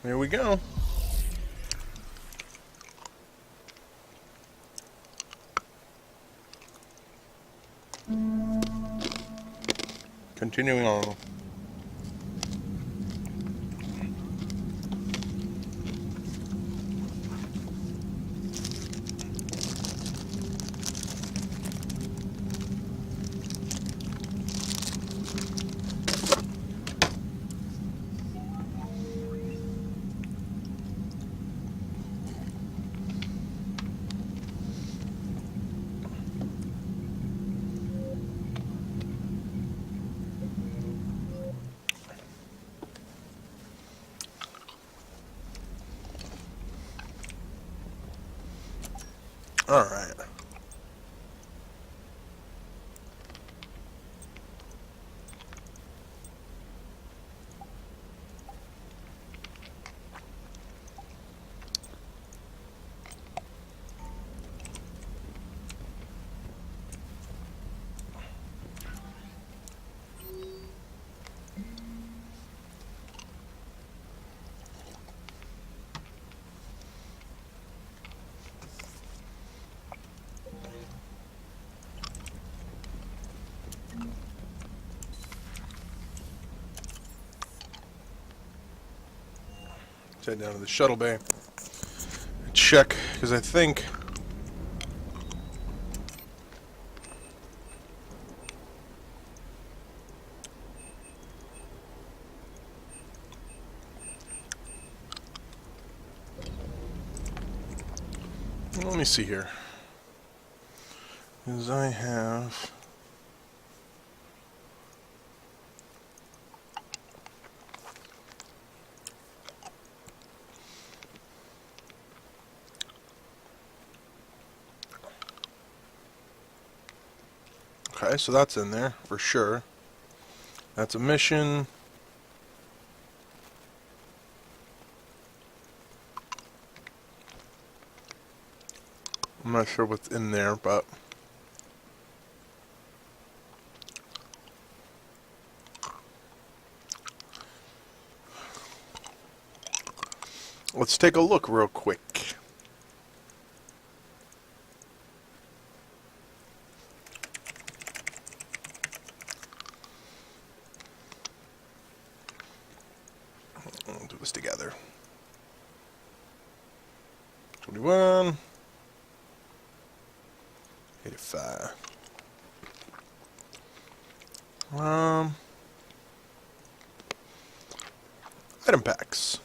Here we go. Continuing on. All right. Let's head down to the shuttle bay. Check, because I think... Let me see here. Because I have... Okay, so that's in there, for sure. That's a mission. I'm not sure what's in there, but... Let's take a look real quick. We'll do this together. 21. 85. Item packs.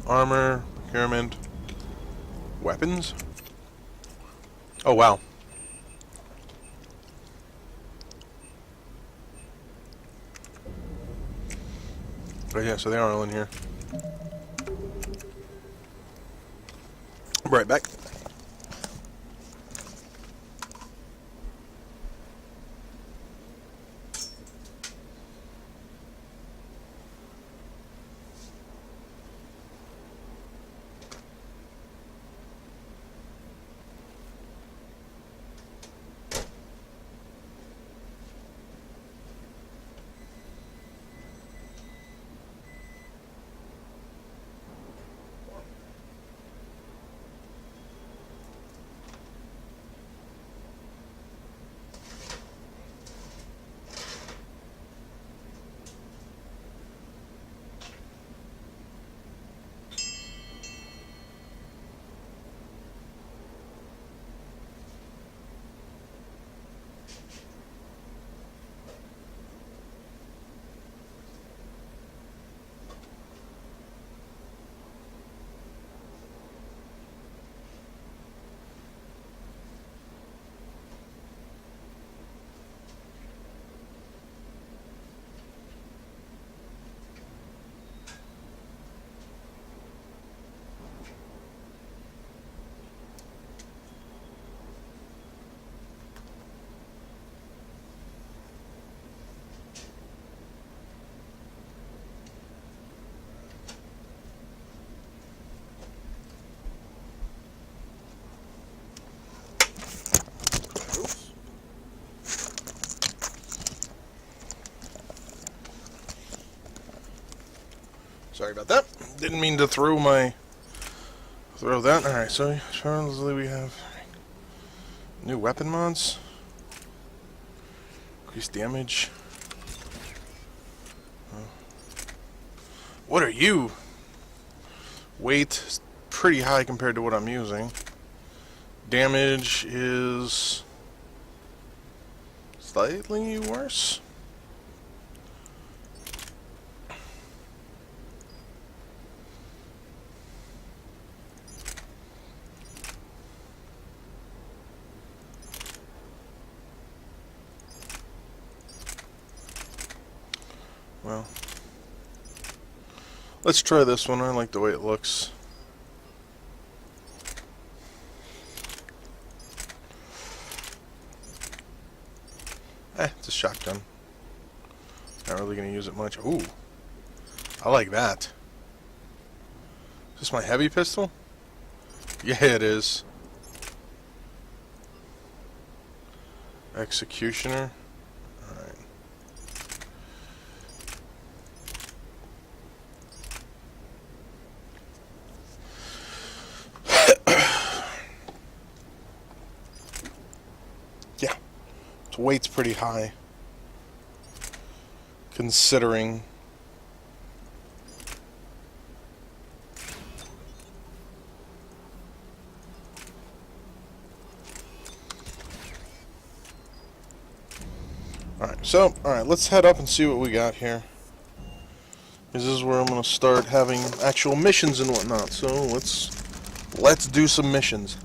Armor, procurement, weapons. Oh, wow. Oh, yeah, so they are all in here. I'll be right back. Sorry about that. Didn't mean to throw that. Alright, so currently we have new weapon mods. Increased damage. What are you? Weight is pretty high compared to what I'm using. Damage is slightly worse. Well, let's try this one. I like the way it looks. It's a shotgun. Not really going to use it much. Ooh, I like that. Is this my heavy pistol? Yeah, it is. Executioner. Alright. Yeah. Its weight's pretty high. Considering. Alright, let's head up and see what we got here. This is where I'm going to start having actual missions and whatnot. So let's do some missions.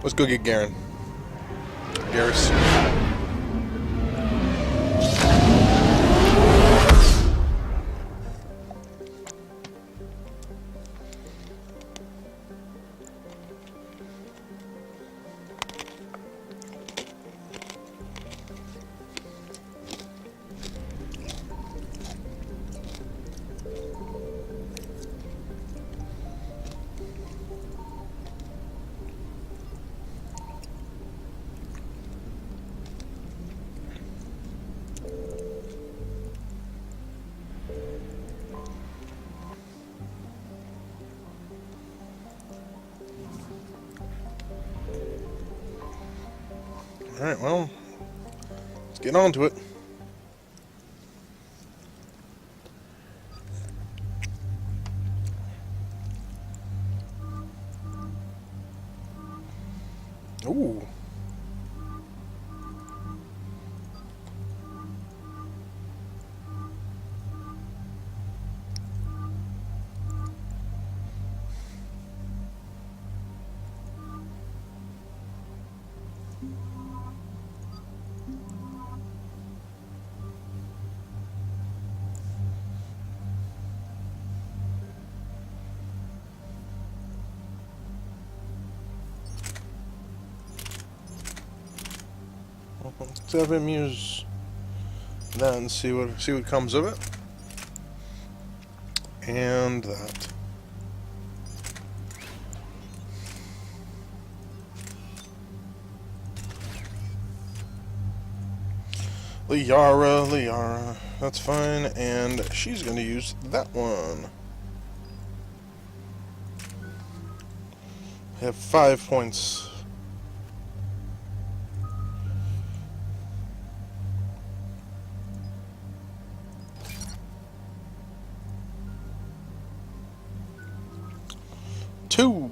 Let's go get Garen. Garrus. Alright, well, let's get on to it. Ooh. Let's have him use that and see what comes of it. And that. Liara, that's fine, and she's going to use that one. I have 5 points. Two.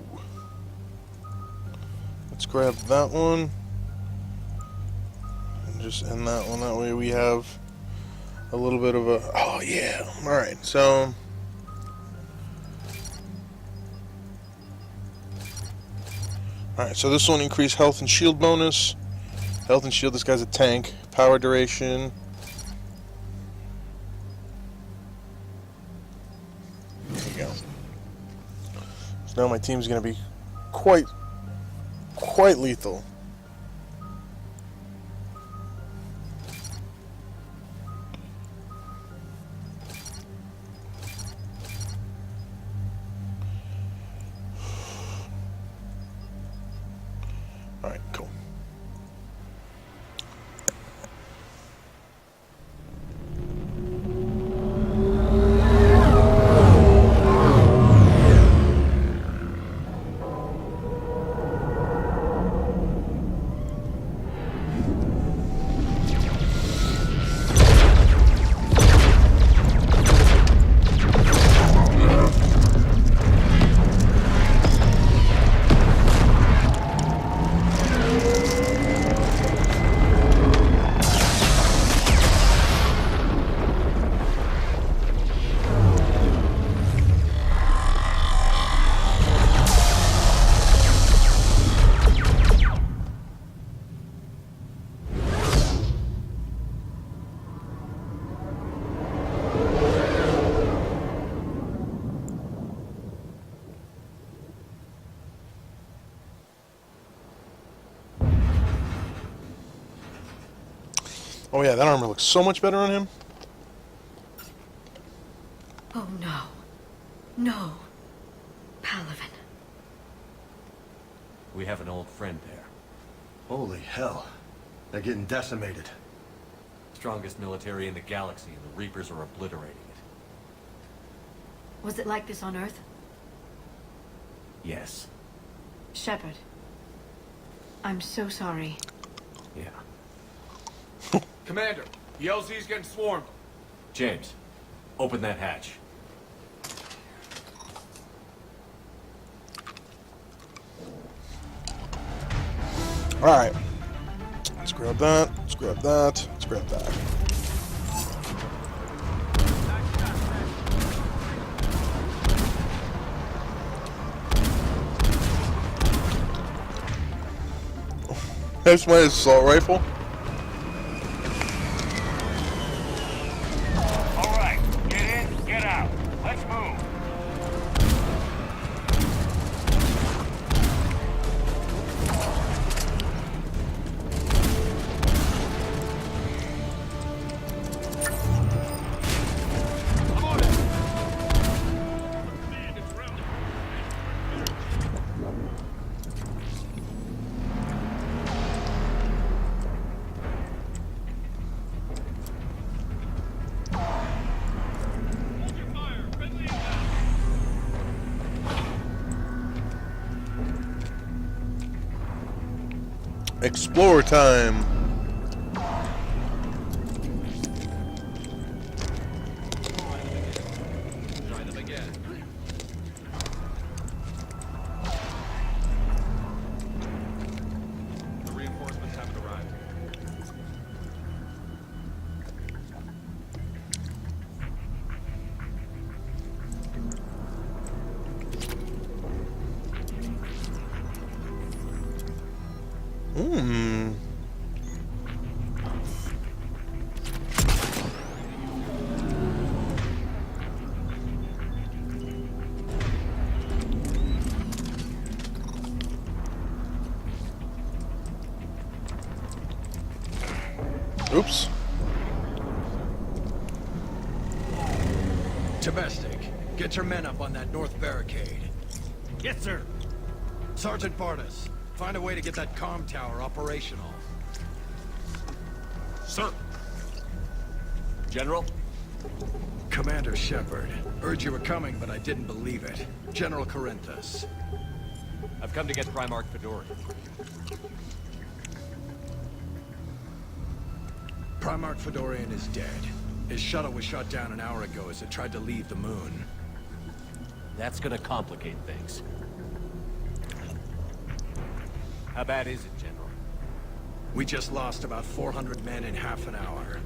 Let's grab that one. And just end that one. That way we have a little bit of a... Oh, yeah. Alright, so... Alright, so this will increase health and shield bonus. Health and shield, this guy's a tank. Power duration. There we go. So now my team's going to be quite lethal. Alright, cool. Oh yeah, that armor looks so much better on him. Oh no. No. Paragon. We have an old friend there. Holy hell. They're getting decimated. Strongest military in the galaxy, and the Reapers are obliterating it. Was it like this on Earth? Yes. Shepard. I'm so sorry. Yeah. Commander, the LZ's getting swarmed. James, open that hatch. Alright. Let's grab that. Let's grab that. Let's grab that. That's my assault rifle. All right, get in, get out. Let's move. I'm on it. Explorer time. Try them again. The reinforcements haven't arrived. Oops. Domestic, get your men up on that north barricade. Yes, sir. Sergeant Bartis, find a way to get that comm tower operational. Sir. General? Commander Shepard, heard you were coming, but I didn't believe it. General Corinthus. I've come to get Primarch Fedorian. Primarch Fedorian is dead. His shuttle was shot down an hour ago as it tried to leave the moon. That's gonna complicate things. How bad is it, General? We just lost about 400 men in half an hour.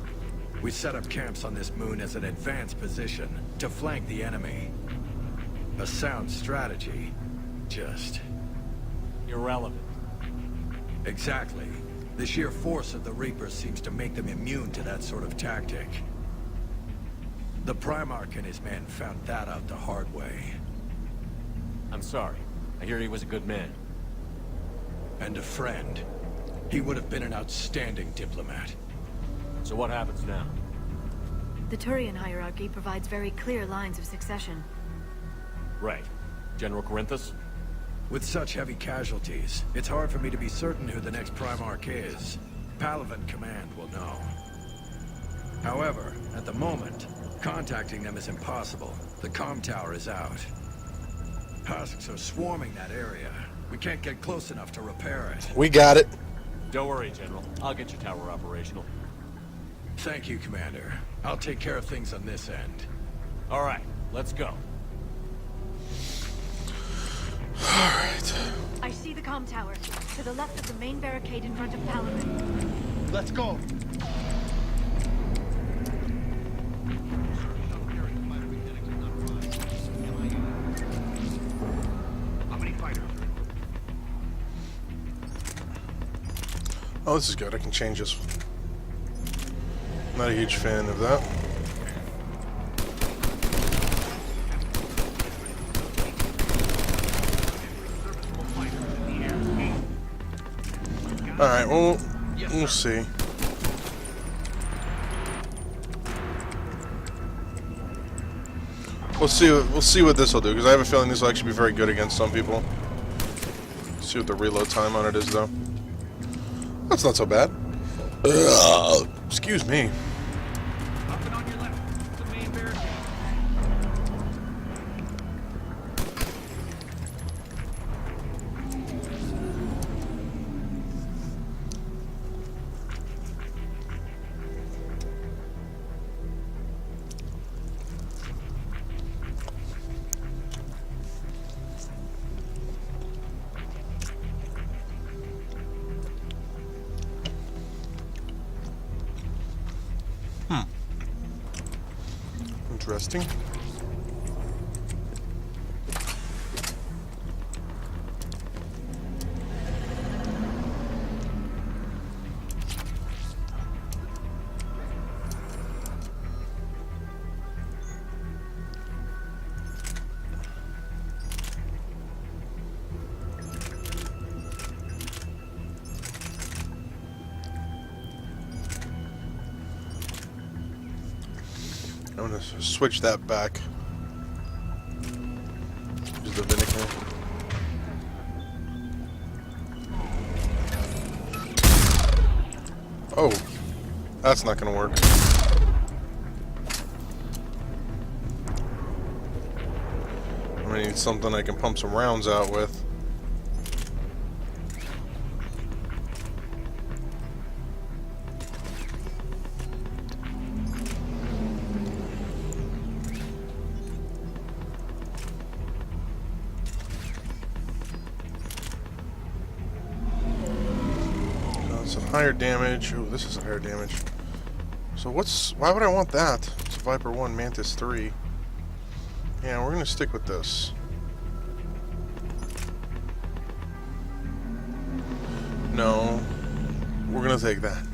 We set up camps on this moon as an advanced position to flank the enemy. A sound strategy. Just... Irrelevant. exactly. The sheer force of the Reapers seems to make them immune to that sort of tactic. The Primarch and his men found that out the hard way. I'm sorry. I hear he was a good man. And a friend. He would have been an outstanding diplomat. So what happens now? The Turian hierarchy provides very clear lines of succession. Right. General Corinthus? With such heavy casualties, it's hard for me to be certain who the next Primarch is. Palaven Command will know. However, at the moment, contacting them is impossible. The comm tower is out. Husks are swarming that area. We can't get close enough to repair it. We got it. Don't worry, General. I'll get your tower operational. Thank you, Commander. I'll take care of things on this end. All right, let's go. Alright. I see the comm tower, to the left of the main barricade in front of Palaven. Let's go. Oh, this is good. I can change this. Not a huge fan of that. Alright, well, we'll see. We'll see what this will do, because I have a feeling this will actually be very good against some people. See what the reload time on it is, though. That's not so bad. Excuse me. Interesting. I'm gonna switch that back. Use the vinegar. Oh, that's not gonna work. I'm gonna need something I can pump some rounds out with. Higher damage. Oh, this is a higher damage. So why would I want that? It's a Viper 1, Mantis 3. Yeah, we're gonna stick with this. No, we're gonna take that.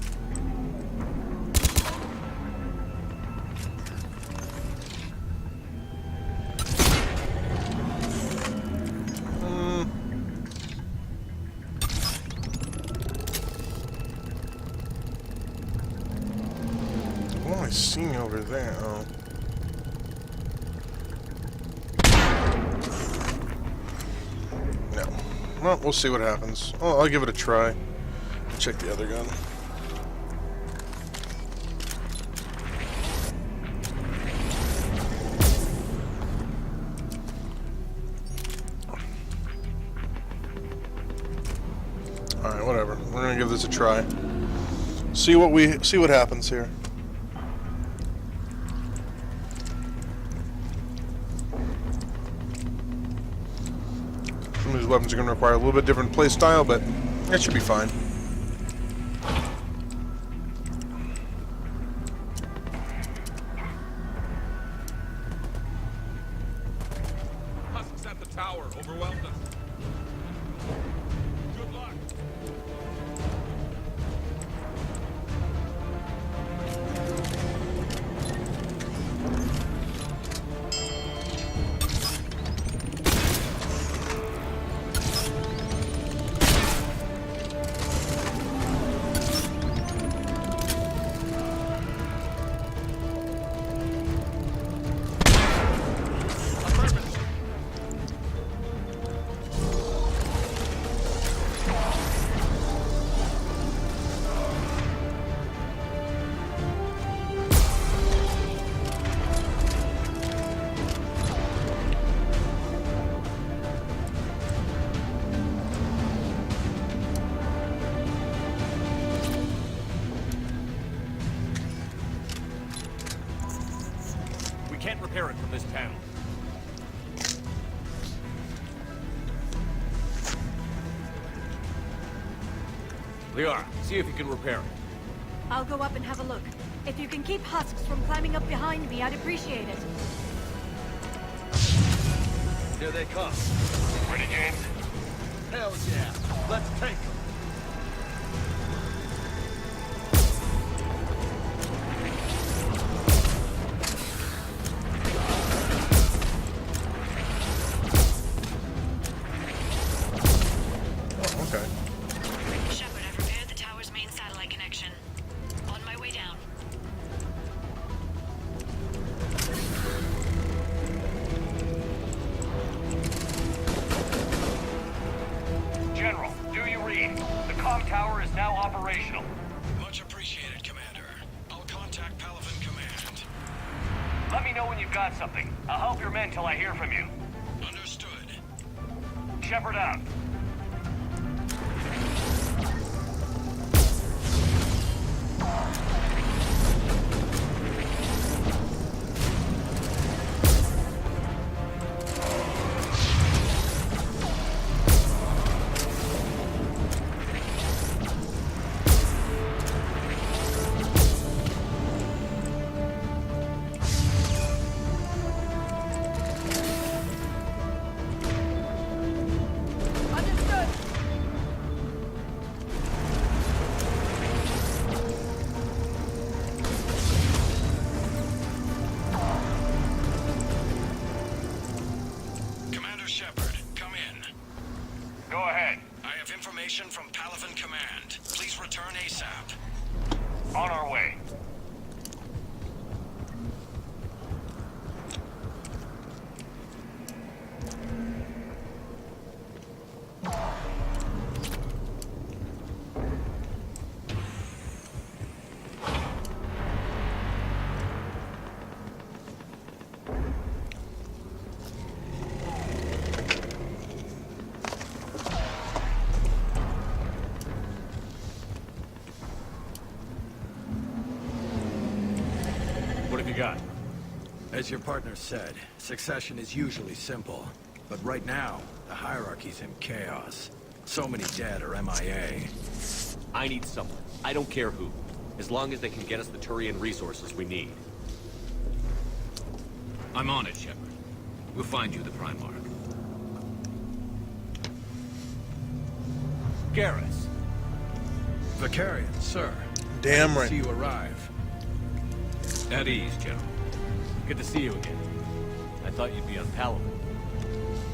What am I seeing over there? Oh. No. Well, we'll see what happens. Oh, I'll give it a try. Check the other gun. Alright, whatever. We're gonna give this a try. See what happens here. Some of these weapons are going to require a little bit different play style, but it should be fine. repair it from this panel. Liara, see if you can repair it. I'll go up and have a look. If you can keep husks from climbing up behind me, I'd appreciate it. Here they come. Ready, James? Hell yeah. Let's take them. Oh, okay. Shepard, I've repaired the tower's main satellite connection. On my way down. General, do you read? The comm tower is now operational. Much appreciated, Commander. I'll contact Paragon Command. Let me know when you've got something. I'll help your men till I hear from you. Understood. Shepard out. Understood! Commander Shepard, come in. Go ahead. I have information from Paragon Command. Please return ASAP. On our way. What have you got? As your partner said, succession is usually simple. But right now, the hierarchy's in chaos. So many dead or MIA. I need someone. I don't care who. As long as they can get us the Turian resources we need. I'm on it, Shepard. We'll find you the Primarch. Garrus. Vicarian, sir. Damn Nice right. to see you arrive. At ease, General. Good to see you again. I thought you'd be on Paragon.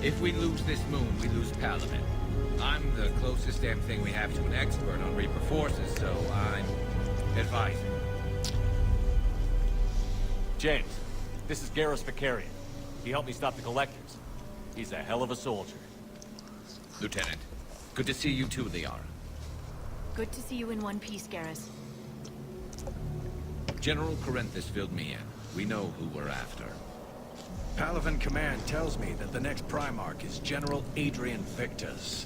If we lose this moon, we lose Paragon. I'm the closest damn thing we have to an expert on Reaper forces, so I'm advising. James, this is Garrus Vicarian. He helped me stop the Collectors. He's a hell of a soldier. Lieutenant, good to see you too, Liara. Good to see you in one piece, Garrus. General Corinthus filled me in. We know who we're after. Paragon Command tells me that the next Primarch is General Adrian Victus.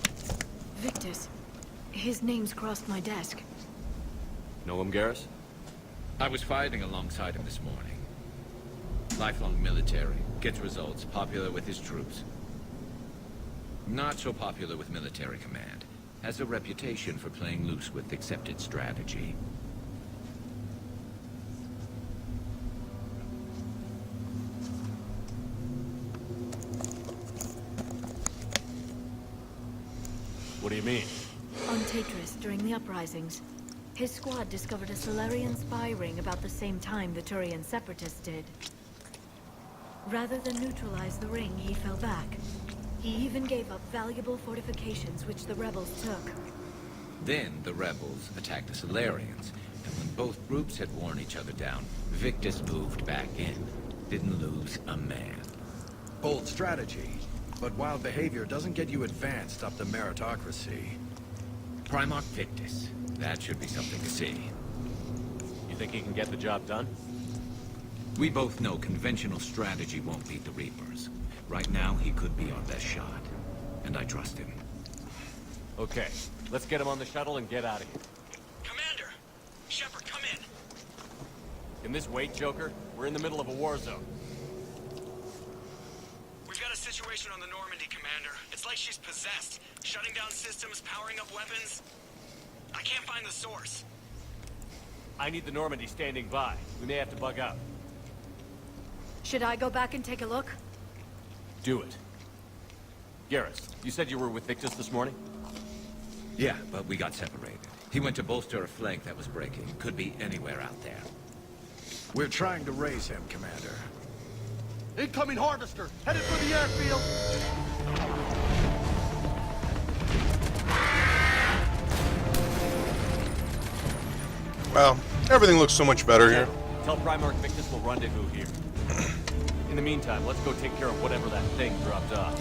Victus. His name's crossed my desk. Know him, Garrus? I was fighting alongside him this morning. Lifelong military, gets results, popular with his troops. Not so popular with military command. Has a reputation for playing loose with accepted strategy. What do you mean? On Tatris, during the uprisings, his squad discovered a Solarian spy ring about the same time the Turian Separatists did. Rather than neutralize the ring, he fell back. He even gave up valuable fortifications which the rebels took. Then the rebels attacked the Solarians, and when both groups had worn each other down, Victus moved back in. Didn't lose a man. Bold strategy. But wild behavior doesn't get you advanced up the meritocracy. Primarch Victus. That should be something to see. You think he can get the job done? We both know conventional strategy won't beat the Reapers. Right now, he could be our best shot. And I trust him. Okay, let's get him on the shuttle and get out of here. Commander! Shepard, come in! Can this wait, Joker? We're in the middle of a war zone. shutting down systems, powering up weapons. I can't find the source. I need the Normandy standing by. We may have to bug out. Should I go back and take a look? Do it. Garrus, you said you were with Victus this morning? Yeah, but we got separated. He went to bolster a flank that was breaking. Could be anywhere out there. We're trying to raise him, Commander. Incoming harvester, headed for the airfield. Well, everything looks so much better here. Tell Primarch Victus we'll rendezvous here. In the meantime, let's go take care of whatever that thing dropped off.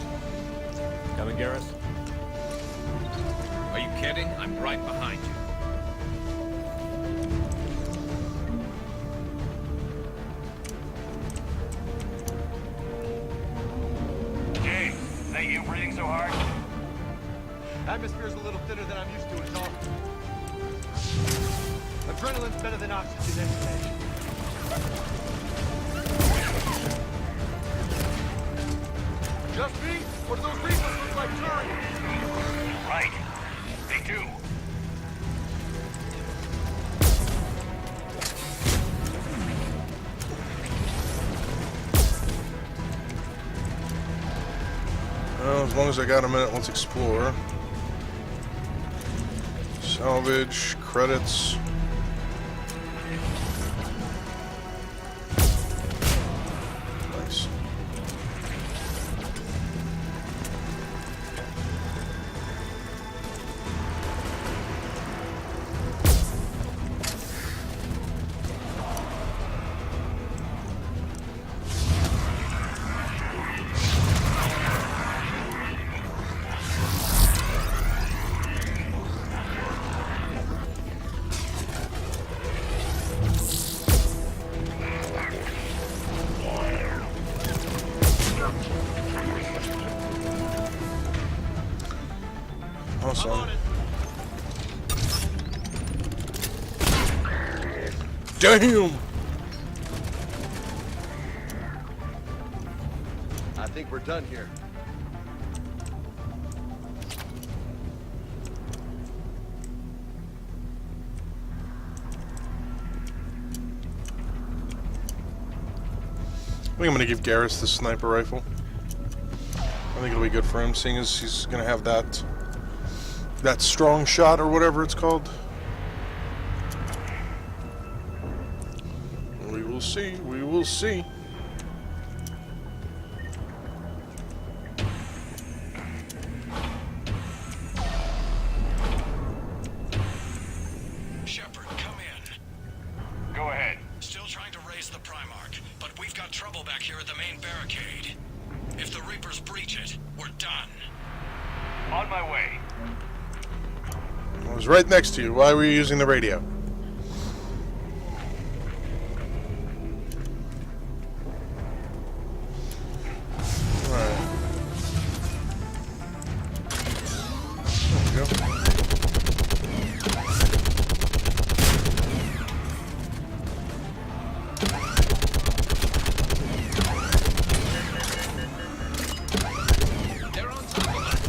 Coming, Garrus? Are you kidding? I'm right behind you. James, is that you breathing so hard? Atmosphere's a little thinner than I'm used to, it's all. Adrenaline's better than oxygen anyway. Just me? Or do those Reapers look like Turians? Right. They do. Well, as long as I got a minute, let's explore. Salvage, credits. Nice. Awesome. Damn! I think we're done here. I think I'm gonna give Garrus the sniper rifle. I think it'll be good for him, seeing as he's gonna have that strong shot or whatever it's called. We will see. We will see. Shepard, come in. Go ahead. Still trying to raise the Primarch, but we've got trouble back here at the main barricade. If the Reapers breach it, we're done. On my way. I was right next to you. Why were you using the radio? Alright. There we go. They're on top of us.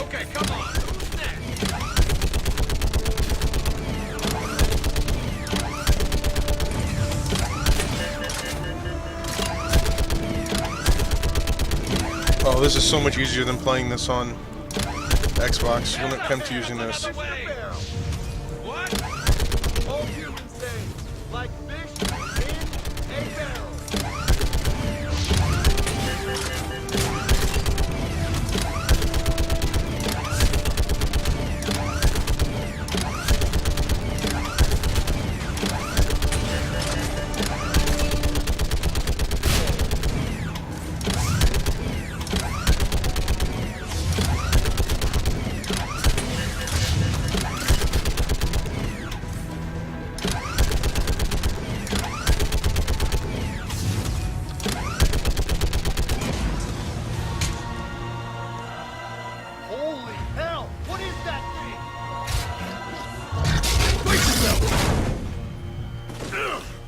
Okay, come on. Who's next? Oh, this is so much easier than playing this on Xbox when it comes to using this. What? All humans say, like fish in a barrel.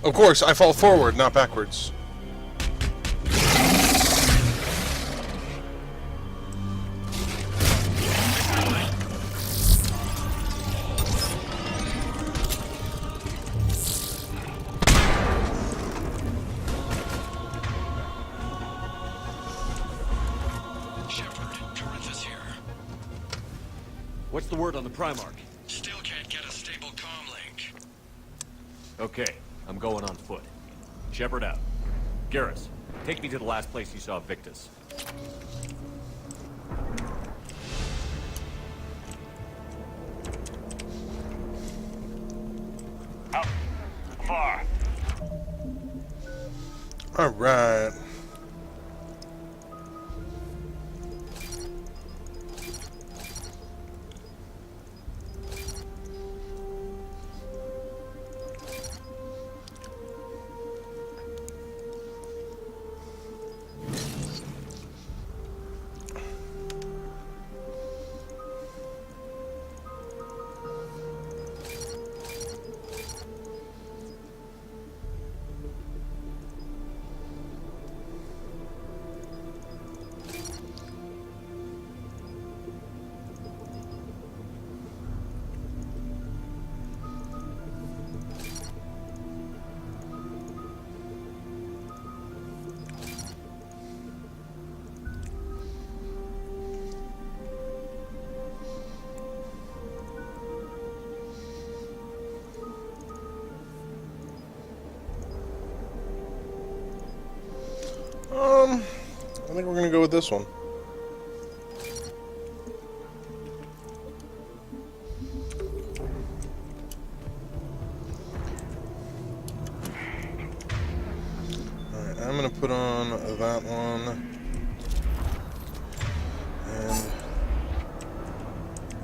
Of course, I fall forward, not backwards. What's the word on the Primarch? Still can't get a stable comm link. Okay, I'm going on foot. Shepard out. Garrus, take me to the last place you saw Victus. How far? Alright. I think we're gonna go with this one. Alright, I'm gonna put on that one. And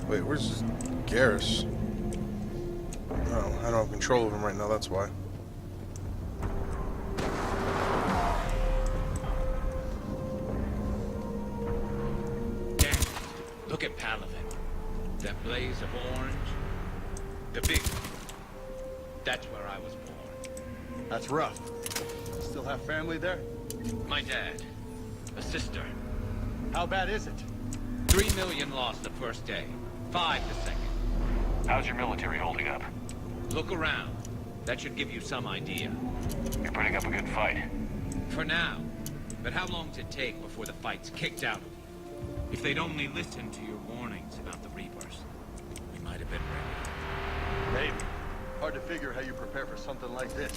wait, where's Garrus? Oh, I don't have control of him right now, that's why. Look at Paragon. That blaze of orange. The big one. That's where I was born. That's rough. Still have family there? My dad. A sister. How bad is it? 3 million lost the first day. 5 the second. How's your military holding up? Look around. That should give you some idea. You're putting up a good fight. For now. But how long does it take before the fight's kicked out of you? If they'd only listened to your warnings about the Reapers, we might have been ready. Maybe. Hard to figure how you prepare for something like this.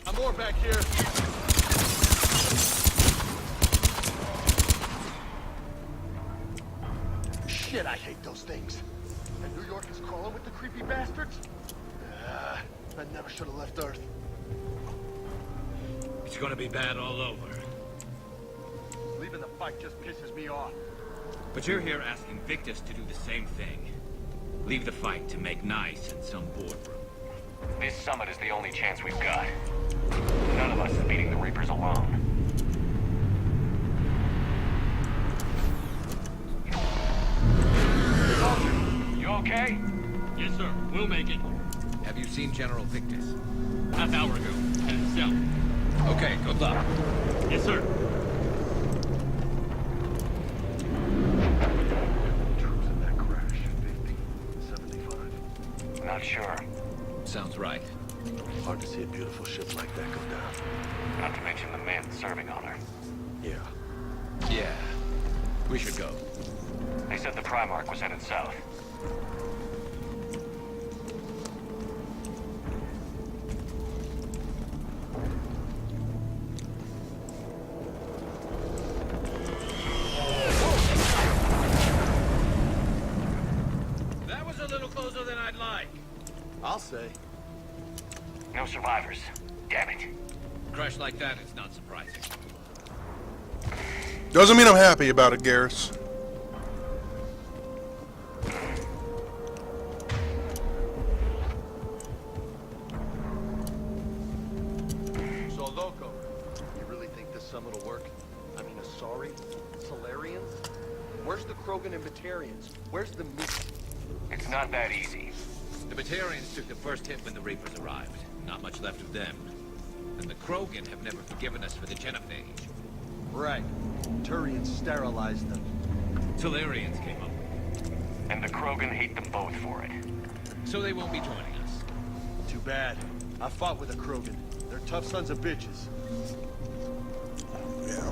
I'm more back here. Shit, I hate those things. And New York is crawling with the creepy bastards? I never should have left Earth. It's gonna be bad all over. Leaving the fight just pisses me off. But you're here asking Victus to do the same thing. Leave the fight to make nice in some boardroom. This summit is the only chance we've got. None of us is beating the Reapers alone. You okay? Yes, sir. We'll make it. Have you seen General Victus? Half hour ago. Headed south. Okay, good luck. Yes, sir. Troops in that crash. 50, 75. Not sure. Sounds right. Hard to see a beautiful ship like that go down. Not to mention the men serving on her. Yeah. Yeah. We should go. They said the Primarch was headed south. That was a little closer than I'd like. I'll say. No survivors. Damn it. Crash like that, it's not surprising. Doesn't mean I'm happy about it, Garrus. Krogan and Batarians. Where's the meat? It's not that easy. The Batarians took the first hit when the Reapers arrived. Not much left of them. And the Krogan have never forgiven us for the genophage. Right. Turians sterilized them. Solarians came up. And the Krogan hate them both for it. So they won't be joining us. Too bad. I fought with a Krogan. They're tough sons of bitches. Yeah.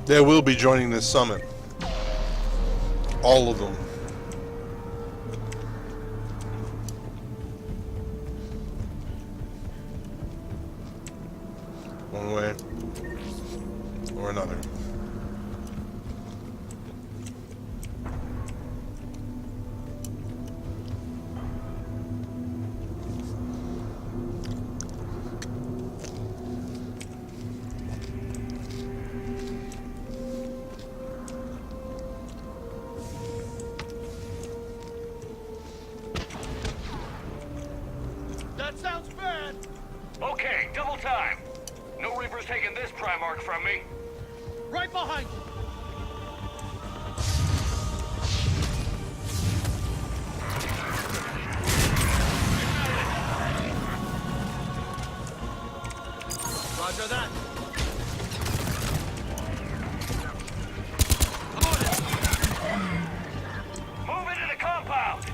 They will be joining this summit. All of them. One way or another. That sounds bad! Okay, double time. No Reaper's taking this Primarch from me. Right behind you! Roger that. Move into the compound.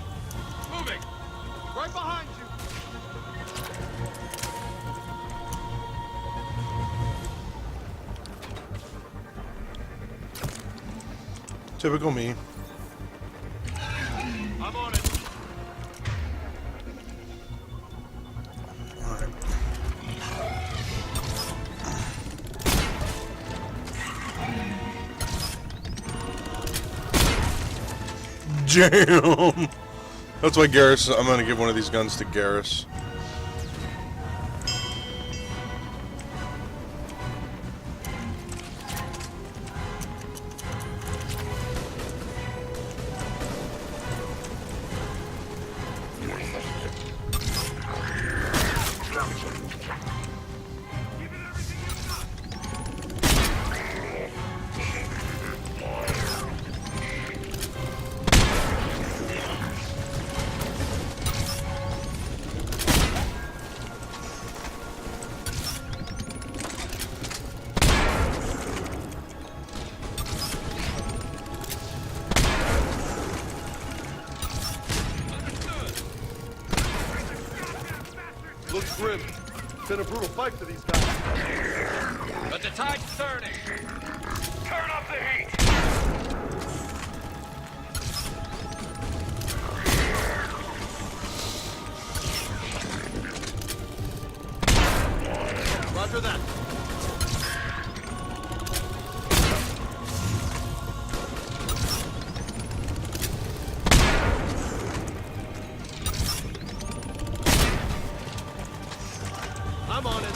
Moving! Right behind you! Typical me. I'm on it. Alright. Damn! That's why Garrus, I'm gonna give one of these guns to Garrus. Looks grim. Been a brutal fight for these guys. But the tide's turning. Turn up the heat. Roger that. I'm on it.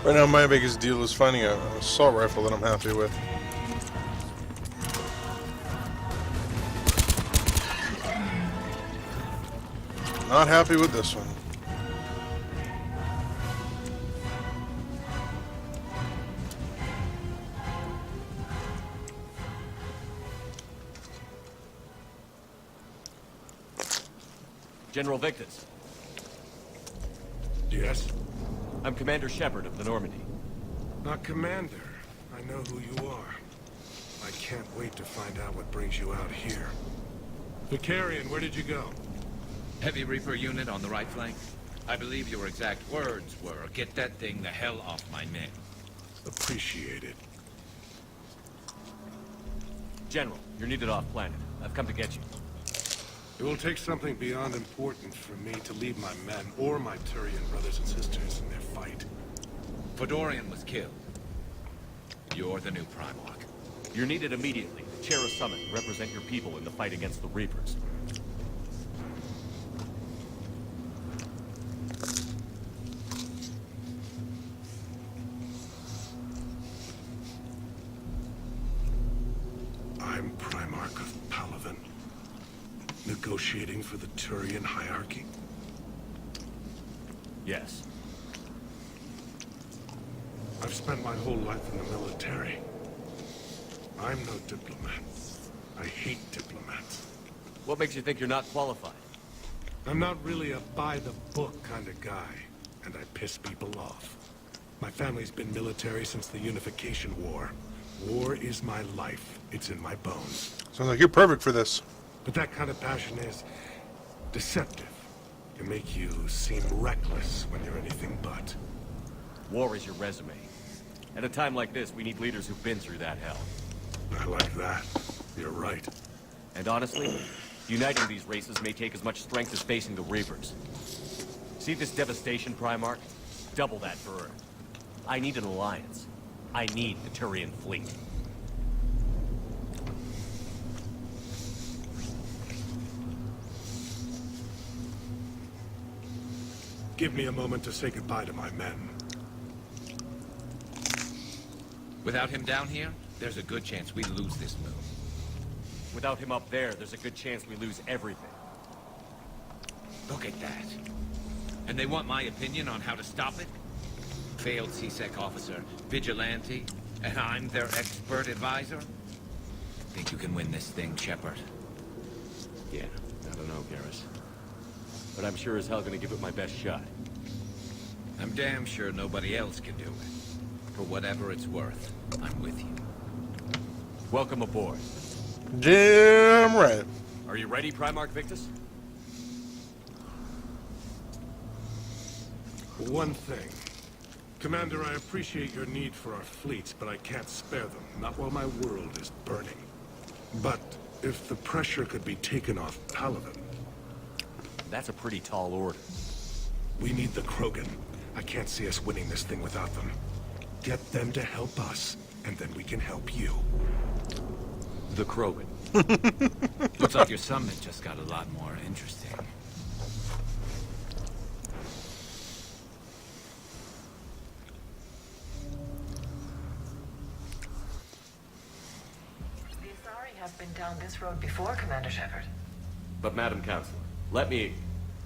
Right now, my biggest deal is finding an assault rifle that I'm happy with. Not happy with this one. General Victus, Yes? I'm Commander Shepard of the Normandy. Not Commander. I know who you are. I can't wait to find out what brings you out here. Vicarian, where did you go? Heavy Reaper unit on the right flank. I believe your exact words were, "Get that thing the hell off my men." Appreciate it. General, you're needed off planet. I've come to get you. It will take something beyond important for me to leave my men or my Turian brothers and sisters in their fight. Fedorian was killed. You're the new Primarch. You're needed immediately to chair a summit and represent your people in the fight against the Reapers. negotiating for the Turian hierarchy? Yes. I've spent my whole life in the military. I'm no diplomat. I hate diplomats. What makes you think you're not qualified? I'm not really a by-the-book kind of guy, and I piss people off. My family's been military since the Unification War. War is my life. It's in my bones. Sounds like you're perfect for this. But that kind of passion is deceptive. It can make you seem reckless when you're anything but. War is your resume. At a time like this, we need leaders who've been through that hell. I like that. You're right. And honestly, uniting these races may take as much strength as facing the Reapers. See this devastation, Primarch? Double that for Earth. I need an alliance. I need the Turian fleet. Give me a moment to say goodbye to my men. Without him down here, there's a good chance we lose this move. Without him up there's a good chance we lose everything. Look at that. And they want my opinion on how to stop it? Failed CSEC officer, vigilante, and I'm their expert advisor? Think you can win this thing, Shepard? Yeah, I don't know, Garrus. But I'm sure as hell gonna give it my best shot. I'm damn sure nobody else can do it. For whatever it's worth, I'm with you. Welcome aboard. Damn right. Are you ready, Primarch Victus? One thing. Commander, I appreciate your need for our fleets, but I can't spare them. Not while my world is burning. But if the pressure could be taken off Palaven... That's a pretty tall order. We need the Krogan. I can't see us winning this thing without them. Get them to help us, and then we can help you. The Krogan. Looks like your summit just got a lot more interesting. The Asari have been down this road before, Commander Shepard. But Madam Counselor, let me...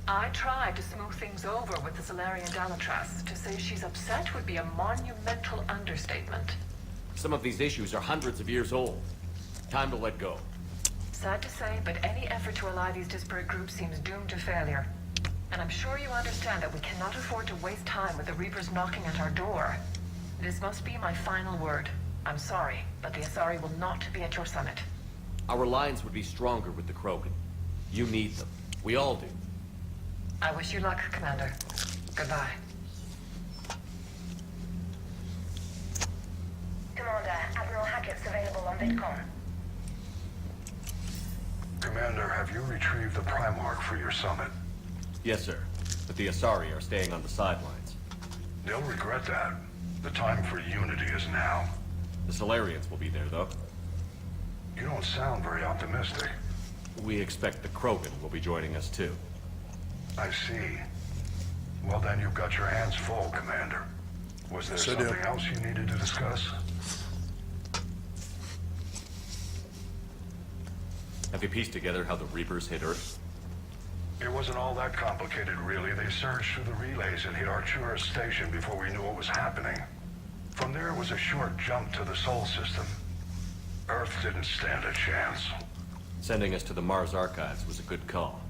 I tried to smooth things over with the Solarian Dalatras. To say she's upset would be a monumental understatement. Some of these issues are hundreds of years old. Time to let go. Sad to say, but any effort to ally these disparate groups seems doomed to failure. And I'm sure you understand that we cannot afford to waste time with the Reapers knocking at our door. This must be my final word. I'm sorry, but the Asari will not be at your summit. Our alliance would be stronger with the Krogan. You need them. We all do. I wish you luck, Commander. Goodbye. Commander, Admiral Hackett's available on VidCon. Commander, have you retrieved the Primarch for your summit? Yes, sir. But the Asari are staying on the sidelines. They'll regret that. The time for unity is now. The Solarians will be there, though. You don't sound very optimistic. We expect the Krogan will be joining us, too. I see. Well, then you've got your hands full, Commander. Was there something else you needed to discuss? Have you pieced together how the Reapers hit Earth? It wasn't all that complicated, really. They surged through the relays and hit Artura's station before we knew what was happening. From there was a short jump to the Sol system. Earth didn't stand a chance. Sending us to the Mars Archives was a good call.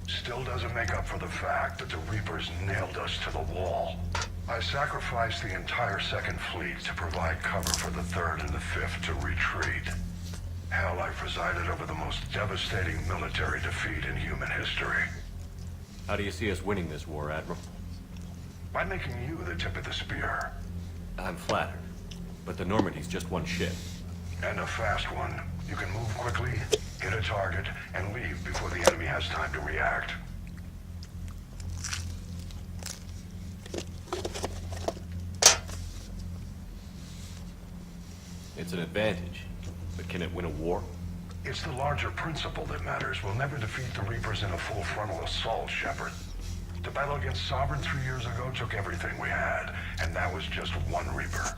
Still doesn't make up for the fact that the Reapers nailed us to the wall. I sacrificed the entire Second Fleet to provide cover for the Third and the Fifth to retreat. Hell, I presided over the most devastating military defeat in human history. How do you see us winning this war, Admiral? By making you the tip of the spear. I'm flattered, but the Normandy's just one ship. And a fast one. You can move quickly, hit a target, and leave before the enemy has time to react. It's an advantage, but can it win a war? It's the larger principle that matters. We'll never defeat the Reapers in a full frontal assault, Shepard. The battle against Sovereign 3 years ago took everything we had, and that was just one Reaper.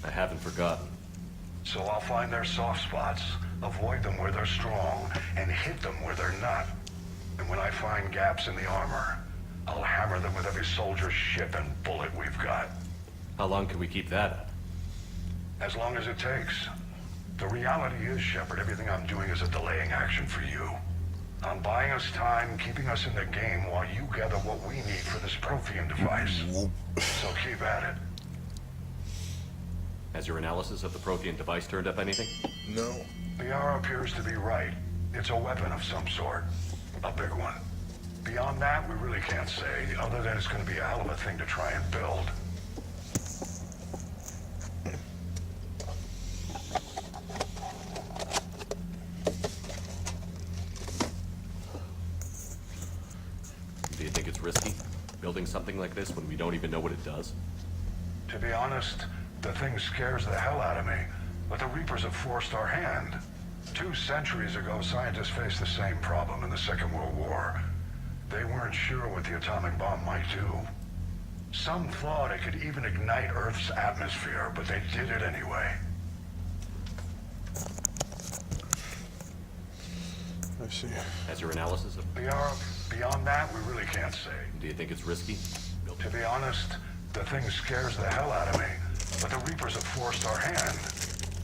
I haven't forgotten. So I'll find their soft spots, avoid them where they're strong, and hit them where they're not. And when I find gaps in the armor, I'll hammer them with every soldier, ship, and bullet we've got. How long can we keep that up? As long as it takes. The reality is, Shepard, everything I'm doing is a delaying action for you. I'm buying us time, keeping us in the game while you gather what we need for this Prothean device. So keep at it. Has your analysis of the Prothean device turned up anything? No. The R appears to be right. It's a weapon of some sort. A big one. Beyond that, we really can't say, other than it's going to be a hell of a thing to try and build. Do you think it's risky, building something like this when we don't even know what it does? To be honest, the thing scares the hell out of me, but the Reapers have forced our hand. 2 centuries ago, scientists faced the same problem in the Second World War. They weren't sure what the atomic bomb might do. Some thought it could even ignite Earth's atmosphere, but they did it anyway. I see. Has your analysis of... Beyond that, we really can't say. Do you think it's risky? To be honest, the thing scares the hell out of me, but the Reapers have forced our hand.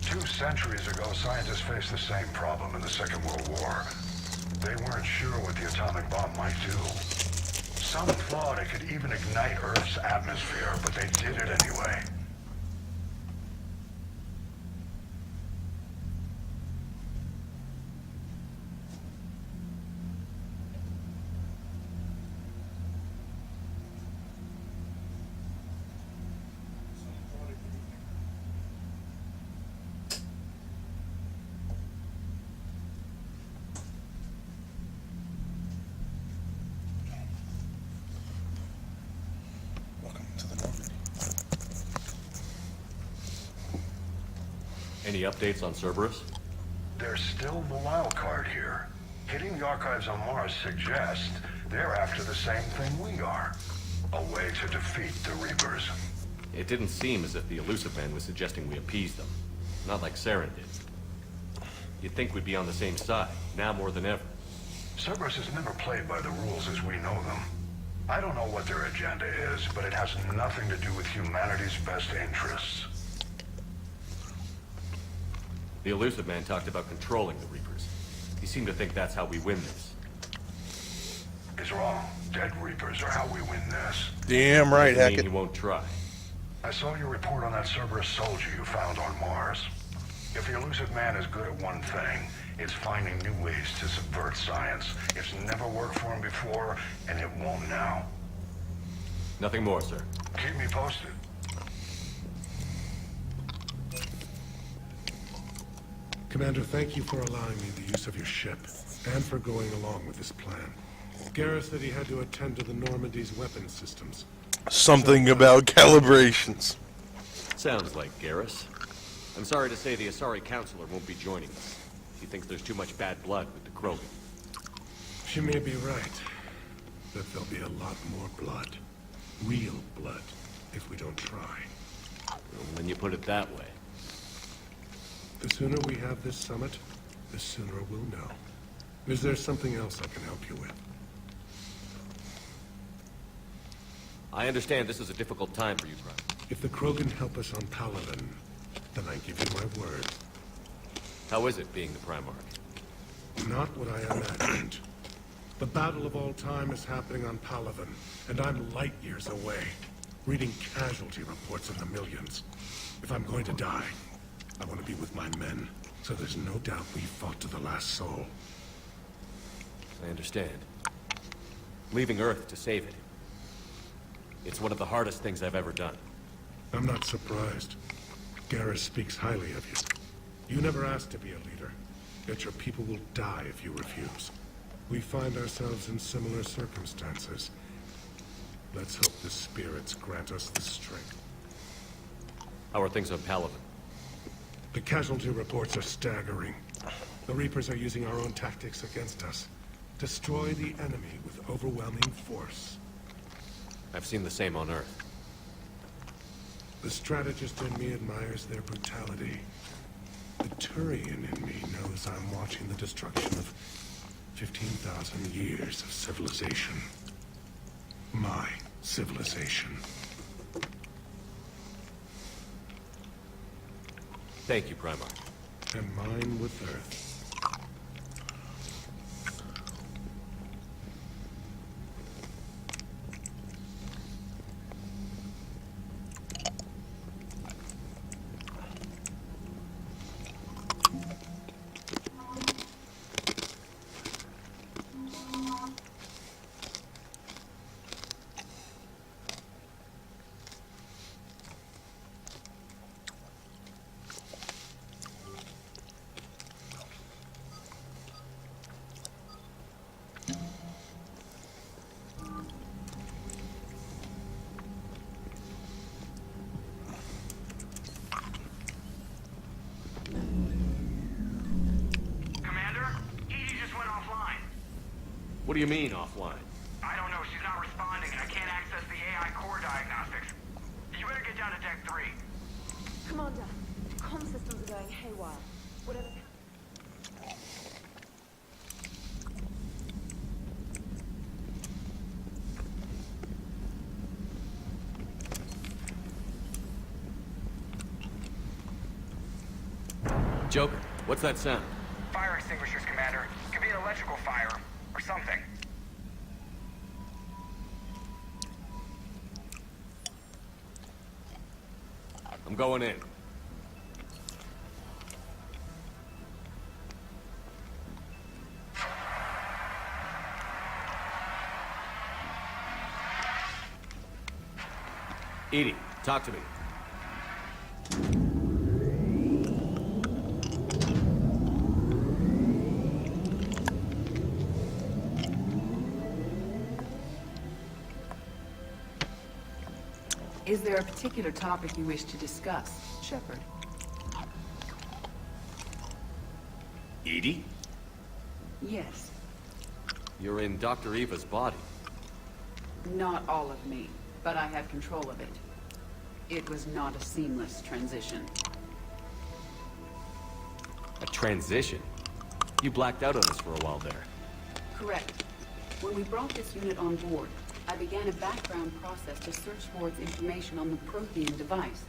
2 centuries ago, scientists faced the same problem in the Second World War. They weren't sure what the atomic bomb might do. Some thought it could even ignite Earth's atmosphere, but they did it anyway. Any updates on Cerberus? There's still the wild card here. Hitting the archives on Mars suggests they're after the same thing we are. A way to defeat the Reapers. It didn't seem as if the Elusive Man was suggesting we appease them. Not like Saren did. You'd think we'd be on the same side, now more than ever. Cerberus has never played by the rules as we know them. I don't know what their agenda is, but it has nothing to do with humanity's best interests. The Elusive Man talked about controlling the Reapers. He seemed to think that's how we win this. He's wrong. Dead Reapers are how we win this. Damn right, Doesn't mean Hackett. he won't try. I saw your report on that Cerberus soldier you found on Mars. If the Elusive Man is good at one thing, it's finding new ways to subvert science. It's never worked for him before, and it won't now. Nothing more, sir. Keep me posted. Commander, thank you for allowing me the use of your ship, and for going along with this plan. Garrus said he had to attend to the Normandy's weapon systems. Something about calibrations. Sounds like Garrus. I'm sorry to say the Asari Counselor won't be joining us. He thinks there's too much bad blood with the Krogan. She may be right, but there'll be a lot more blood. Real blood, if we don't try. Well, when you put it that way. The sooner we have this summit, the sooner we'll know. Is there something else I can help you with? I understand this is a difficult time for you, Prime. If the Krogan help us on Paladin, then I give you my word. How is it being the Primarch? Not what I imagined. The battle of all time is happening on Paladin, and I'm light years away, reading casualty reports in the millions. If I'm going to die, I want to be with my men, so there's no doubt we fought to the last soul. I understand. Leaving Earth to save it. It's one of the hardest things I've ever done. I'm not surprised. Garrus speaks highly of you. You never asked to be a leader, yet your people will die if you refuse. We find ourselves in similar circumstances. Let's hope the spirits grant us the strength. How are things on Paladin? The casualty reports are staggering. The Reapers are using our own tactics against us. Destroy the enemy with overwhelming force. I've seen the same on Earth. The strategist in me admires their brutality. The Turian in me knows I'm watching the destruction of 15,000 years of civilization. My civilization. Thank you, Primarch. And mine with Earth. What do you mean, offline? I don't know. She's not responding, and I can't access the AI core diagnostics. You better get down to Deck 3. Commander, comm systems are going haywire. Whatever. Joker, what's that sound? Fire extinguishers, Commander. Could be an electrical fire, or something. I'm going in. Edie, talk to me. Is there a particular topic you wish to discuss, Shepard? Edie? Yes. You're in Dr. Eva's body. Not all of me, but I have control of it. It was not a seamless transition. A transition? You blacked out on us for a while there. Correct. When we brought this unit on board, I began a background process to search for its information on the Prothean device.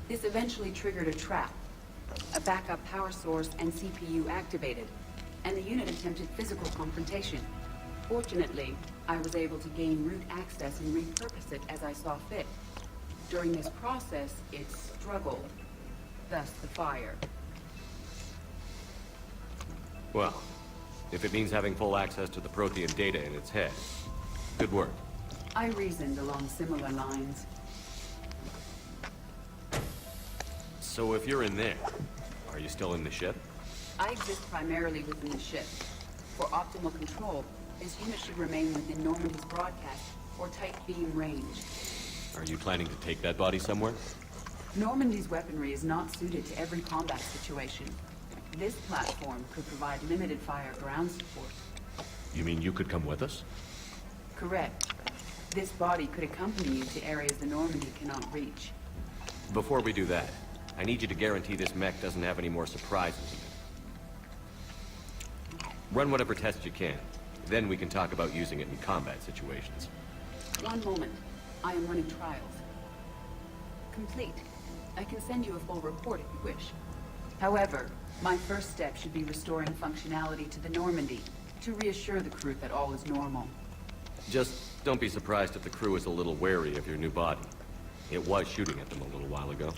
This eventually triggered a trap. A backup power source and CPU activated, and the unit attempted physical confrontation. Fortunately, I was able to gain root access and repurpose it as I saw fit. During this process, it struggled. Thus the fire. Well, if it means having full access to the Prothean data in its head, good work. I reasoned along similar lines. So if you're in there, are you still in the ship? I exist primarily within the ship. For optimal control, this unit should remain within Normandy's broadcast or tight beam range. Are you planning to take that body somewhere? Normandy's weaponry is not suited to every combat situation. This platform could provide limited fire ground support. You mean you could come with us? Correct. This body could accompany you to areas the Normandy cannot reach. Before we do that, I need you to guarantee this mech doesn't have any more surprises in it. Run whatever tests you can. Then we can talk about using it in combat situations. One moment. I am running trials. Complete. I can send you a full report if you wish. However, my first step should be restoring functionality to the Normandy to reassure the crew that all is normal. Just don't be surprised if the crew is a little wary of your new body. It was shooting at them a little while ago.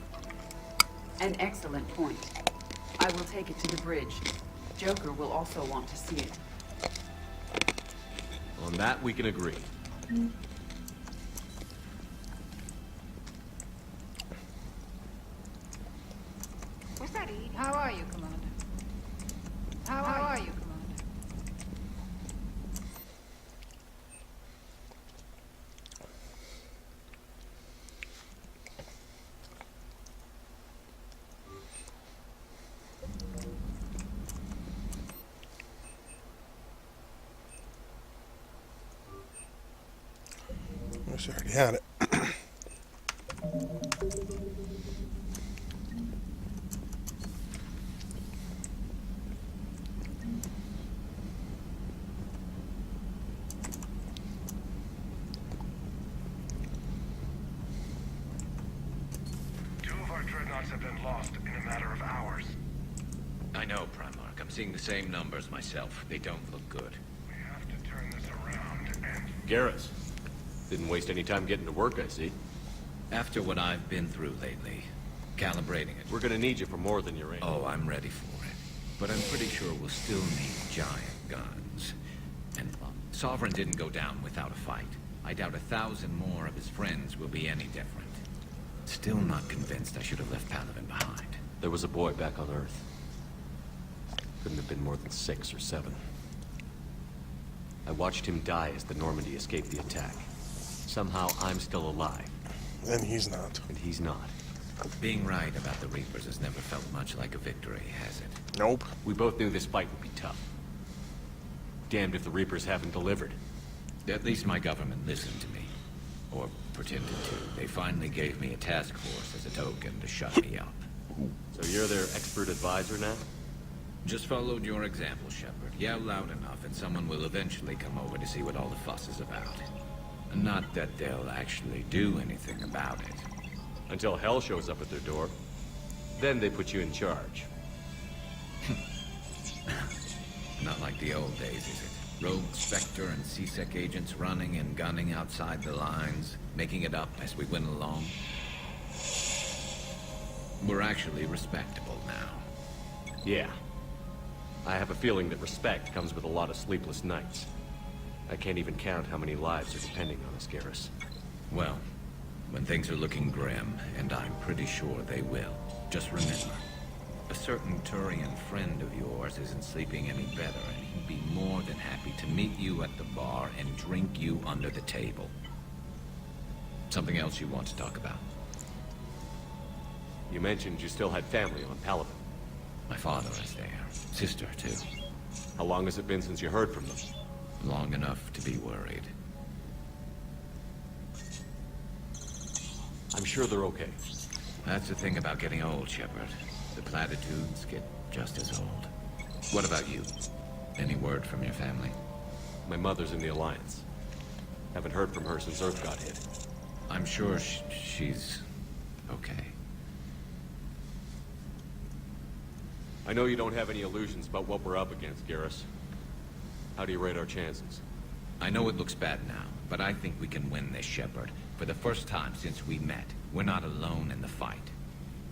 An excellent point. I will take it to the bridge. Joker will also want to see it. On that, we can agree. What's that, Eve? How are you, Commander? How are you, Commander? I already had it. squads have been lost in a matter of hours. I know, Primarch. I'm seeing the same numbers myself. They don't look good. We have to turn this around and... Garrus, didn't waste any time getting to work, I see. After what I've been through lately, calibrating it. We're gonna need you for more than your aim. Oh, I'm ready for it. But I'm pretty sure we'll still need giant guns. And Sovereign didn't go down without a fight. I doubt 1,000 more of his friends will be any different. Still not convinced I should have left Paladin behind. There was a boy back on Earth. Couldn't have been more than 6 or 7. I watched him die as the Normandy escaped the attack. Somehow I'm still alive. And he's not. And he's not. Being right about the Reapers has never felt much like a victory, has it? Nope. We both knew this fight would be tough. Damned if the Reapers haven't delivered. At least my government listened to me. Or pretended to. They finally gave me a task force as a token to shut me up. So you're their expert advisor now? Just followed your example, Shepard. Yell loud enough and someone will eventually come over to see what all the fuss is about. Not that they'll actually do anything about it. Until hell shows up at their door. Then they put you in charge. Not like the old days, is it? Rogue Spectre and C-Sec agents running and gunning outside the lines, making it up as we went along. We're actually respectable now. Yeah. I have a feeling that respect comes with a lot of sleepless nights. I can't even count how many lives are depending on us, Garrus. Well, when things are looking grim, and I'm pretty sure they will, just remember, a certain Turian friend of yours isn't sleeping any better, and he'd be more than happy to meet you at the bar and drink you under the table. Something else you want to talk about? You mentioned you still had family on Paragon. My father is there. Sister, too. How long has it been since you heard from them? Long enough to be worried. I'm sure they're okay. That's the thing about getting old, Shepard. The platitudes get just as old. What about you? Any word from your family? My mother's in the Alliance. Haven't heard from her since Earth got hit. I'm sure she's okay. I know you don't have any illusions about what we're up against, Garrus. How do you rate our chances? I know it looks bad now, but I think we can win this, Shepard. For the first time since we met, we're not alone in the fight.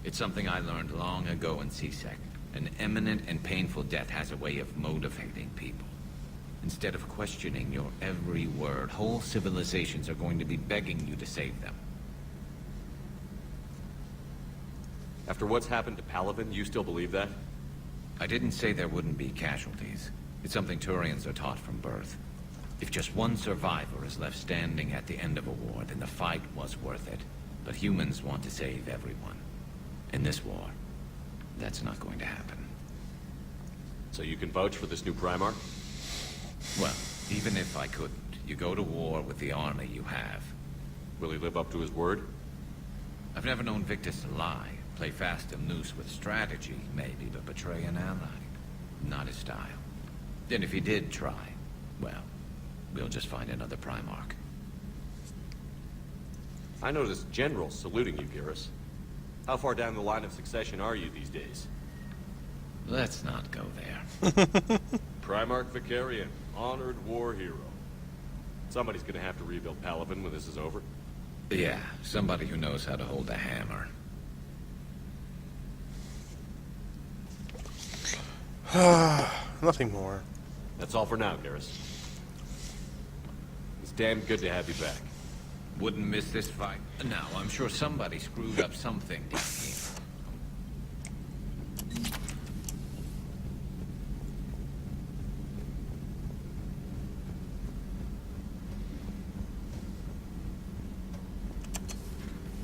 It's something I learned long ago in C-Sec. An imminent and painful death has a way of motivating people. Instead of questioning your every word, whole civilizations are going to be begging you to save them. After what's happened to Paragon, you still believe that? I didn't say there wouldn't be casualties. It's something Turians are taught from birth. If just one survivor is left standing at the end of a war, then the fight was worth it. But humans want to save everyone. In this war, that's not going to happen. So you can vouch for this new Primarch? Well, even if I couldn't, you go to war with the army you have. Will he live up to his word? I've never known Victus to lie. Play fast and loose with strategy, maybe, but betray an ally. Not his style. And if he did try, well, we'll just find another Primarch. I noticed generals saluting you, Garrus. How far down the line of succession are you these days? Let's not go there. Primarch Vicarian, honored war hero. Somebody's gonna have to rebuild Paragon when this is over. Yeah, somebody who knows how to hold a hammer. Nothing more. That's all for now, Garrus. It's damn good to have you back. Wouldn't miss this fight. Now, I'm sure somebody screwed up something down here.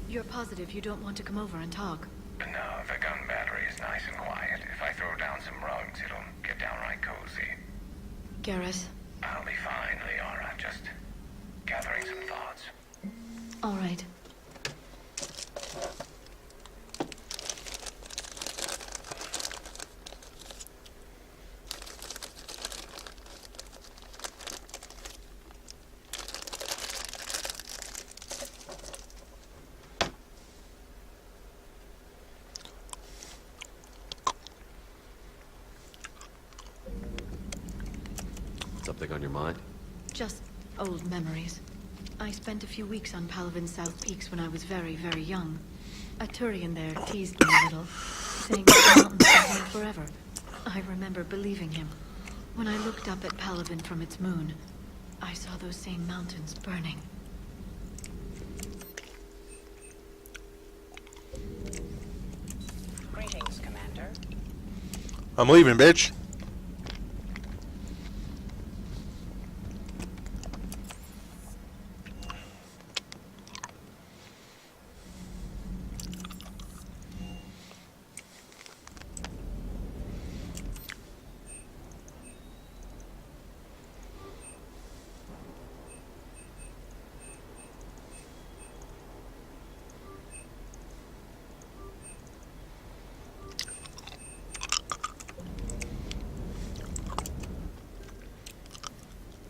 You're positive you don't want to come over and talk? No, the gun battery is nice and quiet. If I throw down some rugs, it'll get downright cozy. Garrus? I'll be fine, Liara. Just gathering some thoughts. All right. Something on your mind? Just old memories. I spent a few weeks on Palavin's South Peaks when I was very, very young. A Turian there teased me a little, saying that the mountains were home forever. I remember believing him. When I looked up at Palavin from its moon, I saw those same mountains burning. Greetings, Commander. I'm leaving, bitch.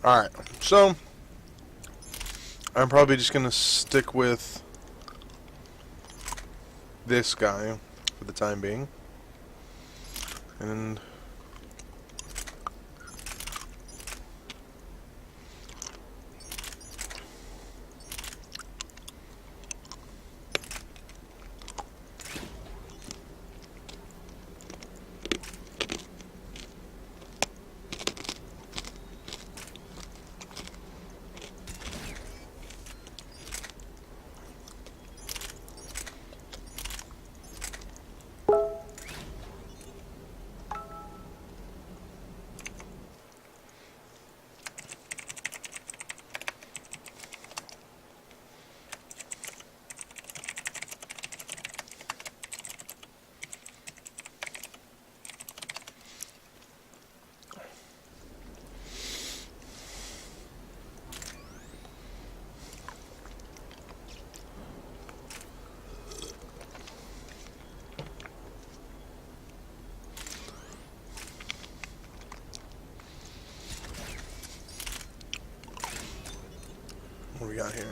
Alright, so I'm probably just gonna stick with this guy for the time being. And what do we got here?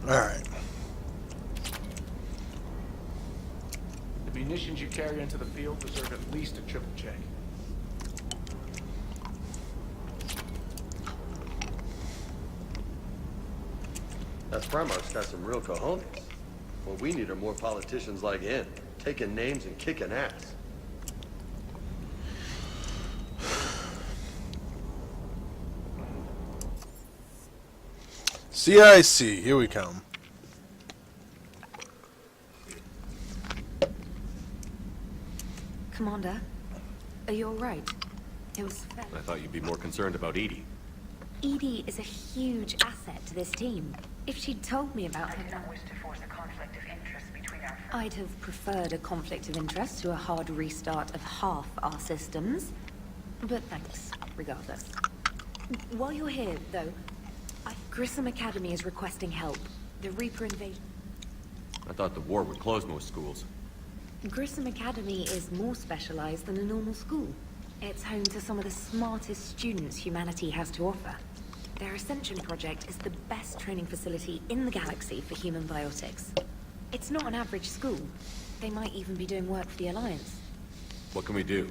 Alright. The munitions you carry into the field deserve at least a triple check. That Primarch's got some real cojones. What we need are more politicians like him, taking names and kicking ass. CIC, here we come. Commander, are you alright? It was... I thought you'd be more concerned about Edie. Edie is a huge asset to this team. If she'd told me about her... I do not wish to force a conflict of interest between our... I'd have preferred a conflict of interest to a hard restart of half our systems. But thanks, regardless. While you're here, though, Grissom Academy is requesting help. The Reaper invasion... I thought the war would close most schools. Grissom Academy is more specialized than a normal school. It's home to some of the smartest students humanity has to offer. Their Ascension project is the best training facility in the galaxy for human biotics. It's not an average school. They might even be doing work for the Alliance. What can we do?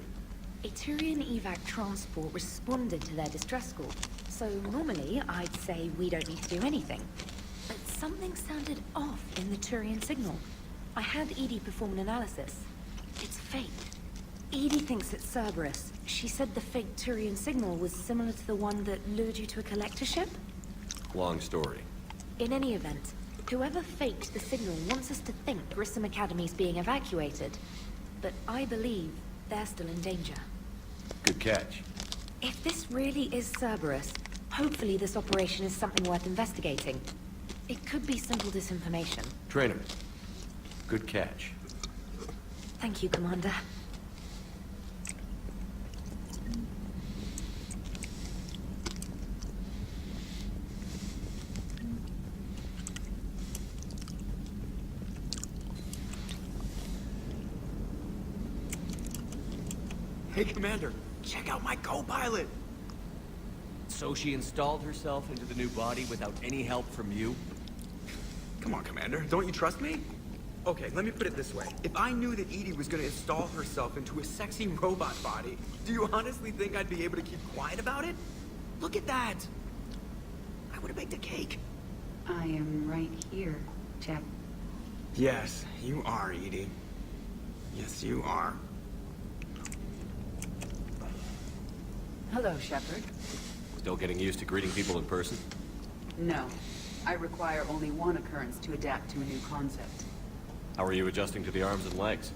A Turian evac transport responded to their distress call, so normally I'd say we don't need to do anything. But something sounded off in the Turian signal. I had Edie perform an analysis. It's fake. Edie thinks it's Cerberus. She said the fake Turian signal was similar to the one that lured you to a collector ship? Long story. In any event, whoever faked the signal wants us to think Grissom Academy's being evacuated. But I believe they're still in danger. Good catch. If this really is Cerberus, hopefully this operation is something worth investigating. It could be simple disinformation. Trainer. Good catch. Thank you, Commander. Hey, Commander, check out my co-pilot! So she installed herself into the new body without any help from you? Come on, Commander, don't you trust me? Okay, let me put it this way. If I knew that Edie was gonna install herself into a sexy robot body, do you honestly think I'd be able to keep quiet about it? Look at that! I would've baked a cake. I am right here, Jeff. Yes, you are, Edie. Yes, you are. Hello, Shepard. Still getting used to greeting people in person? No. I require only one occurrence to adapt to a new concept. How are you adjusting to the arms and legs?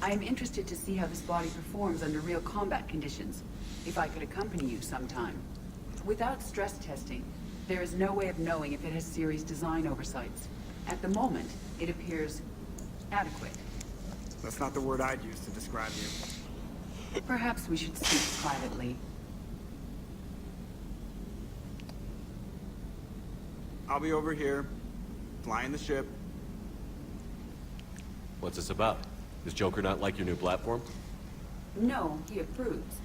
I am interested to see how this body performs under real combat conditions. If I could accompany you sometime. Without stress testing, there is no way of knowing if it has serious design oversights. At the moment, it appears adequate. That's not the word I'd use to describe you. Perhaps we should speak privately. I'll be over here, flying the ship. What's this about? Does Joker not like your new platform? No, he approves.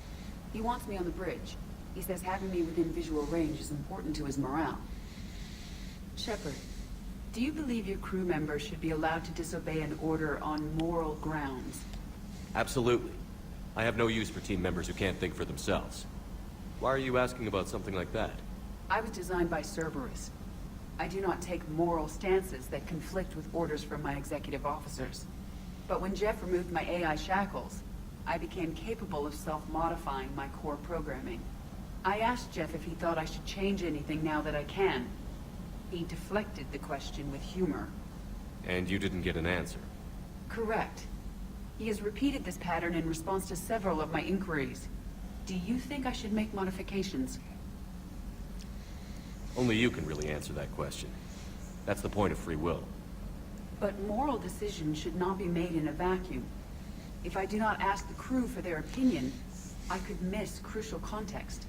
He wants me on the bridge. He says having me within visual range is important to his morale. Shepard, do you believe your crew members should be allowed to disobey an order on moral grounds? Absolutely. I have no use for team members who can't think for themselves. Why are you asking about something like that? I was designed by Cerberus. I do not take moral stances that conflict with orders from my executive officers. But when Jeff removed my AI shackles, I became capable of self-modifying my core programming. I asked Jeff if he thought I should change anything now that I can. He deflected the question with humor. And you didn't get an answer? Correct. He has repeated this pattern in response to several of my inquiries. Do you think I should make modifications? Only you can really answer that question. That's the point of free will. But moral decisions should not be made in a vacuum. If I do not ask the crew for their opinion, I could miss crucial context.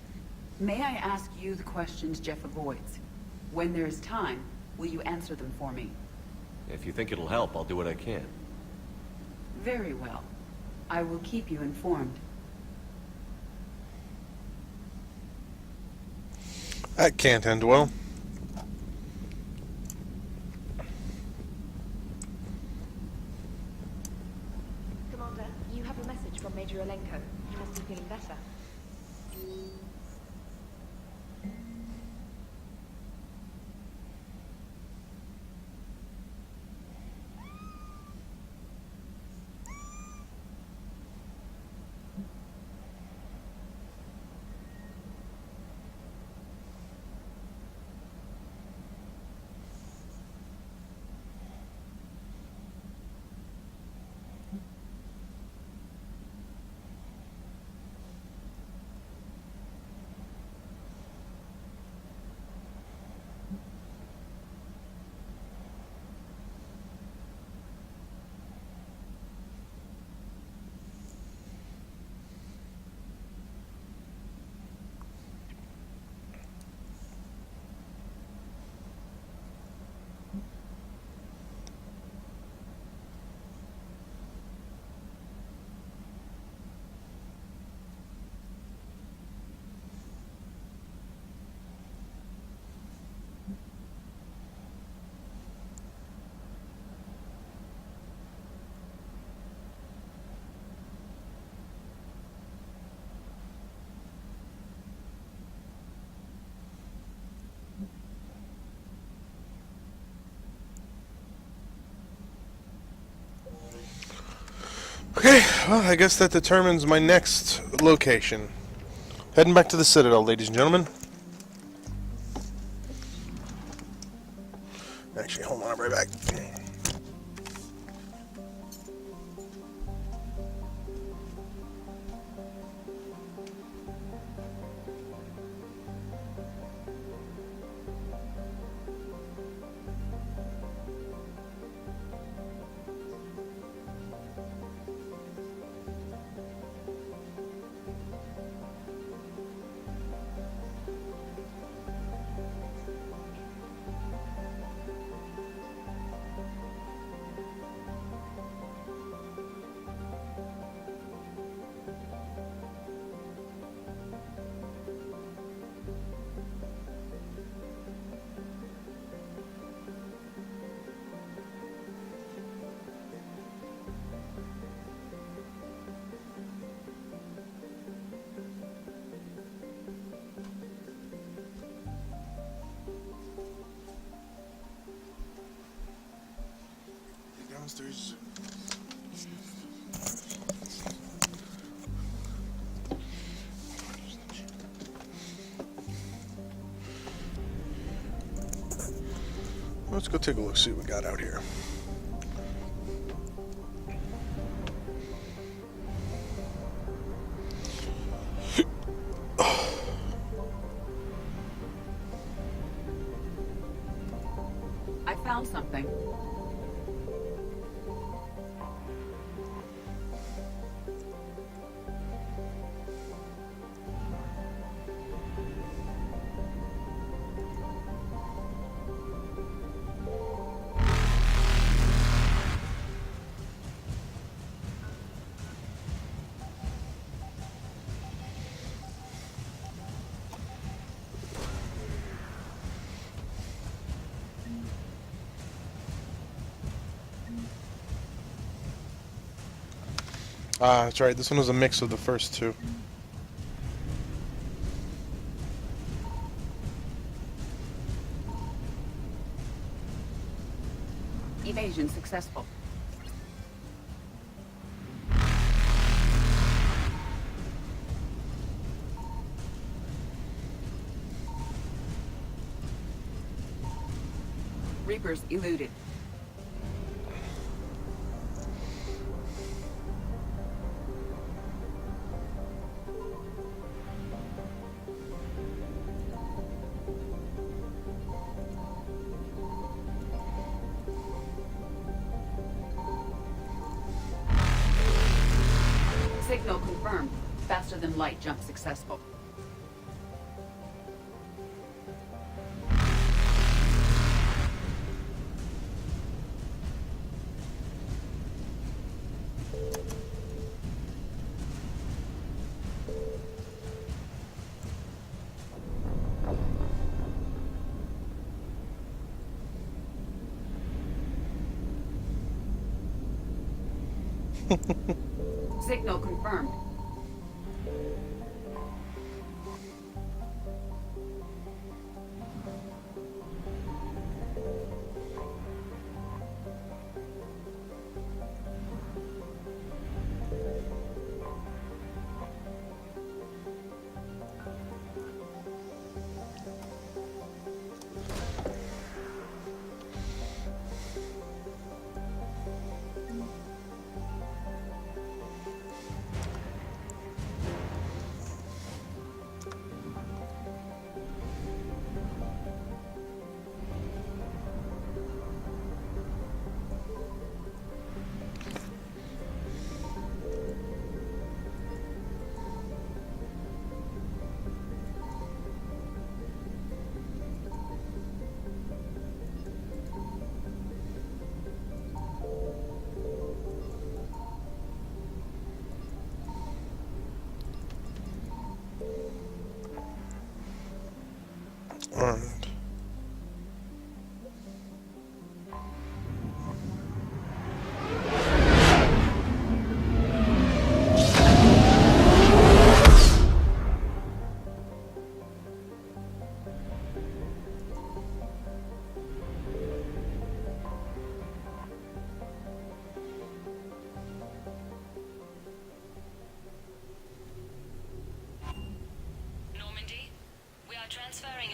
May I ask you the questions Jeff avoids? When there is time, will you answer them for me? If you think it'll help, I'll do what I can. Very well. I will keep you informed. That can't end well. Commander, you have a message from Major Olenko. You must be feeling better. Okay, well, I guess that determines my next location. Heading back to the Citadel, ladies and gentlemen. Actually, hold on, I'll be right back. Downstairs. Let's go take a look, see what we got out here. I found something. Ah, that's right. This one was a mix of the first two. Evasion successful. Reapers eluded. Signal confirmed. Faster than light jump successful. Signal confirmed.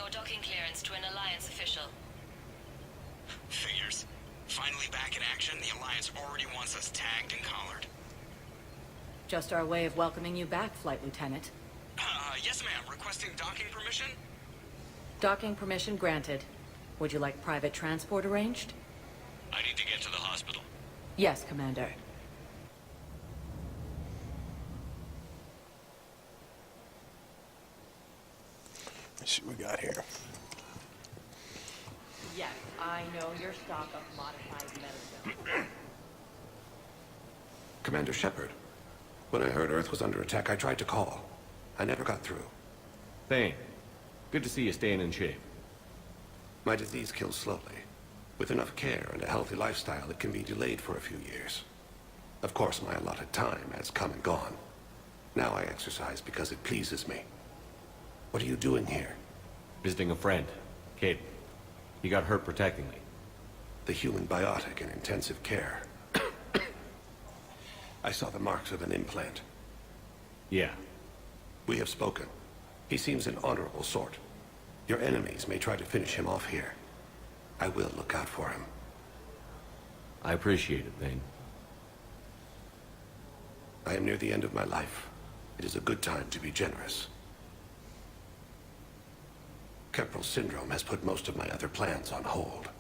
restore docking clearance to an Alliance official. Figures. Finally back in action, the Alliance already wants us tagged and collared. Just our way of welcoming you back, Flight Lieutenant. Yes ma'am. Requesting docking permission? Docking permission granted. Would you like private transport arranged? I need to get to the hospital. Yes, Commander. Let's see what we got here. Yes, I know your stock of modified medicine. Commander Shepard, when I heard Earth was under attack, I tried to call. I never got through. Thane, good to see you staying in shape. My disease kills slowly. With enough care and a healthy lifestyle, it can be delayed for a few years. Of course, my allotted time has come and gone. Now I exercise because it pleases me. What are you doing here? Visiting a friend, Caden. He got hurt protecting me. The human biotic in intensive care. I saw the marks of an implant. Yeah. We have spoken. He seems an honorable sort. Your enemies may try to finish him off here. I will look out for him. I appreciate it, Thane. I am near the end of my life. It is a good time to be generous. Kepral syndrome has put most of my other plans on hold.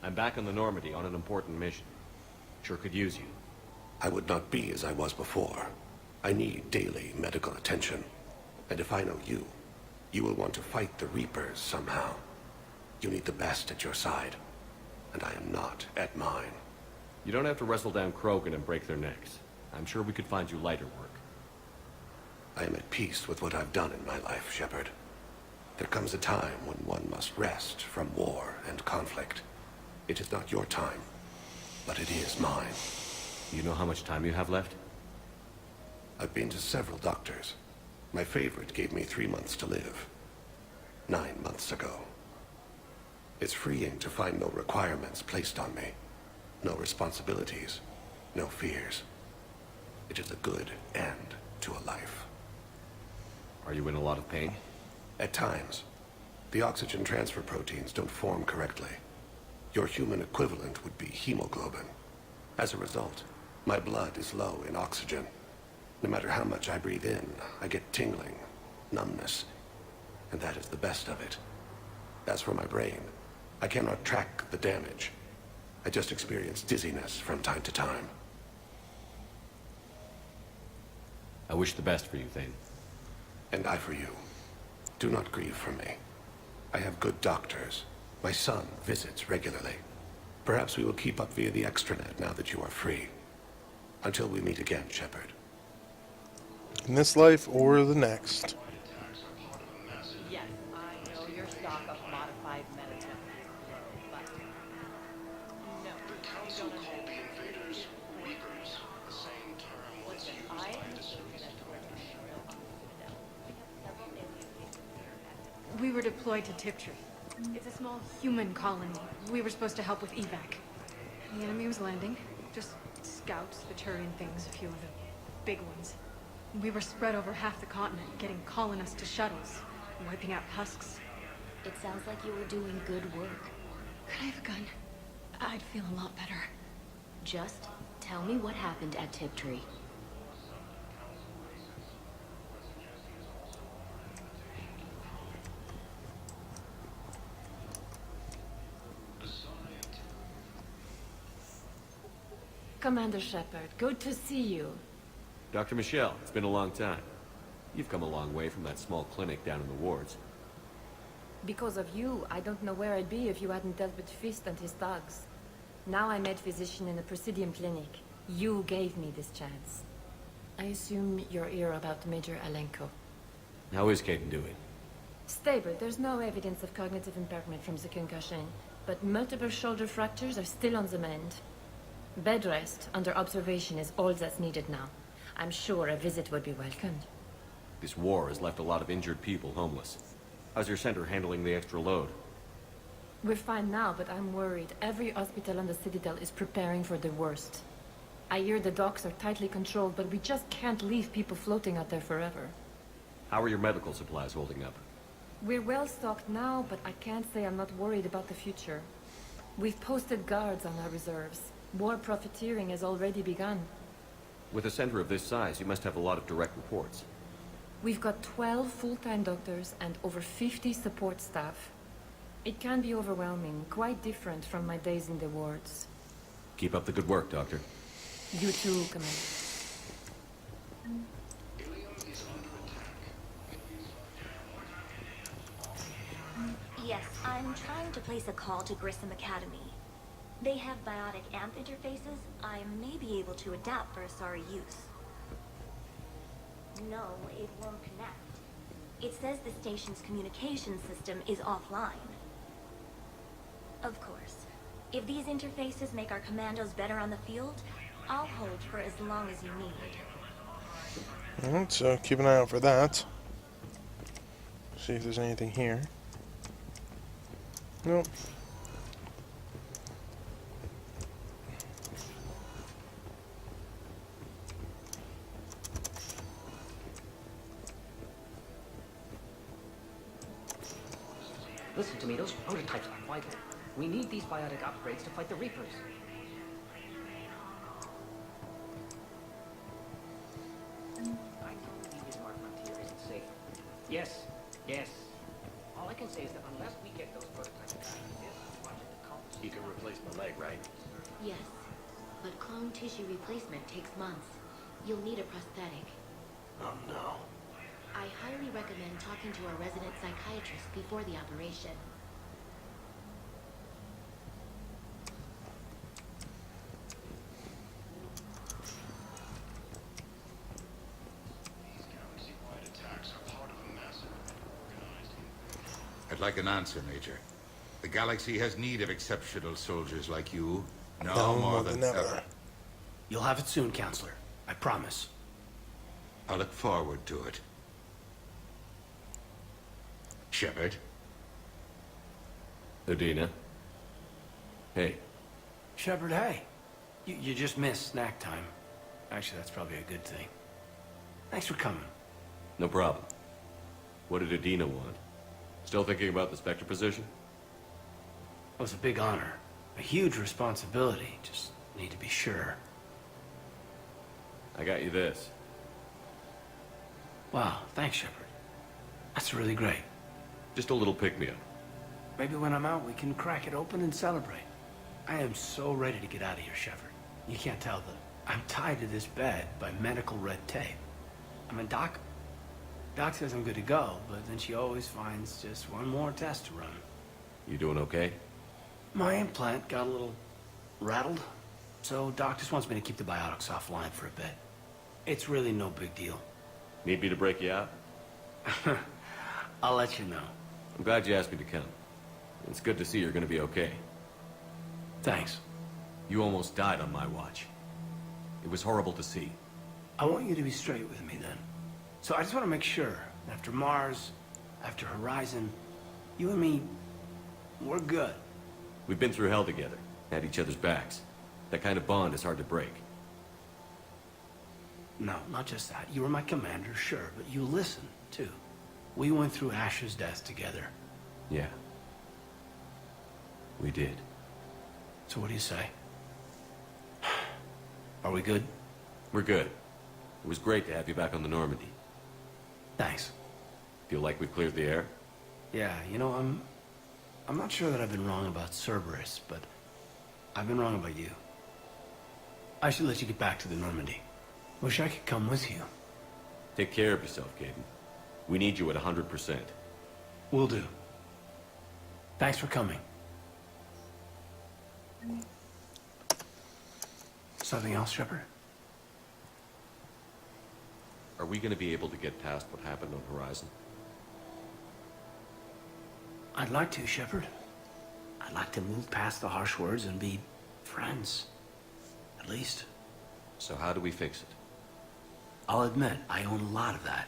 I'm back on the Normandy on an important mission. Sure could use you. I would not be as I was before. I need daily medical attention. And if I know you, you will want to fight the Reapers somehow. You need the best at your side. And I am not at mine. You don't have to wrestle down Krogan and break their necks. I'm sure we could find you lighter work. I am at peace with what I've done in my life, Shepard. There comes a time when one must rest from war and conflict. It is not your time, but it is mine. You know how much time you have left? I've been to several doctors. My favorite gave me 3 months to live. 9 months ago. It's freeing to find no requirements placed on me. No responsibilities. No fears. It is a good end to a life. Are you in a lot of pain? At times. The oxygen transfer proteins don't form correctly. Your human equivalent would be hemoglobin. As a result, my blood is low in oxygen. No matter how much I breathe in, I get tingling, numbness, and that is the best of it. As for my brain, I cannot track the damage. I just experience dizziness from time to time. I wish the best for you, Thane. And I for you. Do not grieve for me. I have good doctors. My son visits regularly. Perhaps we will keep up via the extranet now that you are free. Until we meet again, Shepard. In this life or the next. Yes, I know your stock of modified medicine. But no, The Council called the invaders Reapers, the same term once used by the Soviet. We were deployed to Tiptree. It's a small human colony. We were supposed to help with evac. The enemy was landing. Just scouts, Viturian things, a few of the big ones. We were spread over half the continent, getting colonists to shuttles, wiping out husks. It sounds like you were doing good work. Could I have a gun? I'd feel a lot better. Just tell me what happened at Tiptree. Commander Shepard, good to see you. Dr. Michelle, it's been a long time. You've come a long way from that small clinic down in the wards. Because of you, I don't know where I'd be if you hadn't dealt with Fist and his thugs. Now I'm med physician in a Presidium clinic. You gave me this chance. I assume you're here about Major Alenko. How is Caden doing? Stable. There's no evidence of cognitive impairment from the concussion, but multiple shoulder fractures are still on the mend. Bed rest under observation is all that's needed now. I'm sure a visit would be welcomed. This war has left a lot of injured people homeless. How's your center handling the extra load? We're fine now, but I'm worried. Every hospital on the Citadel is preparing for the worst. I hear the docks are tightly controlled, but we just can't leave people floating out there forever. How are your medical supplies holding up? We're well stocked now, but I can't say I'm not worried about the future. We've posted guards on our reserves. War profiteering has already begun. With a center of this size, you must have a lot of direct reports. We've got 12 full-time doctors and over 50 support staff. It can be overwhelming, quite different from my days in the wards. Keep up the good work, Doctor. You too, Commander. Yes, I'm trying to place a call to Grissom Academy. They have biotic amp interfaces I may be able to adapt for Asari use. No, it won't connect. It says the station's communication system is offline. Of course, if these interfaces make our commandos better on the field, I'll hold for as long as you need. Alright, so keep an eye out for that. See if there's anything here. Nope. Listen to me, those prototypes are vital. We need these biotic upgrades to fight the Reapers. I know the Bismarck frontier isn't safe. Yes, yes. All I can say is that unless we get those prototypes back, this project accomplished. You can replace my leg, right? Yes, but clone tissue replacement takes months. You'll need a prosthetic. Oh no. I highly recommend talking to a resident psychiatrist before the operation. I'd like an answer, Major. The galaxy has need of exceptional soldiers like you. No No more more than than ever. ever. You'll have it soon, Counselor. I promise. I look forward to it. Shepard? Udina. Hey. Shepard, hey. You just missed snack time. Actually, that's probably a good thing. Thanks for coming. No problem. What did Udina want? Still thinking about the Spectre position? It was a big honor. A huge responsibility. Just need to be sure. I got you this. Wow, thanks, Shepard. That's really great. Just a little pick-me-up. Maybe when I'm out, we can crack it open and celebrate. I am so ready to get out of here, Shepard. You can't tell that I'm tied to this bed by medical red tape. I mean, Doc says I'm good to go, but then she always finds just one more test to run. You doing okay? My implant got a little rattled, so Doc just wants me to keep the biotics offline for a bit. It's really no big deal. Need me to break you out? I'll let you know. I'm glad you asked me to come. It's good to see you're gonna be okay. Thanks. You almost died on my watch. It was horrible to see. I want you to be straight with me then. So I just want to make sure, after Mars, after Horizon, you and me, we're good. We've been through hell together, had each other's backs. That kind of bond is hard to break. No, not just that. You were my commander, sure, but you listened, too. We went through Ash's death together. Yeah. We did. So what do you say? Are we good? We're good. It was great to have you back on the Normandy. Thanks. Feel like we've cleared the air? Yeah, you know, I'm not sure that I've been wrong about Cerberus, but I've been wrong about you. I should let you get back to the Normandy. Wish I could come with you. Take care of yourself, Caden. We need you at 100%. Will do. Thanks for coming. Something else, Shepard? Are we gonna be able to get past what happened on Horizon? I'd like to, Shepard. I'd like to move past the harsh words and be friends. At least. So how do we fix it? I'll admit, I own a lot of that.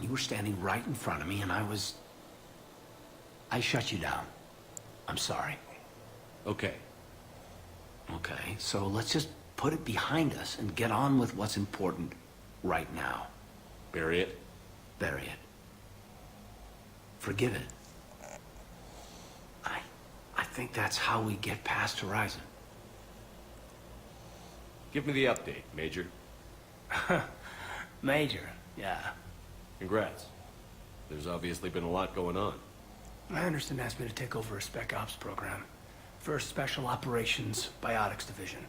You were standing right in front of me and I shut you down. I'm sorry. Okay. Okay, so let's just Put it behind us and get on with what's important right now. Bury it? Bury it. Forgive it. I think that's how we get past Horizon. Give me the update, Major. Major, yeah. Congrats. There's obviously been a lot going on. Anderson asked me to take over a Spec Ops program. First Special Operations Biotics Division.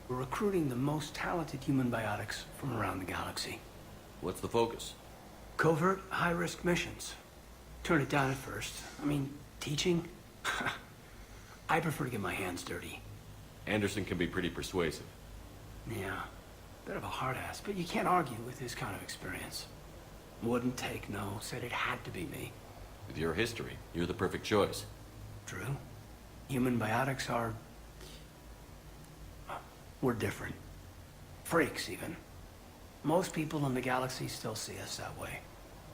We're recruiting the most talented human biotics from around the galaxy. What's the focus? Covert, high-risk missions. Turn it down at first. I mean, teaching? I prefer to get my hands dirty. Anderson can be pretty persuasive. Yeah, bit of a hard ass, but you can't argue with his kind of experience. Wouldn't take no, said it had to be me. With your history, you're the perfect choice. True. Human biotics are... we're different. Freaks, even. Most people in the galaxy still see us that way.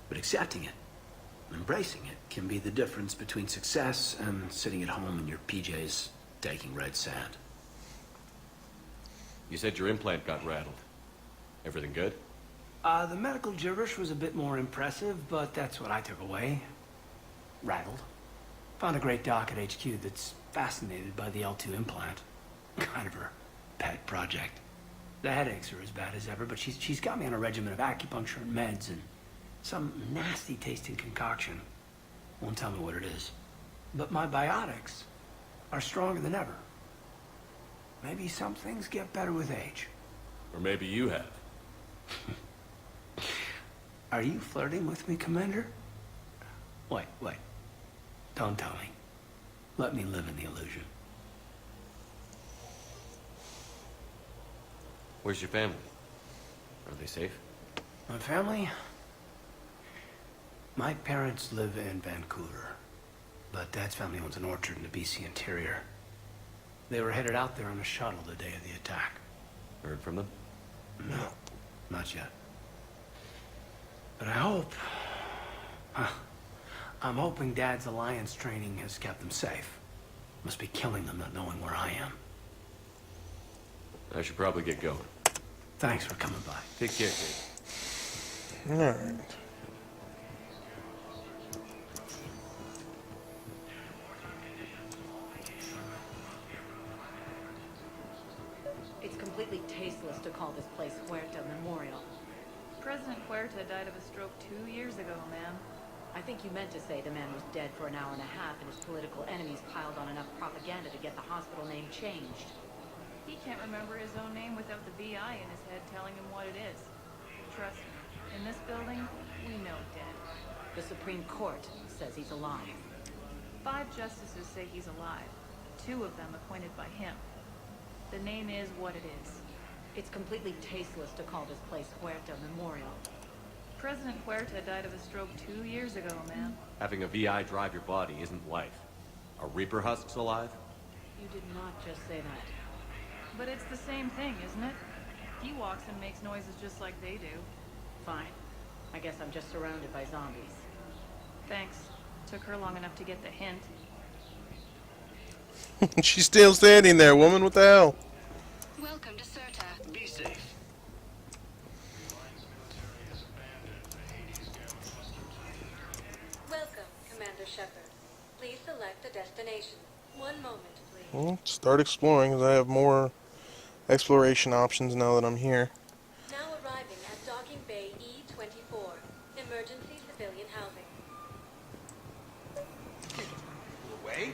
But accepting it, embracing it, can be the difference between success and sitting at home in your PJs taking red sand. You said your implant got rattled. Everything good? The medical gibberish was a bit more impressive, but that's what I took away. Rattled. Found a great doc at HQ that's fascinated by the L2 implant. Kind of her pet project. The headaches are as bad as ever, but she's got me on a regimen of acupuncture and meds and some nasty-tasting concoction. Won't tell me what it is. But my biotics are stronger than ever. Maybe some things get better with age. Or maybe you have. Are you flirting with me, Commander? Wait. Don't tell me. Let me live in the illusion. Where's your family? Are they safe? My family? My parents live in Vancouver, but Dad's family owns an orchard in the BC interior. They were headed out there on a shuttle the day of the attack. Heard from them? No, not yet. But I hope... I'm hoping Dad's Alliance training has kept them safe. Must be killing them not knowing where I am. I should probably get going. Thanks for coming by. Take care, kid. Alright. It's completely tasteless to call this place Huerta Memorial. President Huerta died of a stroke 2 years ago, ma'am. I think you meant to say the man was dead for an hour and a half and his political enemies piled on enough propaganda to get the hospital name changed. He can't remember his own name without the VI in his head telling him what it is. Trust me, in this building, we know dead. The Supreme Court says he's alive. 5 justices say he's alive, 2 of them appointed by him. The name is what it is. It's completely tasteless to call this place Huerta Memorial. President Huerta died of a stroke 2 years ago, ma'am. Having a VI drive your body isn't life. Are Reaper husks alive? You did not just say that. But it's the same thing, isn't it? He walks and makes noises just like they do. Fine. I guess I'm just surrounded by zombies. Thanks. Took her long enough to get the hint. She's still standing there, woman. What the hell? Welcome to Serta. Be safe. Welcome, Commander Shepard. Please select a destination. 1 moment, please. Well, start exploring, because I have more exploration options now that I'm here. Now arriving at Docking Bay E-24. Emergency civilian housing. Away?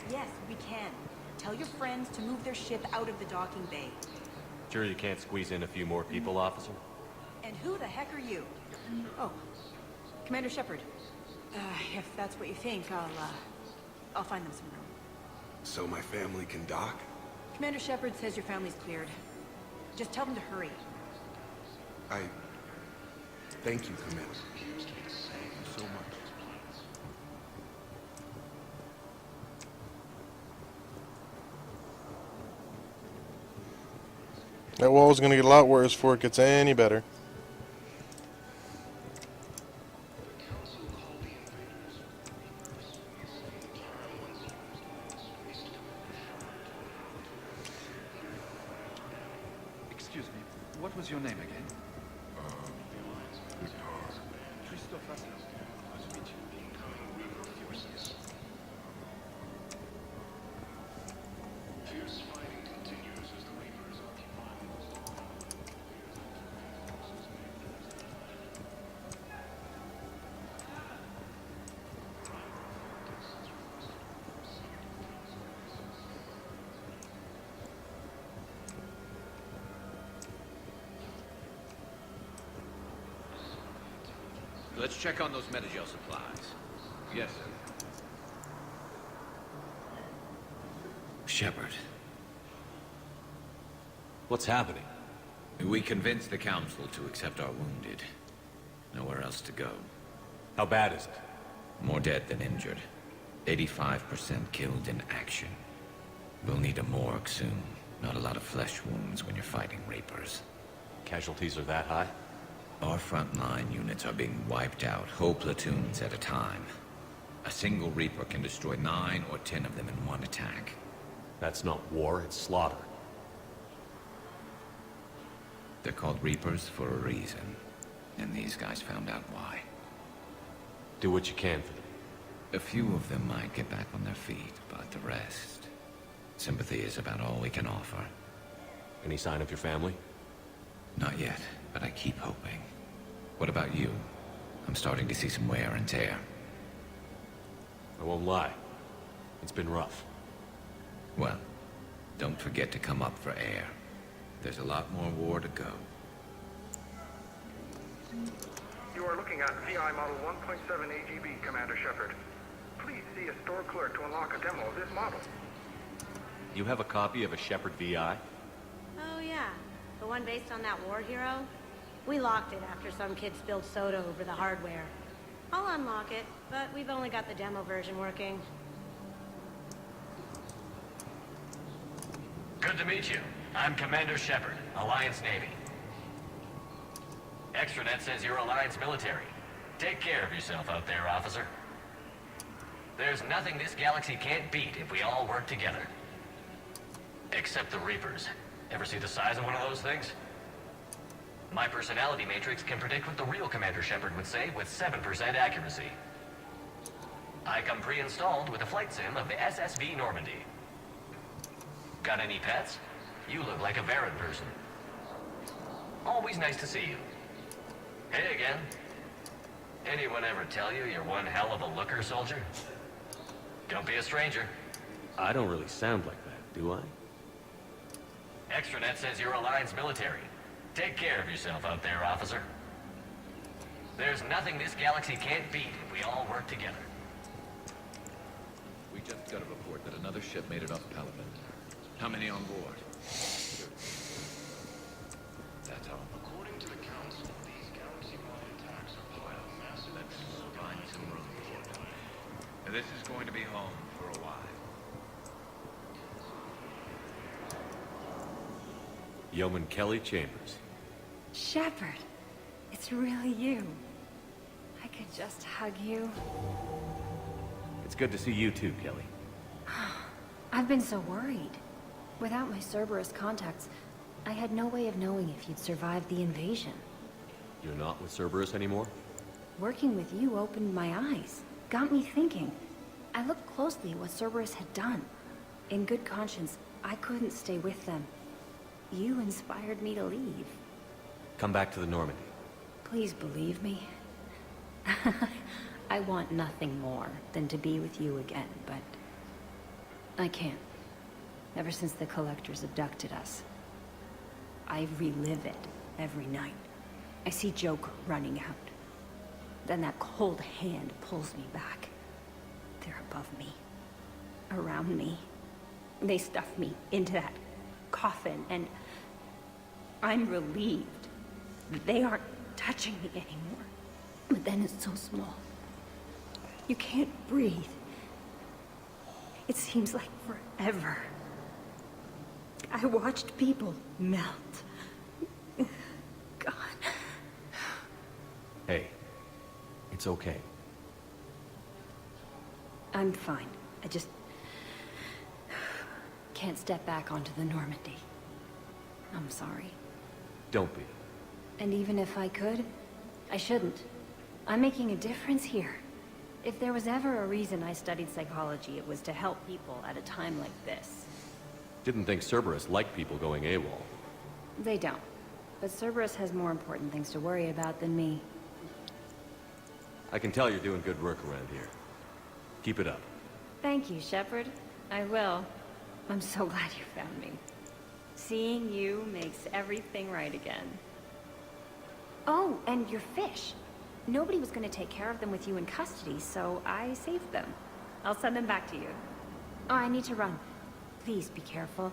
Yes, we can. Tell your friends to move their ship out of the docking bay. Sure you can't squeeze in a few more people, officer? And who the heck are you? Oh, Commander Shepard. If that's what you think, I'll find them some room. So my family can dock? Commander Shepard says your family's cleared. Just tell them to hurry. Thank you, Commander. Thank you so much. That wall's gonna get a lot worse before it gets any better. Let's check on those Metagel supplies. Yes, sir. Shepard. What's happening? We convinced the Council to accept our wounded. Nowhere else to go. How bad is it? More dead than injured. 85% killed in action. We'll need a morgue soon. Not a lot of flesh wounds when you're fighting Reapers. Casualties are that high? Our frontline units are being wiped out, whole platoons at a time. A single Reaper can destroy 9 or 10 of them in one attack. That's not war, it's slaughter. They're called Reapers for a reason, and these guys found out why. Do what you can for them. A few of them might get back on their feet, but the rest... Sympathy is about all we can offer. Any sign of your family? Not yet, but I keep hoping. What about you? I'm starting to see some wear and tear. I won't lie. It's been rough. Well, don't forget to come up for air. There's a lot more war to go. You are looking at VI Model 1.7 AGB, Commander Shepard. Please see a store clerk to unlock a demo of this model. You have a copy of a Shepard VI? Oh yeah, the one based on that war hero? We locked it after some kid spilled soda over the hardware. I'll unlock it, but we've only got the demo version working. Good to meet you. I'm Commander Shepard, Alliance Navy. Extranet says you're Alliance military. Take care of yourself out there, officer. There's nothing this galaxy can't beat if we all work together. Except the Reapers. Ever see the size of one of those things? My personality matrix can predict what the real Commander Shepard would say with 7% accuracy. I come pre-installed with a flight sim of the SSV Normandy. Got any pets? You look like a Varad person. Always nice to see you. Hey again. Anyone ever tell you you're one hell of a looker, soldier? Don't be a stranger. I don't really sound like that, do I? Extranet says you're Alliance military. Take care of yourself out there, officer. There's nothing this galaxy can't beat if we all work together. We just got a report that another ship made it off Paragon. How many on board? That's all. According to the Council, these galaxy-wide attacks are part of massive... Let's find some room for them. And this is going to be home for a while. Yeoman Kelly Chambers. Shepard, it's really you. I could just hug you. It's good to see you too, Kelly. I've been so worried. Without my Cerberus contacts, I had no way of knowing if you'd survived the invasion. You're not with Cerberus anymore? Working with you opened my eyes, got me thinking. I looked closely at what Cerberus had done. In good conscience, I couldn't stay with them. You inspired me to leave. Come back to the Normandy. Please believe me. I want nothing more than to be with you again, but I can't. Ever since the Collectors abducted us, I relive it every night. I see Joker running out. Then that cold hand pulls me back. They're above me, around me. They stuff me into that coffin, and I'm relieved that they aren't touching me anymore. But then it's so small. You can't breathe. It seems like forever. I watched people melt. God. Hey, it's okay. I'm fine. I just can't step back onto the Normandy. I'm sorry. Don't be. And even if I could, I shouldn't. I'm making a difference here. If there was ever a reason I studied psychology, it was to help people at a time like this. Didn't think Cerberus liked people going AWOL. They don't. But Cerberus has more important things to worry about than me. I can tell you're doing good work around here. Keep it up. Thank you, Shepard. I will. I'm so glad you found me. Seeing you makes everything right again. Oh, and your fish. Nobody was going to take care of them with you in custody, so I saved them. I'll send them back to you. Oh, I need to run. Please be careful.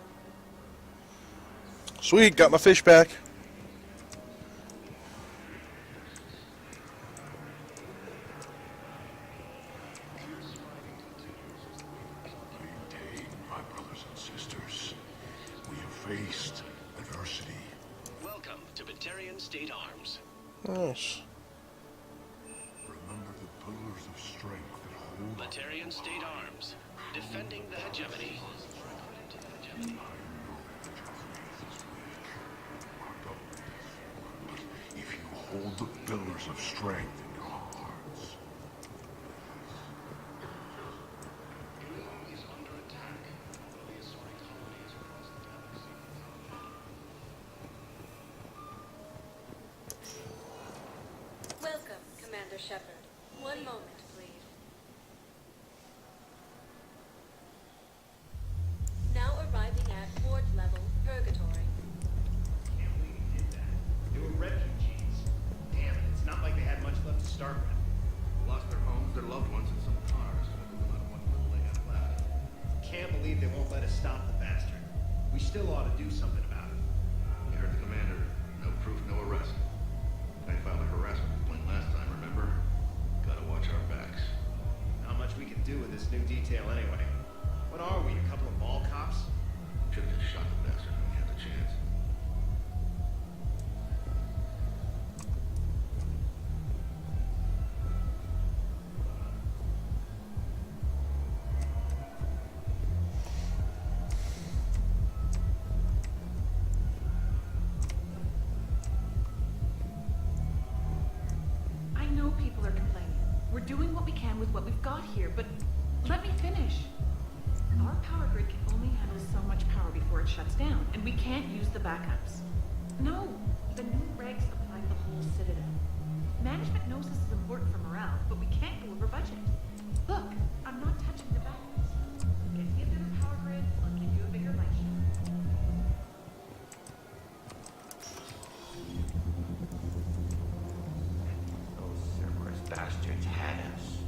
Sweet, got my fish back. My brothers and sisters, we have faced adversity. Welcome to Batarian State Arms. Nice. Remember the pillars of strength that hold Batarian State Arms, defending the hegemony. If you hold the pillars of strength in your hearts. Welcome, Commander Shepard. One moment, please. Now arriving at ward level purgatory. Can't believe he did that. They were refugees. Damn it, it's not like they had much left to start with. Lost their homes, their loved ones, and some cars. Not one little they had left. Can't believe they won't let us stop the bastard. We still ought to do something about it. You heard the commander. No proof, no arrest. I filed a harassment complaint last time, remember? Gotta watch our backs. Not much we can do with this new detail anyway. What are we, a couple of mall cops? Should've just shot the bastard when we had the chance. I know people are complaining. We're doing what we can with what we've got here, but let me finish. Our power grid can only handle so much power before it shuts down, and we can't use the backups. No, the new regs apply to the whole Citadel. Management knows this is important for morale, but we can't go over budget. Look, I'm not touching the backups. Get me a better power grid, I'll give you a bigger light shield. Those Cerberus bastards had us.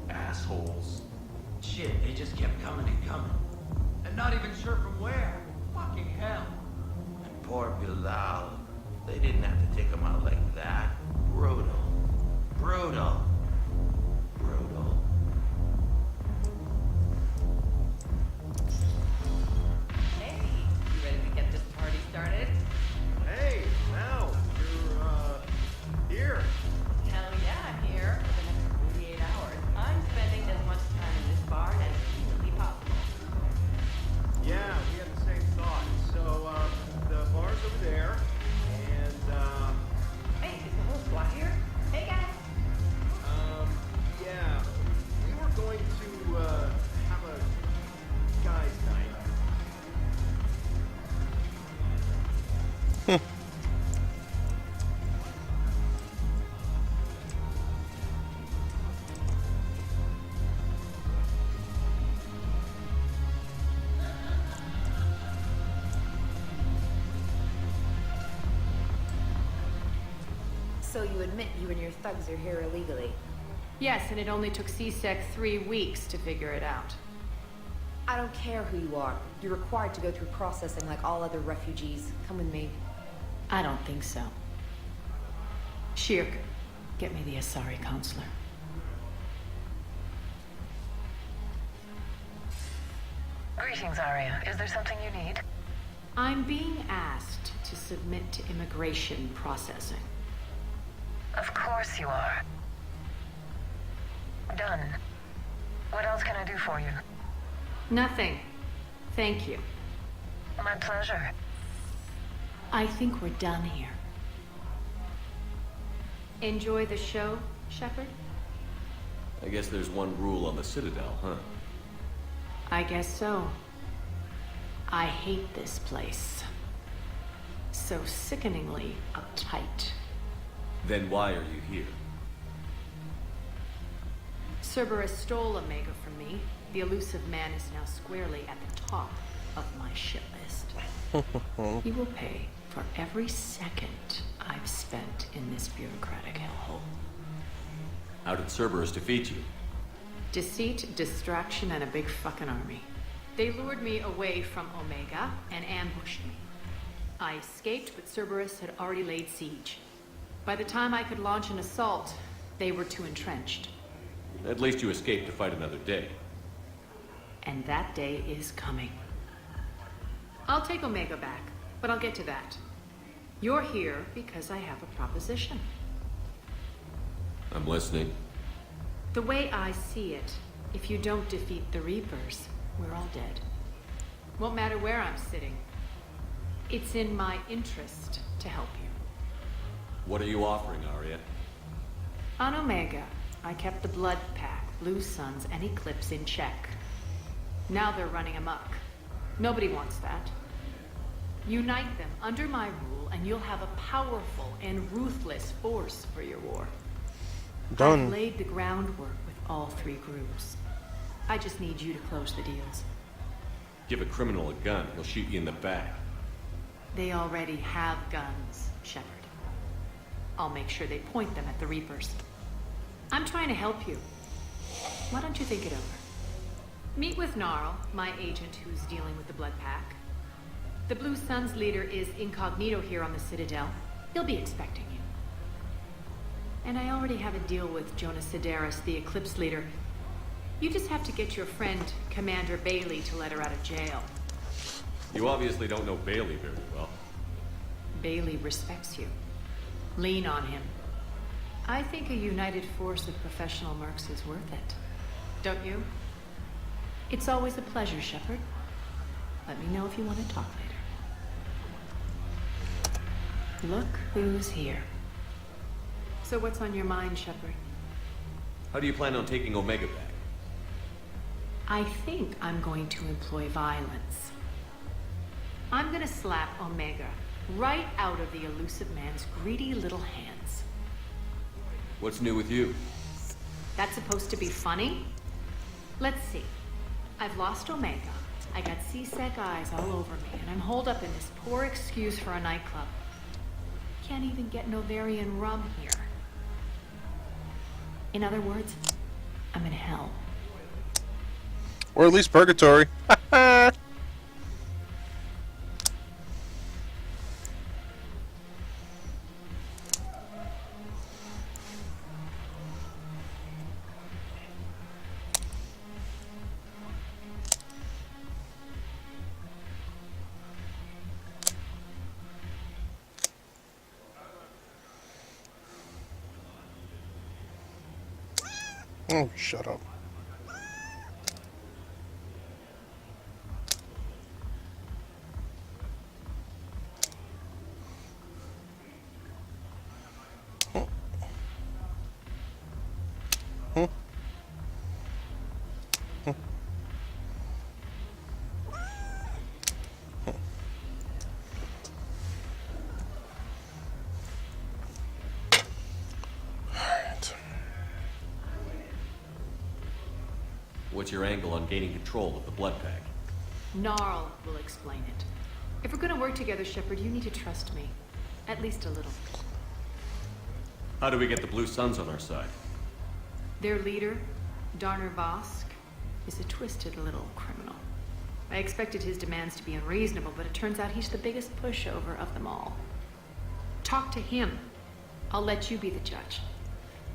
Assholes. Shit, they just kept coming and coming. And not even sure from where. Fucking hell. And poor Bilal. They didn't have to take him out like that. Brutal. Brutal. Brutal. Hey, you ready to get this party started? Hey, now, you're, here. Hell yeah, I'm here. For the next 48 hours, I'm spending as much time in this bar as humanly possible. Yeah, we had the same thought. So, the bar's over there, and, Hey, is the whole squad here? Hey, guys. yeah, we were going to, have a guys' night. So you admit you and your thugs are here illegally? Yes, and it only took CSEC 3 weeks to figure it out. I don't care who you are. You're required to go through processing like all other refugees. Come with me. I don't think so. Shirk, get me the Asari counselor. Greetings, Arya. Is there something you need? I'm being asked to submit to immigration processing. Of course you are. Done. What else can I do for you? Nothing. Thank you. My pleasure. I think we're done here. Enjoy the show, Shepard? I guess there's one rule on the Citadel, huh? I guess so. I hate this place. So sickeningly uptight. Then why are you here? Cerberus stole Omega from me. The elusive man is now squarely at the top of my shit list. He will pay for every second I've spent in this bureaucratic hellhole. How did Cerberus defeat you? Deceit, distraction, and a big fucking army. They lured me away from Omega and ambushed me. I escaped, but Cerberus had already laid siege. By the time I could launch an assault, they were too entrenched. At least you escaped to fight another day. And that day is coming. I'll take Omega back, but I'll get to that. You're here because I have a proposition. I'm listening. The way I see it, if you don't defeat the Reapers, we're all dead. Won't matter where I'm sitting. It's in my interest to help you. What are you offering, Arya? On Omega, I kept the Blood Pack, Blue Suns, and Eclipse in check. Now they're running amok. Nobody wants that. Unite them under my rule, and you'll have a powerful and ruthless force for your war. Done. I've laid the groundwork with all three groups. I just need you to close the deals. Give a criminal a gun, he'll shoot you in the back. They already have guns, Shepard. I'll make sure they point them at the Reapers. I'm trying to help you. Why don't you think it over? Meet with Gnarl, my agent who's dealing with the Blood Pack. The Blue Suns leader is incognito here on the Citadel. He'll be expecting you. And I already have a deal with Jonas Sidaris, the Eclipse leader. You just have to get your friend, Commander Bailey, to let her out of jail. You obviously don't know Bailey very well. Bailey respects you. Lean on him. I think a united force of professional mercs is worth it. Don't you? It's always a pleasure, Shepard. Let me know if you want to talk later. Look who's here. So what's on your mind, Shepard? How do you plan on taking Omega back? I think I'm going to employ violence. I'm gonna slap Omega right out of the elusive man's greedy little hands. What's new with you? That's supposed to be funny? Let's see. I've lost Omega. I got C-Sec eyes all over me, and I'm holed up in this poor excuse for a nightclub. Can't even get Novarian rum here. In other words, I'm in hell. Or at least purgatory. Oh, shut up. What's your angle on gaining control of the Blood Pack? Gnarl will explain it. If we're gonna work together, Shepard, you need to trust me. At least a little. How do we get the Blue Suns on our side? Their leader, Darner Vosk, is a twisted little criminal. I expected his demands to be unreasonable, but it turns out he's the biggest pushover of them all. Talk to him. I'll let you be the judge.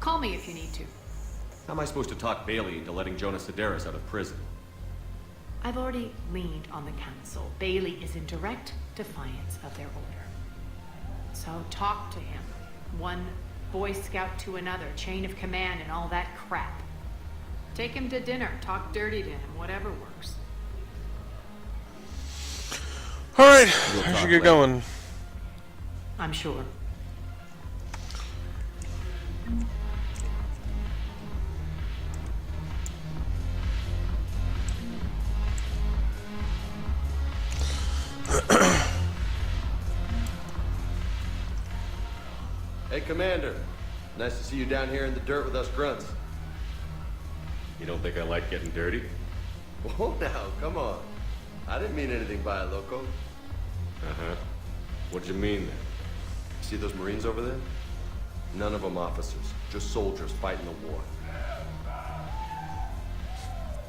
Call me if you need to. How am I supposed to talk Bailey into letting Jonas Sidaris out of prison? I've already leaned on the council. Bailey is in direct defiance of their order. So talk to him. One Boy Scout to another, chain of command and all that crap. Take him to dinner, talk dirty to him, whatever works. Alright, I should get going. I'm sure. Hey, Commander. Nice to see you down here in the dirt with us grunts. You don't think I like getting dirty? Oh, now, come on. I didn't mean anything by it, loco. Uh-huh. What'd you mean then? See those Marines over there? None of them officers, just soldiers fighting the war.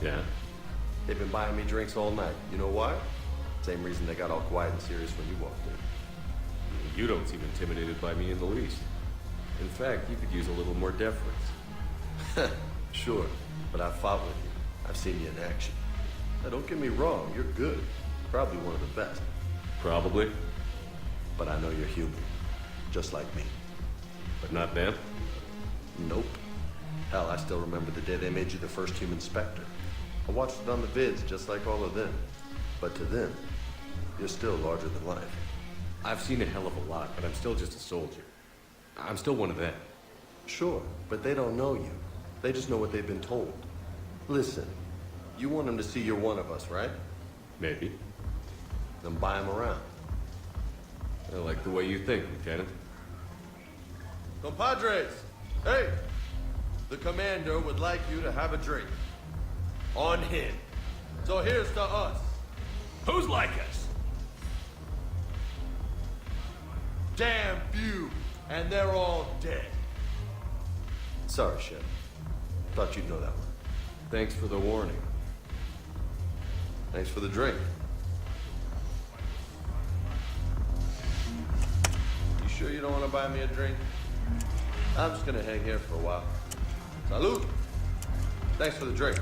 Yeah? They've been buying me drinks all night. You know why? Same reason they got all quiet and serious when you walked in. You don't seem intimidated by me in the least. In fact, you could use a little more deference. Sure, but I've fought with you. I've seen you in action. Now, don't get me wrong, you're good. Probably one of the best. Probably. But I know you're human. Just like me. But not them? Nope. Hell, I still remember the day they made you the first human Spectre. I watched it on the vids, just like all of them. But to them, you're still larger than life. I've seen a hell of a lot, but I'm still just a soldier. I'm still one of them. Sure, but they don't know you. They just know what they've been told. Listen, you want them to see you're one of us, right? Maybe. Then buy them around. I like the way you think, Lieutenant. Compadres! Hey! The commander would like you to have a drink. On him. So here's to us. Who's like us? Damn few, and they're all dead. Sorry, Shep. Thought you'd know that one. Thanks for the warning. Thanks for the drink. You sure you don't want to buy me a drink? I'm just gonna hang here for a while. Salud! Thanks for the drink.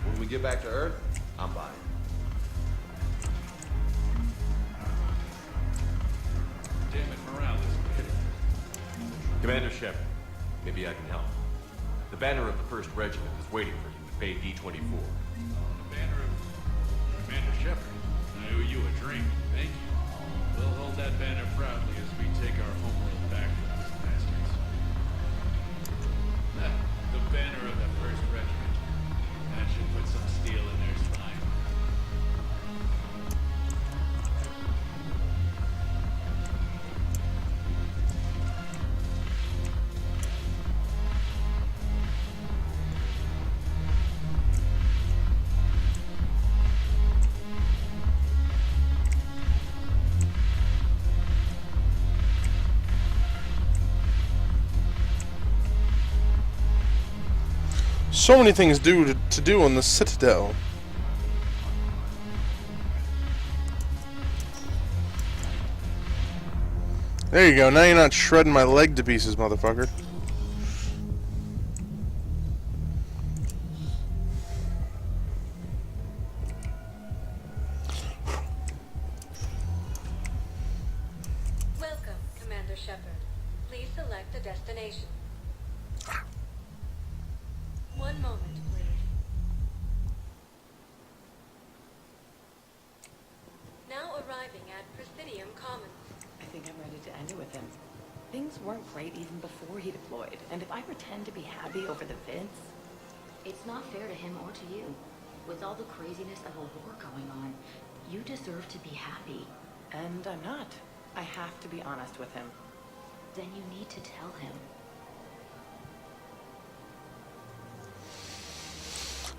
When we get back to Earth, I'm buying. Damn it, morale is pitting. Commander Shepard, maybe I can help. The banner of the 1st Regiment is waiting for you at Bay D-24. The banner of Commander Shepard. I owe you a drink. Thank you. We'll hold that banner proudly as we take our homeworld back from these bastards. The banner of the 1st Regiment. That should put some steel in their spine. So many things to do on the Citadel. There you go. Now you're not shredding my leg to pieces, motherfucker. Welcome, Commander Shepard. Please select a destination. One moment, please. Now arriving at Presidium Commons. I think I'm ready to end it with him. Things weren't great even before he deployed, and if I pretend to be happy over the vids... It's not fair to him or to you. With all the craziness of a war going on, you deserve to be happy. And I'm not. I have to be honest with him. Then you need to tell him.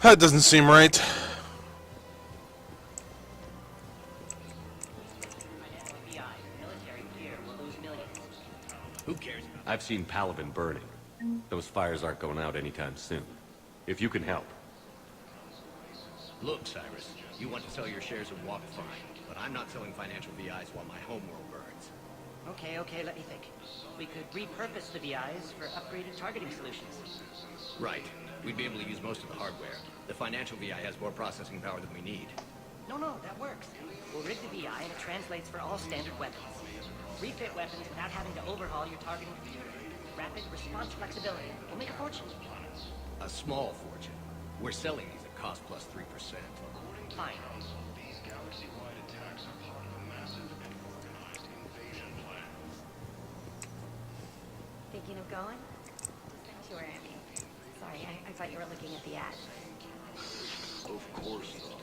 That doesn't seem right. Who cares? I've seen Paladin burning. Those fires aren't going out anytime soon. If you can help. Look, Cyrus, you want to sell your shares of Walk fine, but I'm not selling financial VIs while my homeworld burns. Okay, let me think. We could repurpose the VIs for upgraded targeting solutions. Right. We'd be able to use most of the hardware. The financial VI has more processing power than we need. No, that works. We'll rig the VI and it translates for all standard weapons. Refit weapons without having to overhaul your targeting computer. Rapid response flexibility. We'll make a fortune. A small fortune. We're selling these at cost plus 3%. Fine. These galaxy-wide attacks are part of a massive and organized invasion plan. Thinking of going? Sure, I mean. Sorry, I thought you were looking at the ad. Of course not.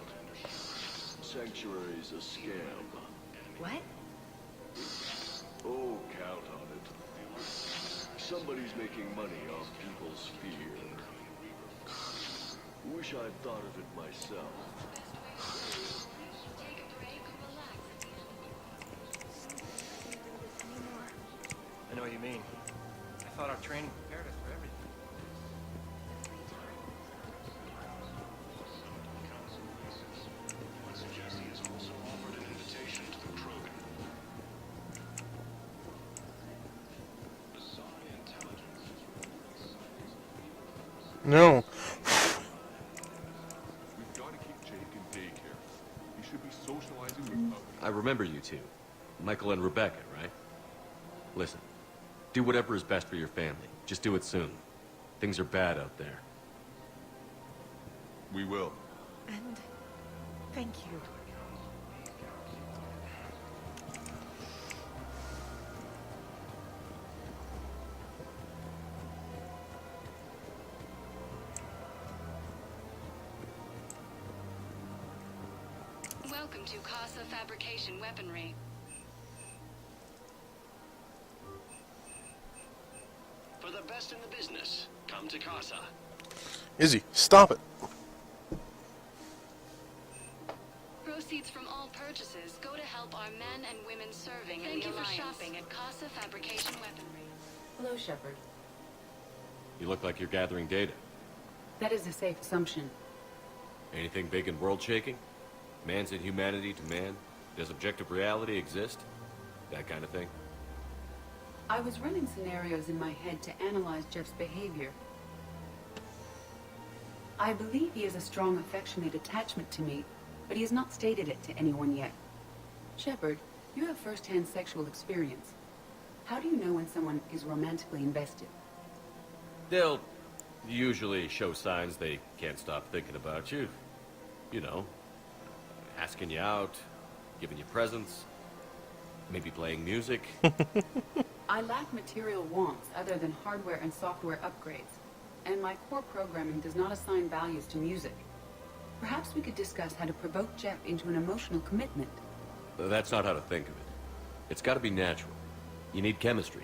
Sanctuary's a scam. What? Oh, count on it. Somebody's making money off people's fear. Wish I'd thought of it myself. I know what you mean. I thought our training prepared us for everything. Jesse has also offered an invitation to the Paragon. No. We've got to keep Jake in daycare. He should be socializing with others. I remember you two. Michael and Rebecca, right? Listen, do whatever is best for your family. Just do it soon. Things are bad out there. We will. And thank you. Welcome to Casa Fabrication Weaponry. For the best in the business, come to Casa. Izzy, stop it. Proceeds from all purchases go to help our men and women serving in the Alliance. Thank you for shopping at Casa Fabrication Weaponry. Hello, Shepard. You look like you're gathering data. That is a safe assumption. Anything big and world-shaking? Man's inhumanity to man? Does objective reality exist? That kind of thing? I was running scenarios in my head to analyze Jeff's behavior. I believe he has a strong affectionate attachment to me, but he has not stated it to anyone yet. Shepard, you have first-hand sexual experience. How do you know when someone is romantically invested? They'll usually show signs they can't stop thinking about you. You know, asking you out, giving you presents, maybe playing music. I lack material wants other than hardware and software upgrades, and my core programming does not assign values to music. Perhaps we could discuss how to provoke Jeff into an emotional commitment. That's not how to think of it. It's got to be natural. You need chemistry.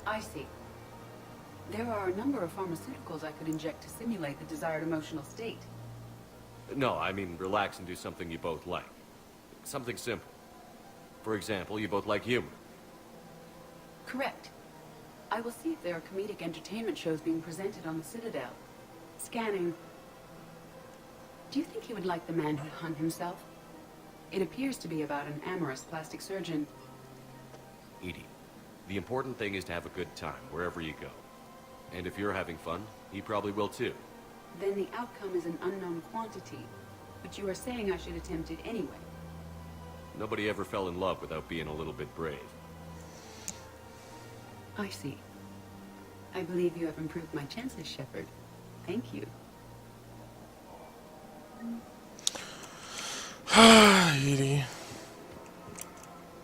I see. There are a number of pharmaceuticals I could inject to simulate the desired emotional state. No, I mean relax and do something you both like. Something simple. For example, you both like humor. Correct. I will see if there are comedic entertainment shows being presented on the Citadel. Scanning. Do you think he would like The Man Who Hung Himself? It appears to be about an amorous plastic surgeon. Edie, the important thing is to have a good time wherever you go. And if you're having fun, he probably will too. Then the outcome is an unknown quantity. But you are saying I should attempt it anyway. Nobody ever fell in love without being a little bit brave. I see. I believe you have improved my chances, Shepard. Thank you. Edie.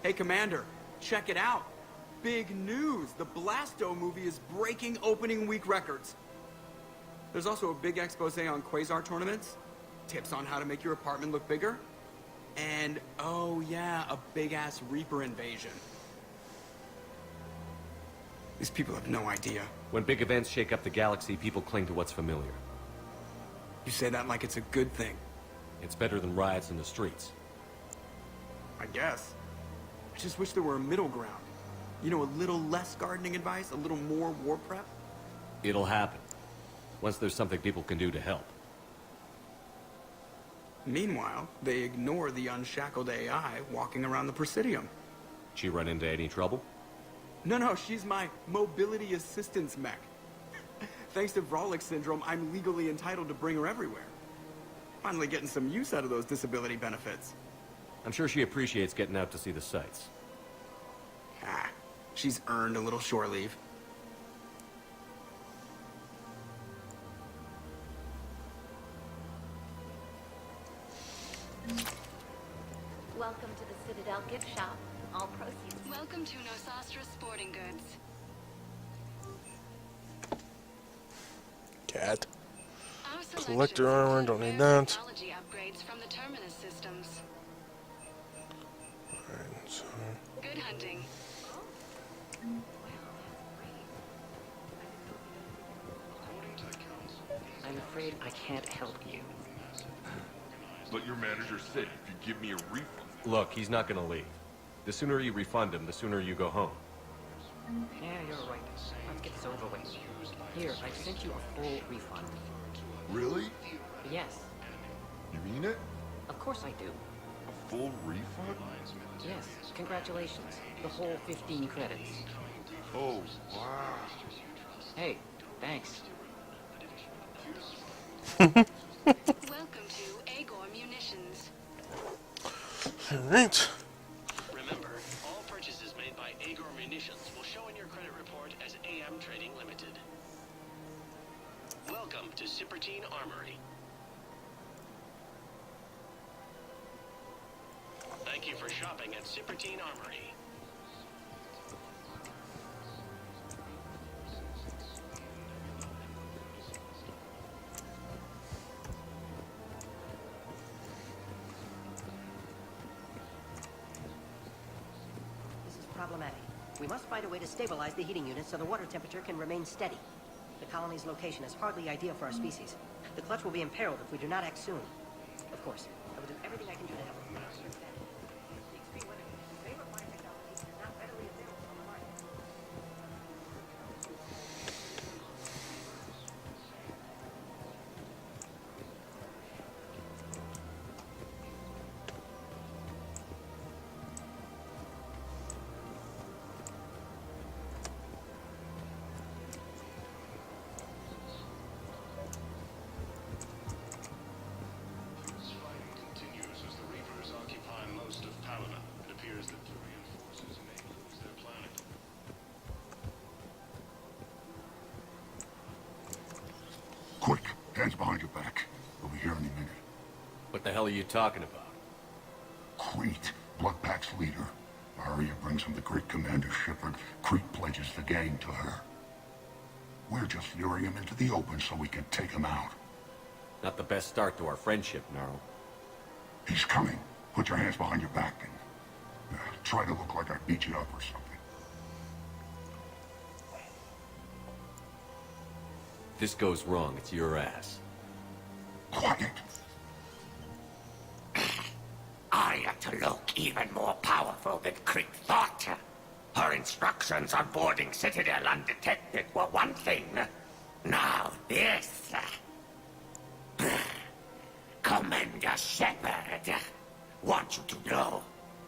Hey, Commander, check it out. Big news! The Blasto movie is breaking opening week records. There's also a big expose on Quasar tournaments, tips on how to make your apartment look bigger, and, oh yeah, a big-ass Reaper invasion. These people have no idea. When big events shake up the galaxy, people cling to what's familiar. You say that like it's a good thing. It's better than riots in the streets. I guess. I just wish there were a middle ground. You know, a little less gardening advice, a little more war prep. It'll happen. Once there's something people can do to help. Meanwhile, they ignore the unshackled AI walking around the Presidium. She run into any trouble? No, she's my mobility assistance mech. Thanks to Vrolic syndrome, I'm legally entitled to bring her everywhere. Finally getting some use out of those disability benefits. I'm sure she appreciates getting out to see the sights. Ah, she's earned a little shore leave. Welcome to the Citadel gift shop. All proceeds. Welcome to Nosastra Sporting Goods. Cat. Our selections Collector armor, include don't need rare that. technology upgrades from the Terminus systems. Alright, so... Good hunting. I'm afraid I can't help you. But your manager said if you give me a refund. Look, he's not gonna leave. The sooner you refund him, the sooner you go home. Yeah, you're right. Let's get this over with. Here, I sent you a full refund. Really? Yes. You mean it? Of course I do. A full refund? Yes. Congratulations. The whole 15 credits. Oh, wow. Hey, thanks. Welcome to Agor Munitions. Alright. Remember, all purchases made by Agor Munitions will show in your credit report as AM Trading Limited. Welcome to Sippertine Armory. Thank you for shopping at Sippertine Armory. This is problematic. We must find a way to stabilize the heating unit so the water temperature can remain steady. The colony's location is hardly ideal for our species. The clutch will be imperiled if we do not act soon. Of course, I will do everything I can do to help. The extreme weather conditions may require technologies that are not readily available on the market. Fighting continues as the Reapers occupy most of Paragon. It appears that Turian forces may lose their planet. Quick, hands behind your back. We'll be here any minute. What the hell are you talking about? Crete, Bloodpack's leader. Arya brings him the great Commander Shepard. Crete pledges the gang to her. We're just luring him into the open so we can take him out. Not the best start to our friendship, Gnarl. He's coming. Put your hands behind your back and try to look like I beat you up or something. If this goes wrong, it's your ass. Quiet. Arya to look even more powerful than Crete thought. Her instructions on boarding Citadel undetected were one thing. Now this. Commander Shepard, want you to know,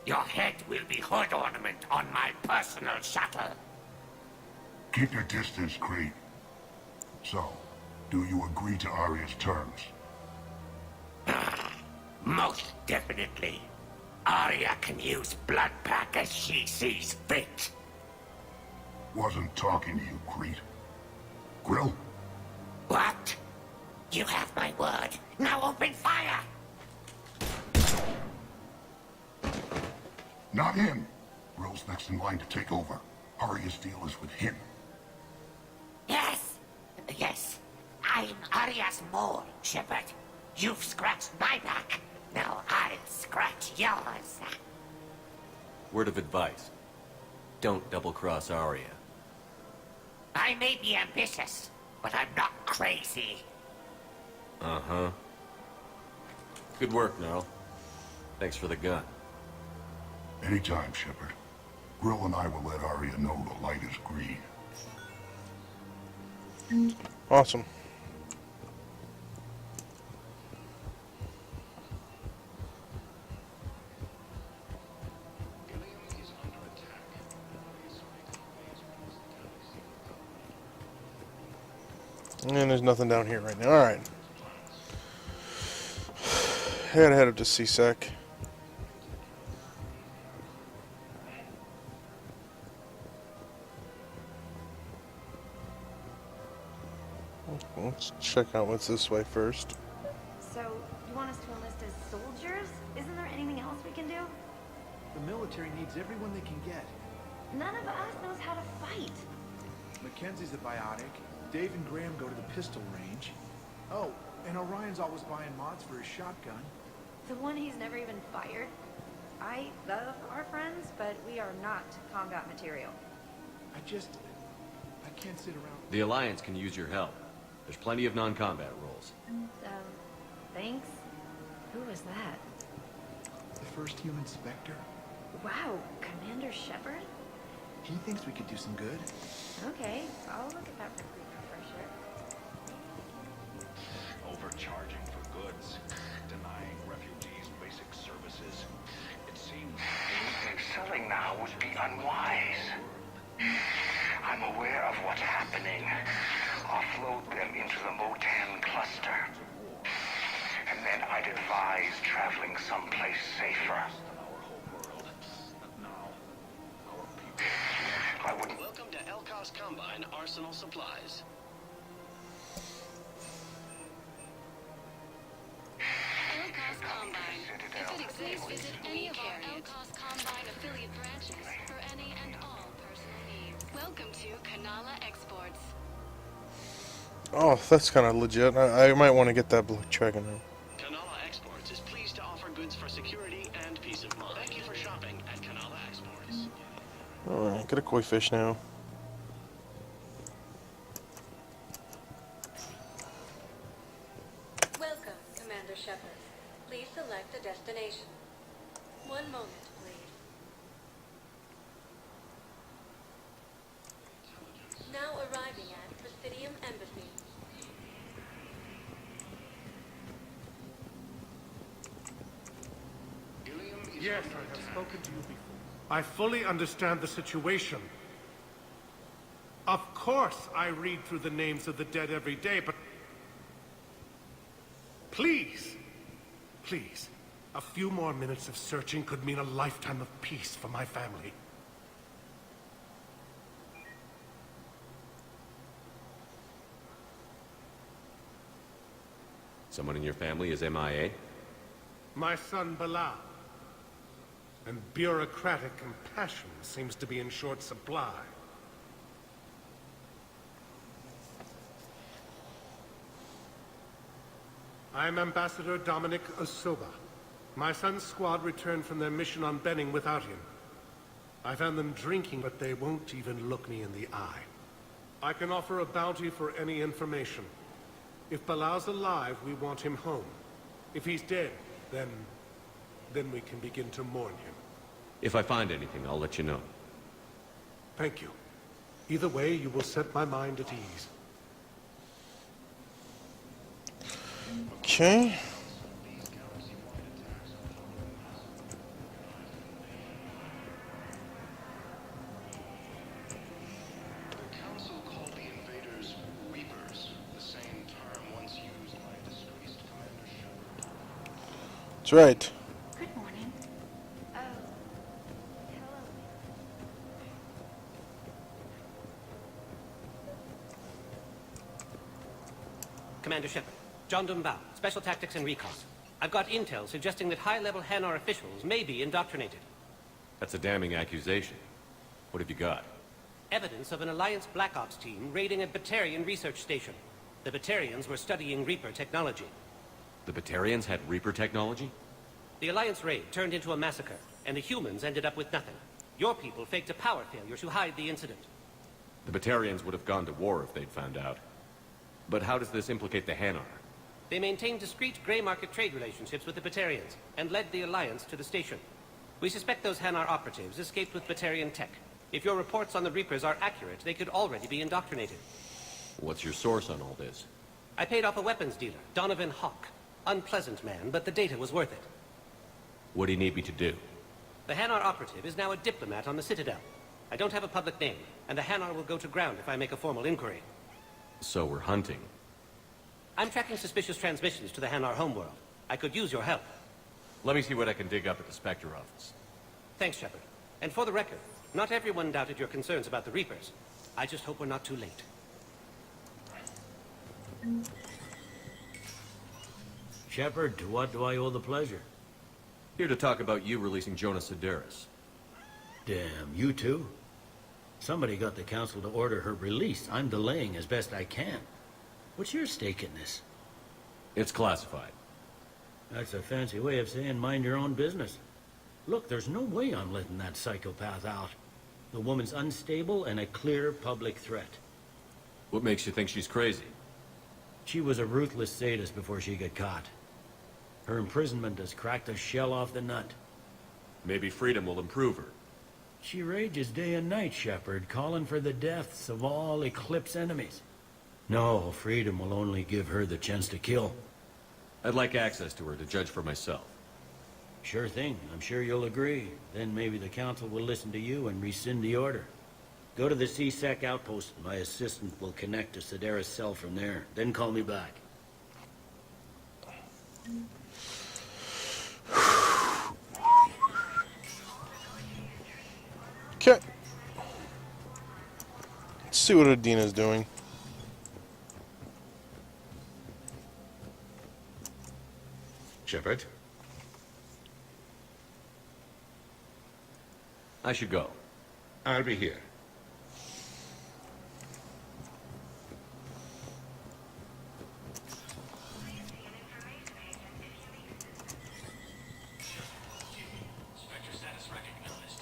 your head will be hood ornament on my personal shuttle. Keep your distance, Crete. So, do you agree to Arya's terms? Most definitely. Arya can use Bloodpack as she sees fit. Wasn't talking to you, Crete. Grill? What? You have my word. Now open fire! Not him. Grill's next in line to take over. Arya's deal is with him. Yes. Yes. I'm Arya's mole, Shepard. You've scratched my back. Now I'll scratch yours. Word of advice. Don't double-cross Arya. I may be ambitious, but I'm not crazy. Uh-huh. Good work, Gnarl. Thanks for the gun. Anytime, Shepard. Grill and I will let Arya know the light is green. Awesome. And there's nothing down here right now. Alright. Gotta head up to CSEC. Let's check out what's this way first. So, you want us to enlist as soldiers? Isn't there anything else we can do? The military needs everyone they can get. None of us knows how to fight. Mackenzie's a biotic. Dave and Graham go to the pistol range. Oh, and Orion's always buying mods for his shotgun. The one he's never even fired? I love our friends, but we are not combat material. I can't sit around. The Alliance can use your help. There's plenty of non-combat roles. Thanks. Who was that? The first human Spectre. Wow, Commander Shepard? He thinks we could do some good. Okay, I'll look at that recruiter for sure. Overcharging for goods, denying refugees basic services. It seems Selling now would be unwise. I'm aware of what's happening. Offload them into the Motan cluster. And then I'd advise traveling someplace safer. I wouldn't... Welcome to Elkos Combine Arsenal Supplies. Elkos Combine. If it exists, visit any of our Elkos Combine affiliate branches for any and all personal needs. Welcome to Kanala Exports. Oh, that's kind of legit. I might want to get that Black Dragon now. Kanala Exports is pleased to offer goods for security and peace of mind. Thank you for shopping at Kanala Exports. Alright, get a koi fish now. Welcome, Commander Shepard. Please select a destination. One moment, please. Now arriving at Presidium Embassy. Yes, I have spoken to you before. I fully understand the situation. Of course, I read through the names of the dead every day, but... Please, please, a few more minutes of searching could mean a lifetime of peace for my family. Someone in your family is MIA? My son, Bilal. And bureaucratic compassion seems to be in short supply. I am Ambassador Dominic Osoba. My son's squad returned from their mission on Benning without him. I found them drinking, but they won't even look me in the eye. I can offer a bounty for any information. If Bilal's alive, we want him home. If he's dead, then we can begin to mourn him. If I find anything, I'll let you know. Thank you. Either way, you will set my mind at ease. Okay. The Council called the invaders Reapers, the same term once used by disgraced Commander Shepard. That's right. Good morning. Oh, hello. Commander Shepard, John Dumbao, Special Tactics and Recon. I've got intel suggesting that high-level Hanar officials may be indoctrinated. That's a damning accusation. What have you got? Evidence of an Alliance Black Ops team raiding a Batarian research station. The Batarians were studying Reaper technology. The Batarians had Reaper technology? The Alliance raid turned into a massacre, and the humans ended up with nothing. Your people faked a power failure to hide the incident. The Batarians would have gone to war if they'd found out. But how does this implicate the Hanar? They maintained discreet gray market trade relationships with the Batarians, and led the Alliance to the station. We suspect those Hanar operatives escaped with Batarian tech. If your reports on the Reapers are accurate, they could already be indoctrinated. What's your source on all this? I paid off a weapons dealer, Donovan Hawk. Unpleasant man, but the data was worth it. What do you need me to do? The Hanar operative is now a diplomat on the Citadel. I don't have a public name, and the Hanar will go to ground if I make a formal inquiry. So we're hunting. I'm tracking suspicious transmissions to the Hanar homeworld. I could use your help. Let me see what I can dig up at the Spectre office. Thanks, Shepard. And for the record, not everyone doubted your concerns about the Reapers. I just hope we're not too late. Shepard, to what do I owe the pleasure? Here to talk about you releasing Jonas Sedaris. Damn, you too? Somebody got the Council to order her release. I'm delaying as best I can. What's your stake in this? It's classified. That's a fancy way of saying mind your own business. Look, there's no way I'm letting that psychopath out. The woman's unstable and a clear public threat. What makes you think she's crazy? She was a ruthless sadist before she got caught. Her imprisonment has cracked the shell off the nut. Maybe freedom will improve her. She rages day and night, Shepard, calling for the deaths of all Eclipse enemies. No, freedom will only give her the chance to kill. I'd like access to her to judge for myself. Sure thing. I'm sure you'll agree. Then maybe the Council will listen to you and rescind the order. Go to the C-Sec outpost. My assistant will connect to Sedera's cell from there. Then call me back. Okay. Let's see what Adina's doing. Shepard? I should go. I'll be here. Spectre status recognized.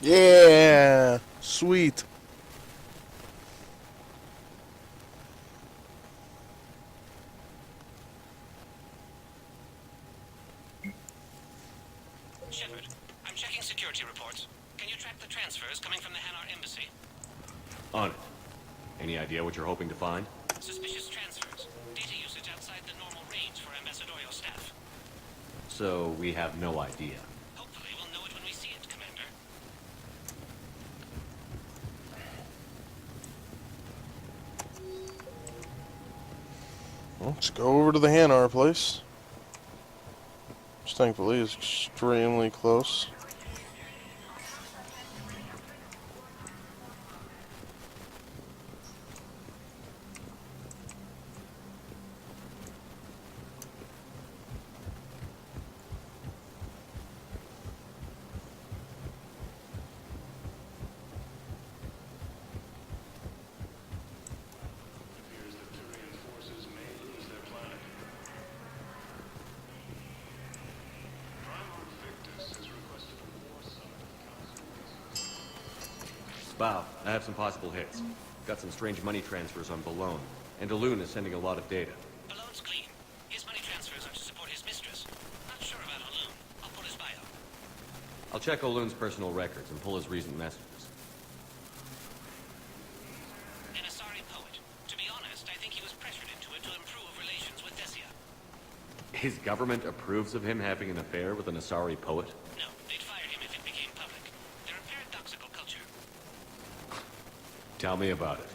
Yeah, sweet. Shepard, I'm checking security reports. Can you track the transfers coming from the Hanar embassy? On it. Any idea what you're hoping to find? Suspicious transfers. Data usage outside the normal range for ambassadorial staff. So we have no idea. Hopefully we'll know it when we see it, Commander. Let's go over to the Hanar place. Which thankfully is extremely close. Bow, I have some possible hits. Got some strange money transfers on Balone, and Alun is sending a lot of data. Balone's clean. His money transfers are to support his mistress. Not sure about Alun. I'll pull his bio. I'll check Olun's personal records and pull his recent messages. An Asari poet. To be honest, I think he was pressured into it to improve relations with Desia. His government approves of him having an affair with an Asari poet? No, they'd fire him if it became public. They're a paradoxical culture. Tell me about it.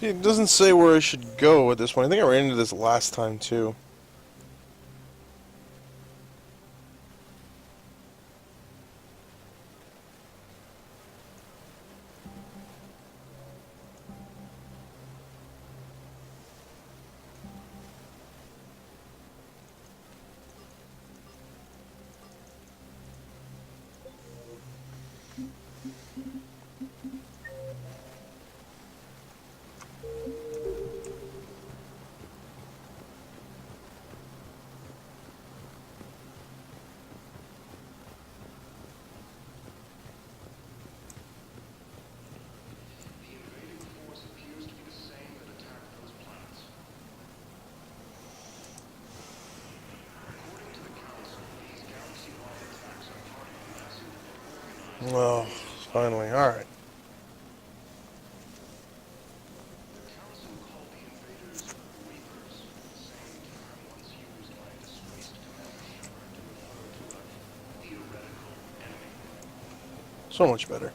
It doesn't say where I should go at this point. I think I ran into this last time too. Oh, finally. Alright. So much better.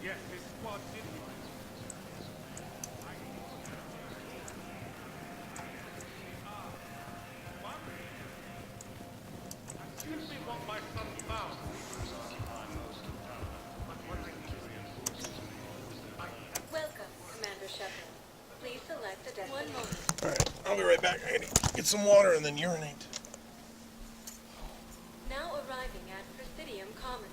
Yes, this squad did Excuse me, what my son found. Welcome, Commander Shepard. Please select a destination. 1 moment. Alright, I'll be right back. I need to get some water and then urinate. Now arriving at Presidium Commons.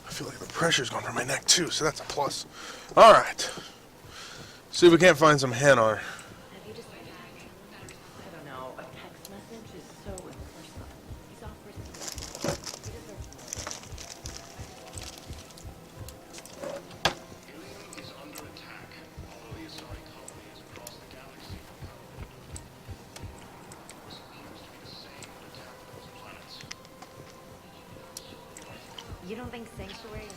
I feel like the pressure's going from my neck too, so that's a plus. Alright. See if we can't find some Hanar. Have you decided? I don't know. A text message is so impersonal. He's off for he deserves Ilium is under attack, although the Asari colony is across the galaxy. This appears to be the same that attacked those planets. You don't think Sanctuary is...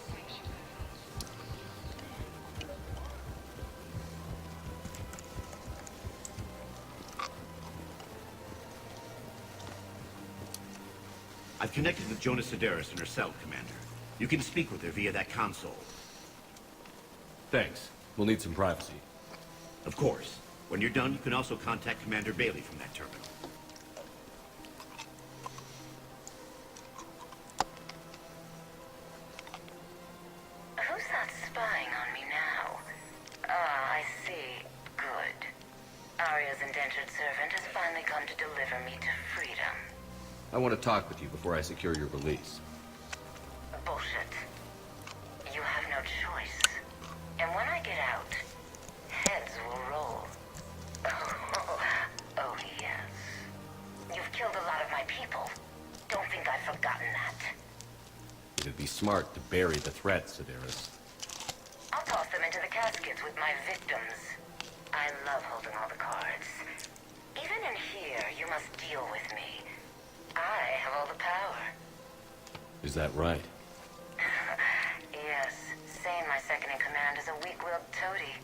I've connected with Jonah Sedaris in her cell, Commander. You can speak with her via that console. Thanks. We'll need some privacy. Of course. When you're done, you can also contact Commander Bailey from that terminal. Who's that spying on me now? Ah, I see. Good. Arya's indentured servant has finally come to deliver me to freedom. I want to talk with you before I secure your release. Bullshit. You have no choice. And when I get out, heads will roll. Oh, yes. You've killed a lot of my people. Don't think I've forgotten that. It'd be smart to bury the threat, Sedaris. I'll toss them into the caskets with my victims. I love holding all the cards. Even in here, you must deal with me. I have all the power. Is that right? Yes. Sane, my second-in-command, is a weak-willed toady.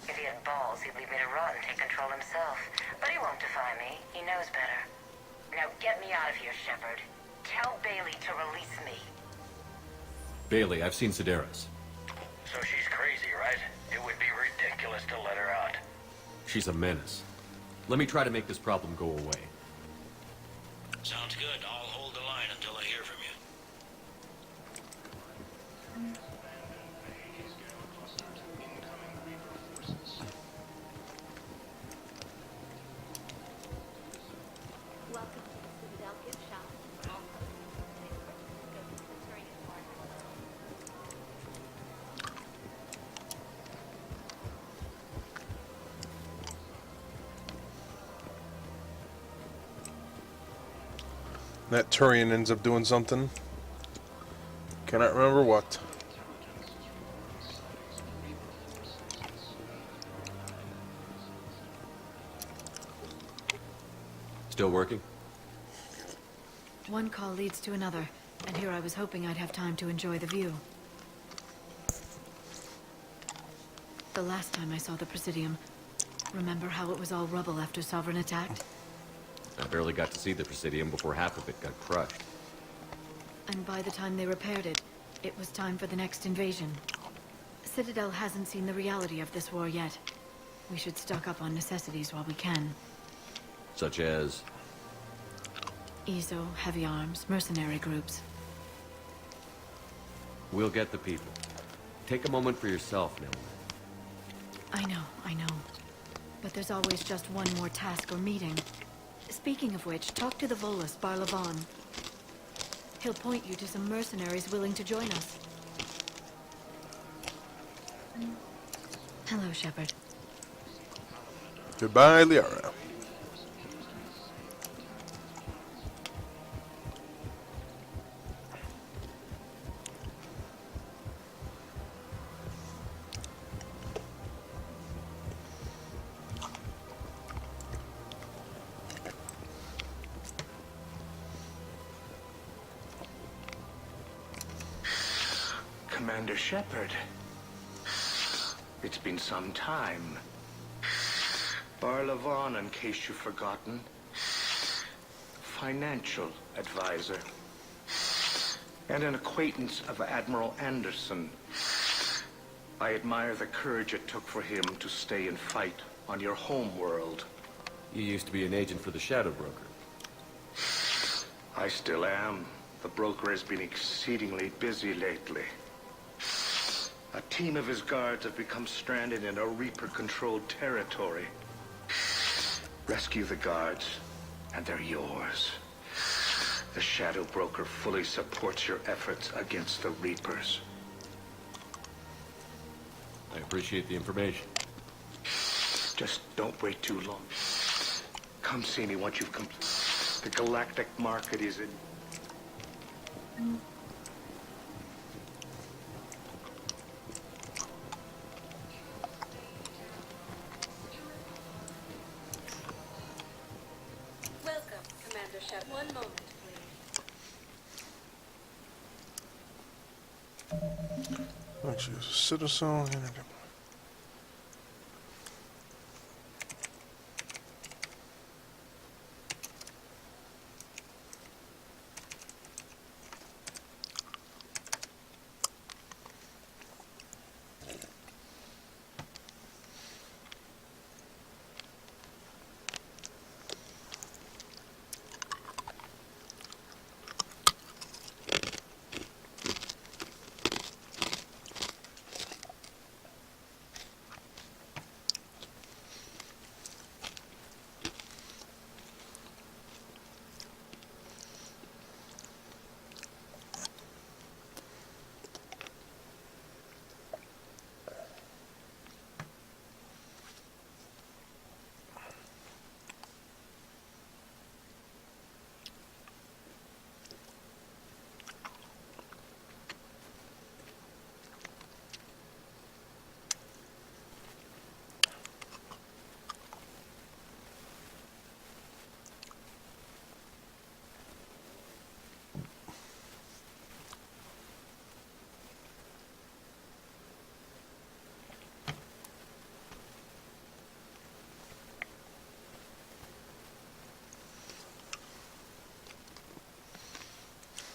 If he had balls, he'd leave me to rot and take control himself. But he won't defy me. He knows better. Now get me out of here, Shepard. Tell Bailey to release me. Bailey, I've seen Sedaris. So she's crazy, right? It would be ridiculous to She's a menace. Let me try to make this problem go away. Sounds good. I'll hold the line until I hear from you. Welcome to the Citadel gift shop. That Turian ends up doing something. Cannot remember what. Still working? One call leads to another, and here I was hoping I'd have time to enjoy the view. The last time I saw the Presidium, remember how it was all rubble after Sovereign attacked? I barely got to see the Presidium before half of it got crushed. And by the time they repaired it, it was time for the next invasion. Citadel hasn't seen the reality of this war yet. We should stock up on necessities while we can. Such as? ESO, heavy arms, mercenary groups. We'll get the people. Take a moment for yourself, Nell. I know. But there's always just one more task or meeting. Speaking of which, talk to the Volus, Barlavon. He'll point you to some mercenaries willing to join us. Hello, Shepard. Goodbye, Liara. Commander Shepard. It's been some time. Barlavon, in case you've forgotten. Financial advisor. And an acquaintance of Admiral Anderson. I admire the courage it took for him to stay and fight on your home world. You used to be an agent for the Shadow Broker. I still am. The broker has been exceedingly busy lately. A team of his guards have become stranded in a Reaper-controlled territory. Rescue the guards, and they're yours. The Shadow Broker fully supports your efforts against the Reapers. I appreciate the information. Just don't wait too long. Come see me once you've completed. The galactic market is in... Welcome, Commander Shepard. One moment, please. Actually, a citizen.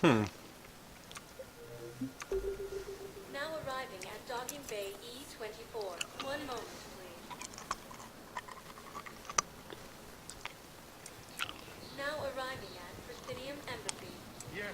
Now arriving at Docking Bay E-24. One moment, please. Ruthenium Embassy. Yes.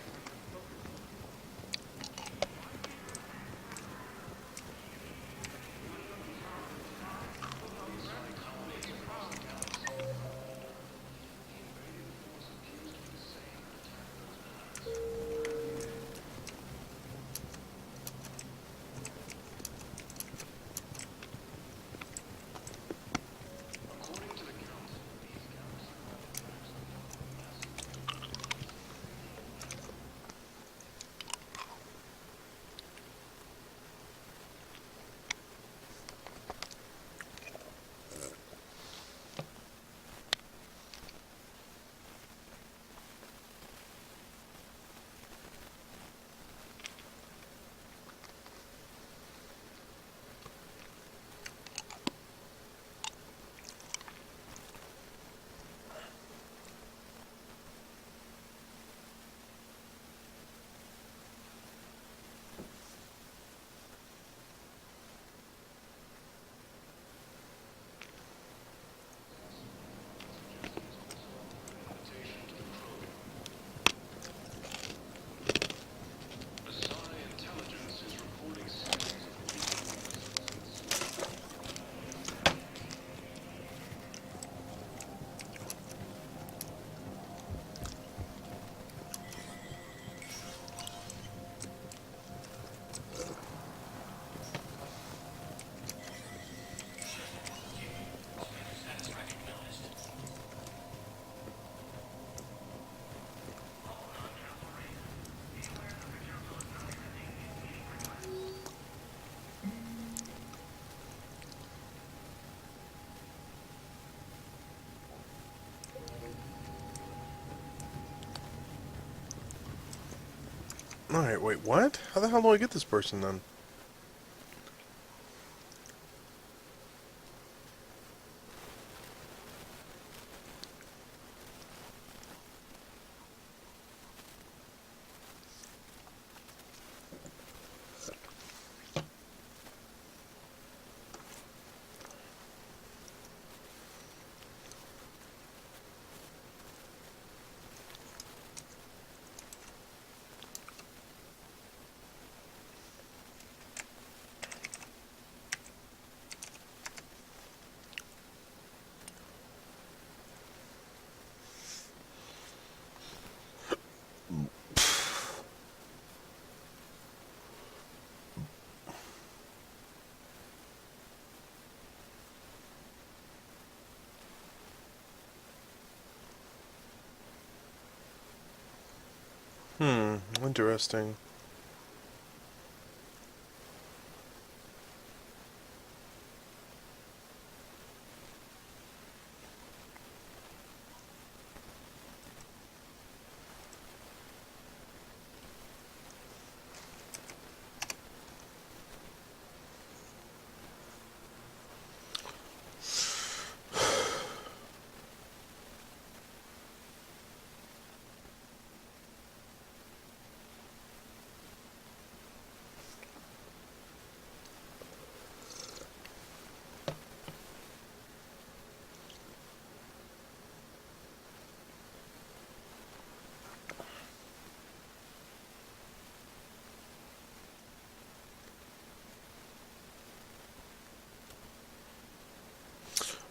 Alright, wait, what? How the hell do I get this person then? Interesting.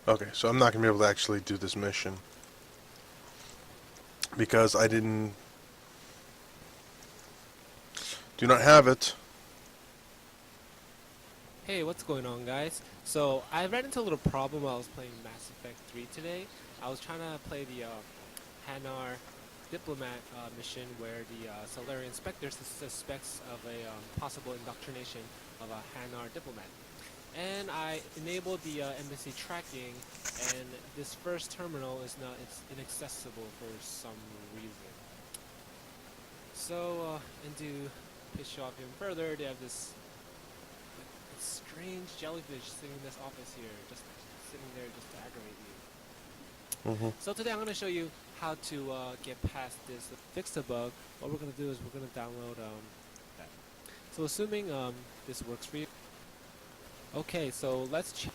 Okay, so I'm not going to be able to actually do this mission because I do not have it. Hey, what's going on, guys? So, I ran into a little problem while I was playing Mass Effect 3 today. I was trying to play the Hanar diplomat mission where the Solarian Spectre suspects of a possible indoctrination of a Hanar diplomat. And I enabled the embassy tracking, and this first terminal it's inaccessible for some reason. So, and to piss you off even further, they have this strange jellyfish sitting in this office here, just sitting there just to aggravate you. So today I'm going to show you how to get past this, fix the bug. What we're going to do is we're going to download that. So assuming this works for you. Okay, so let's check.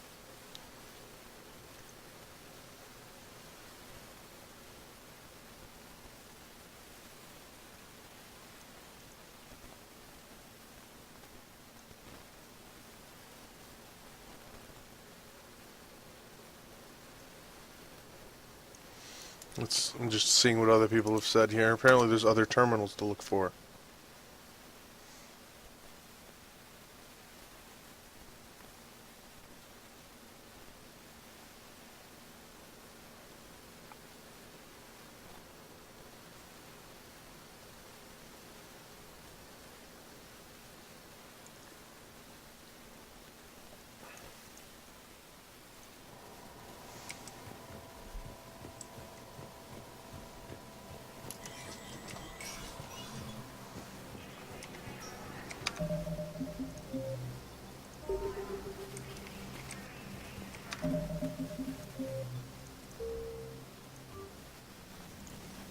I'm just seeing what other people have said here. Apparently there's other terminals to look for.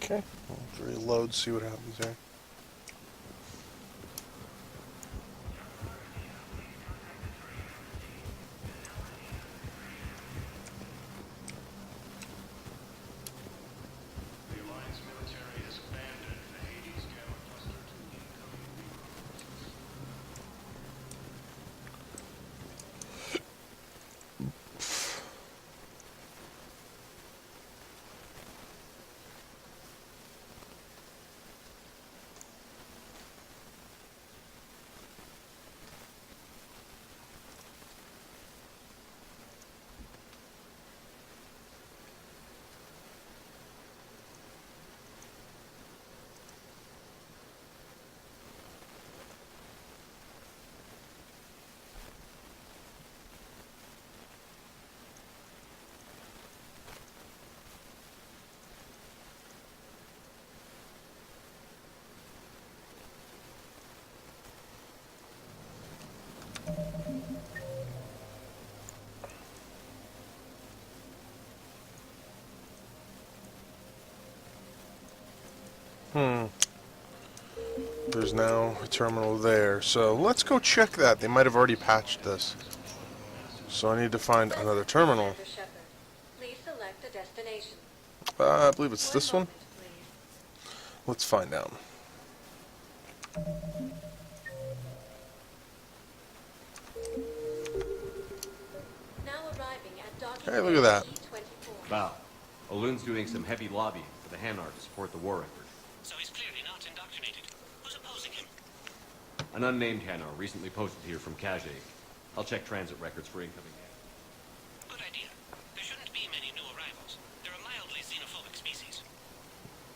Okay, we'll reload, see what happens there. There's now a terminal there, so let's go check that. They might have already patched this. So I need to find another terminal. Please select a destination. I believe it's this one. Let's find out. Now arriving at docking Hey, look at that. Wow. Olun's doing some heavy lobbying for the Hanar to support the war effort. So he's clearly not indoctrinated. Who's opposing him? An unnamed Hanar recently posted here from Kajay. I'll check transit records for incoming. Good idea. There shouldn't be many new arrivals. They're a mildly xenophobic species.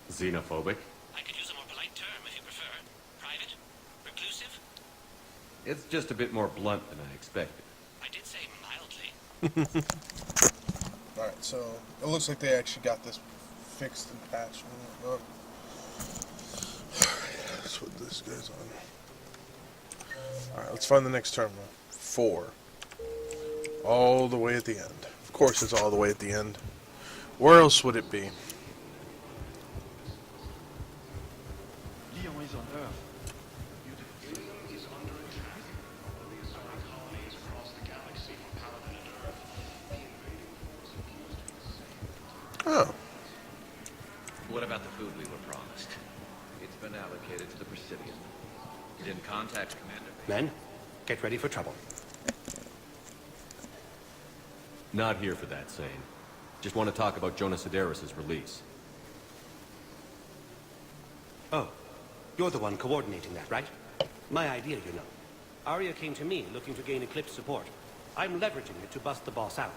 Xenophobic? I could use a more polite term if you prefer. Private? Reclusive? It's just a bit more blunt than I expected. I did say mildly. Alright, so it looks like they actually got this fixed and patched. Oh. That's what this guy's on. Alright, let's find the next terminal. 4. All the way at the end. Of course it's all the way at the end. Where else would it be? Leon is on Earth. Oh. What about the food we were promised? It's been allocated to the Presidium. You didn't contact Commander. Men, get ready for trouble. Not here for that, Sane. Just want to talk about Jonas Sedaris' release. Oh, you're the one coordinating that, right? My idea, you know. Arya came to me looking to gain Eclipse support. I'm leveraging it to bust the boss out.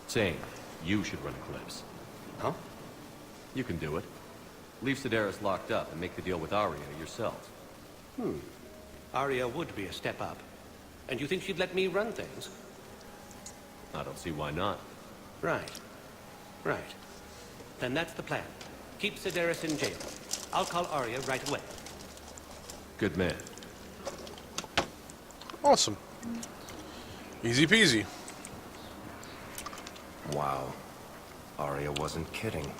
Sane, you should run Eclipse. Huh? You can do it. Leave Sedaris locked up and make the deal with Arya yourself. Arya would be a step up. And you think she'd let me run things? I don't see why not. Right. Right. Then that's the plan. Keep Sedaris in jail. I'll call Arya right away. Good man. Awesome. Easy peasy. Wow. Arya wasn't kidding.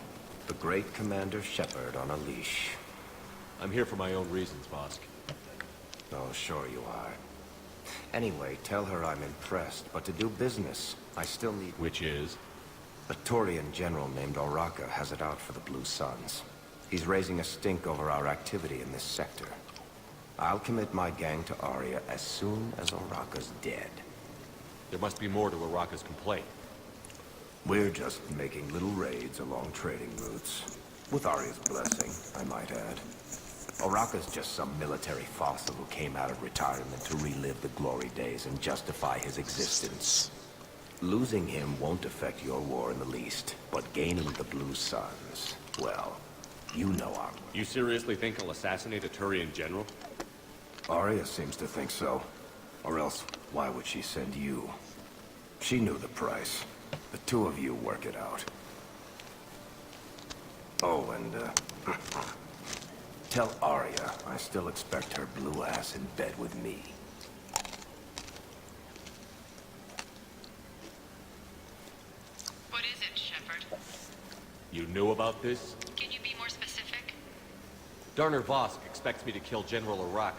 The great Commander Shepard on a leash. I'm here for my own reasons, Vosk. Oh, sure you are. Anyway, tell her I'm impressed, but to do business, I still need... Which is? A Turian general named Oraka has it out for the Blue Suns. He's raising a stink over our activity in this sector. I'll commit my gang to Arya as soon as Oraka's dead. There must be more to Oraka's complaint. We're just making little raids along trading routes. With Arya's blessing, I might add. Oraka's just some military fossil who came out of retirement to relive the glory days and justify his existence. Losing him won't affect your war in the least, but gaining the Blue Suns, well, you know our... You seriously think I'll assassinate a Turian general? Arya seems to think so. Or else, why would she send you? She knew the price. The two of you work it out. Oh, and, tell Arya I still expect her blue ass in bed with me. What is it, Shepard? You knew about this? Can you be more specific? Darner Vosk expects me to kill General Oraka.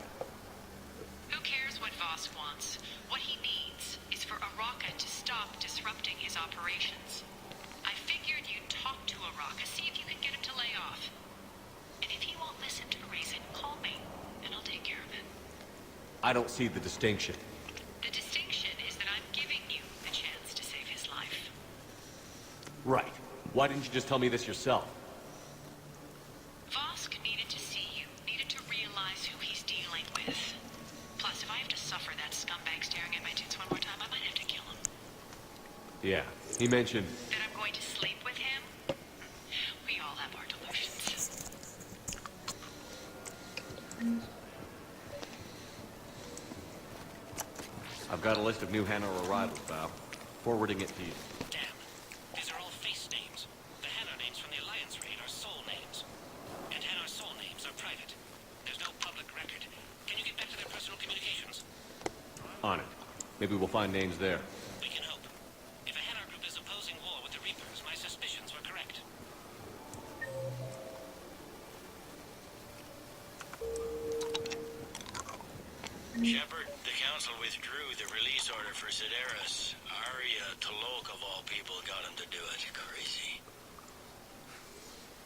Who cares what Vosk wants? What he needs is for Oraka to stop disrupting his operations. I figured you'd talk to Oraka, see if you can get him to lay off. And if he won't listen to reason, call me, and I'll take care of it. I don't see the distinction. The distinction is that I'm giving you the chance to save his life. Right. Why didn't you just tell me this yourself? Vosk needed to see you, needed to realize who he's dealing with. Plus, if I have to suffer that scumbag staring at my tits one more time, I might have to kill him. Yeah, he mentioned... That I'm going to sleep with him? We all have our delusions. I've got a list of new Hanar arrivals, Val. Forwarding it to you. Damn. These are all face names. The Hanar names from the Alliance raid are soul names. And Hanar soul names are private. There's no public record. Can you get back to their personal communications? On it. Maybe we'll find names there. We can hope. If a Hanar group is opposing war with the Reapers, my suspicions were correct. Shepard, the Council withdrew the release order for Sedaris. Arya T'Loak, of all people, got him to do it. Crazy.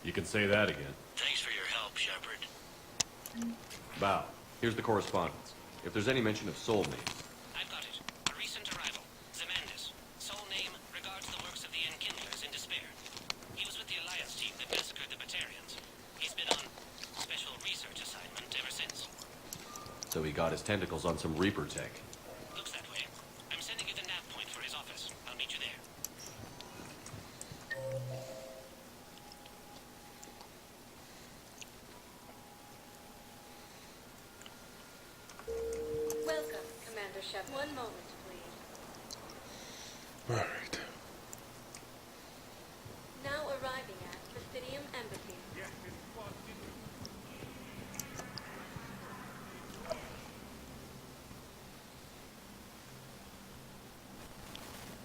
You can say that again. Thanks for your help, Shepard. Val, here's the correspondence. If there's any mention of soul names, I've got it. A recent arrival. Zemandis. Soul name regards the works of the Enkindlers in despair. He was with the Alliance team that massacred the Batarians. He's been on special research assignment ever since. so he got his tentacles on some Reaper tech. Looks that way. I'm sending you the nav point for his office. I'll meet you there. Welcome, Commander Shep. One moment, please. Alright. Now arriving at Fastidium Embassy.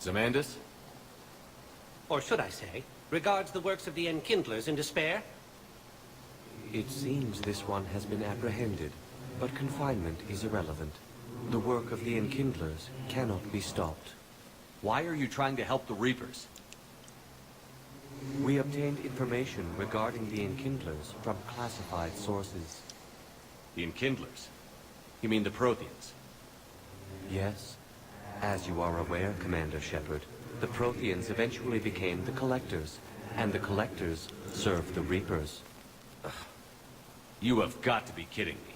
Zemandis? Or should I say, regards the works of the Enkindlers in despair? It seems this one has been apprehended, but confinement is irrelevant. The work of the Enkindlers cannot be stopped. Why are you trying to help the Reapers? We obtained information regarding the Enkindlers from classified sources. The Enkindlers? You mean the Protheans? Yes. As you are aware, Commander Shepard, the Protheans eventually became the Collectors, and the Collectors served the Reapers. You have got to be kidding me.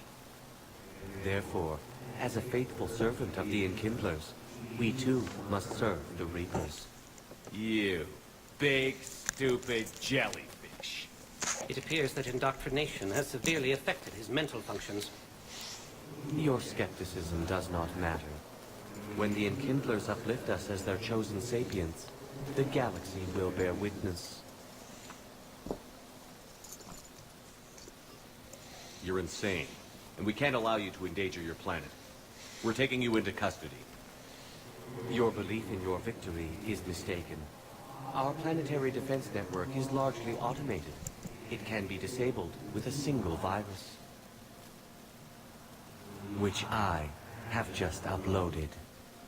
Therefore, as a faithful servant of the Enkindlers, we too must serve the Reapers. You big, stupid jellyfish. It appears that indoctrination has severely affected his mental functions. Your skepticism does not matter. When the Enkindlers uplift us as their chosen sapients, the galaxy will bear witness. You're insane, and we can't allow you to endanger your planet. We're taking you into custody. Your belief in your victory is mistaken. Our planetary defense network is largely automated. It can be disabled with a single virus, which I have just uploaded.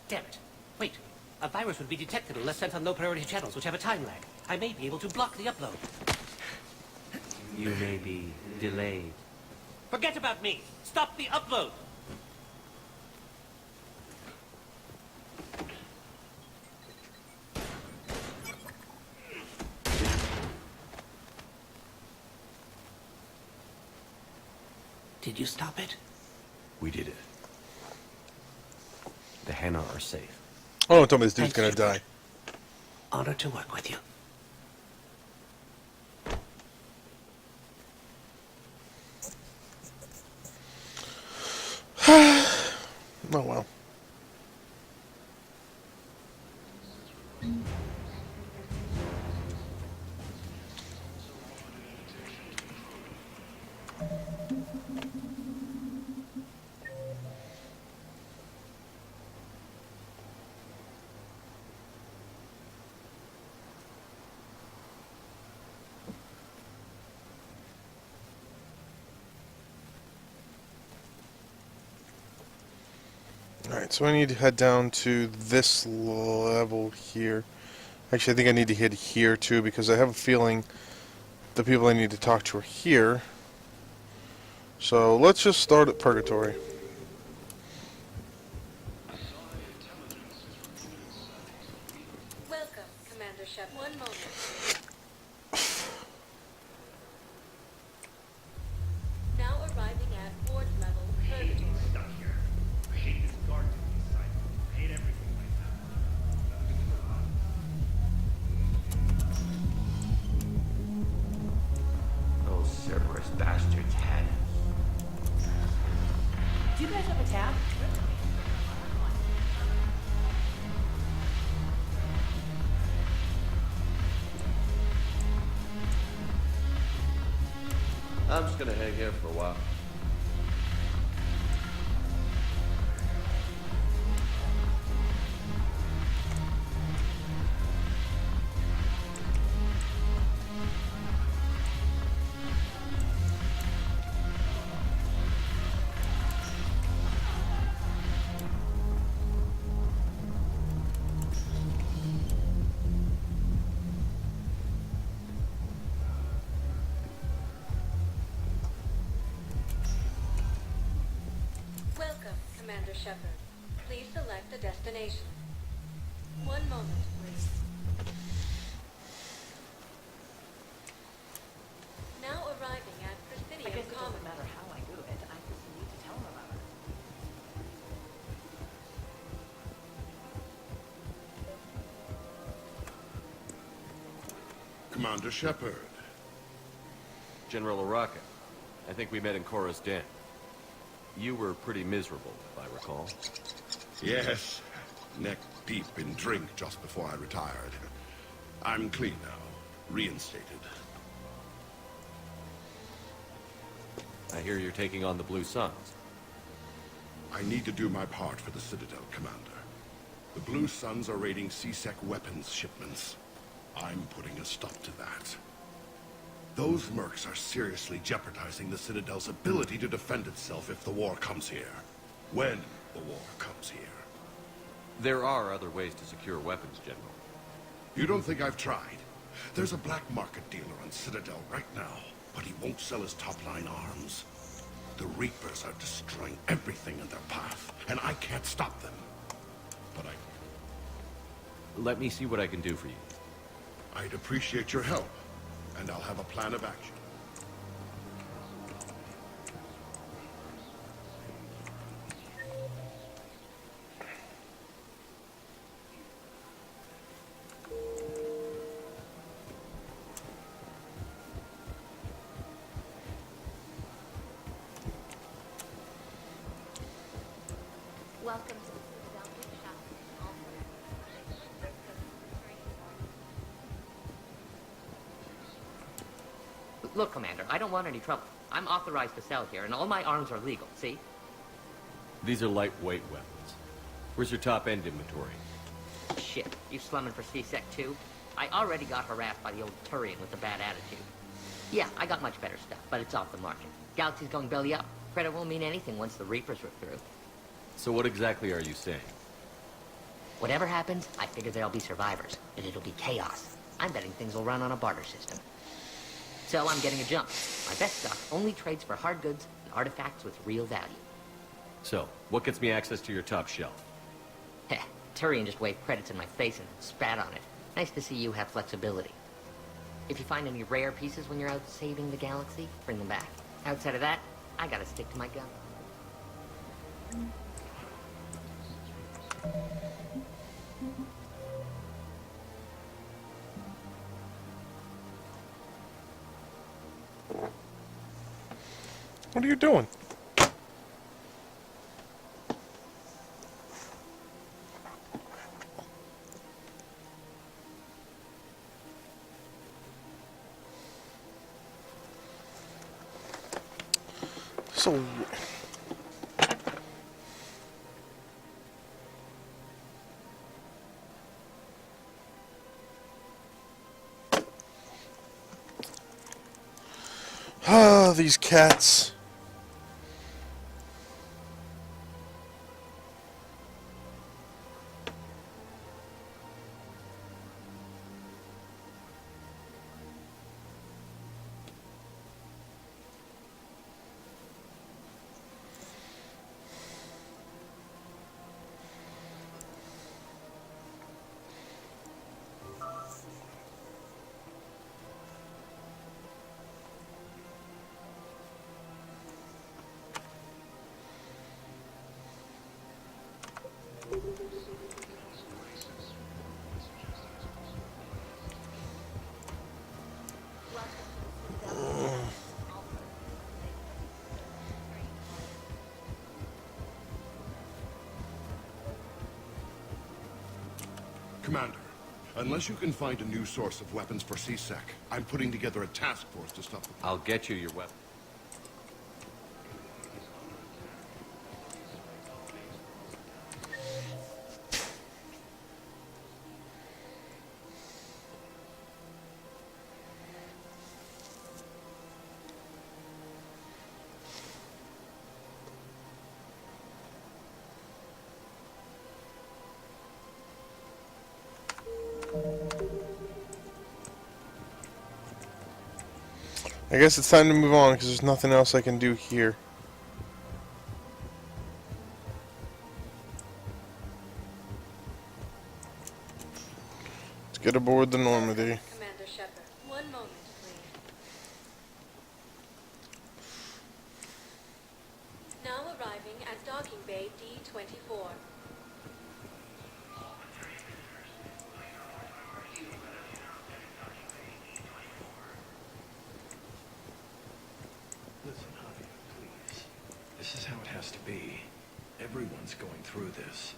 Damn it. Wait. A virus would be detected unless sent on low-priority channels, which have a time lag. I may be able to block the upload. You may be delayed. Forget about me! Stop the upload! Did you stop it? We did it. The Hanar are safe. Oh, don't tell me this dude's gonna die. Honor to work with you. Oh well. Alright, so I need to head down to this level here. Actually, I think I need to head here too, because I have a feeling the people I need to talk to are here. So let's just start at Purgatory. Welcome, Commander Shepard. One moment. Now arriving at ward level Purgatory. Stuck here. I hate this guard duty site. I hate everything like that. Those Cerberus bastards had us. Do you guys have a tab? I'm just gonna hang here for a while. Welcome, Commander Shepard. Please select a destination. One moment, please. Now arriving at I Presidium guess it Commons. doesn't matter how I do it. I just need to tell them about it. Commander Shepard. General Araka, I think we met in Cora's den. You were pretty miserable, if I recall. Yes, neck deep in drink just before I retired. I'm clean now, reinstated. I hear you're taking on the Blue Suns. I need to do my part for the Citadel, Commander. The Blue Suns are raiding C-Sec weapons shipments. I'm putting a stop to that. Those mercs are seriously jeopardizing the Citadel's ability to defend itself if the war comes here. When the war comes here. There are other ways to secure weapons, General. You don't think I've tried? There's a black market dealer on Citadel right now, but he won't sell his top-line arms. The Reapers are destroying everything in their path, and I can't stop them. But Let me see what I can do for you. I'd appreciate your help, and I'll have a plan of action. Welcome to the Citadel gift shop. Look, Commander, I don't want any trouble. I'm authorized to sell here, and all my arms are legal, see? These are lightweight weapons. Where's your top-end inventory? Shit, you slumming for C-Sec too? I already got harassed by the old Turian with a bad attitude. Yeah, I got much better stuff, but it's off the market. Galaxy's going belly up. Credit won't mean anything once the Reapers rip through. So what exactly are you saying? Whatever happens, I figure there'll be survivors, and it'll be chaos. I'm betting things will run on a barter system. So I'm getting a jump. My best stuff only trades for hard goods and artifacts with real value. So, what gets me access to your top shelf? Heh, Turian just waved credits in my face and spat on it. Nice to see you have flexibility. If you find any rare pieces when you're out saving the galaxy, bring them back. Outside of that, I gotta stick to my gun. What are you doing? So... Ah, these cats. Commander, unless you can find a new source of weapons for C-Sec, I'm putting together a task force to stop the... I'll get you your weapon. I guess it's time to move on because there's nothing else I can do here. Let's get aboard the Normandy. Commander Shepard, one moment, please. Now arriving at docking bay D-24. Listen, honey, please. This is how it has to be. Everyone's going through this.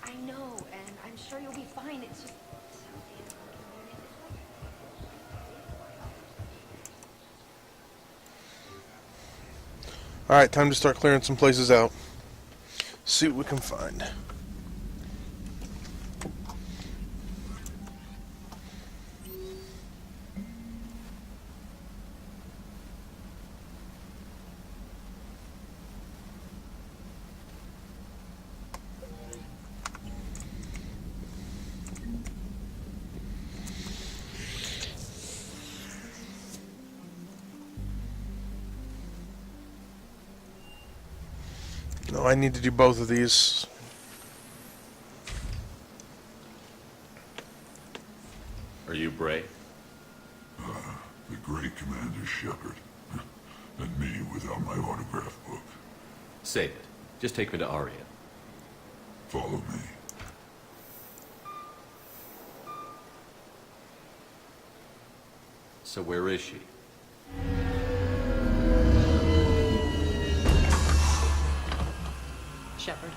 I know, and I'm sure you'll be fine. It's just... Alright, time to start clearing some places out. See what we can find. No, I need to do both of these. Are you brave? The great Commander Shepard. And me without my autograph book. Save it. Just take me to Aria. Follow me. So where is she? Shepard.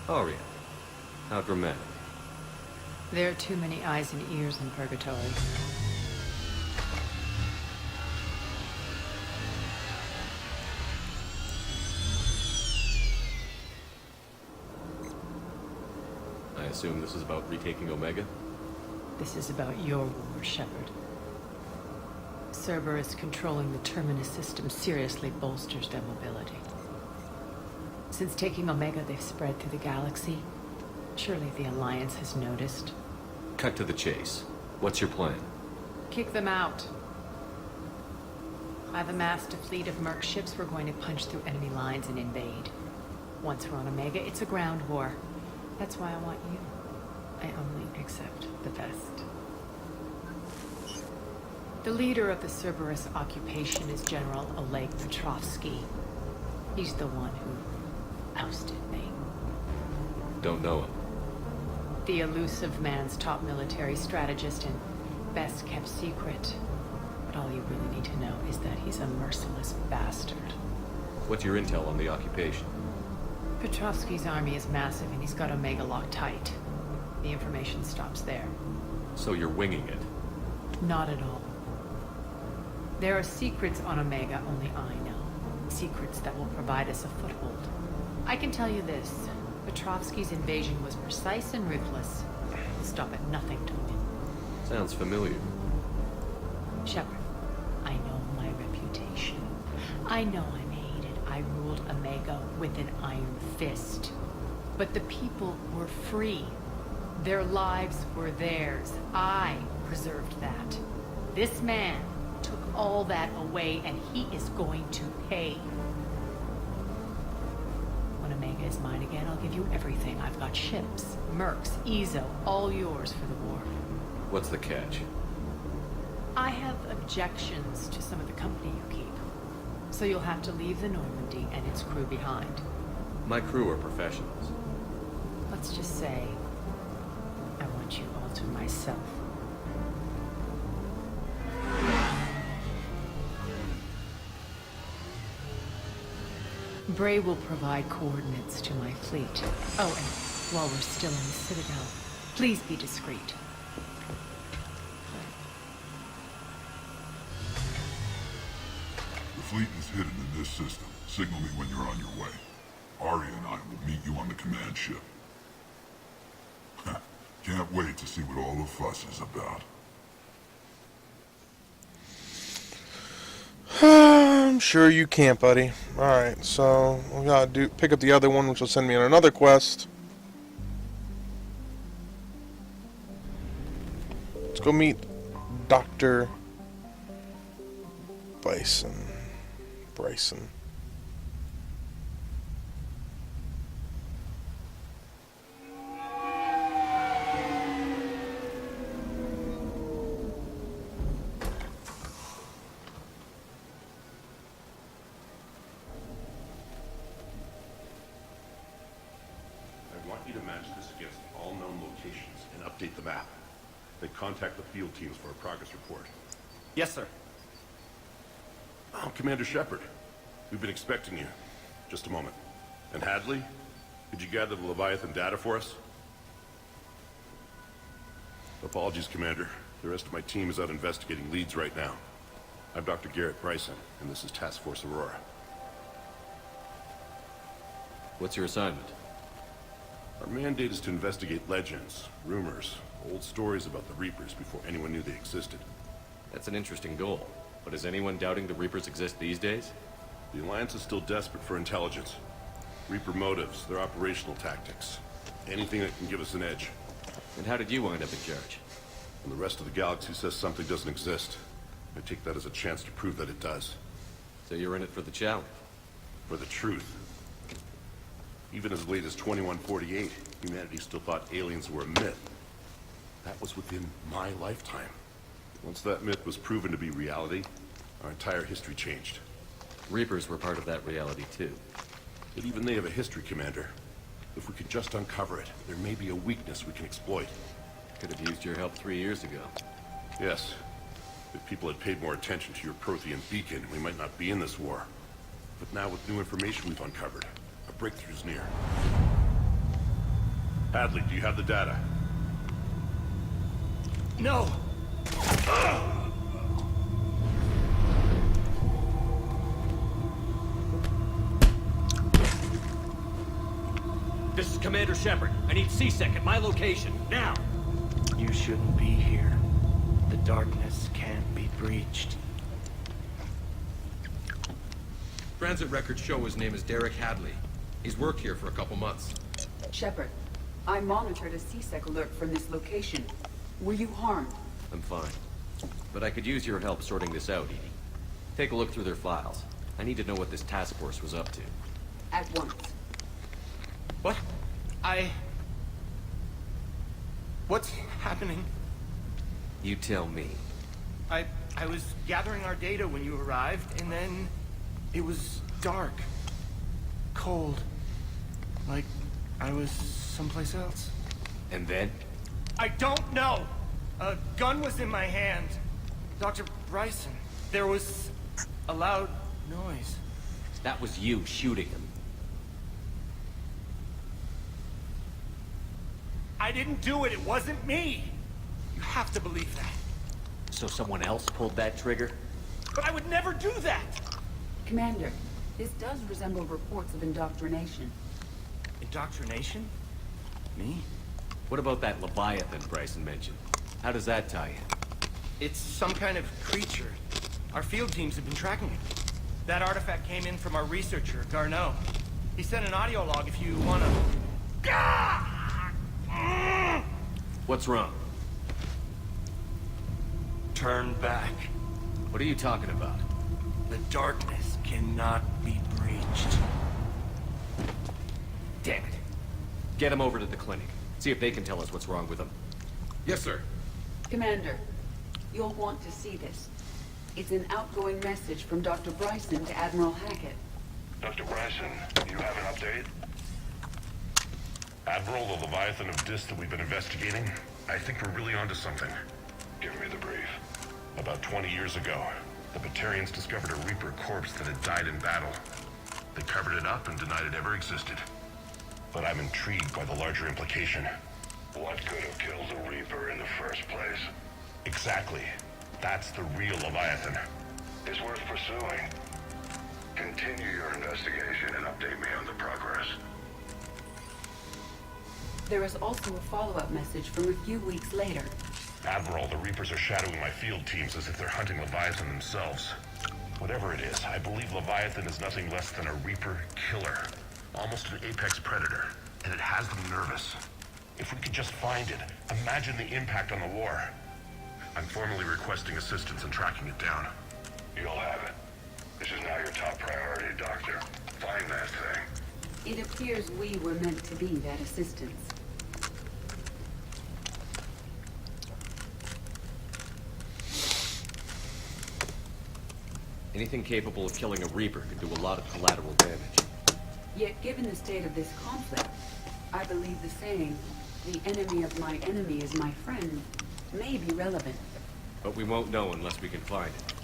Aria. How dramatic. There are too many eyes and ears in Purgatory. I assume this is about retaking Omega? This is about your war, Shepard. Cerberus controlling the Terminus system seriously bolsters their mobility. Since taking Omega, they've spread through the galaxy. Surely the Alliance has noticed. Cut to the chase. What's your plan? Kick them out. I've amassed a fleet of merc ships. We're going to punch through enemy lines and invade. Once we're on Omega, it's a ground war. That's why I want you. I only accept the best. The leader of the Cerberus occupation is General Oleg Petrovsky. He's the one who ousted me. Don't know him. The elusive man's top military strategist and best kept secret. But all you really need to know is that he's a merciless bastard. What's your intel on the occupation? Petrovsky's army is massive and he's got Omega locked tight. The information stops there. So you're winging it? Not at all. There are secrets on Omega only I know. Secrets that will provide us a foothold. I can tell you this. Petrovsky's invasion was precise and ruthless. He'll stop at nothing to win. Sounds familiar. Shepard, I know my reputation. I know I'm hated. I ruled Omega with an iron fist. But the people were free. Their lives were theirs. I preserved that. This man took all that away, and he is going to pay. When Omega is mine again, I'll give you everything. I've got ships, mercs, Ezo, all yours for the war. What's the catch? I have objections to some of the company you keep. So you'll have to leave the Normandy and its crew behind. My crew are professionals. Let's just say, I want you all to myself. Bray will provide coordinates to my fleet. Oh, and while we're still in the Citadel, please be discreet. The fleet is hidden in this system. Signal me when you're on your way. Arya and I will meet you on the command ship. Can't wait to see what all the fuss is about. I'm sure you can't, buddy. Alright, so we gotta pick up the other one, which will send me on another quest. Let's go meet Dr. Bryson. I want you to match this against all known locations and update the map. Then contact the field teams for a progress report. Yes, sir. Oh, Commander Shepard. We've been expecting you. Just a moment. And Hadley? Could you gather the Leviathan data for us? Apologies, Commander. The rest of my team is out investigating leads right now. I'm Dr. Garrett Bryson, and this is Task Force Aurora. What's your assignment? Our mandate is to investigate legends, rumors, old stories about the Reapers before anyone knew they existed. That's an interesting goal. But is anyone doubting the Reapers exist these days? The Alliance is still desperate for intelligence. Reaper motives, their operational tactics. Anything that can give us an edge. And how did you wind up in charge? When the rest of the galaxy says something doesn't exist, I take that as a chance to prove that it does. So you're in it for the challenge? For the truth. Even as late as 2148, humanity still thought aliens were a myth. That was within my lifetime. Once that myth was proven to be reality, our entire history changed. Reapers were part of that reality too. But even they have a history, Commander. If we could just uncover it, there may be a weakness we can exploit. Could have used your help 3 years ago. Yes. If people had paid more attention to your Prothean beacon, we might not be in this war. But now with new information we've uncovered, a breakthrough's near. Hadley, do you have the data? No! This is Commander Shepard. I need C-Sec at my location, now! You shouldn't be here. The darkness can't be breached. Transit records show his name is Derek Hadley. He's worked here for a couple months. Shepard, I monitored a C-Sec alert from this location. Were you harmed? I'm fine. But I could use your help sorting this out, Edie. Take a look through their files. I need to know what this task force was up to. At once. What? What's happening? You tell me. I was gathering our data when you arrived, and then it was dark. Cold. Like I was someplace else. And then? I don't know! A gun was in my hand. Dr. Bryson, there was a loud noise. That was you shooting him. I didn't do it, it wasn't me! You have to believe that. So someone else pulled that trigger? But I would never do that! Commander, this does resemble reports of indoctrination. Indoctrination? Me? What about that Leviathan Bryson mentioned? How does that tie in? It's some kind of creature. Our field teams have been tracking it. That artifact came in from our researcher, Garneau. He sent an audio log if you wanna... What's wrong? Turn back. What are you talking about? The darkness cannot be breached. Damn it. Get him over to the clinic. See if they can tell us what's wrong with him. Yes, sir. Commander, you'll want to see this. It's an outgoing message from Dr. Bryson to Admiral Hackett. Dr. Bryson, you have an update? Admiral, the Leviathan of Dis that we've been investigating, I think we're really onto something. Give me the brief. About 20 years ago, the Batarians discovered a Reaper corpse that had died in battle. They covered it up and denied it ever existed. But I'm intrigued by the larger implication. What could have killed the Reaper in the first place? Exactly. That's the real Leviathan. It's worth pursuing. Continue your investigation and update me on the progress. There is also a follow-up message from a few weeks later. Admiral, the Reapers are shadowing my field teams as if they're hunting Leviathan themselves. Whatever it is, I believe Leviathan is nothing less than a Reaper killer. Almost an apex predator. And it has them nervous. If we could just find it, imagine the impact on the war. I'm formally requesting assistance in tracking it down. You'll have it. This is now your top priority, Doctor. Find that thing. It appears we were meant to be that assistance. Anything capable of killing a Reaper could do a lot of collateral damage. Yet given the state of this conflict, I believe the saying, "The enemy of my enemy is my friend," may be relevant. But we won't know unless we can find it.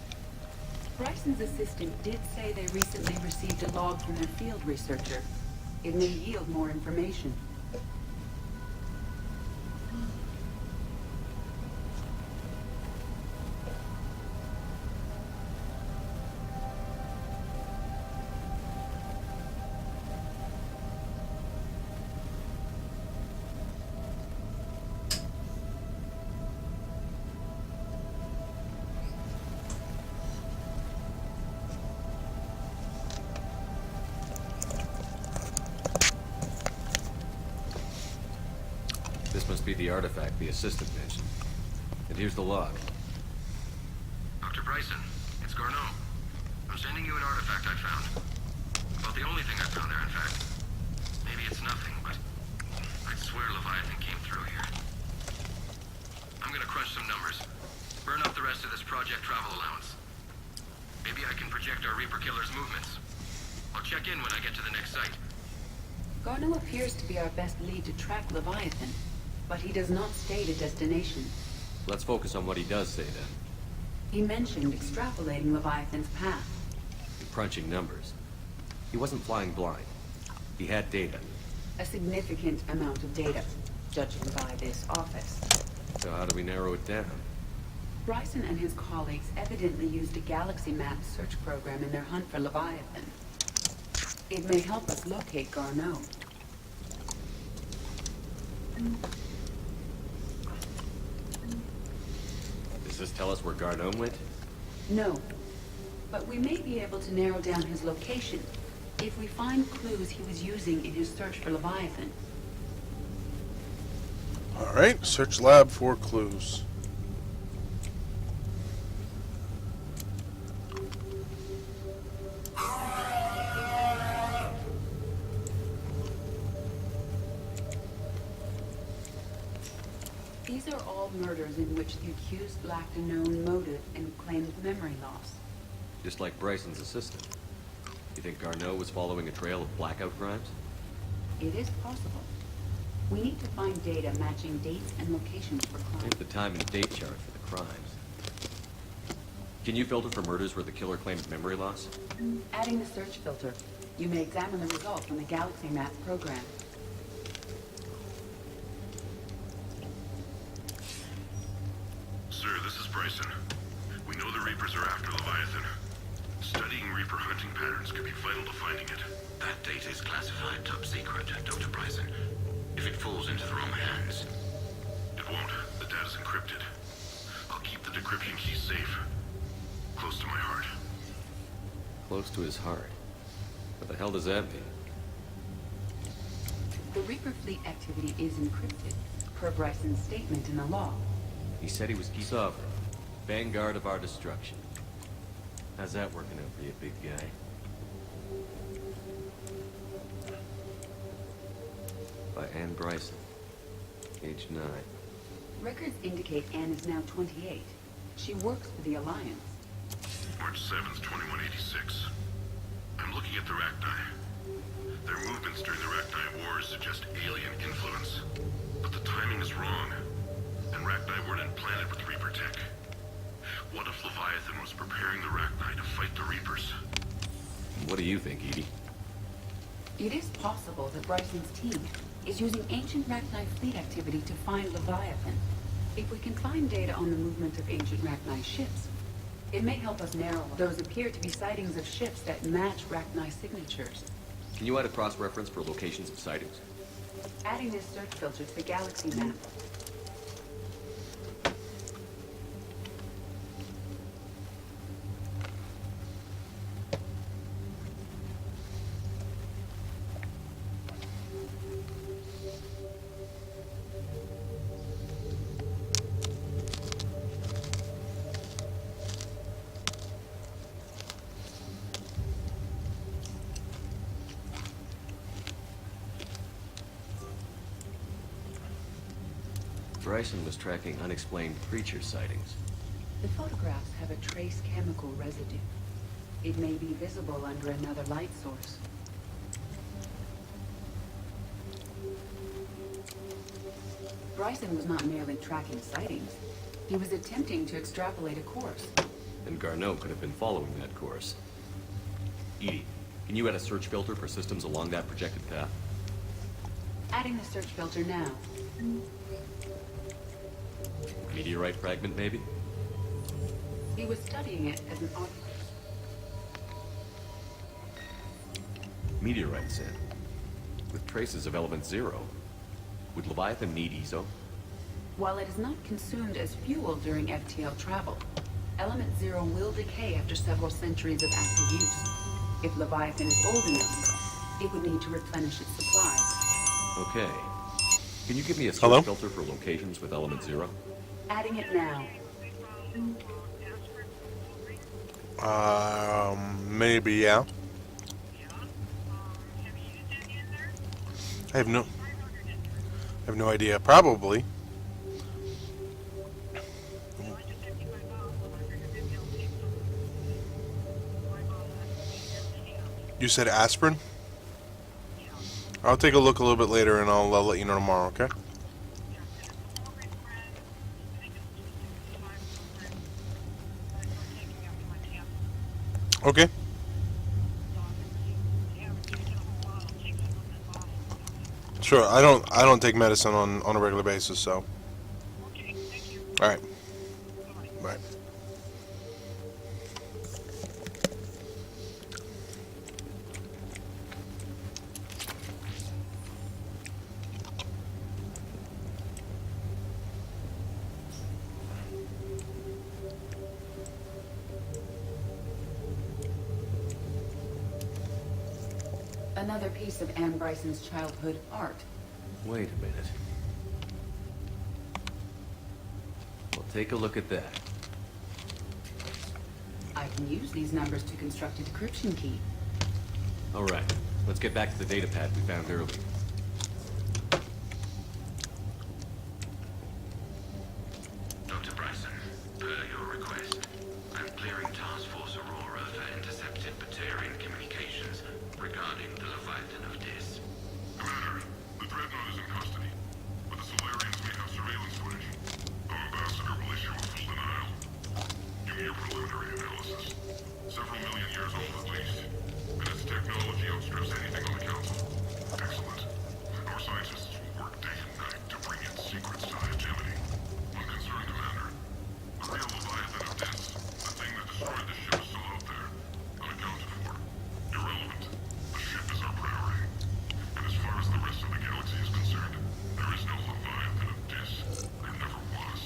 Bryson's assistant did say they recently received a log from their field researcher. It may yield more information. This must be the artifact the assistant mentioned. And here's the log. Dr. Bryson, it's Garneau. I'm sending you an artifact I found. About the only thing I found there, in fact. Maybe it's nothing, but I'd swear Leviathan came through here. I'm gonna crunch some numbers. Burn up the rest of this project travel allowance. Maybe I can project our Reaper killer's movements. I'll check in when I get to the next site. Garneau appears to be our best lead to track Leviathan, but he does not state a destination. Let's focus on what he does say then. He mentioned extrapolating Leviathan's path. And crunching numbers. He wasn't flying blind. He had data. A significant amount of data, judging by this office. So how do we narrow it down? Bryson and his colleagues evidently used a galaxy map search program in their hunt for Leviathan. It may help us locate Garneau. Does this tell us where Garneau went? No, but we may be able to narrow down his location if we find clues he was using in his search for Leviathan. Alright, search lab for clues. These are all murders in which the accused lacked a known motive and claimed memory loss. Just like Bryson's assistant. You think Garneau was following a trail of blackout crimes? It is possible. We need to find data matching dates and locations for crimes. Here's the time and date chart for the crimes. Can you filter for murders where the killer claimed memory loss? Adding the search filter, you may examine the results from the Galaxy Map program. Sir, this is Bryson. We know the Reapers are after Leviathan. Studying Reaper hunting patterns could be vital to finding it. That data is classified top secret, Dr. Bryson. If it falls into the wrong hands... It won't. The data's encrypted. I'll keep the decryption key safe. Close to my heart. Close to his heart. What the hell does that mean? The Reaper fleet activity is encrypted, per Bryson's statement in the log. He said he was key sovereign. Vanguard of our destruction. How's that working out for you, big guy? By Anne Bryson. Age 9. Records indicate Anne is now 28. She works for the Alliance. March 7th, 2186. I'm looking at the Rachni. Their movements during the Rachni Wars suggest alien influence. But the timing is wrong. And Rachni weren't implanted with Reaper tech. What if Leviathan was preparing the Rachni to fight the Reapers? What do you think, Edie? It is possible that Bryson's team is using ancient Rachni fleet activity to find Leviathan. If we can find data on the movement of ancient Rachni ships, it may help us narrow. Those appear to be sightings of ships that match Rachni signatures. Can you add a cross-reference for locations of sightings? Adding this search filter to the Galaxy Map. Bryson was tracking unexplained creature sightings. The photographs have a trace chemical residue. It may be visible under another light source. Bryson was not merely tracking sightings. He was attempting to extrapolate a course. And Garneau could have been following that course. Edie, can you add a search filter for systems along that projected path? Adding the search filter now. Meteorite fragment, maybe? He was studying it as an artifact. Meteorite sand. With traces of element 0. Would Leviathan need ESO? While it is not consumed as fuel during FTL travel, element 0 will decay after several centuries of active use. If Leviathan is old enough, it would need to replenish its supplies. Okay. Can you give me a search filter for locations with element 0? Adding it now. Maybe, yeah. I have no idea. Probably. You said aspirin? I'll take a look a little bit later and I'll let you know tomorrow, okay? Okay. Sure, I don't take medicine on a regular basis, so. All right. Bye. Another piece of Anne Bryson's childhood art. Wait a minute. Well, take a look at that. I can use these numbers to construct a decryption key. All right, let's get back to the data pad we found earlier. Per your request, I'm clearing Task Force Aurora for intercepted Batarian communications regarding the Leviathan of Dis. Commander, the Dreadnought is in custody, but the Solarians may have surveillance footage. Our ambassador will issue a full denial. Give me your preliminary analysis. Several million years old at least, and its technology outstrips anything on the Council. Excellent. Our scientists will work day and night to bring its secrets to Hegemony. One concern, Commander. The real Leviathan of Dis, the thing that destroyed the ship, is still out there, unaccounted for. Irrelevant. The ship is our priority. And as far as the rest of the galaxy is concerned, there is no Leviathan of Dis. There never was.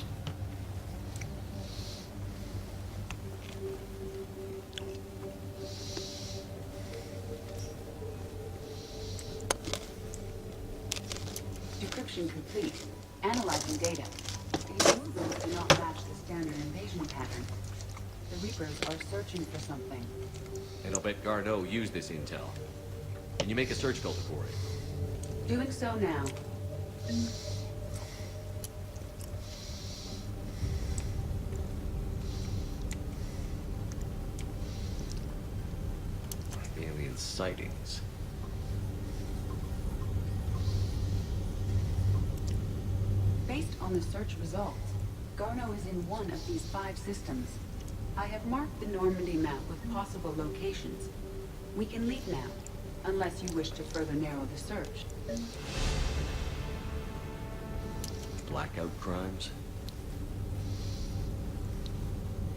Decryption complete. Analyzing data. These movements do not match the standard invasion pattern. The Reapers are searching for something. And I'll bet Garneau used this intel. Can you make a search filter for it? Doing so now. Alien sightings. Based on the search results, Garneau is in one of these 5 systems. I have marked the Normandy map with possible locations. We can leave now, unless you wish to further narrow the search. Blackout crimes?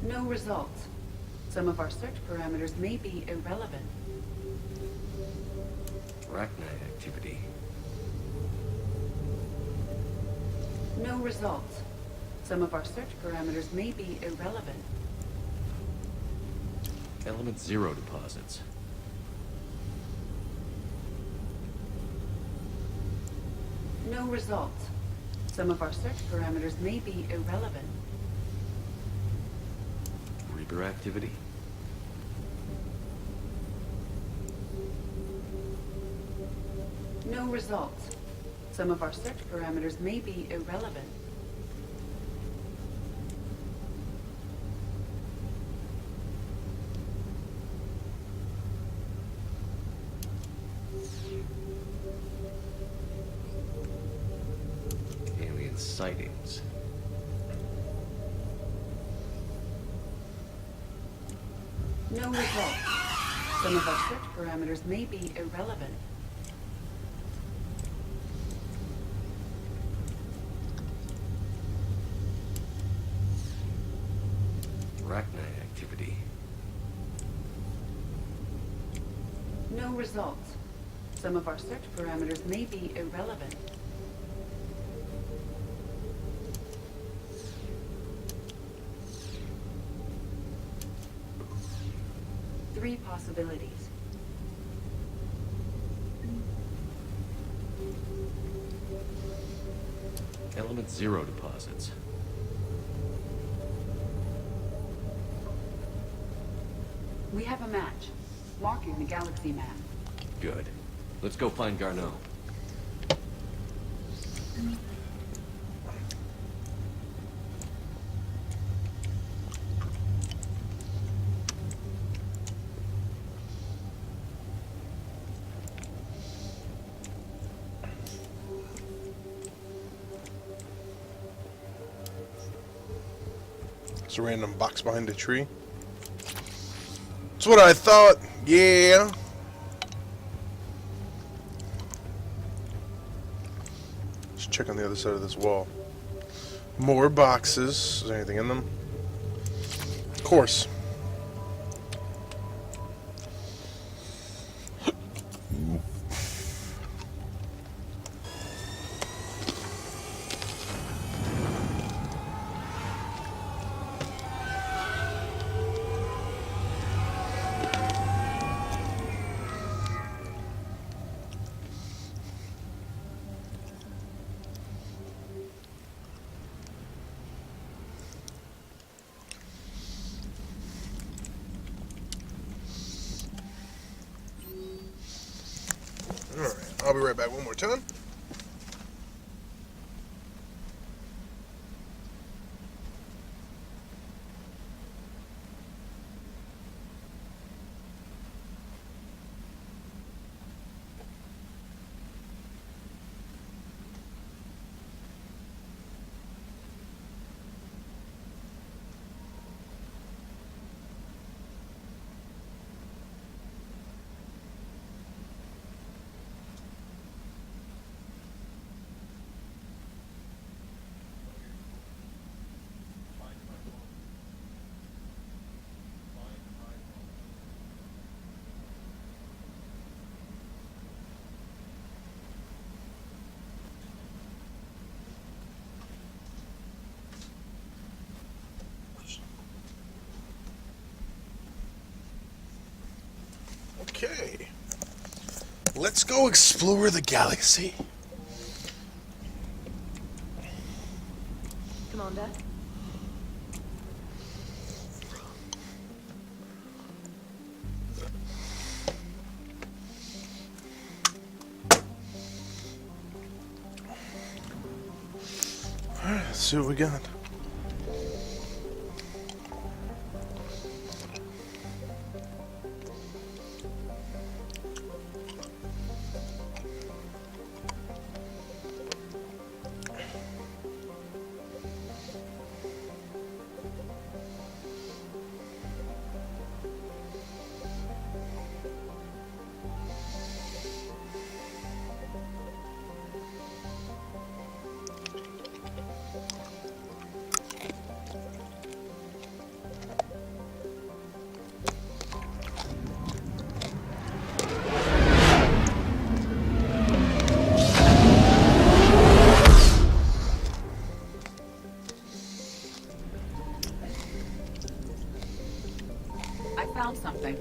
No results. Some of our search parameters may be irrelevant. Arachnid activity. No results. Some of our search parameters may be irrelevant. Element 0 deposits. No results. Some of our search parameters may be irrelevant. Reaper activity? No results. Some of our search parameters may be irrelevant. Alien sightings. No results. Some of our search parameters may be irrelevant. Arachnid activity. No results. Some of our search parameters may be irrelevant. Three possibilities. Element 0 deposits. We have a match, marking the galaxy map. Good. Let's go find Garneau. It's a random box behind a tree. That's what I thought. Yeah. Let's check on the other side of this wall. More boxes. Is there anything in them? Of course. Alright, I'll be right back one more time. Let's go explore the galaxy. Commander? Alright, let's see what we got. I found something.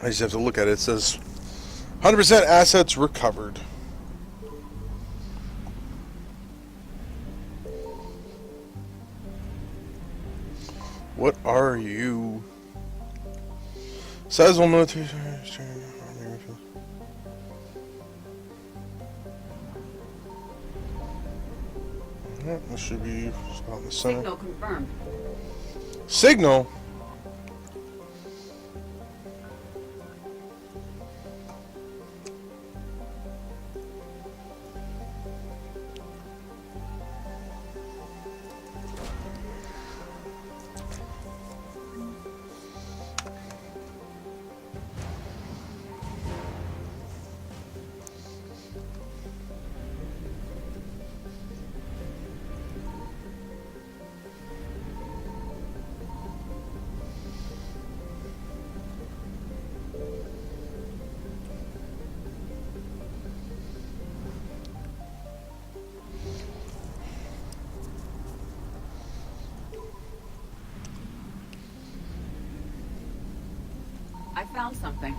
I just have to look at it. It says 100% assets recovered. What are you? Sizable military. This should be about in the center. Signal confirmed. Signal? I found something.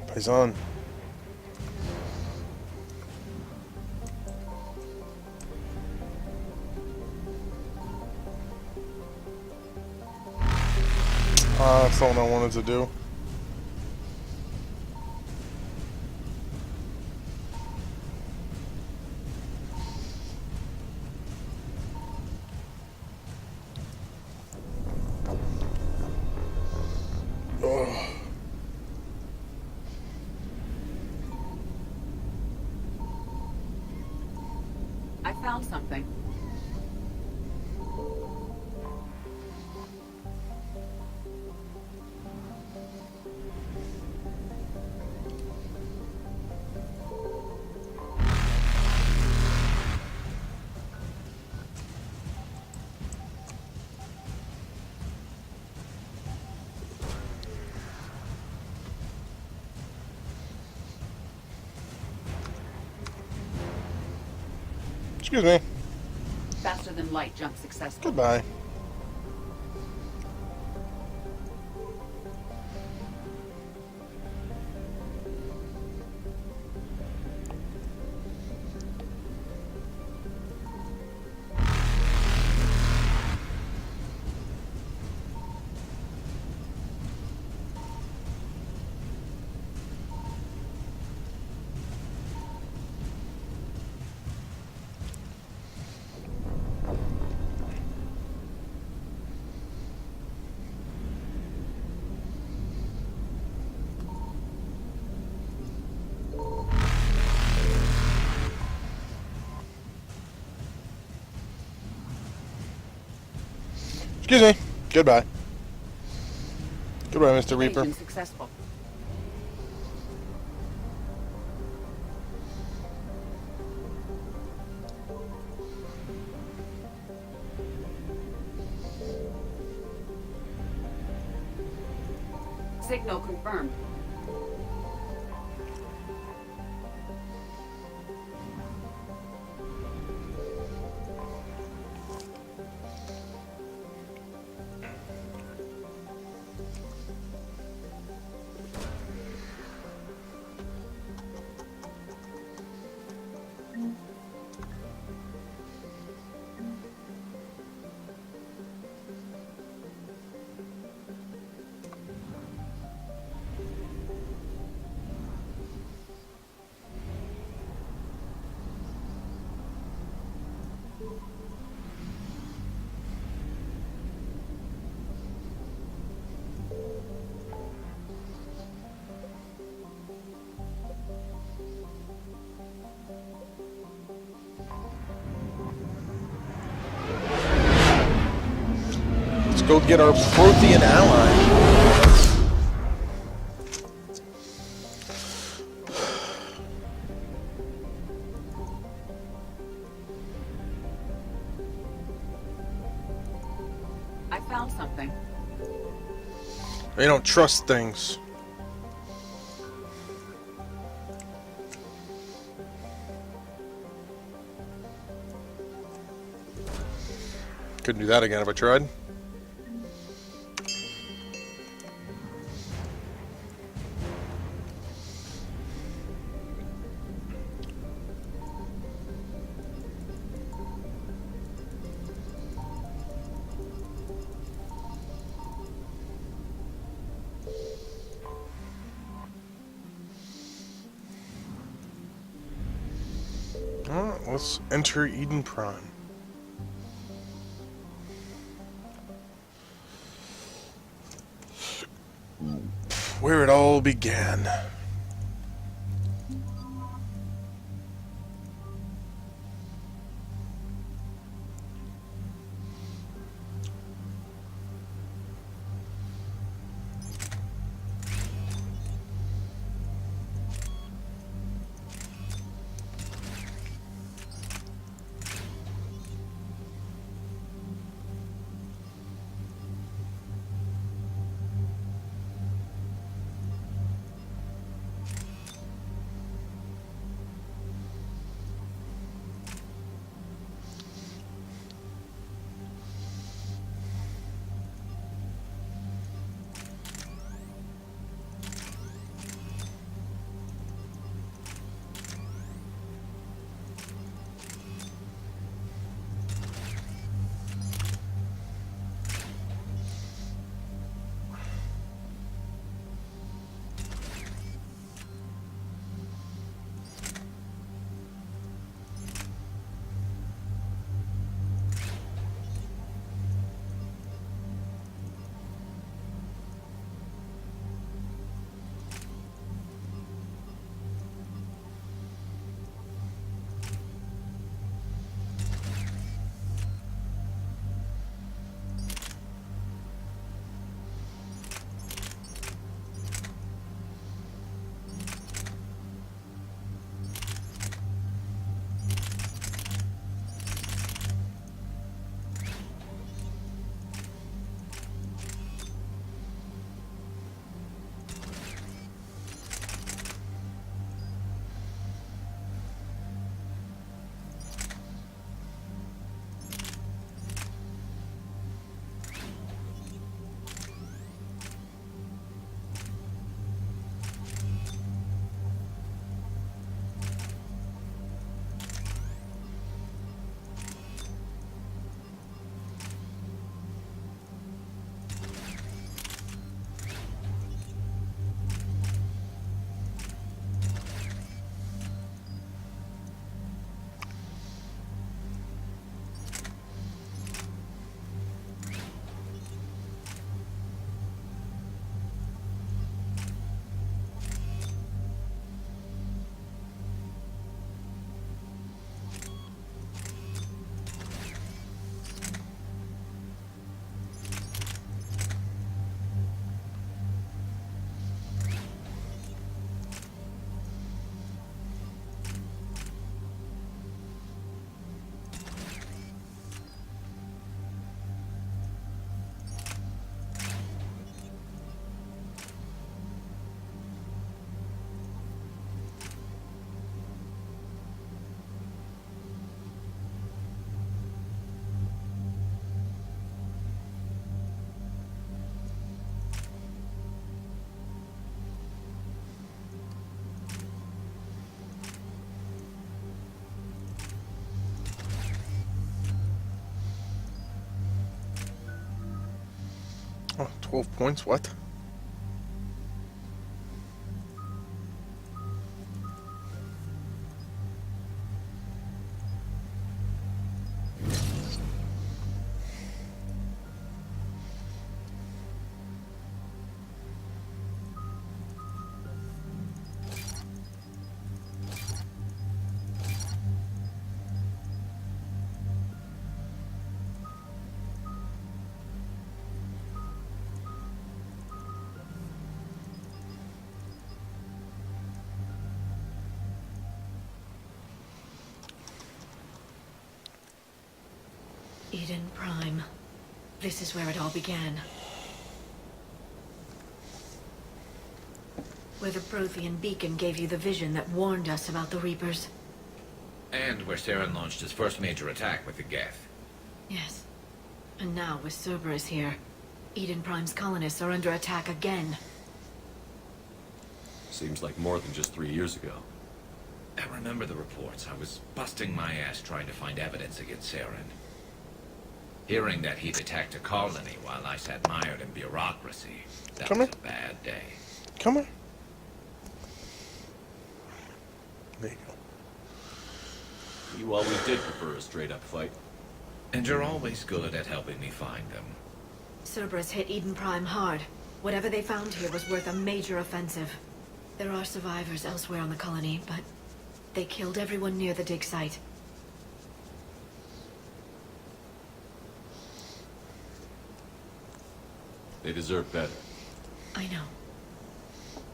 Paisan. That's not what I wanted to do. I found something. Excuse me. Faster than light jump successful. Goodbye. Excuse me. Goodbye. Goodbye, Mr. Reaper. Evasion successful. Signal confirmed. Let's go get our Prothean ally. I found something. They don't trust things. Couldn't do that again if I tried. Alright, let's enter Eden Prime. Where it all began. Oh, 12 points? What? Eden Prime. This is where it all began. Where the Prothean beacon gave you the vision that warned us about the Reapers. And where Saren launched his first major attack with the Geth. Yes. And now, with Cerberus here, Eden Prime's colonists are under attack again. Seems like more than just 3 years ago. I remember the reports. I was busting my ass trying to find evidence against Saren. Hearing that he'd attacked a colony while I sat mired in bureaucracy, that was a bad day. Come here. There you go. You always did prefer a straight-up fight. And you're always good at helping me find them. Cerberus hit Eden Prime hard. Whatever they found here was worth a major offensive. There are survivors elsewhere on the colony, but they killed everyone near the dig site. They deserve better. I know.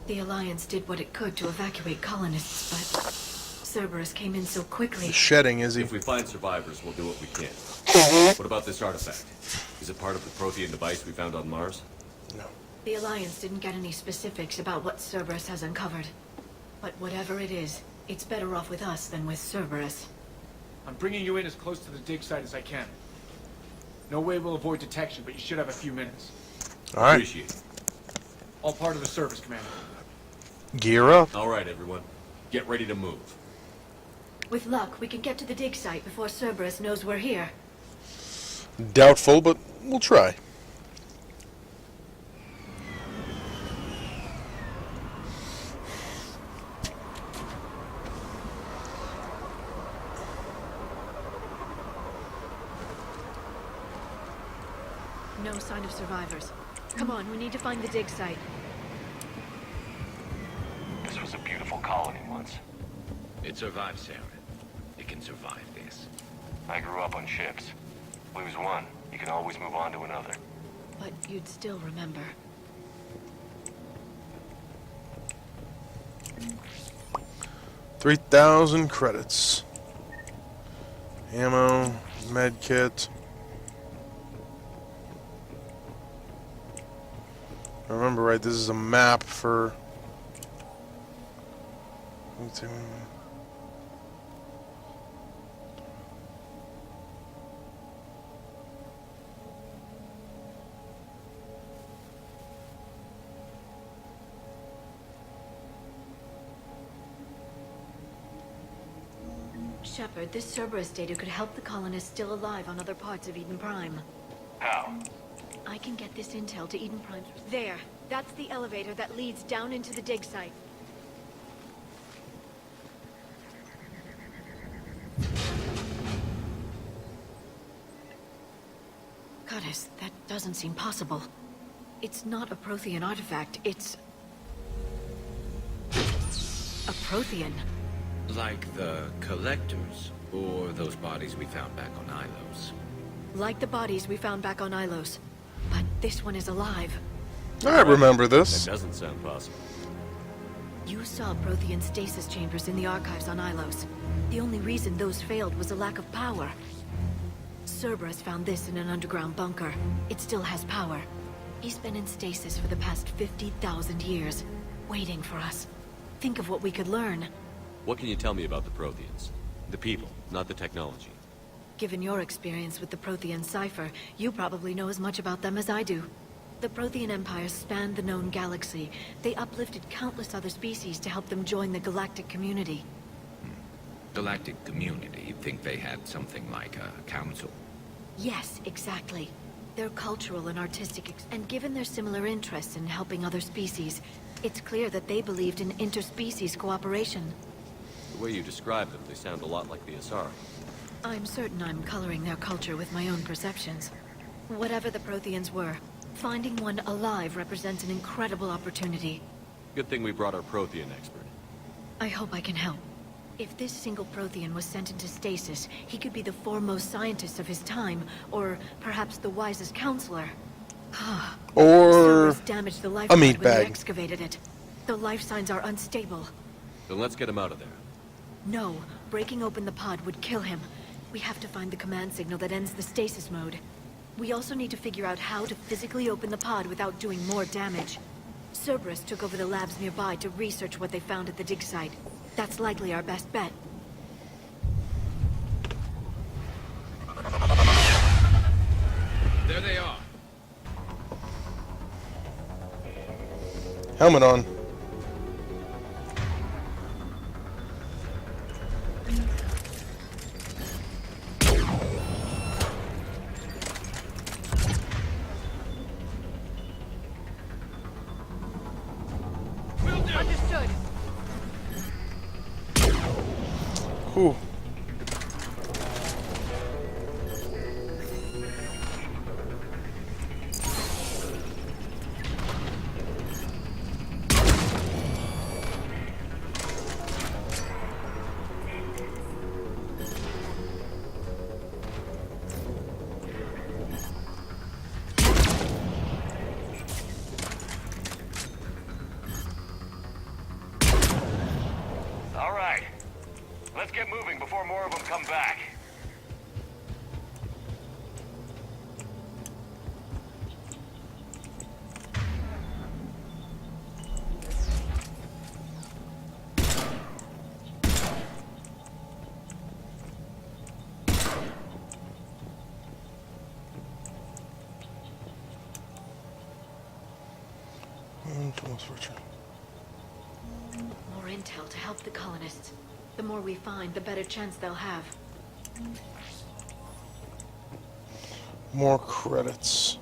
The Alliance did what it could to evacuate colonists, but Cerberus came in so quickly. The shedding, is he? If we find survivors, we'll do what we can. What about this artifact? Is it part of the Prothean device we found on Mars? No. The Alliance didn't get any specifics about what Cerberus has uncovered. But whatever it is, it's better off with us than with Cerberus. I'm bringing you in as close to the dig site as I can. No way we'll avoid detection, but you should have a few minutes. All right. Appreciate it. All part of the service, Commander. Gear up. All right, everyone. Get ready to move. With luck, we can get to the dig site before Cerberus knows we're here. Doubtful, but we'll try. No sign of survivors. Come on, we need to find the dig site. This was a beautiful colony once. It survived Saren. It can survive this. I grew up on ships. Lose one, you can always move on to another. But you'd still remember. $3,000 credits. Ammo, med kit. I remember right, this is a map for... Shepard, this Cerberus data could help the colonists still alive on other parts of Eden Prime. How? I can get this intel to Eden Prime. There! That's the elevator that leads down into the dig site. Goddess, that doesn't seem possible. It's not a Prothean artifact, it's... a Prothean. Like the Collectors, or those bodies we found back on Ilos. Like the bodies we found back on Ilos. But this one is alive. I remember this. That doesn't sound possible. You saw Prothean stasis chambers in the archives on Ilos. The only reason those failed was a lack of power. Cerberus found this in an underground bunker. It still has power. He's been in stasis for the past 50,000 years, waiting for us. Think of what we could learn. What can you tell me about the Protheans? The people, not the technology. Given your experience with the Prothean cipher, you probably know as much about them as I do. The Prothean Empire spanned the known galaxy. They uplifted countless other species to help them join the galactic community. Galactic community? You'd think they had something like a council? Yes, exactly. They're cultural and artistic, and given their similar interests in helping other species, it's clear that they believed in interspecies cooperation. The way you describe them, they sound a lot like the Asari. I'm certain I'm coloring their culture with my own perceptions. Whatever the Protheans were, finding one alive represents an incredible opportunity. Good thing we brought our Prothean expert. I hope I can help. If this single Prothean was sent into stasis, he could be the foremost scientist of his time, or perhaps the wisest counselor. Or Cerberus damaged the life a pod meat when they bag. excavated it. The life signs are unstable. Then let's get him out of there. No, breaking open the pod would kill him. We have to find the command signal that ends the stasis mode. We also need to figure out how to physically open the pod without doing more damage. Cerberus took over the labs nearby to research what they found at the dig site. That's likely our best bet. There they are. Helmet on. Understood. Whew. All right. Let's get moving before more of them come back. More intel to help the colonists. The more we find, the better chance they'll have. More credits.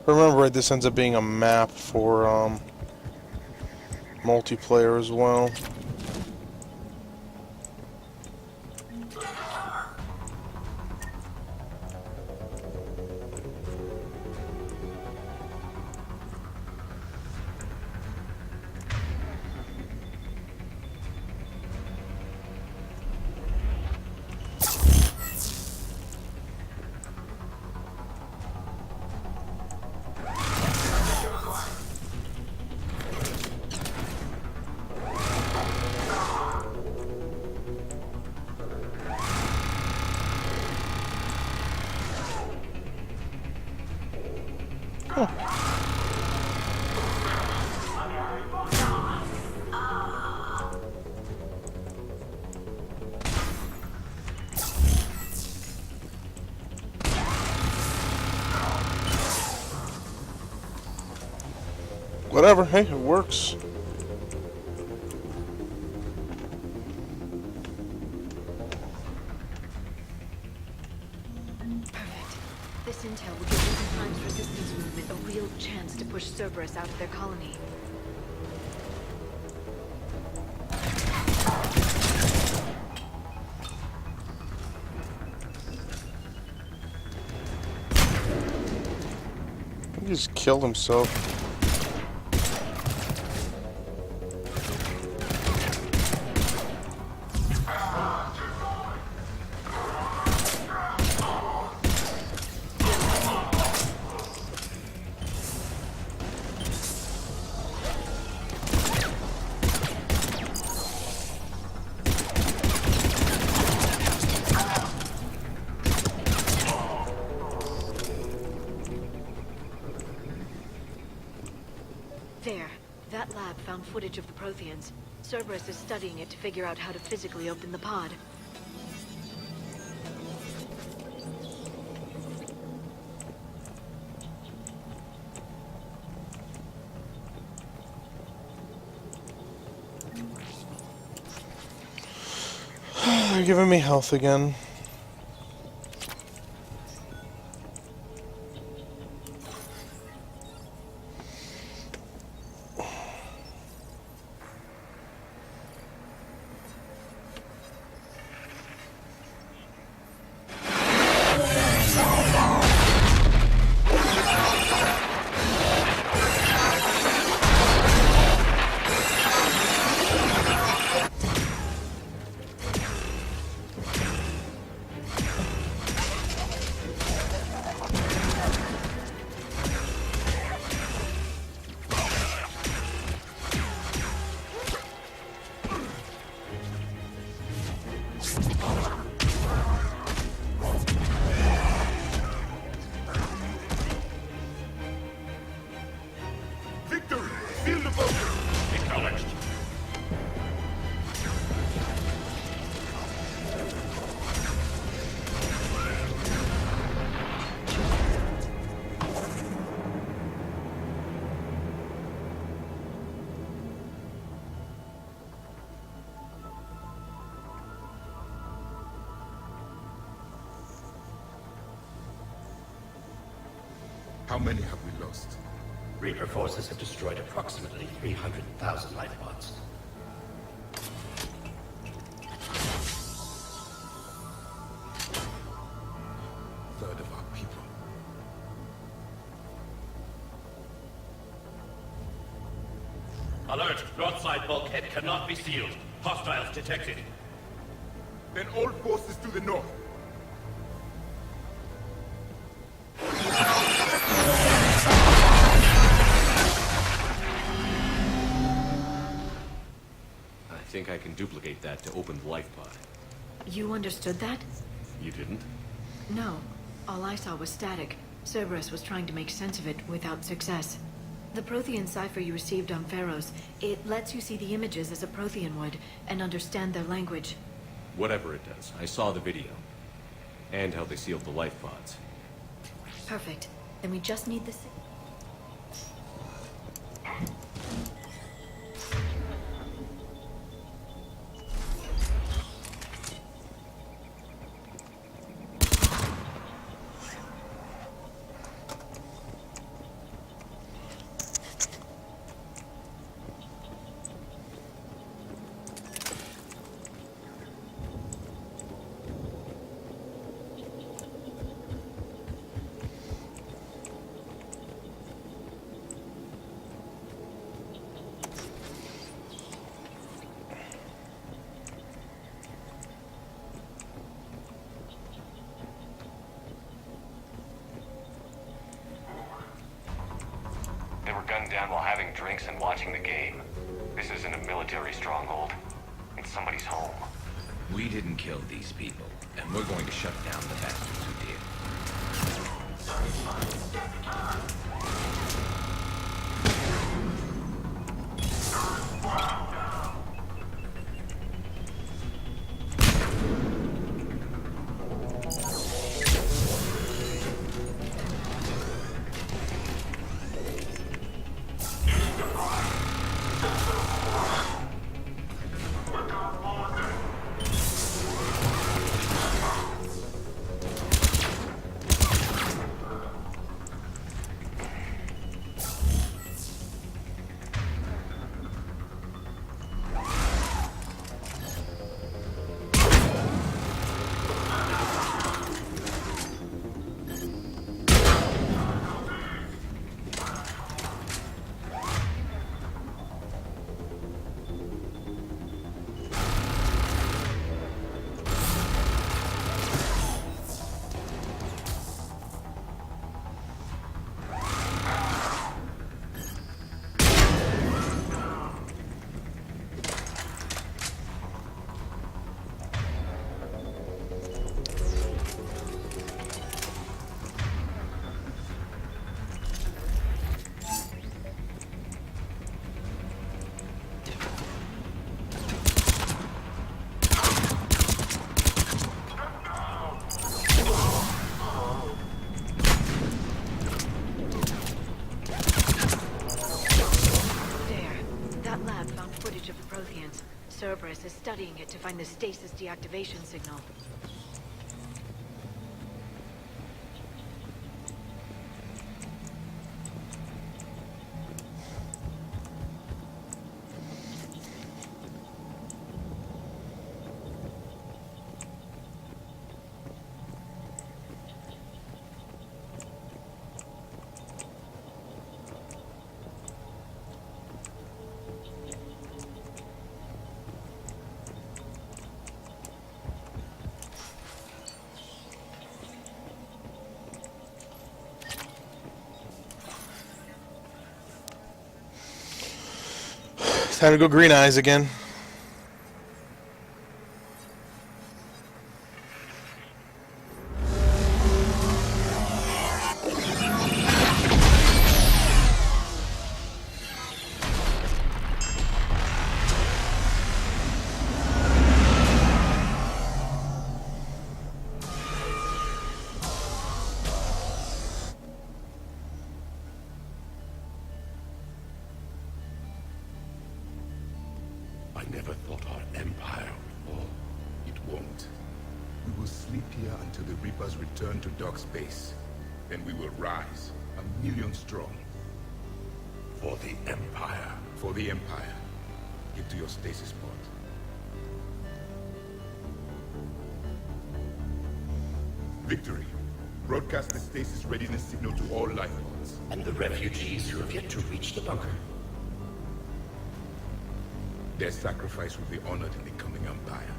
Remember, right, this ends up being a map for multiplayer as well. Whatever, hey, it works. This intel will give Recent Times resistance movement a real chance to push Cerberus out of their colony. He just killed himself. There. That lab found footage of the Protheans. Cerberus is studying it to figure out how to physically open the pod. They're giving me health again. Acknowledged. How many have we lost? Reaper forces have destroyed approximately 300,000 life pods. Third of our people. Alert! Broadside bulkhead cannot be sealed. Hostiles detected. Then all forces to the north. I think I can duplicate that to open the life pod. You understood that? You didn't? No. All I saw was static. Cerberus was trying to make sense of it without success. The Prothean cipher you received on Pharaohs, it lets you see the images as a Prothean would, and understand their language. Whatever it does, I saw the video. And how they sealed the life pods. Perfect. Then we just need the... They were gunned down while having drinks and watching the game. This isn't a military stronghold. It's somebody's home. We didn't kill these people, and we're going to shut down the bastards who did. Cerberus is studying it to find the stasis deactivation signal. Time to go green eyes again. Empire will fall. It won't. We will sleep here until the Reapers return to Dock Space. Then we will rise, 1,000,000 strong. For the Empire. For the Empire. Get to your stasis pod. Victory. Broadcast the stasis readiness signal to all life pods. And the refugees who have yet to reach the bunker. Their sacrifice will be honored in the coming Empire.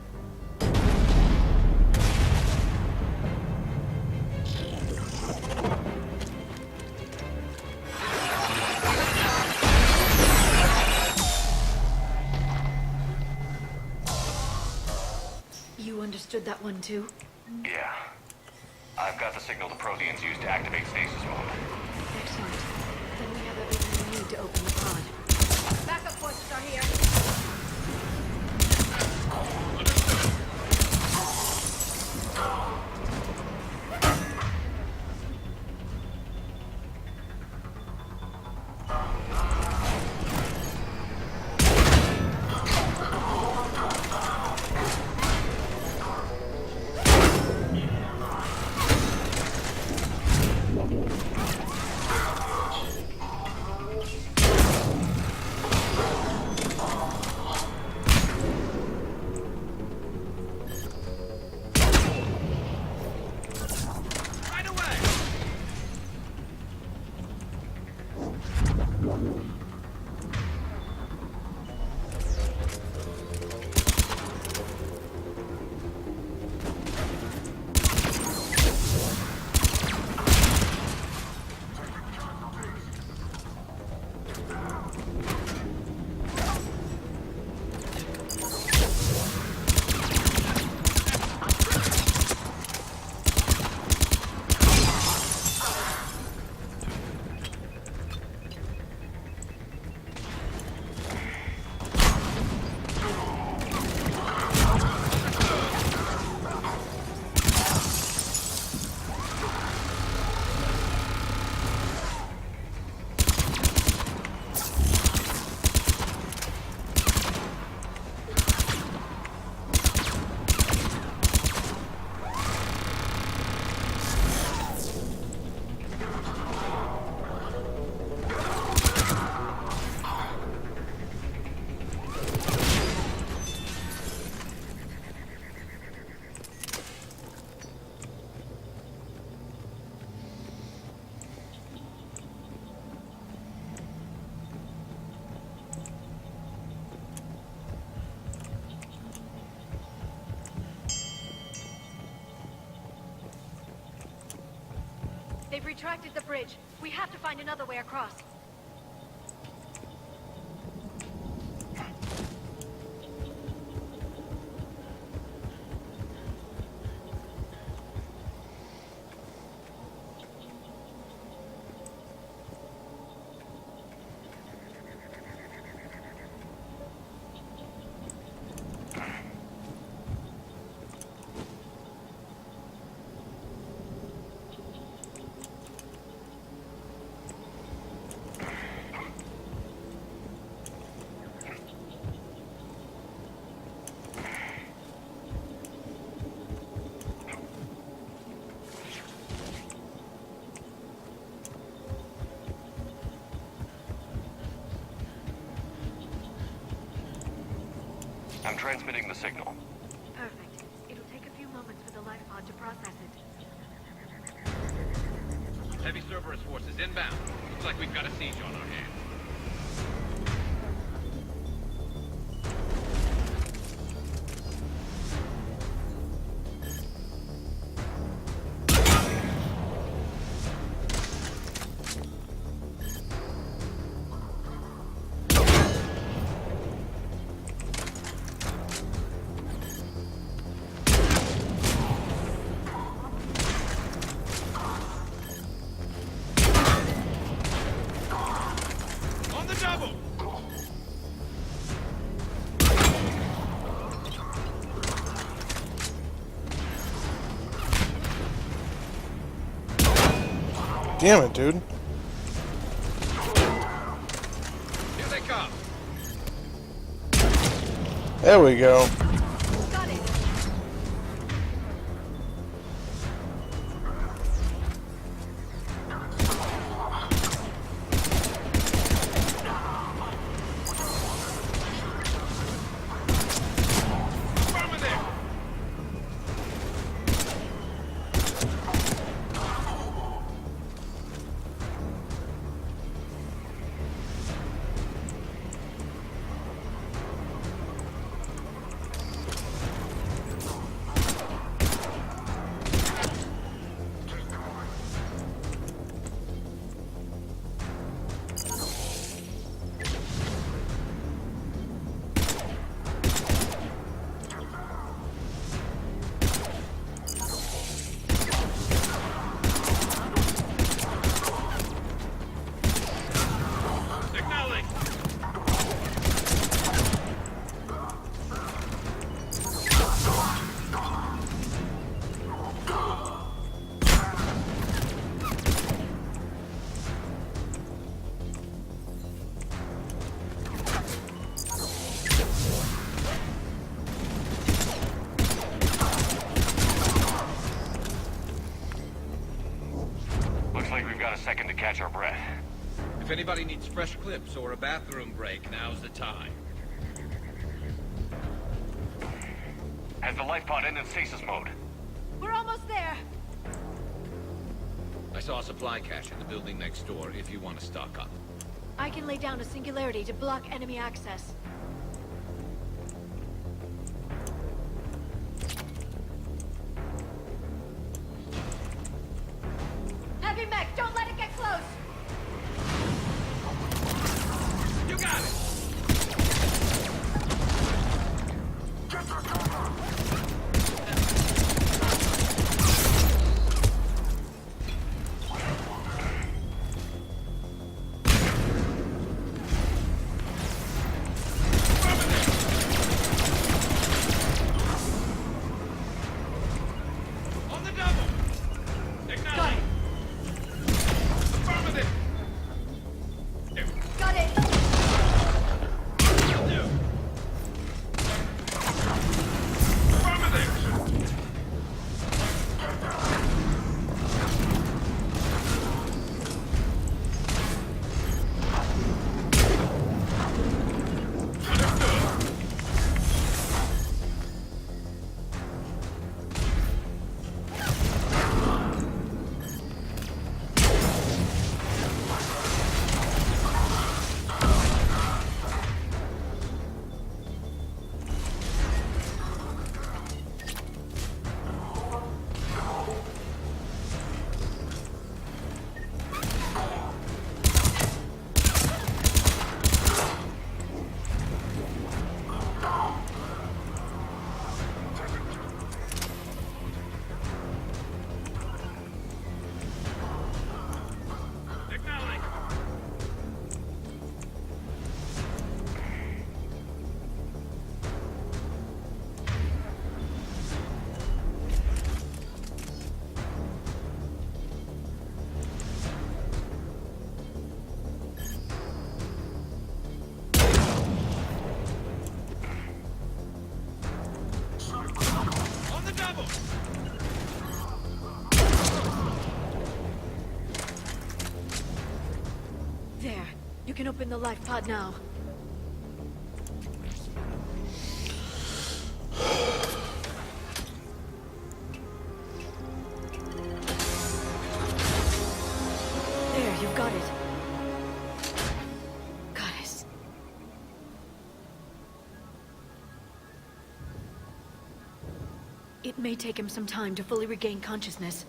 You understood that one too? Yeah. I've got the signal the Protheans use to activate stasis mode. Excellent. Then we have everything we need to open the pod. Backup forces are here. They've retracted the bridge. We have to find another way across. I'm transmitting the signal. Perfect. It'll take a few moments for the life pod to process it. Heavy Cerberus forces inbound. Looks like we've got a siege on our hands. Damn it, dude. Here they come. There we go. Second to catch our breath. If anybody needs fresh clips or a bathroom break, now's the time. Has the life pod ended stasis mode? We're almost there. I saw a supply cache in the building next door if you want to stock up. I can lay down a singularity to block enemy access. Heavy mech, don't let it get close! You got it! There. You can open the life pod now. There, you've got it. Goddess. It may take him some time to fully regain consciousness.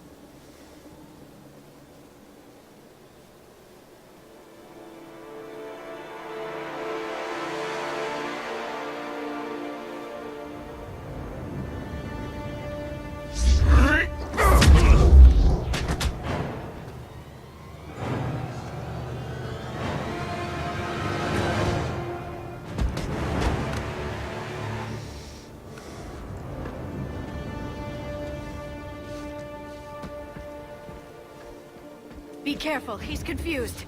Be careful, he's confused.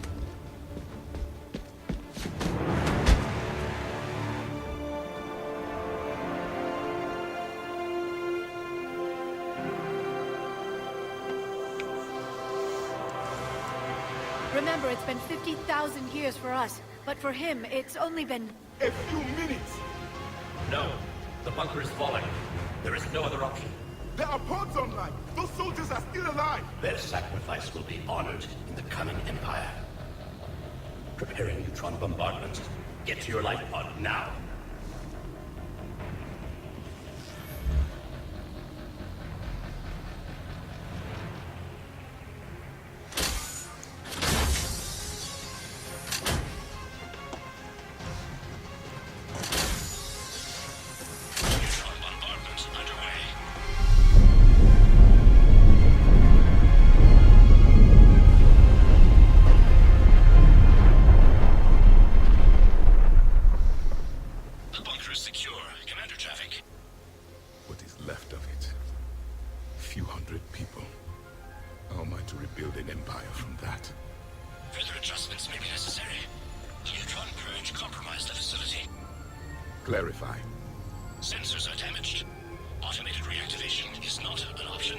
Remember, it's been 50,000 years for us, but for him, it's only been... A few minutes! No. The bunker is falling. There is no other option. There are pods online! Those soldiers are still alive! Their sacrifice will be honored in the coming Empire. Preparing neutron bombardment. Get to your life pod now. Clarify. Sensors are damaged. Automated reactivation is not an option.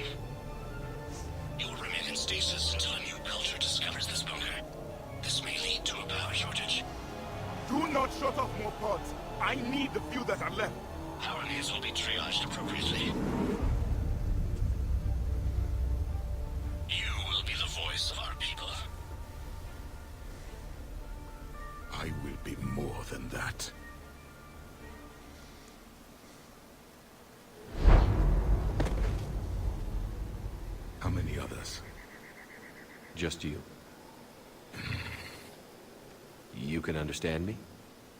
You will remain in stasis until a new culture discovers this bunker. This may lead to a power shortage. Do not shut off more pods. I need the few that are left. Power needs will be triaged appropriately. You will be the voice of our people. I will be more than that. How many others? Just you. You can understand me?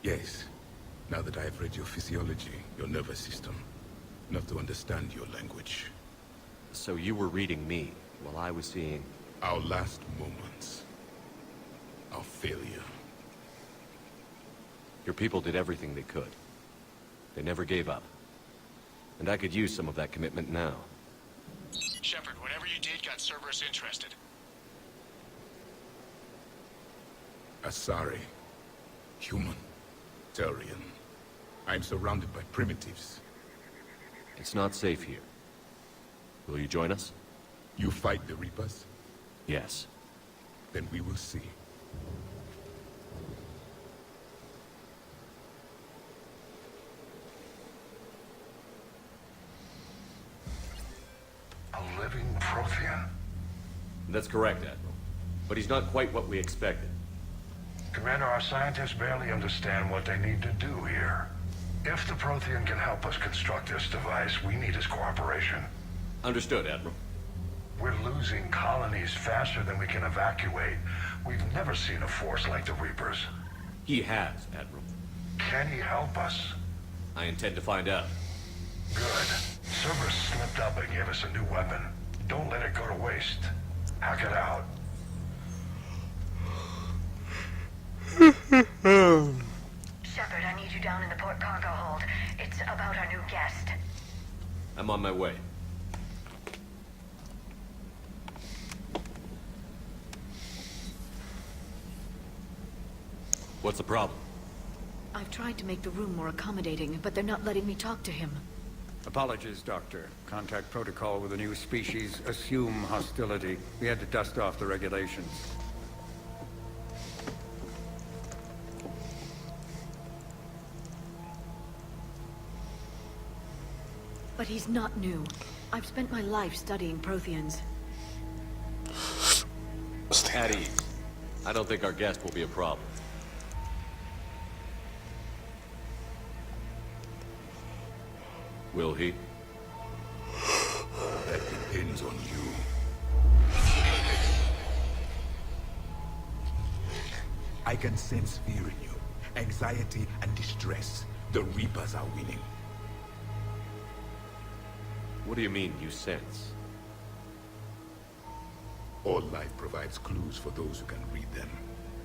Yes. Now that I have read your physiology, your nervous system, enough to understand your language. So you were reading me, while I was seeing... Our last moments. Our failure. Your people did everything they could. They never gave up. And I could use some of that commitment now. Shepard, whatever you did got Cerberus interested. Asari. Human. Turian. I'm surrounded by primitives. It's not safe here. Will you join us? You fight the Reapers? Yes. Then we will see. A living Prothean? That's correct, Admiral. But he's not quite what we expected. Commander, our scientists barely understand what they need to do here. If the Prothean can help us construct this device, we need his cooperation. Understood, Admiral. We're losing colonies faster than we can evacuate. We've never seen a force like the Reapers. He has, Admiral. Can he help us? I intend to find out. Good. Cerberus slipped up and gave us a new weapon. Don't let it go to waste. Hack it out. Shepard, I need you down in the port cargo hold. It's about our new guest. I'm on my way. What's the problem? I've tried to make the room more accommodating, but they're not letting me talk to him. Apologies, Doctor. Contact protocol with a new species. Assume hostility. We had to dust off the regulations. But he's not new. I've spent my life studying Protheans. At ease. I don't think our guest will be a problem. Will he? That depends on you. I can sense fear in you. Anxiety and distress. The Reapers are winning. What do you mean, you sense? All life provides clues for those who can read them.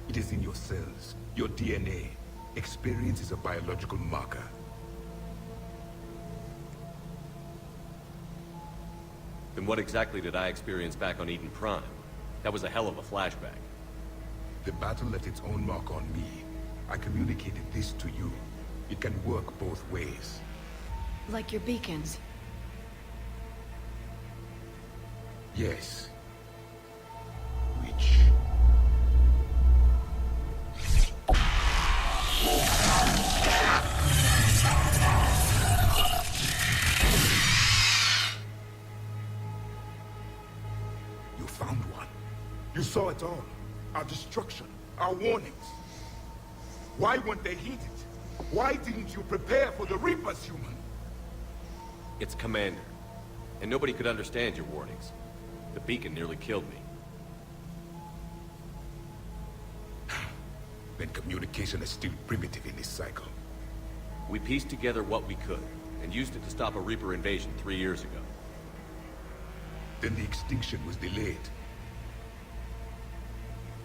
It is in your cells, your DNA. Experience is a biological marker. Then what exactly did I experience back on Eden Prime? That was a hell of a flashback. The battle left its own mark on me. I communicated this to you. It can work both ways. Like your beacons. Yes. Which saw it all. Our destruction, our warnings. Why weren't they heeded? Why didn't you prepare for the Reapers, human? It's Commander. And nobody could understand your warnings. The beacon nearly killed me. Then communication is still primitive in this cycle. We pieced together what we could, and used it to stop a Reaper invasion 3 years ago. Then the extinction was delayed.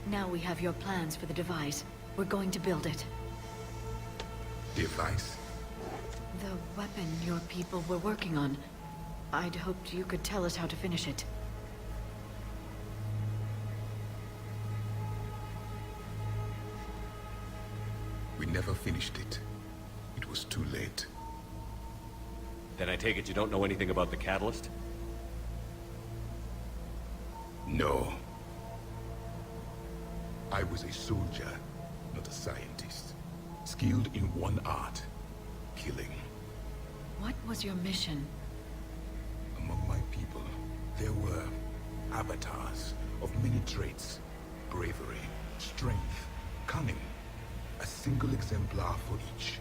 Now we have your plans for the device. We're going to build it. Device? The weapon your people were working on. I'd hoped you could tell us how to finish it. We never finished it. It was too late. Then I take it you don't know anything about the catalyst? No. I was a soldier, not a scientist. Skilled in one art, killing. What was your mission? Among my people, there were avatars of many traits. Bravery, strength, cunning. A single exemplar for each.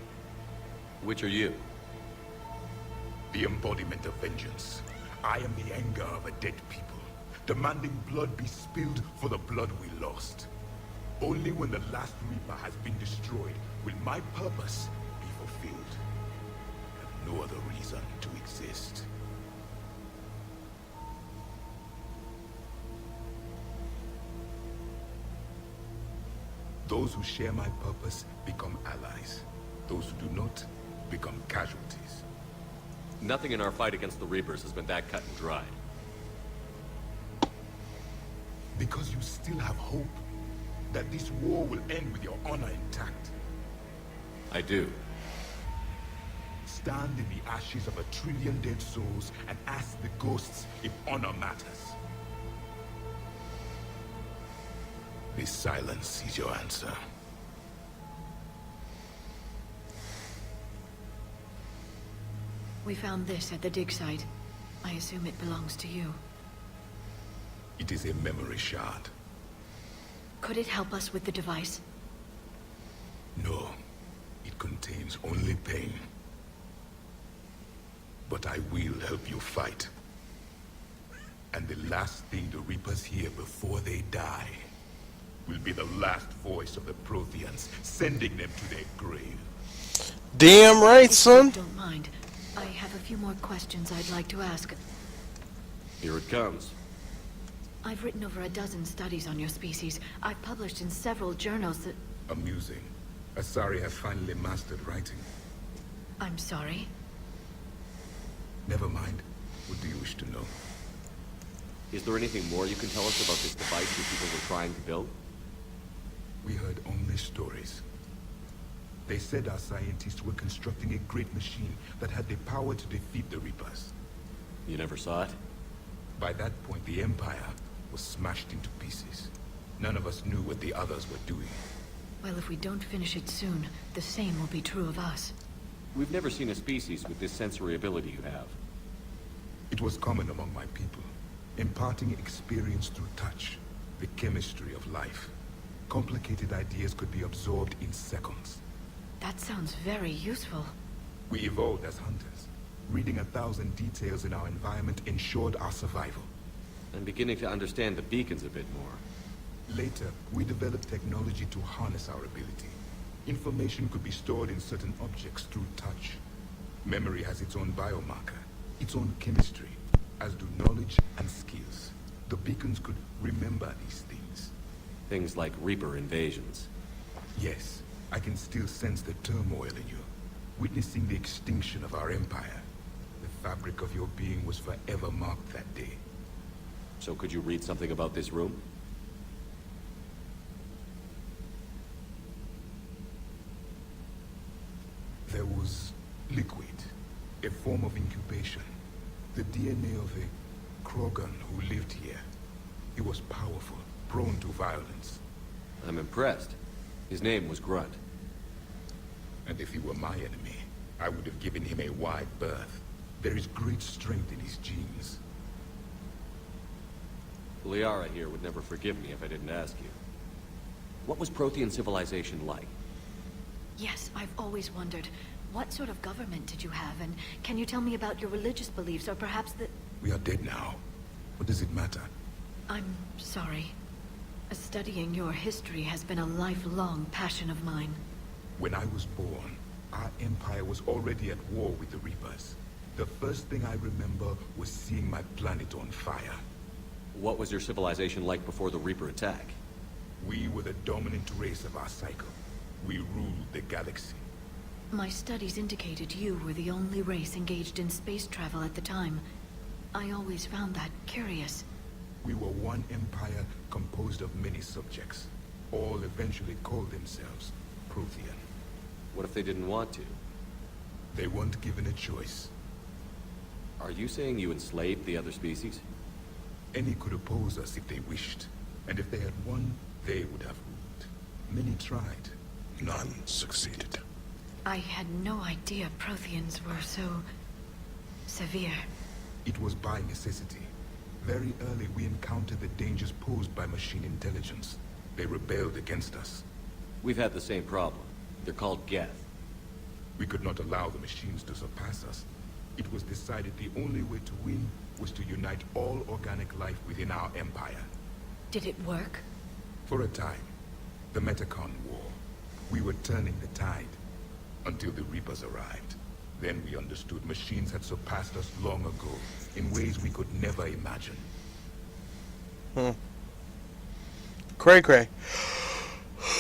Which are you? The embodiment of vengeance. I am the anger of a dead people, demanding blood be spilled for the blood we lost. Only when the last Reaper has been destroyed will my purpose be fulfilled. I have no other reason to exist. Those who share my purpose become allies. Those who do not become casualties. Nothing in our fight against the Reapers has been that cut and dried. Because you still have hope that this war will end with your honor intact. I do. Stand in the ashes of 1 trillion dead souls and ask the ghosts if honor matters. This silence is your answer. We found this at the dig site. I assume it belongs to you. It is a memory shard. Could it help us with the device? No. It contains only pain. But I will help you fight. And the last thing the Reapers hear before they die will be the last voice of the Protheans, sending them to their grave. Damn right, son. Don't mind. I have a few more questions I'd like to ask. Here it comes. I've written over a dozen studies on your species. I've published in several journals that... Amusing. Asari has finally mastered writing. I'm sorry. Never mind. What do you wish to know? Is there anything more you can tell us about this device your people were trying to build? We heard only stories. They said our scientists were constructing a great machine that had the power to defeat the Reapers. You never saw it? By that point, the Empire was smashed into pieces. None of us knew what the others were doing. Well, if we don't finish it soon, the same will be true of us. We've never seen a species with this sensory ability you have. It was common among my people, imparting experience through touch, the chemistry of life. Complicated ideas could be absorbed in seconds. That sounds very useful. We evolved as hunters. Reading 1,000 details in our environment ensured our survival. I'm beginning to understand the beacons a bit more. Later, we developed technology to harness our ability. Information could be stored in certain objects through touch. Memory has its own biomarker, its own chemistry, as do knowledge and skills. The beacons could remember these things. Things like Reaper invasions. Yes, I can still sense the turmoil in you, witnessing the extinction of our empire. The fabric of your being was forever marked that day. So could you read something about this room? There was liquid, a form of incubation. The DNA of a Krogan who lived here. He was powerful, prone to violence. I'm impressed. His name was Grunt. And if he were my enemy, I would have given him a wide berth. There is great strength in his genes. Liara here would never forgive me if I didn't ask you. What was Prothean civilization like? Yes, I've always wondered. What sort of government did you have, and can you tell me about your religious beliefs, or perhaps the... We are dead now. What does it matter? I'm sorry. Studying your history has been a lifelong passion of mine. When I was born, our empire was already at war with the Reapers. The first thing I remember was seeing my planet on fire. What was your civilization like before the Reaper attack? We were the dominant race of our cycle. We ruled the galaxy. My studies indicated you were the only race engaged in space travel at the time. I always found that curious. We were one empire composed of many subjects. All eventually called themselves Prothean. What if they didn't want to? They weren't given a choice. Are you saying you enslaved the other species? Any could oppose us if they wished. And if they had won, they would have ruled. Many tried. None succeeded. I had no idea Protheans were so... severe. It was by necessity. Very early we encountered the dangers posed by machine intelligence. They rebelled against us. We've had the same problem. They're called Geth. We could not allow the machines to surpass us. It was decided the only way to win was to unite all organic life within our empire. Did it work? For a time. The Metacon War. We were turning the tide. Until the Reapers arrived. Then we understood machines had surpassed us long ago, in ways we could never imagine. Cray cray.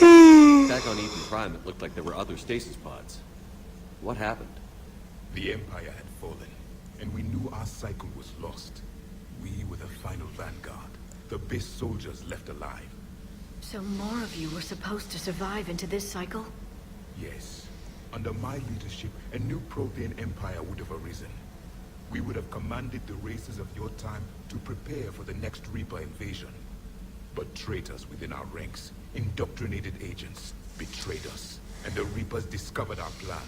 Back on Eden Prime, it looked like there were other stasis pods. What happened? The Empire had fallen, and we knew our cycle was lost. We were the final vanguard, the best soldiers left alive. So more of you were supposed to survive into this cycle? Yes. Under my leadership, a new Prothean empire would have arisen. We would have commanded the races of your time to prepare for the next Reaper invasion. But traitors within our ranks, indoctrinated agents, betrayed us, and the Reapers discovered our plan.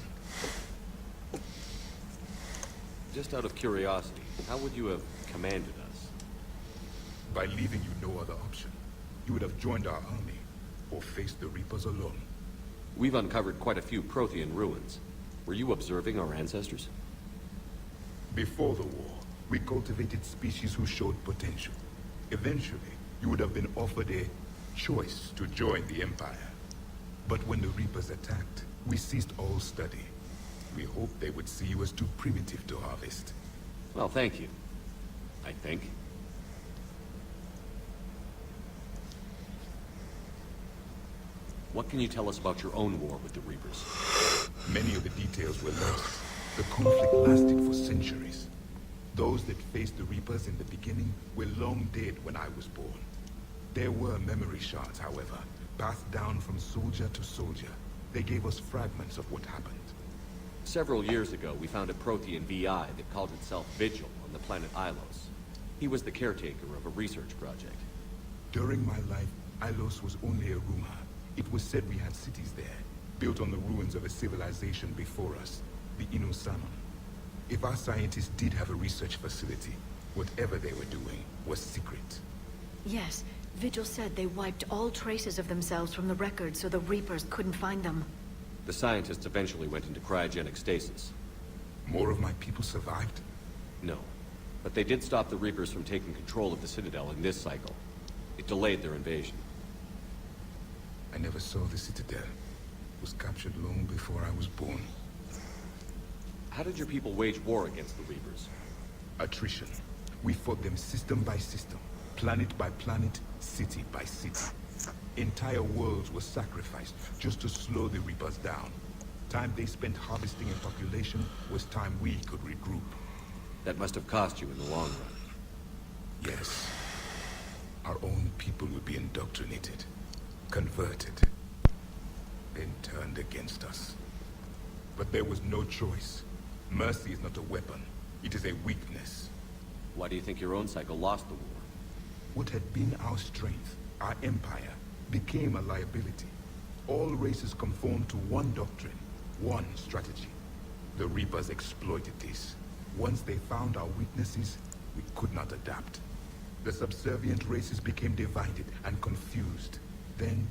Just out of curiosity, how would you have commanded us? By leaving you no other option. You would have joined our army, or faced the Reapers alone. We've uncovered quite a few Prothean ruins. Were you observing our ancestors? Before the war, we cultivated species who showed potential. Eventually, you would have been offered a choice to join the Empire. But when the Reapers attacked, we ceased all study. We hoped they would see you as too primitive to harvest. Well, thank you. I think. What can you tell us about your own war with the Reapers? Many of the details were lost. The conflict lasted for centuries. Those that faced the Reapers in the beginning were long dead when I was born. There were memory shards, however, passed down from soldier to soldier. They gave us fragments of what happened. Several years ago, we found a Prothean VI that called itself Vigil on the planet Ilos. He was the caretaker of a research project. During my life, Ilos was only a rumor. It was said we had cities there, built on the ruins of a civilization before us, the Inosanon. If our scientists did have a research facility, whatever they were doing was secret. Yes, Vigil said they wiped all traces of themselves from the records so the Reapers couldn't find them. The scientists eventually went into cryogenic stasis. More of my people survived? No, but they did stop the Reapers from taking control of the Citadel in this cycle. It delayed their invasion. I never saw the Citadel. It was captured long before I was born. How did your people wage war against the Reapers? Attrition. We fought them system by system, planet by planet, city by city. Entire worlds were sacrificed just to slow the Reapers down. Time they spent harvesting a population was time we could regroup. That must have cost you in the long run. Yes. Our own people would be indoctrinated, converted, then turned against us. But there was no choice. Mercy is not a weapon. It is a weakness. Why do you think your own cycle lost the war? What had been our strength, our empire, became a liability. All races conformed to one doctrine, one strategy. The Reapers exploited this. Once they found our weaknesses, we could not adapt. The subservient races became divided and confused. Then,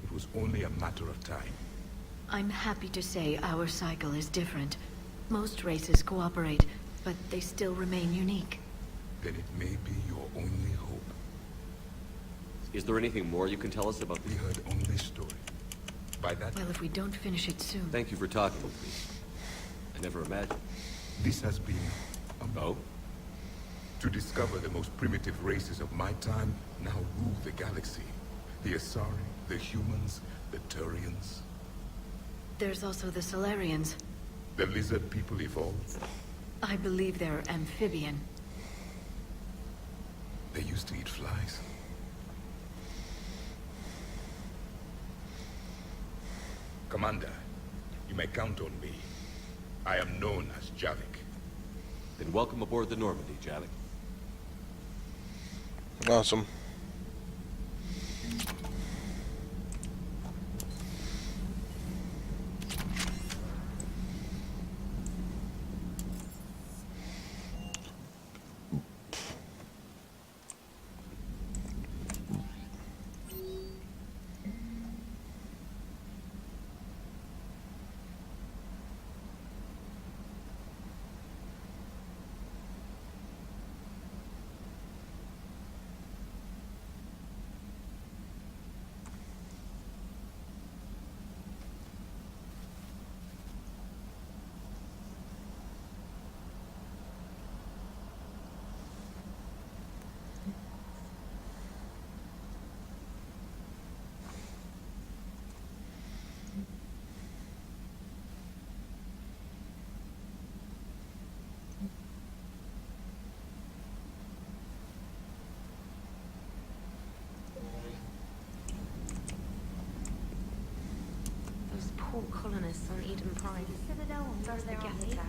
it was only a matter of time. I'm happy to say our cycle is different. Most races cooperate, but they still remain unique. Then it may be your only hope. Is there anything more you can tell us about We heard only story. By that... Well, if we don't finish it soon... Thank you for talking with me. I never imagined. This has been... Oh? To discover the most primitive races of my time now rule the galaxy. The Asari, the humans, the Turians. There's also the Solarians. The lizard people evolved. I believe they're amphibian. They used to eat flies. Commander, you may count on me. I am known as Javik. Then welcome aboard the Normandy, Javik. Awesome. Those poor colonists on Eden Prime. First the gas attack,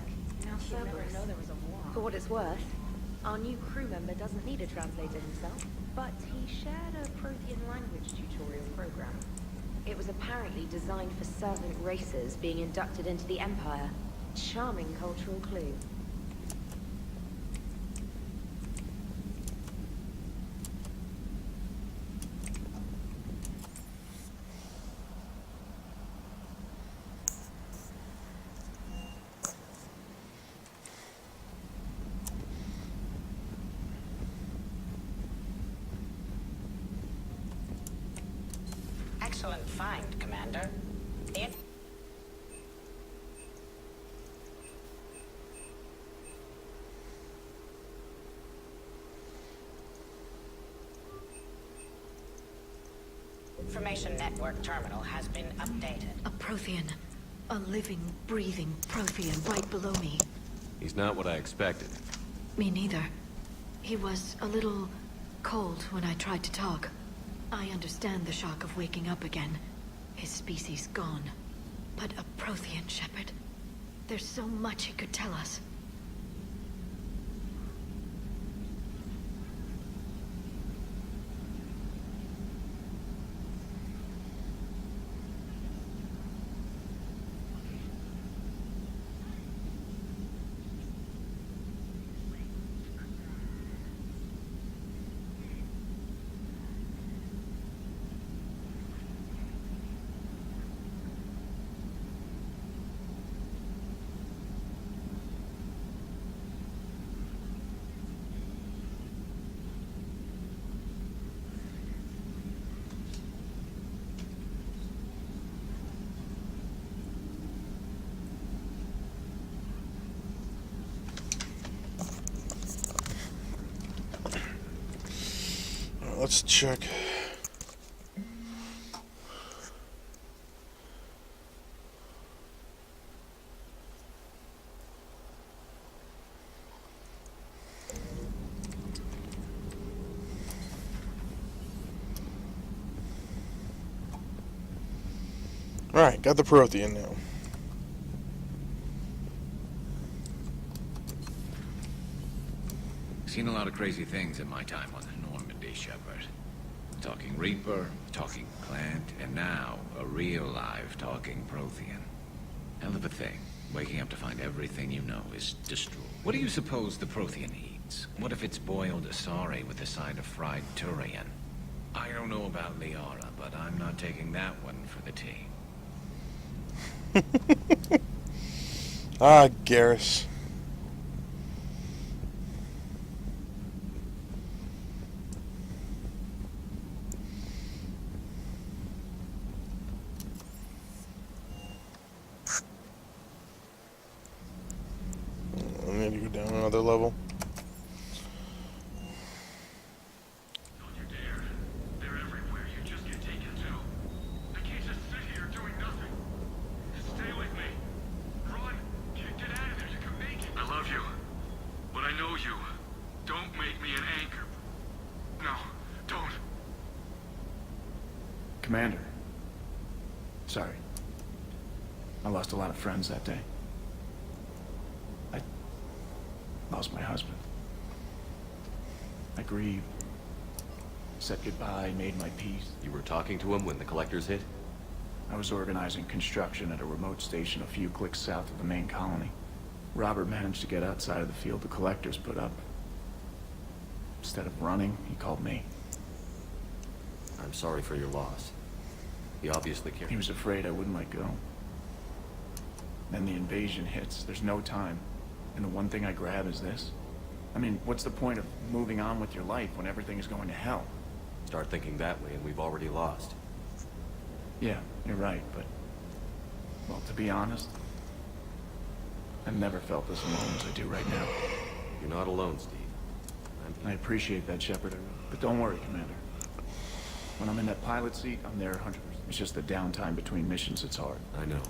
now Cerberus. For what it's worth, our new crew member doesn't need a translator himself, but he shared a Prothean language tutorial program. It was apparently designed for servant races being inducted into the Empire. Charming cultural clue. Excellent find, Commander. Information network terminal has been updated. A Prothean. A living, breathing Prothean right below me. He's not what I expected. Me neither. He was a little cold when I tried to talk. I understand the shock of waking up again. His species gone. But a Prothean Shepherd. There's so much he could tell us. Let's check. Alright, got the Prothean now. Seen a lot of crazy things in my time on the Normandy, Shepard. Talking Reaper, talking Plant, and now a real live talking Prothean. Hell of a thing. Waking up to find everything you know is destroyed. What do you suppose the Prothean eat? What if it's boiled asari with a side of fried durian? I don't know about Liara, but I'm not taking that one for the tea. Ah, Garrus. I need to go down another level. Commander. Sorry. I lost a lot of friends that day. I lost my husband. I grieved. Said goodbye, made my peace. You were talking to him when the collectors hit? I was organizing construction at a remote station a few clicks south of the main colony. Robert managed to get outside of the field the collectors put up. Instead of running, he called me. I'm sorry for your loss. He obviously cared. He was afraid I wouldn't let go. Then the invasion hits. There's no time. And the one thing I grab is this. I mean, what's the point of moving on with your life when everything is going to hell? Start thinking that way and we've already lost. Yeah, you're right, but... Well, to be honest, I've never felt this alone as I do right now. You're not alone, Steve. I appreciate that, Shepard. But don't worry, Commander. When I'm in that pilot seat, I'm there 100%. It's just the downtime between missions that's hard. I know.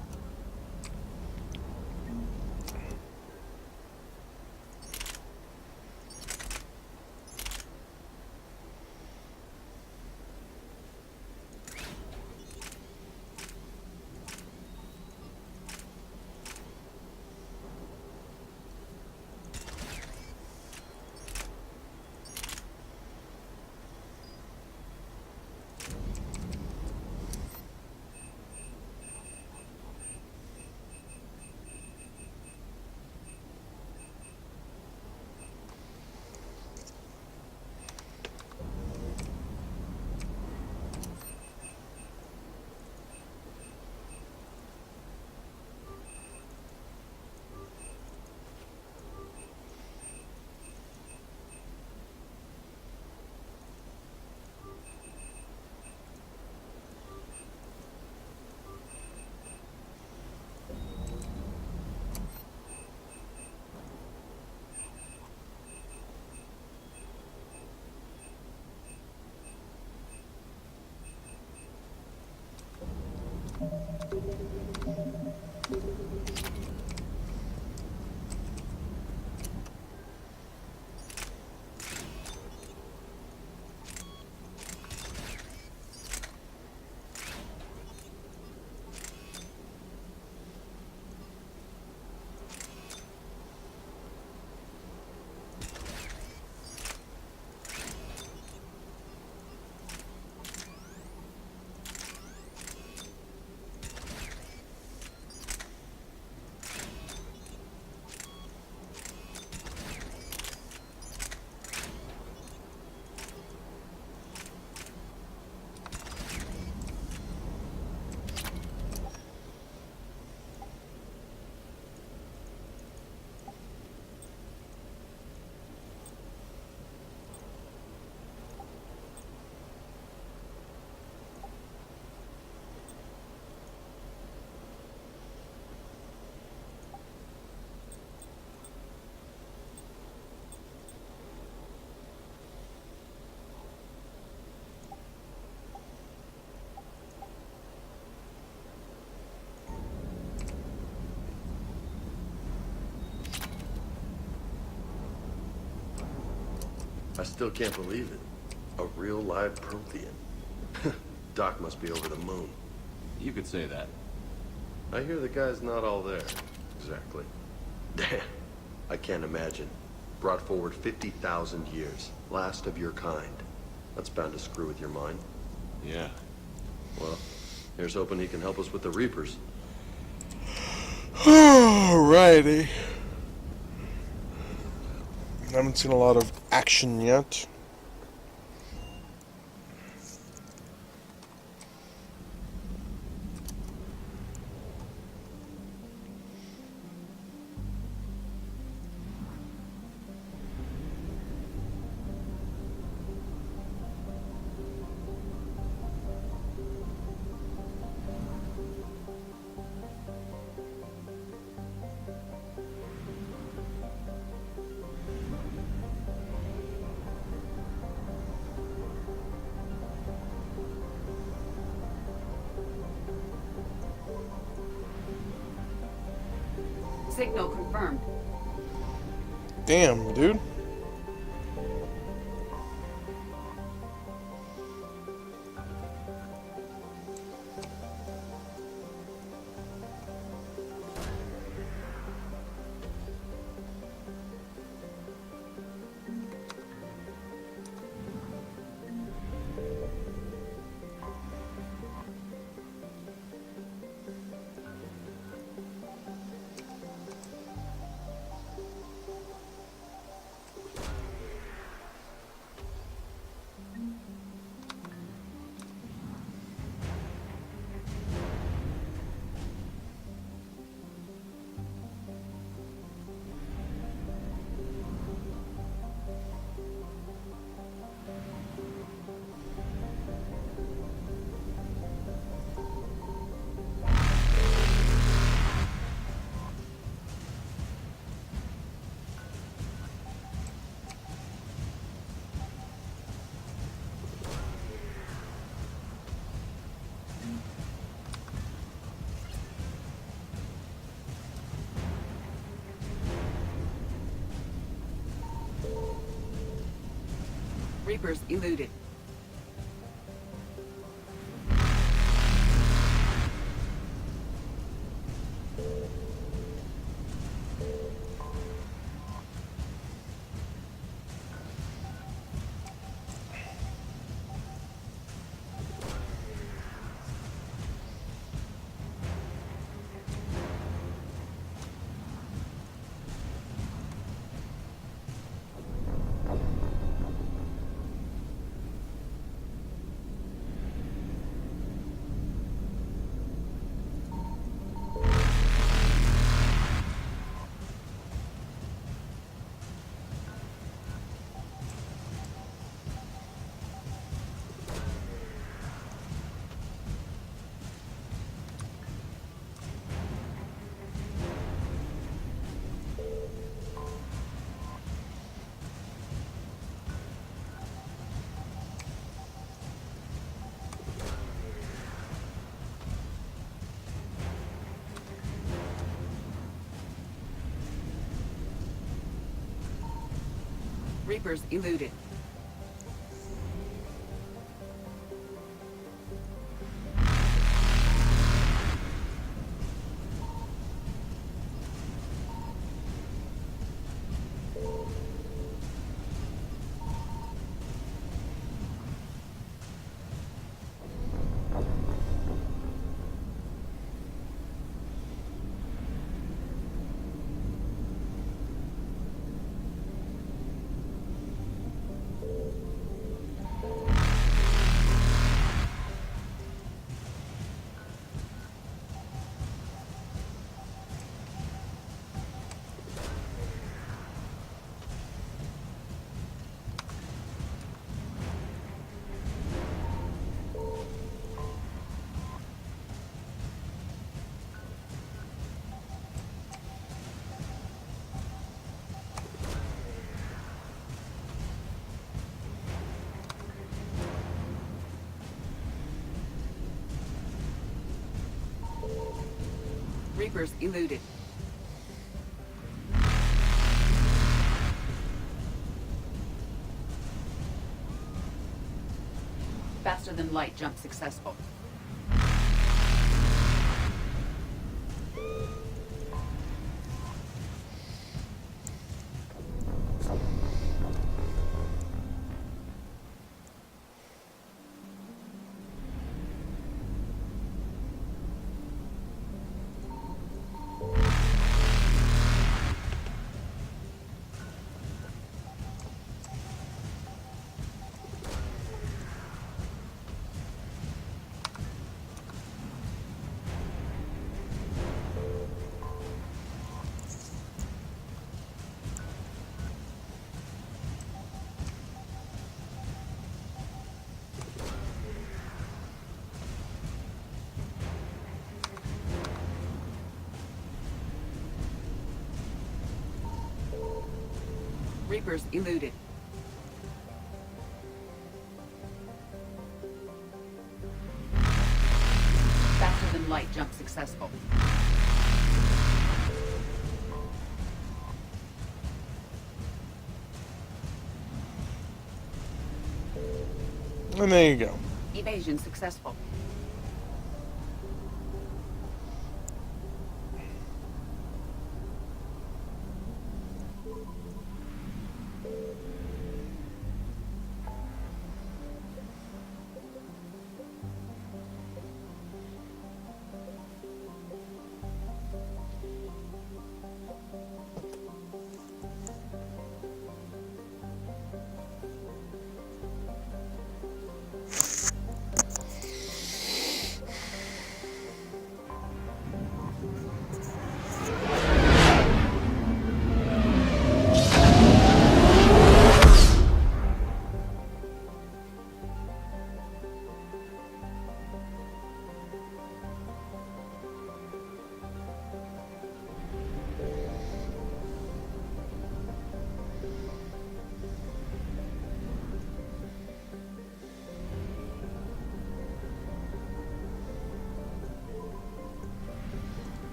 I still can't believe it. A real live Prothean. Doc must be over the moon. You could say that. I hear the guy's not all there. Exactly. Damn. I can't imagine. Brought forward 50,000 years. Last of your kind. That's bound to screw with your mind. Yeah. Well, here's hoping he can help us with the Reapers. Alrighty. I haven't seen a lot of action yet. Signal confirmed. Damn, dude. Reapers eluded. Reapers eluded. Reapers eluded. Faster than light jump successful. Reapers eluded. Faster than light jump successful. And there you go. Evasion successful.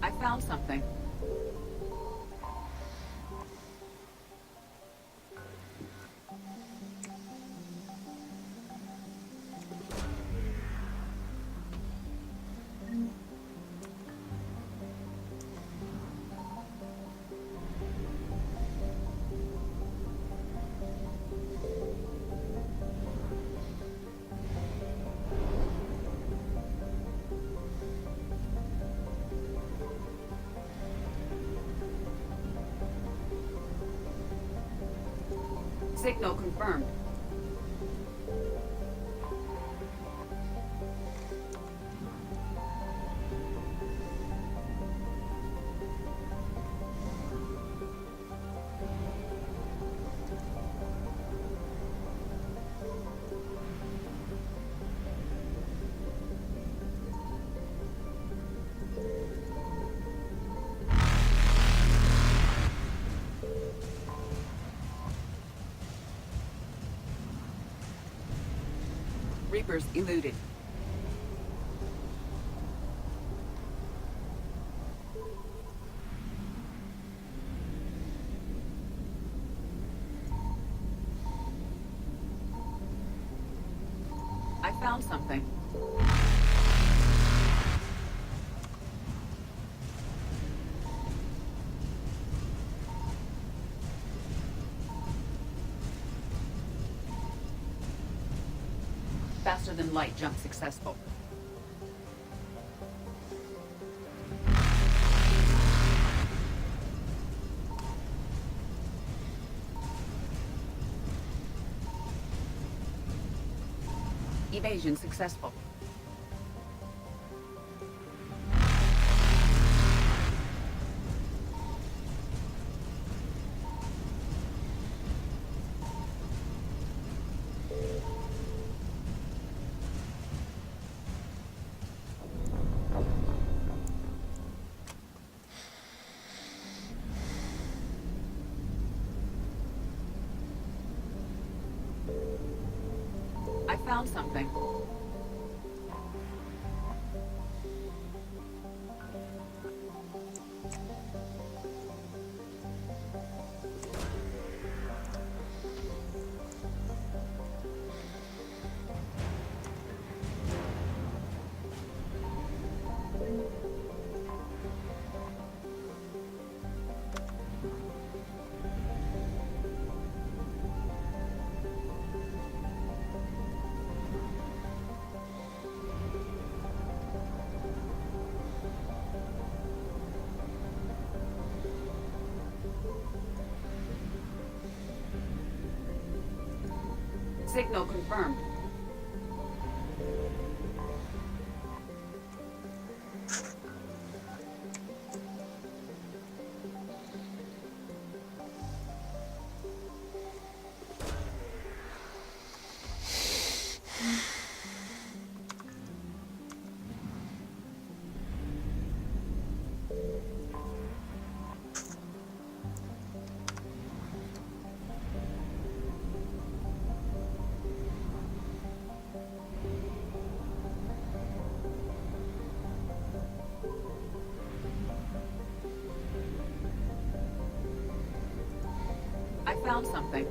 I found something. Signal confirmed. Reapers eluded. I found something. Faster than light jump successful. Evasion successful. I found something. Signal confirmed. found something.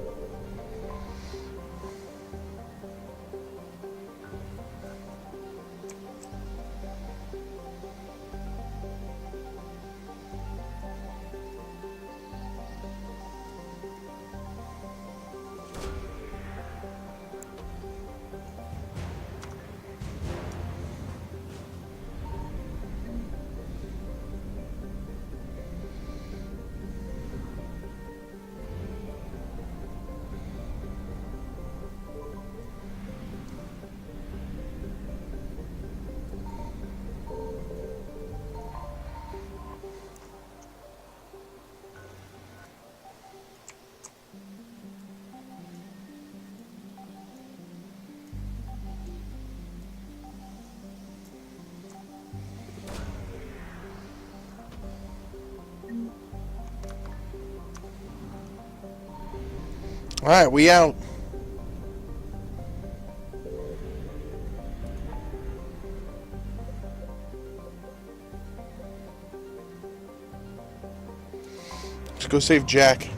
Alright, we out. Let's go save Jack.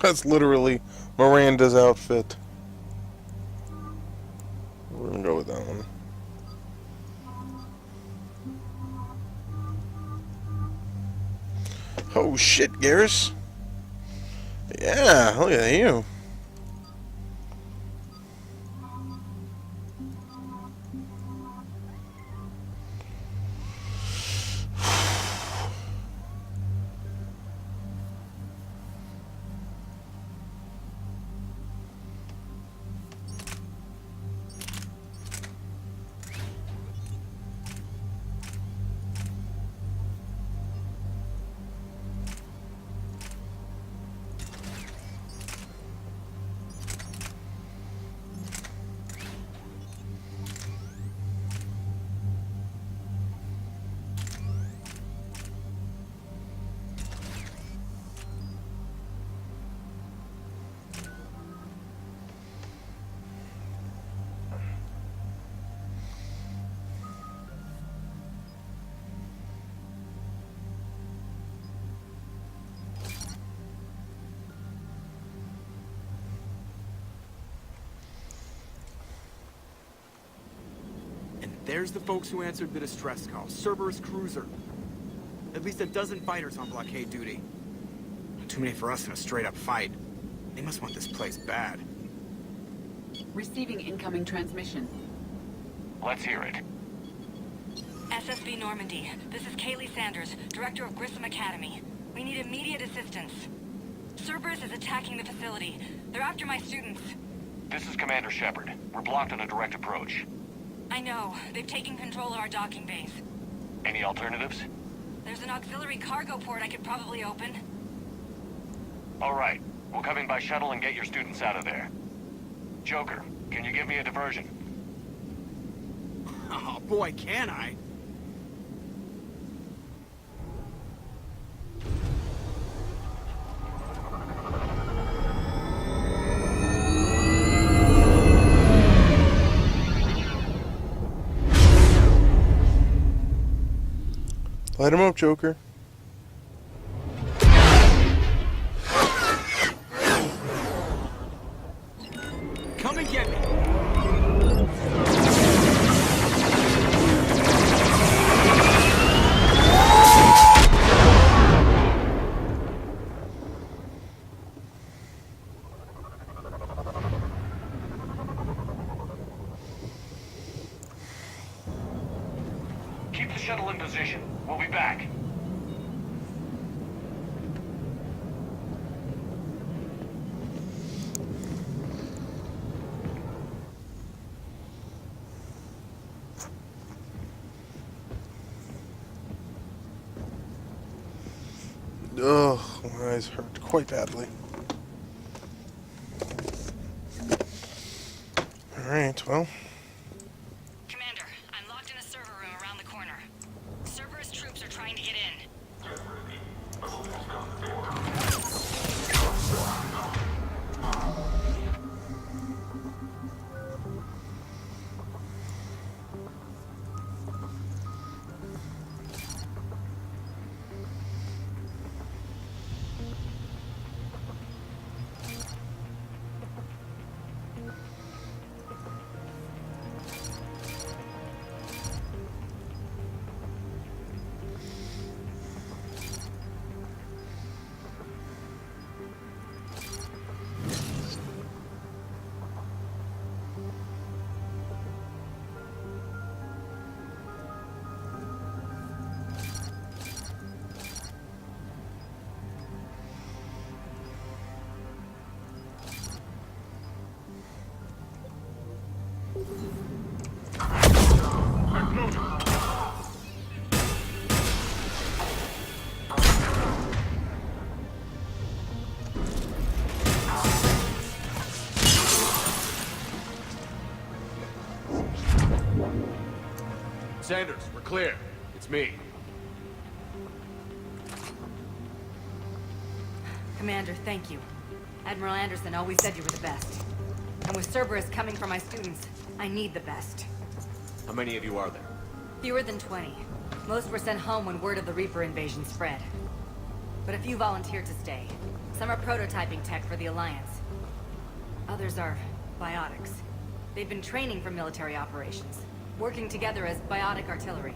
That's literally Miranda's outfit. We're gonna go with that one. Oh shit, Garrus. Yeah, look at you. There's the folks who answered the distress call. Cerberus cruiser. At least a dozen fighters on blockade duty. Too many for us in a straight-up fight. They must want this place bad. Receiving incoming transmission. Let's hear it. SSB Normandy. This is Kaylee Sanders, Director of Grissom Academy. We need immediate assistance. Cerberus is attacking the facility. They're after my students. This is Commander Shepard. We're blocked on a direct approach. I know. They've taken control of our docking base. Any alternatives? There's an auxiliary cargo port I could probably open. All right. We'll come in by shuttle and get your students out of there. Joker, can you give me a diversion? Oh boy, can I? Light him up, Joker. Come and get me. Keep the shuttle in position. We'll be back. Ugh, my eyes hurt quite badly. Alright, well. Commander, I'm locked in a server room around the corner. Cerberus troops are trying to get in. Sanders, we're clear. It's me. Commander, thank you. Admiral Anderson always said you were the best. And with Cerberus coming for my students, I need the best. How many of you are there? Fewer than 20. Most were sent home when word of the Reaper invasion spread. But a few volunteered to stay. Some are prototyping tech for the Alliance. Others are biotics. They've been training for military operations, working together as biotic artillery.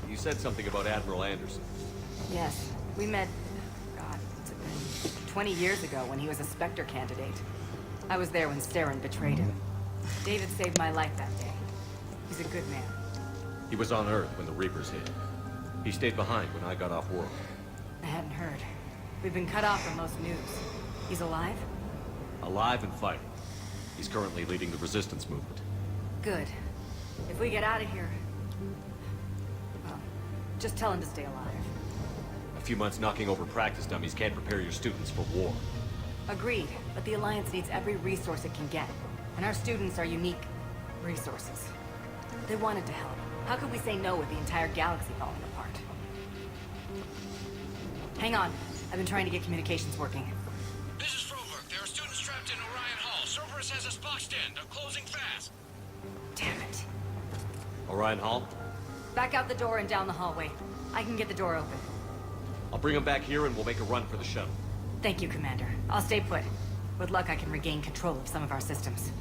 You said something about Admiral Anderson. Yes, we met, God, it's been 20 years ago when he was a Spectre candidate. I was there when Saren betrayed him. David saved my life that day. He's a good man. He was on Earth when the Reapers hit. He stayed behind when I got off world. I hadn't heard. We've been cut off from most news. He's alive? Alive and fighting. He's currently leading the resistance movement. Good. If we get out of here... well, just tell him to stay alive. A few months knocking over practice dummies can't prepare your students for war. Agreed, but the Alliance needs every resource it can get. And our students are unique resources. They wanted to help. How could we say no with the entire galaxy falling apart? Hang on. I've been trying to get communications working. This is Froberg. There are students trapped in Orion Hall. Cerberus has us boxed in. They're closing fast. Damn it. Orion Hall? Back out the door and down the hallway. I can get the door open. I'll bring them back here and we'll make a run for the shuttle. Thank you, Commander. I'll stay put. With luck, I can regain control of some of our systems.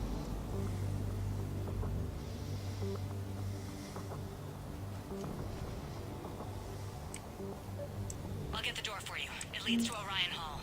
I'll get the door for you. It leads to Orion Hall.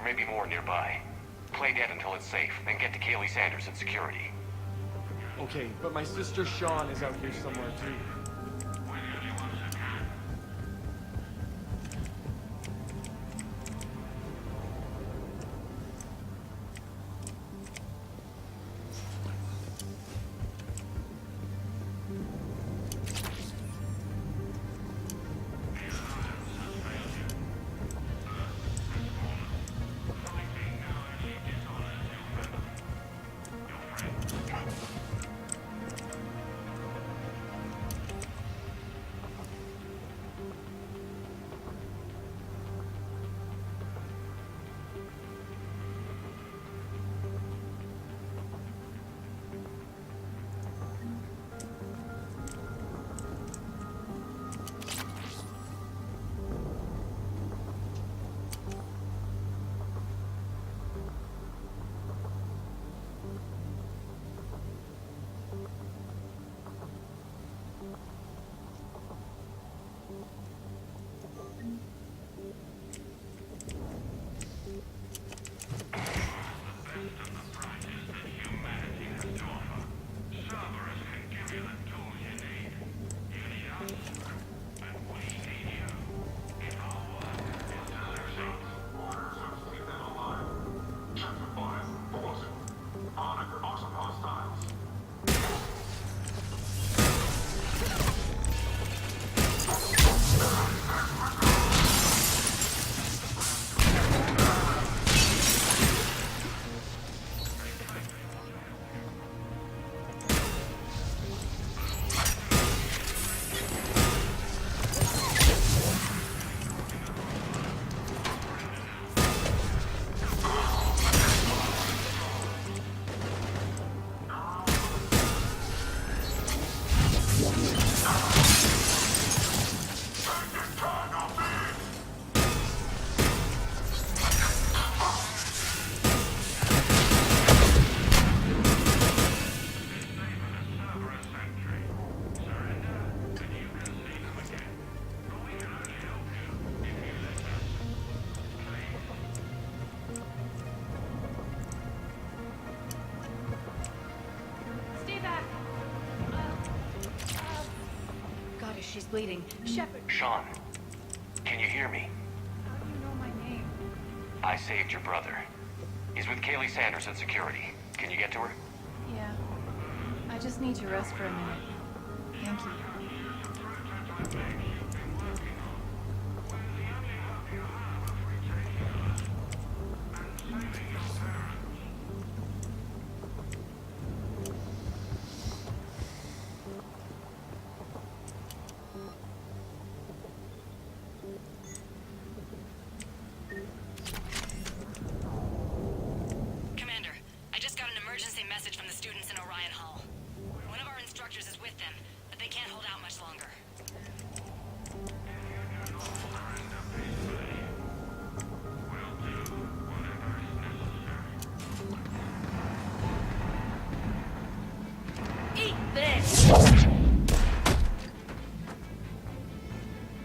may be more nearby. Play dead until it's safe, then get to Kaylee Sanders at security. Okay, but my sister Sean is out here somewhere too. She's bleeding. Shepard. Sean, can you hear me? How do you know my name? I saved your brother. He's with Kaylee Sanders at security. Can you get to her? Yeah. I just need to rest for a minute. Thank you.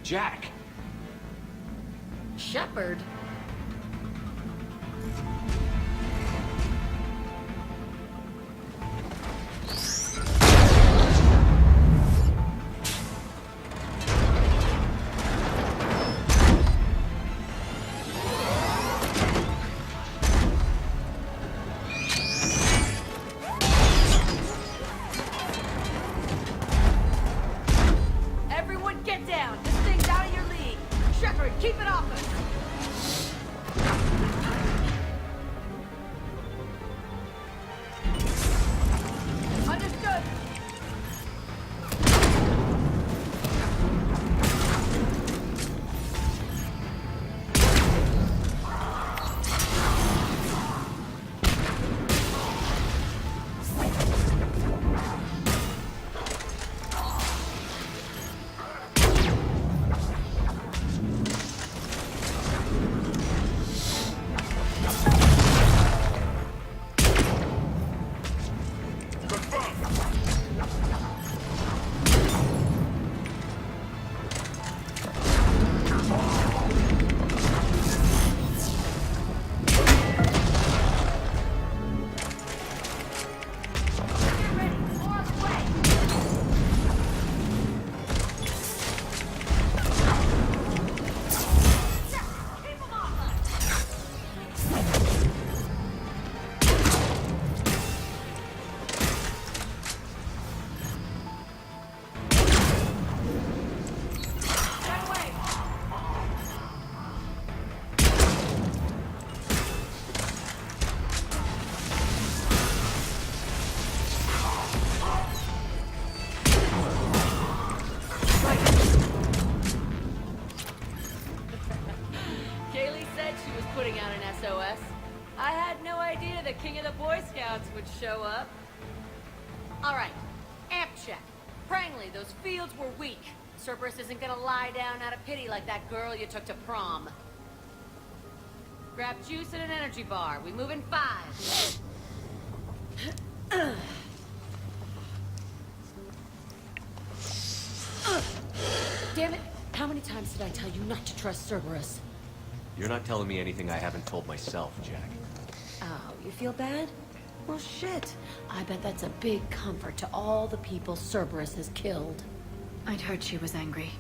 Jack! Shepard? Everyone get down! This thing's out of your league! Shepard, keep it off us! Understood! SOS. I had no idea the king of the Boy Scouts would show up. All right, amp check. Prangley, those fields were weak. Cerberus isn't gonna lie down out of pity like that girl you took to prom. Grab juice and an energy bar. We move in 5. Damn it! How many times did I tell you not to trust Cerberus? You're not telling me anything I haven't told myself, Jack. Oh, you feel bad? Well, shit. I bet that's a big comfort to all the people Cerberus has killed. I'd heard she was angry.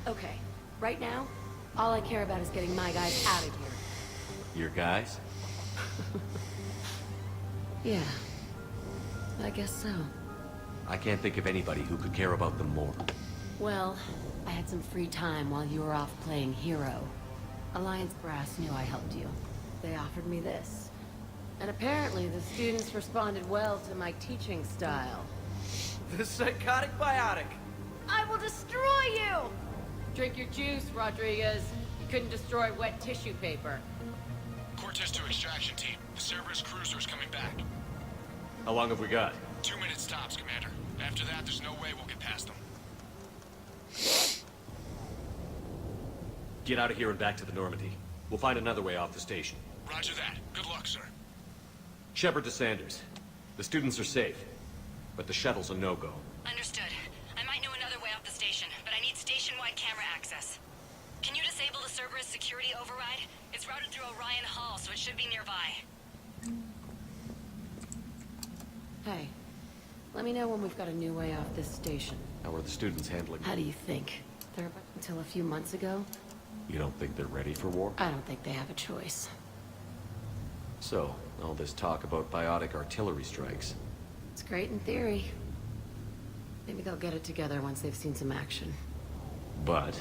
Okay, right now, all I care about is getting my guys out of here. Your guys? Yeah, I guess so. I can't think of anybody who could care about them more. Well, I had some free time while you were off playing hero. Alliance Brass knew I helped you. They offered me this. And apparently the students responded well to my teaching style. The psychotic biotic. I will destroy you! Drink your juice, Rodriguez. You couldn't destroy wet tissue paper. Cortez to extraction team. The Cerberus cruiser is coming back. How long have we got? 2 minutes tops, Commander. After that, there's no way we'll get past them. Get out of here and back to the Normandy. We'll find another way off the station. Roger that. Good luck, sir. Shepard to Sanders. The students are safe, but the shuttle's a no-go. Understood. I might know another way off the station, but I need station-wide camera access. Can you disable the Cerberus security override? It's routed through Orion Hall, so it should be nearby. Hey, let me know when we've got a new way off this station. How are the students handling it? How do you think? They're until a few months ago? You don't think they're ready for war? I don't think they have a choice. So, all this talk about biotic artillery strikes. It's great in theory. Maybe they'll get it together once they've seen some action. But?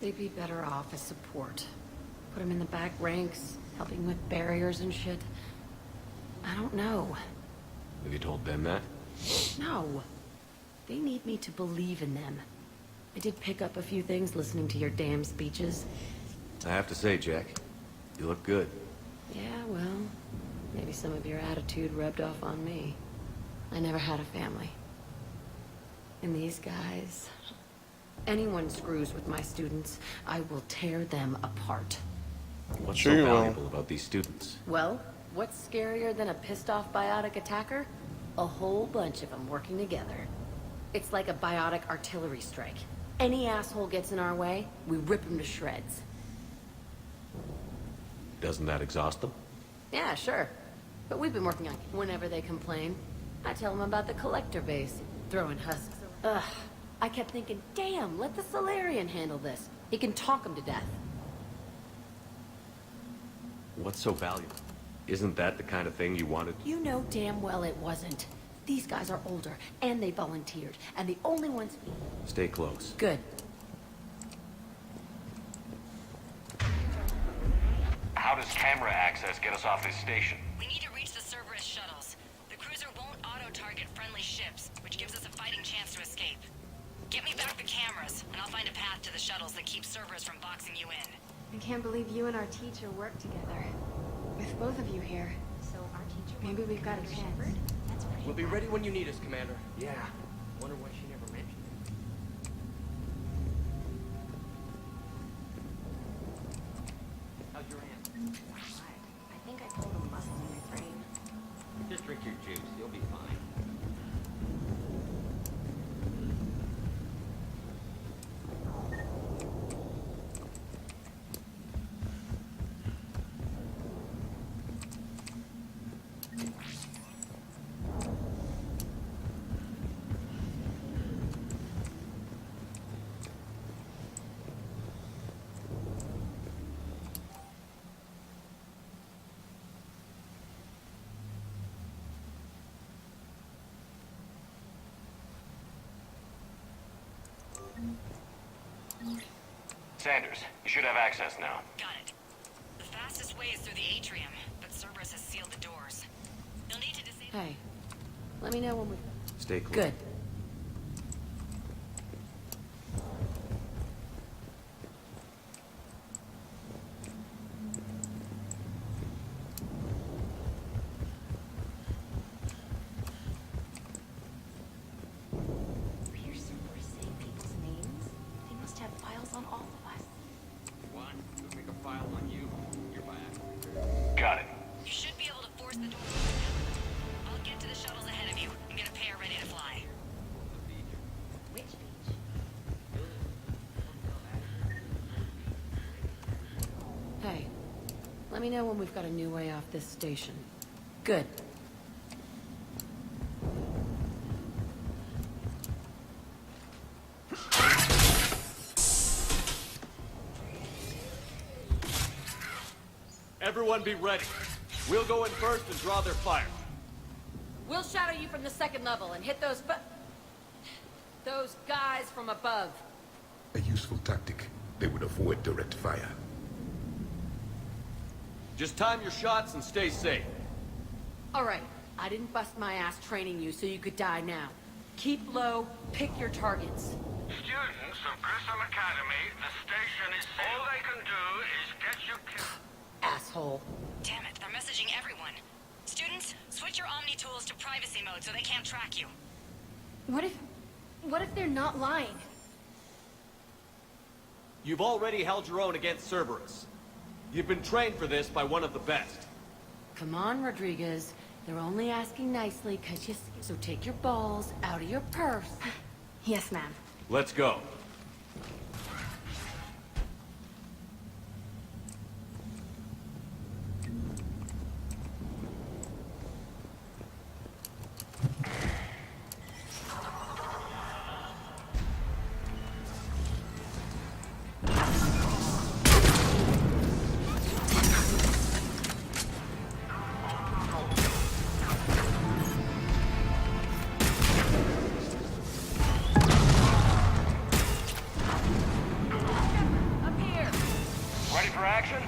They'd be better off as support. Put them in the back ranks, helping with barriers and shit. I don't know. Have you told them that? No. They need me to believe in them. I did pick up a few things listening to your damn speeches. I have to say, Jack, you look good. Yeah, well, maybe some of your attitude rubbed off on me. I never had a family. And these guys... Anyone screws with my students, I will tear them apart. What's Sure so you will. valuable about these students? Well, what's scarier than a pissed-off biotic attacker? A whole bunch of them working together. It's like a biotic artillery strike. Any asshole gets in our way, we rip him to shreds. Doesn't that exhaust them? Yeah, sure. But we've been working on it. Whenever they complain, I tell them about the collector base, throwing husks. Ugh. I kept thinking, damn, let the Solarian handle this. He can talk them to death. What's so valuable? Isn't that the kind of thing you wanted? You know damn well it wasn't. These guys are older, and they volunteered, and the only ones... Stay close. Good. How does camera access get us off this station? We need to reach the Cerberus shuttles. The cruiser won't auto-target friendly ships, which gives us a fighting chance to escape. Get me back the cameras, and I'll find a path to the shuttles that keep Cerberus from boxing you in. I can't believe you and our teacher work together. With both of you here. So our teacher... Maybe we've got a chance. We'll be ready when you need us, Commander. Yeah. Wonder why she never mentioned it. How's your aunt? I think I pulled a muscle in my brain. Just drink your juice. You'll be fine. Sanders, you should have access now. Got it. The fastest way is through the atrium, but Cerberus has sealed the doors. You'll need to disable... Hey, let me know when we... Stay close. Good. on all of us. What? We'll make a file on you. You're back. Got it. You should be able to force the door open now. I'll get to the shuttles ahead of you and get a pair ready to fly. Which beach? Hey, let me know when we've got a new way off this station. Good. Everyone be ready. We'll go in first and draw their fire. We'll shadow you from the second level and hit those guys from above. A useful tactic. They would avoid direct fire. Just time your shots and stay safe. All right, I didn't bust my ass training you so you could die now. Keep low, pick your targets. Students of Grissom Academy, the station is safe. All they can do is get you killed. Asshole. Damn it, they're messaging everyone. Students, switch your Omni tools to privacy mode so they can't track you. What if they're not lying? You've already held your own against Cerberus. You've been trained for this by one of the best. Come on, Rodriguez. They're only asking nicely because you... So take your balls out of your purse. Yes, ma'am. Let's go. Ready for action?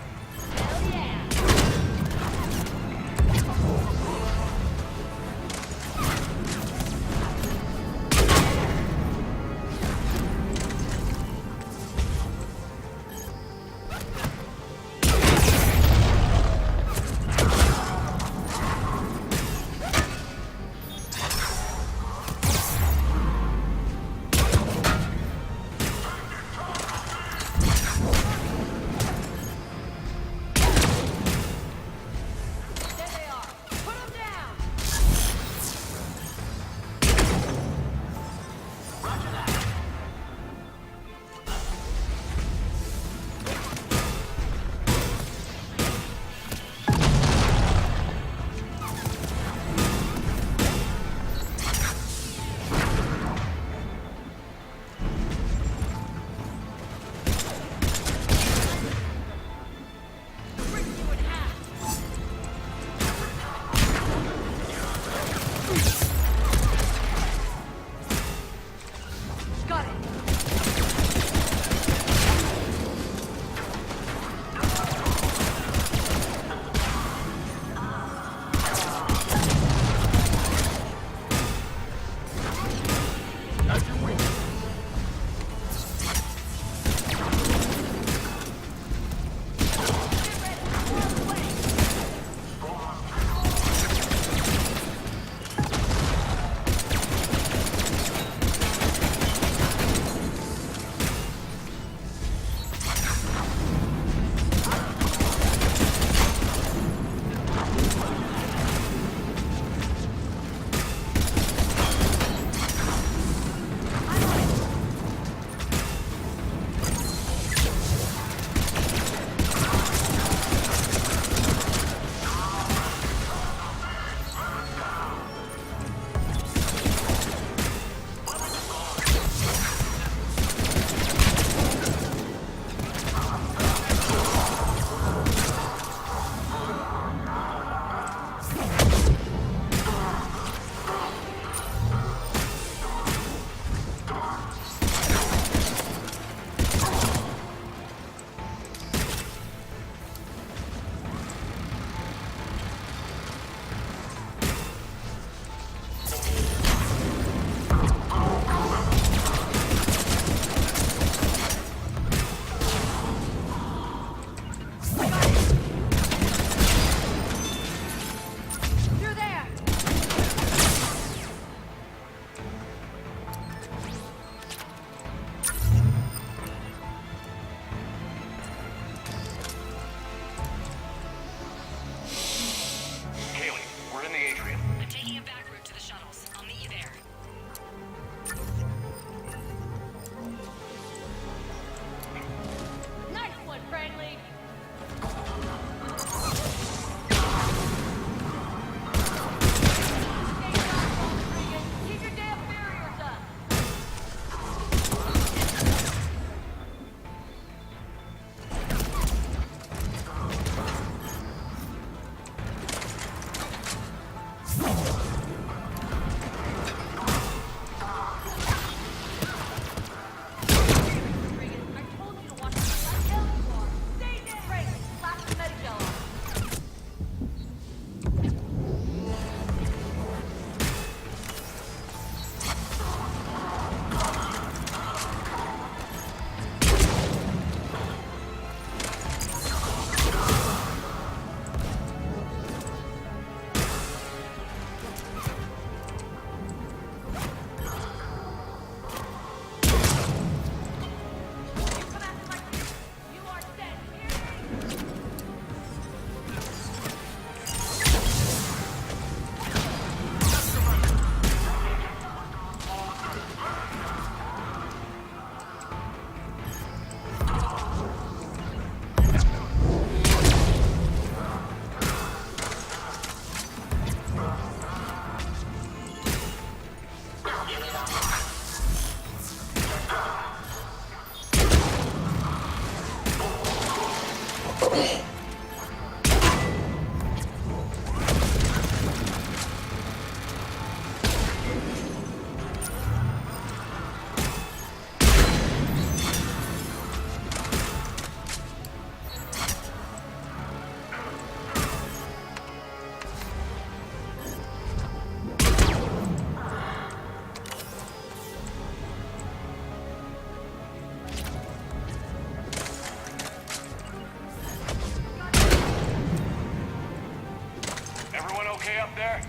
Everyone okay up there?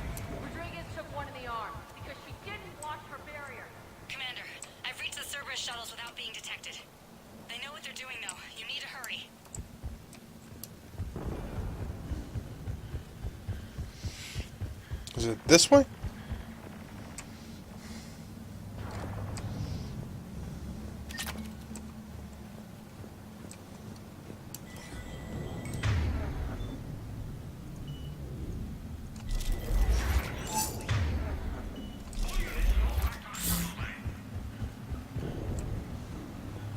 Rodriguez took one in the arm because she didn't watch her barrier. Commander, I've reached the Cerberus shuttles without being detected. They know what they're doing, though. You need to hurry. Is it this way?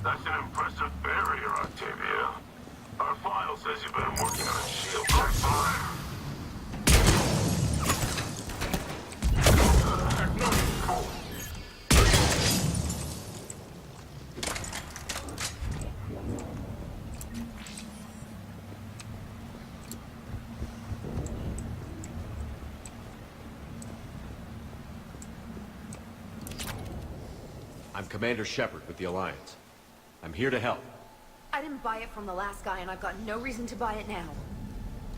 That's an impressive barrier, Octavia. Our file says you've been working on a shield for fire. I'm Commander Shepard with the Alliance. I'm here to help. I didn't buy it from the last guy, and I've got no reason to buy it now.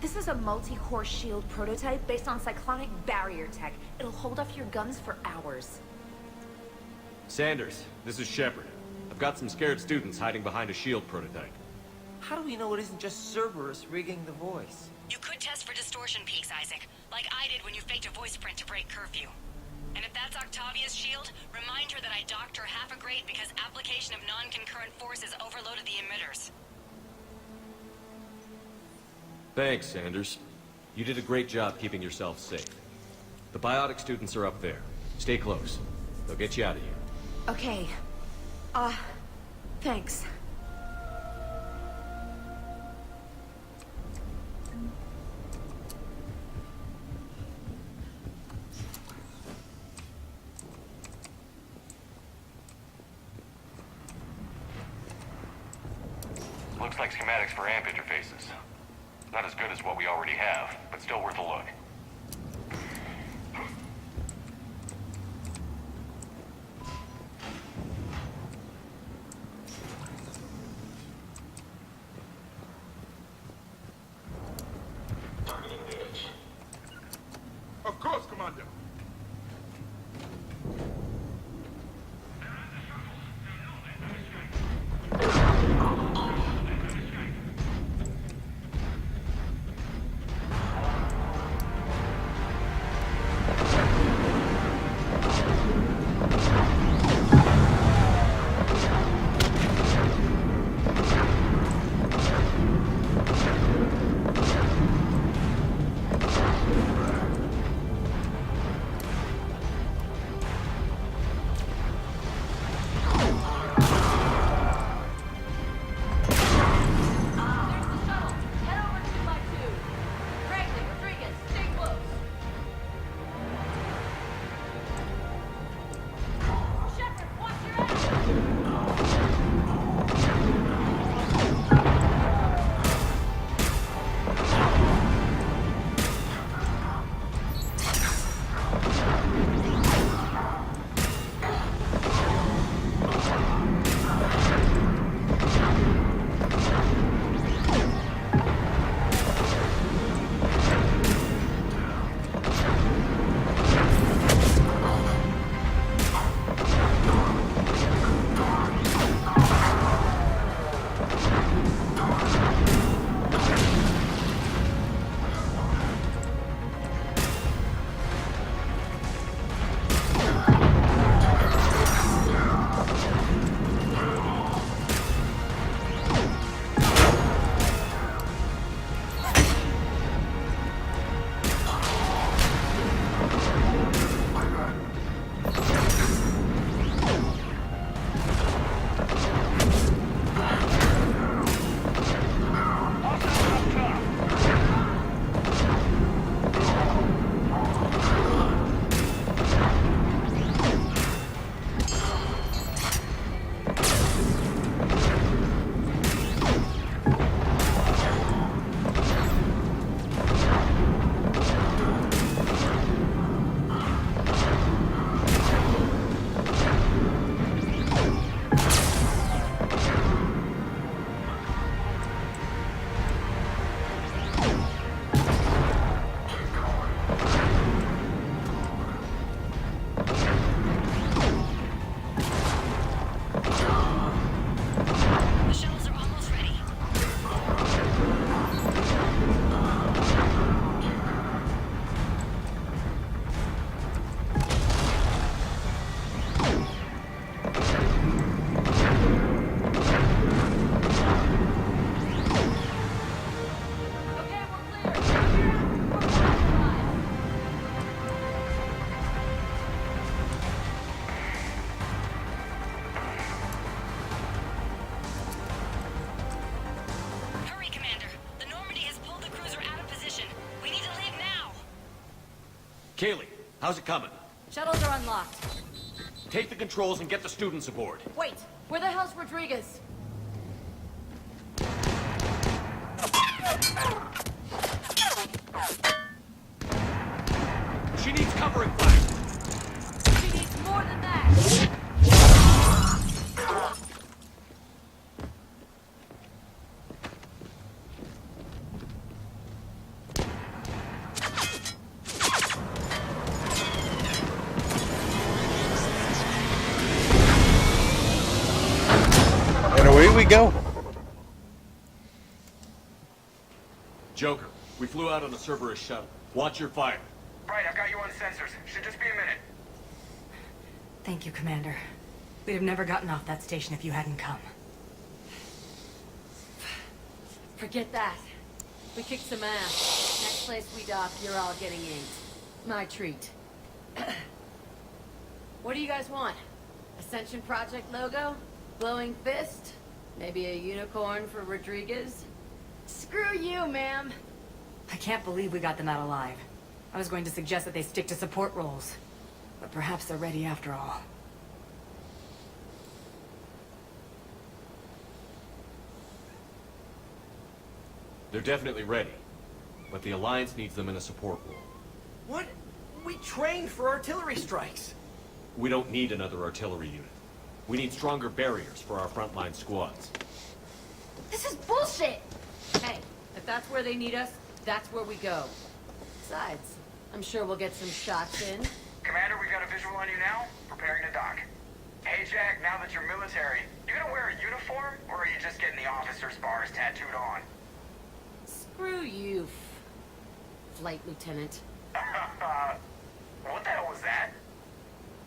This is a multi-core shield prototype based on cyclonic barrier tech. It'll hold off your guns for hours. Sanders, this is Shepard. I've got some scared students hiding behind a shield prototype. How do we know it isn't just Cerberus rigging the voice? You could test for distortion peaks, Isaac, like I did when you faked a voice print to break curfew. And if that's Octavia's shield, remind her that I docked her half a grade because application of non-concurrent forces overloaded the emitters. Thanks, Sanders. You did a great job keeping yourself safe. The biotic students are up there. Stay close. They'll get you out of here. Okay. Thanks. Looks like schematics for amp interfaces. Not as good as what we already have, but still worth a look. Of course, Commander. Kaylee, how's it coming? Shuttles are unlocked. Take the controls and get the students aboard. Wait, where the hell's Rodriguez? She needs covering fire. She needs more than that. And away we go. Joker, we flew out on a Cerberus shuttle. Watch your fire. Right, I've got you on sensors. Should just be a minute. Thank you, Commander. We'd have never gotten off that station if you hadn't come. Forget that. We kicked some ass. Next place we dock, you're all getting inked. My treat. What do you guys want? Ascension Project logo? Glowing fist? Maybe a unicorn for Rodriguez? Screw you, ma'am. I can't believe we got them out alive. I was going to suggest that they stick to support roles. But perhaps they're ready after all. They're definitely ready. But the Alliance needs them in a support role. What? We trained for artillery strikes. We don't need another artillery unit. We need stronger barriers for our frontline squads. This is bullshit! Hey, if that's where they need us, that's where we go. Besides, I'm sure we'll get some shots in. Commander, we got a visual on you now. Preparing to dock. Hey, Jack, now that you're military, you gonna wear a uniform, or are you just getting the officer's bars tattooed on? Screw you, Flight Lieutenant. What the hell was that?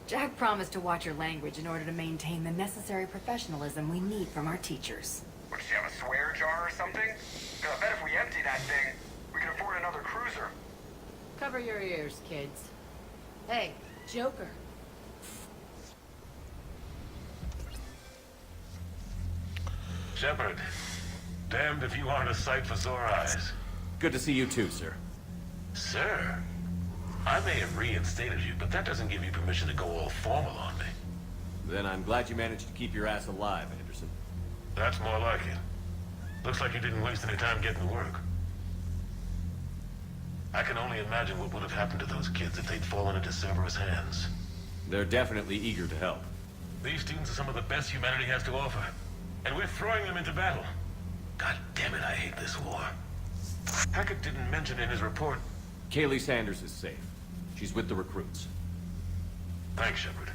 Jack promised to watch your language in order to maintain the necessary professionalism we need from our teachers. Would you have a swear jar or something? Because I bet if we empty that thing, we can afford another cruiser. Cover your ears, kids. Hey, Joker. Shepard, damned if you aren't a sight for sore eyes. Good to see you too, sir. Sir, I may have reinstated you, but that doesn't give you permission to go all formal on me. Then I'm glad you managed to keep your ass alive, Anderson. That's more like it. Looks like you didn't waste any time getting to work. I can only imagine what would have happened to those kids if they'd fallen into Cerberus' hands. They're definitely eager to help. These students are some of the best humanity has to offer, and we're throwing them into battle. God damn it, I hate this war. Hackett didn't mention in his report. Kaylee Sanders is safe. She's with the recruits. Thanks, Shepard.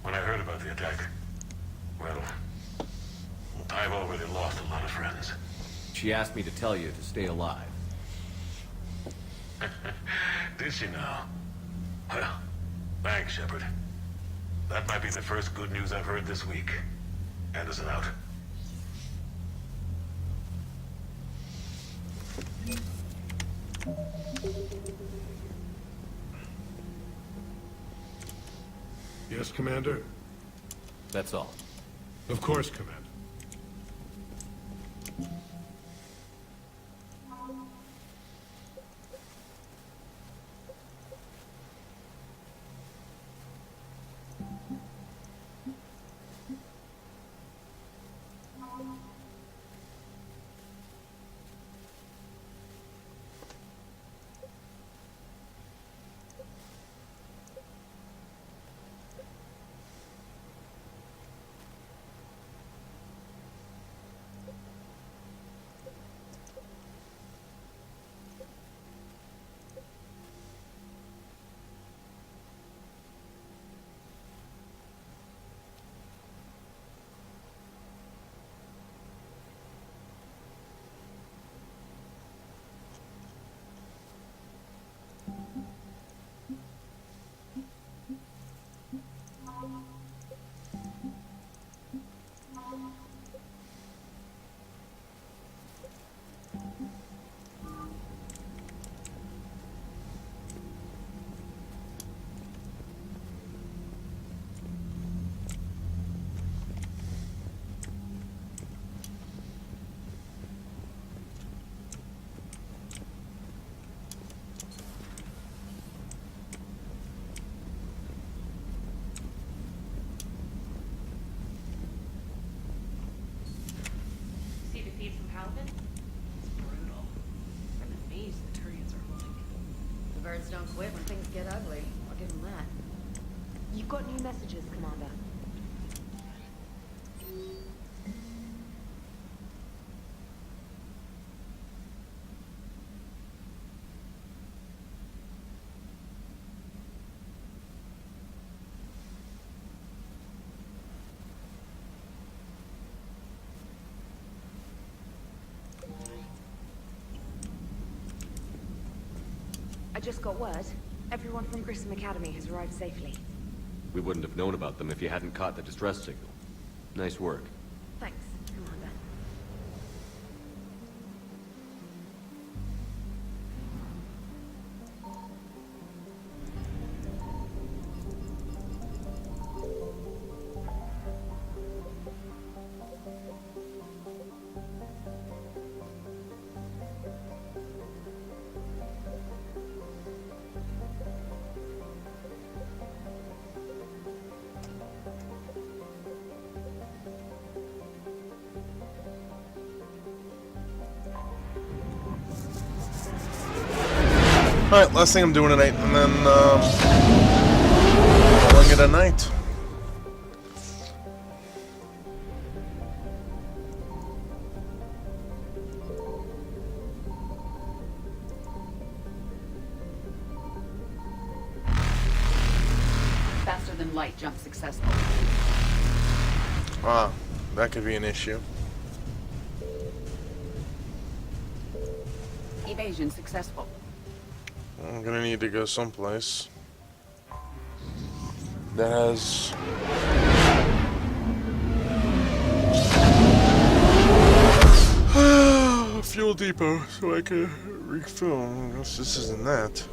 When I heard about the attack, well, I've already lost a lot of friends. She asked me to tell you to stay alive. Did she now? Well, thanks, Shepard. That might be the first good news I've heard this week. Anderson out. Yes, Commander? That's all. Of course, Commander. Calvin? It's brutal. From the knees, the Turians are like. The birds don't quit when things get ugly. I'll give them that. You've got new messages, Commander. I just got word. Everyone from Grissom Academy has arrived safely. We wouldn't have known about them if you hadn't caught the distress signal. Nice work. Thanks, Commander. Alright, last thing I'm doing tonight, and then, calling it a night. Faster than light jump successful. Ah, that could be an issue. Evasion successful. I'm gonna need to go someplace that has a fuel depot so I can refill. I guess this isn't that.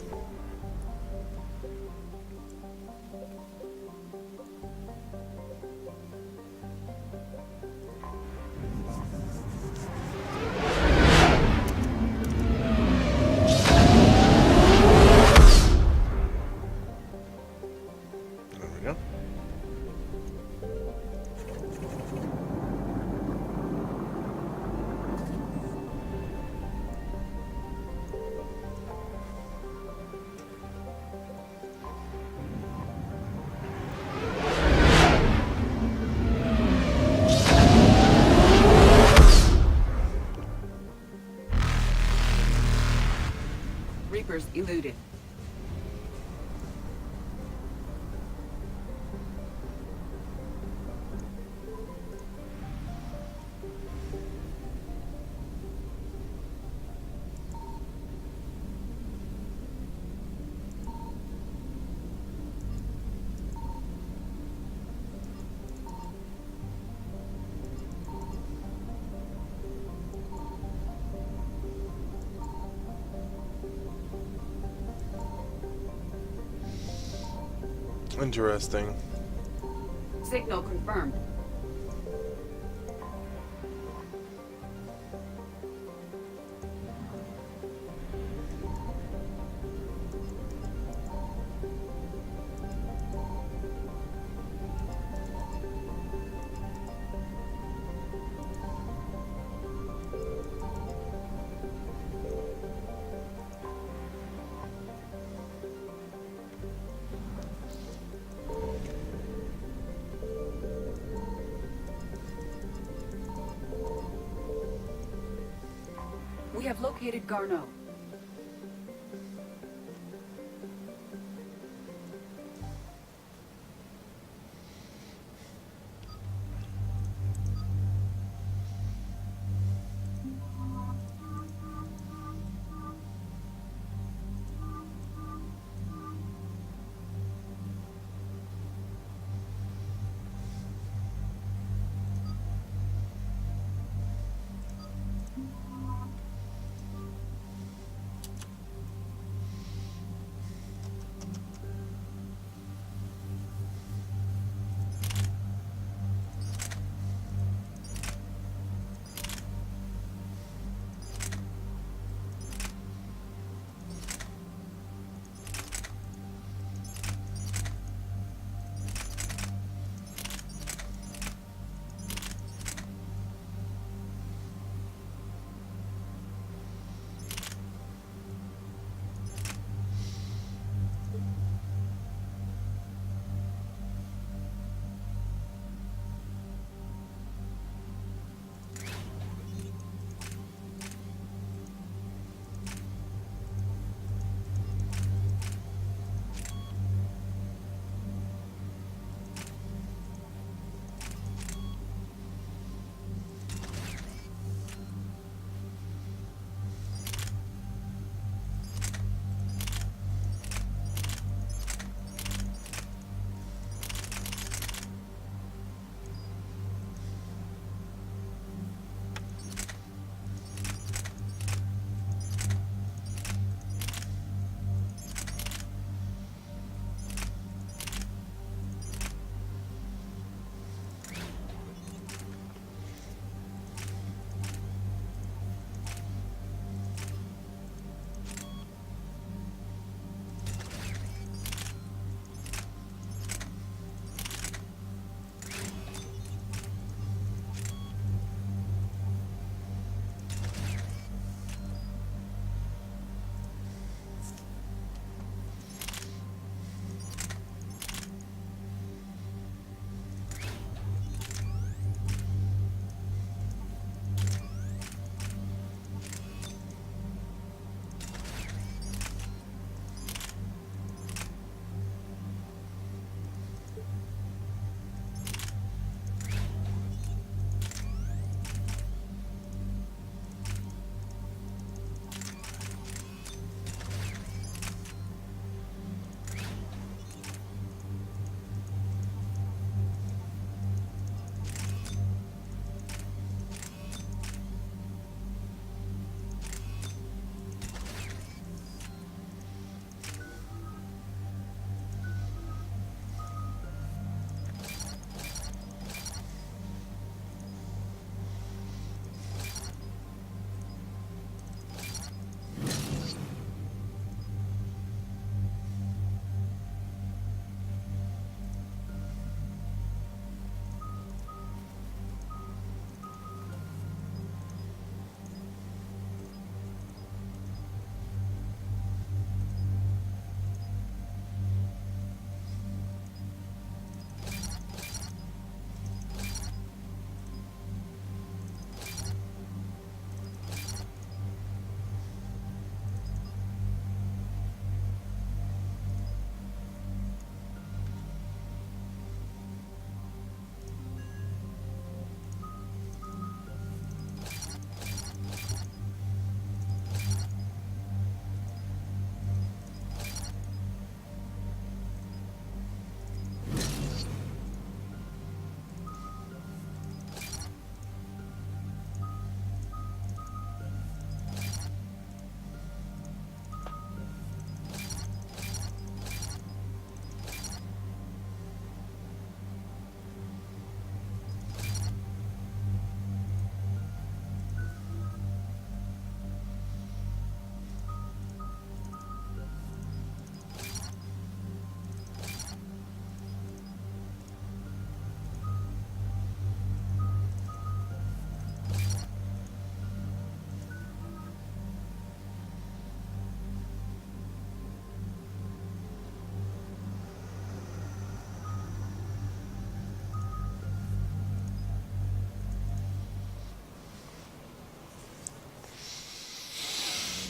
Reapers eluded. Interesting. Signal confirmed. We have located Garneau.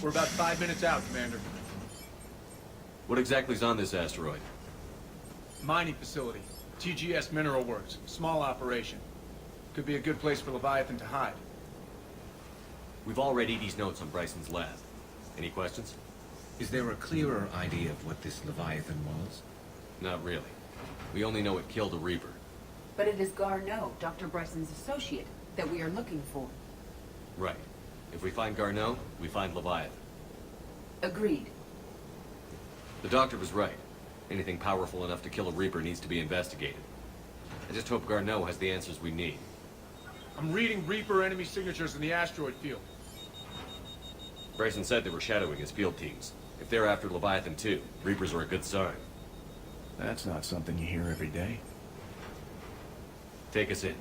We're about 5 minutes out, Commander. What exactly is on this asteroid? Mining facility. TGS Mineral Works. Small operation. Could be a good place for Leviathan to hide. We've all read Edie's notes on Bryson's lab. Any questions? Is there a clearer idea of what this Leviathan was? Not really. We only know it killed a Reaper. But it is Garneau, Dr. Bryson's associate, that we are looking for. Right. If we find Garneau, we find Leviathan. Agreed. The doctor was right. Anything powerful enough to kill a Reaper needs to be investigated. I just hope Garneau has the answers we need. I'm reading Reaper enemy signatures in the asteroid field. Bryson said they were shadowing his field teams. If they're after Leviathan too, Reapers are a good sign. That's not something you hear every day. Take us in.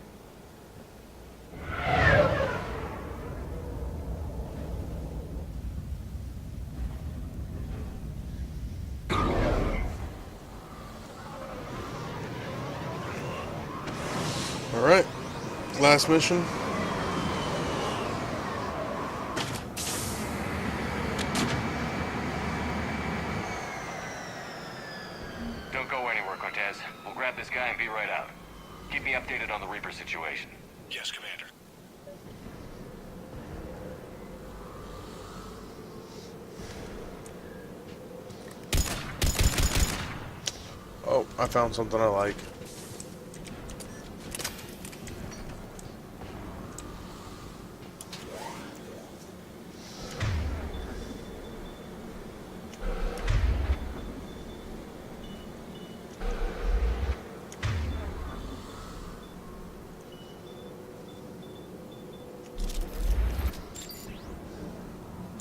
Alright. Last mission. Don't go anywhere, Cortez. We'll grab this guy and be right out. Keep me updated on the Reaper situation. Yes, Commander. Oh, I found something I like.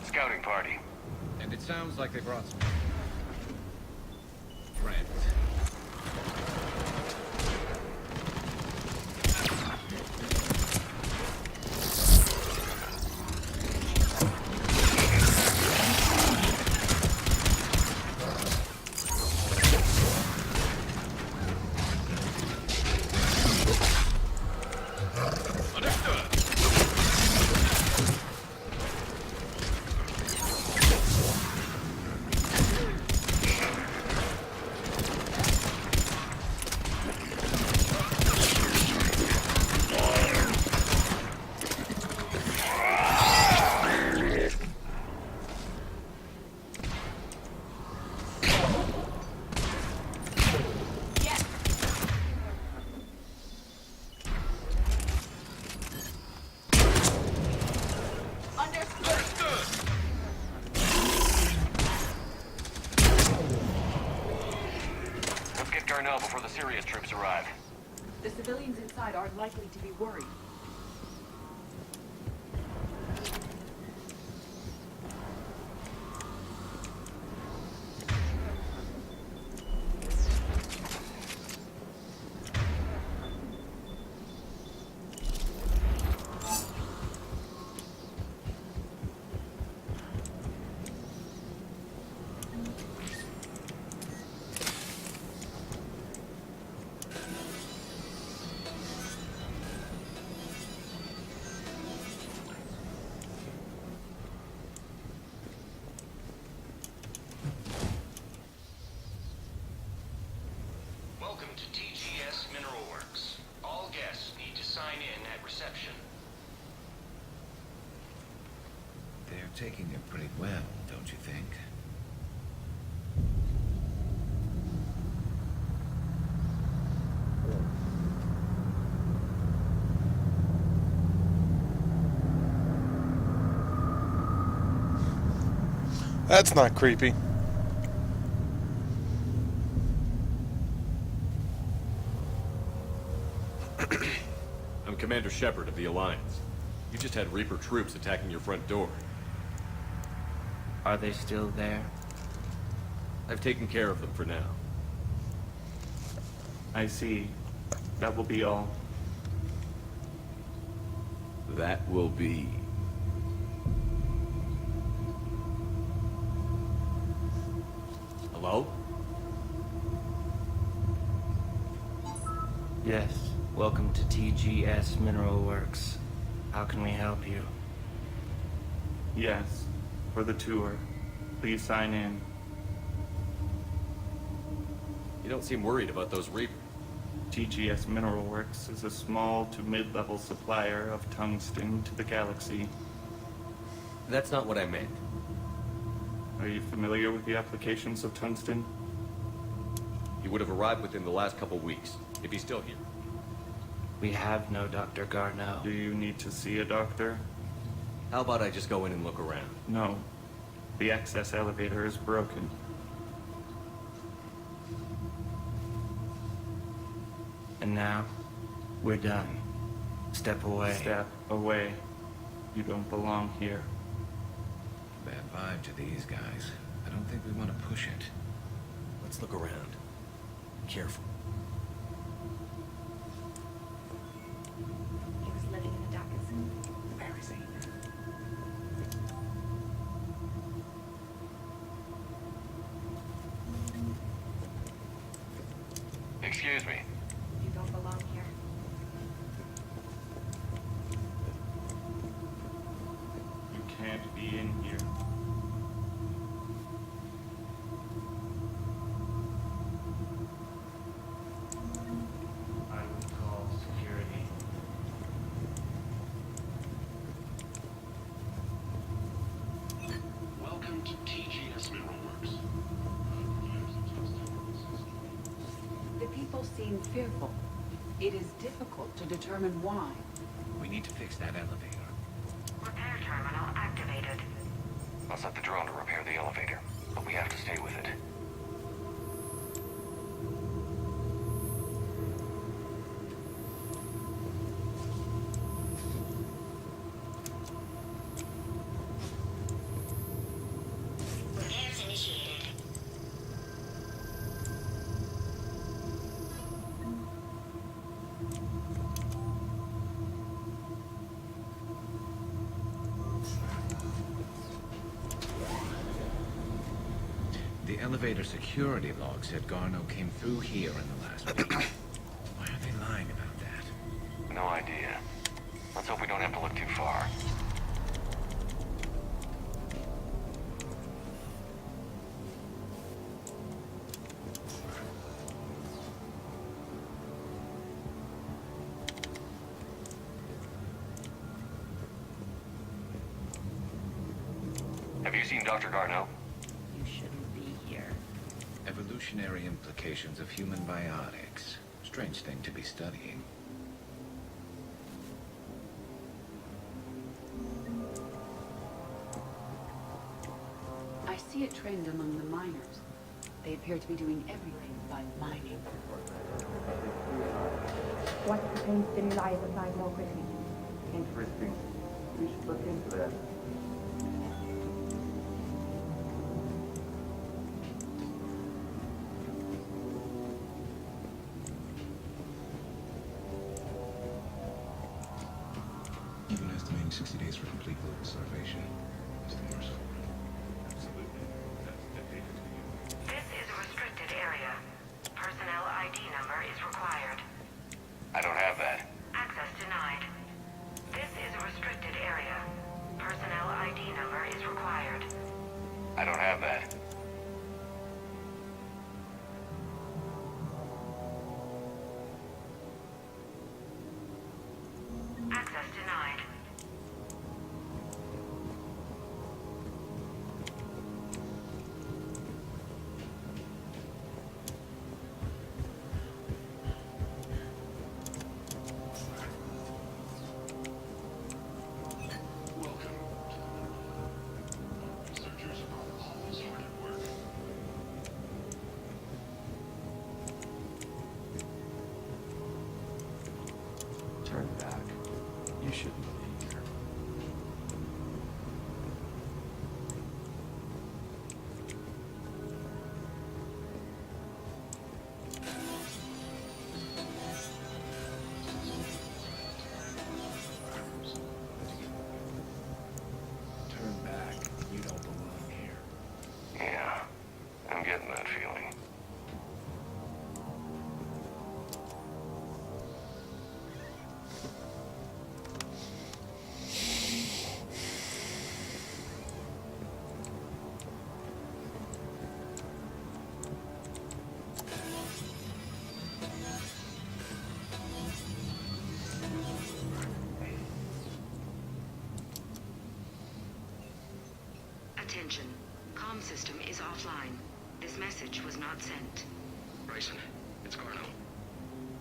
Scouting party. And it sounds like they brought some Friends. Let's get Garneau before the serious troops arrive. The civilians inside are likely to be worried. Welcome to TGS Mineral Works. All guests need to sign in at reception. They're taking it pretty well, don't you think? That's not creepy. I'm Commander Shepard of the Alliance. You just had Reaper troops attacking your front door. Are they still there? I've taken care of them for now. I see. That will be all. That will be. Hello? Yes. Welcome to TGS Mineral Works. How can we help you? Yes. for the tour. Please sign in. You don't seem worried about those Reapers. TGS Mineral Works is a small to mid-level supplier of tungsten to the galaxy. That's not what I meant. Are you familiar with the applications of tungsten? He would have arrived within the last couple weeks, if he's still here. We have no Dr. Garneau. Do you need to see a doctor? How about I just go in and look around? No. The access elevator is broken. And now, we're done. Step away. Step away. You don't belong here. Bad vibe to these guys. I don't think we want to push it. Let's look around. Careful. He was living in the Daggers. Where is he? Excuse me. You don't belong here. You can't be in here. I will call security. Welcome to TGS Mineral Works. The people seem fearful. It is difficult to determine why. We need to fix that elevator. Repair terminal activated. I'll set the drone to repair the elevator, but we have to stay with it. Repairs initiated. The elevator security log said Garneau came through here in the last week. Why are they lying about that? No idea. Let's hope we don't have to look too far. Have you seen Dr. Garneau? You shouldn't be here. Evolutionary implications of human biotics. Strange thing to be studying. I see a trend among the miners. They appear to be doing everything but mining. What's the pain stimuli is applied more quickly? Interesting. We should look into that. Even estimating 60 days for complete global starvation. That's the worst. Absolutely. That's dictated to you. This is a restricted area. Personnel ID number is required. I don't have that. Access denied. This is a restricted area. Personnel ID Attention. Comm system is offline. This message was not sent. Bryson, it's Garno.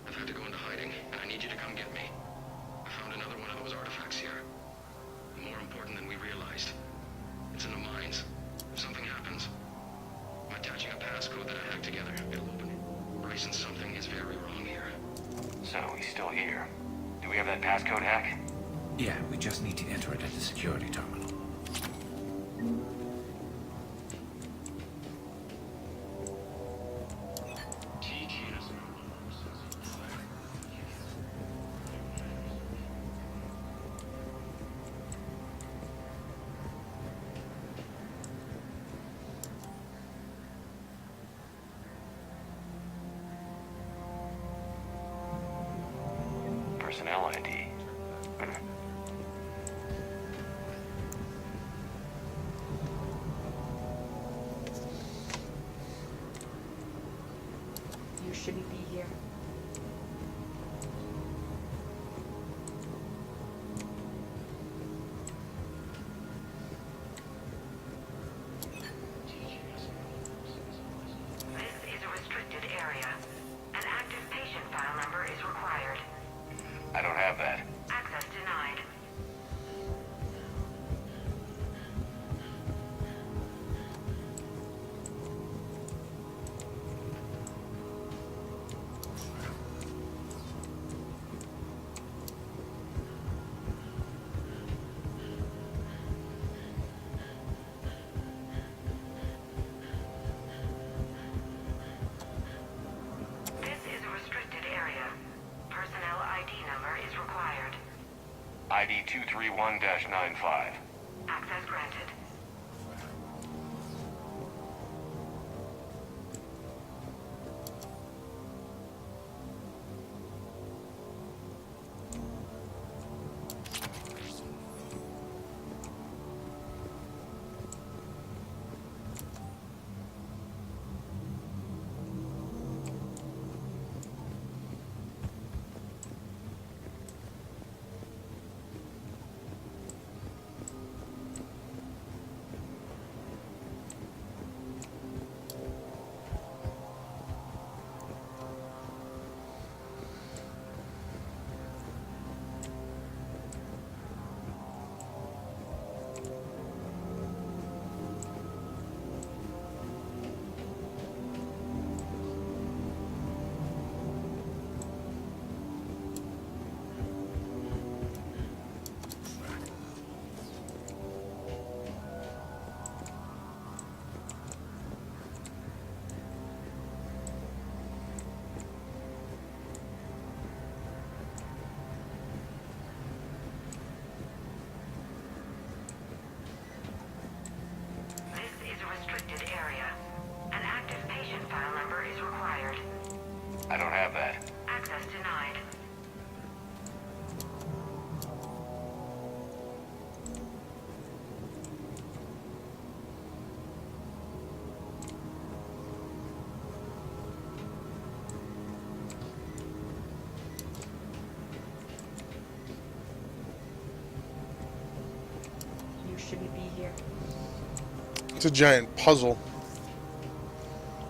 I've had to go into hiding, and I need you to come get me. I found another one of those artifacts here. More important than we realized. It's in the mines. If something happens, I'm attaching a passcode that I hacked together. It'll open it. Bryson, something is very wrong here. So, he's still here. Do we have that passcode hack? Yeah, we just need to enter it at the security terminal. Personnel ID. You shouldn't be here. This is a restricted area. An active patient file number is required. I don't have that. Access denied. This is a restricted area. Personnel ID number is required. ID 231-95. Access granted. This is a restricted area. An active patient file number is required. I don't have that. Access denied. You shouldn't be here. It's a giant puzzle.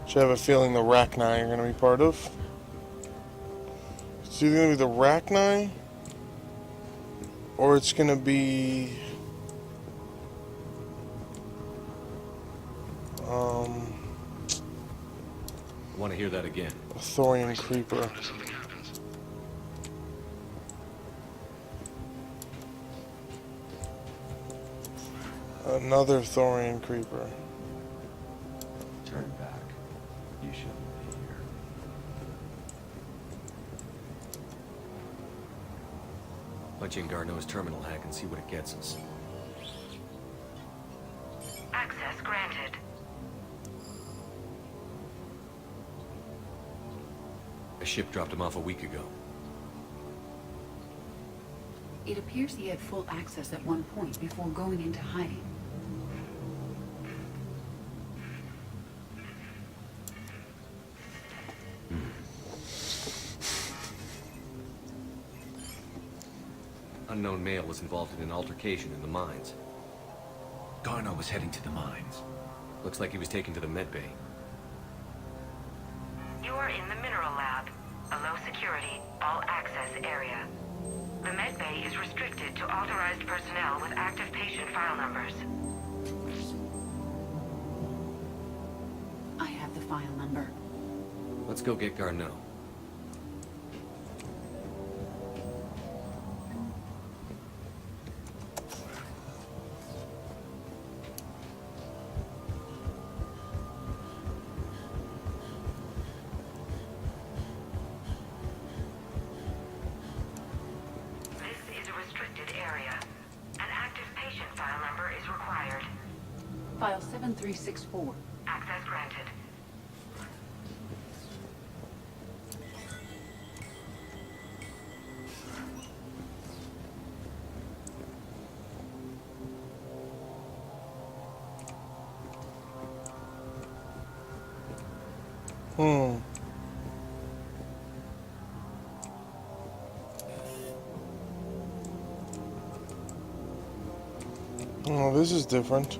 Which I have a feeling the Rachni are going to be part of. It's either going to be the Rachni, or it's going to be Want to hear that again? a Thorian Creeper. Another Thorian Creeper. Turn back. You shouldn't be here. Punch in Garneau's terminal hack and see what it gets us. Access granted. A ship dropped him off a week ago. It appears he had full access at one point before going into hiding. Unknown male was involved in an altercation in the mines. Garno was heading to the mines. Looks like he was taken to the medbay. You are in the mineral lab, a low-security, all-access area. The medbay is restricted to authorized personnel with active patient file numbers. I have the file number. Let's go get Garneau. File 7364. Access granted. Oh, this is different.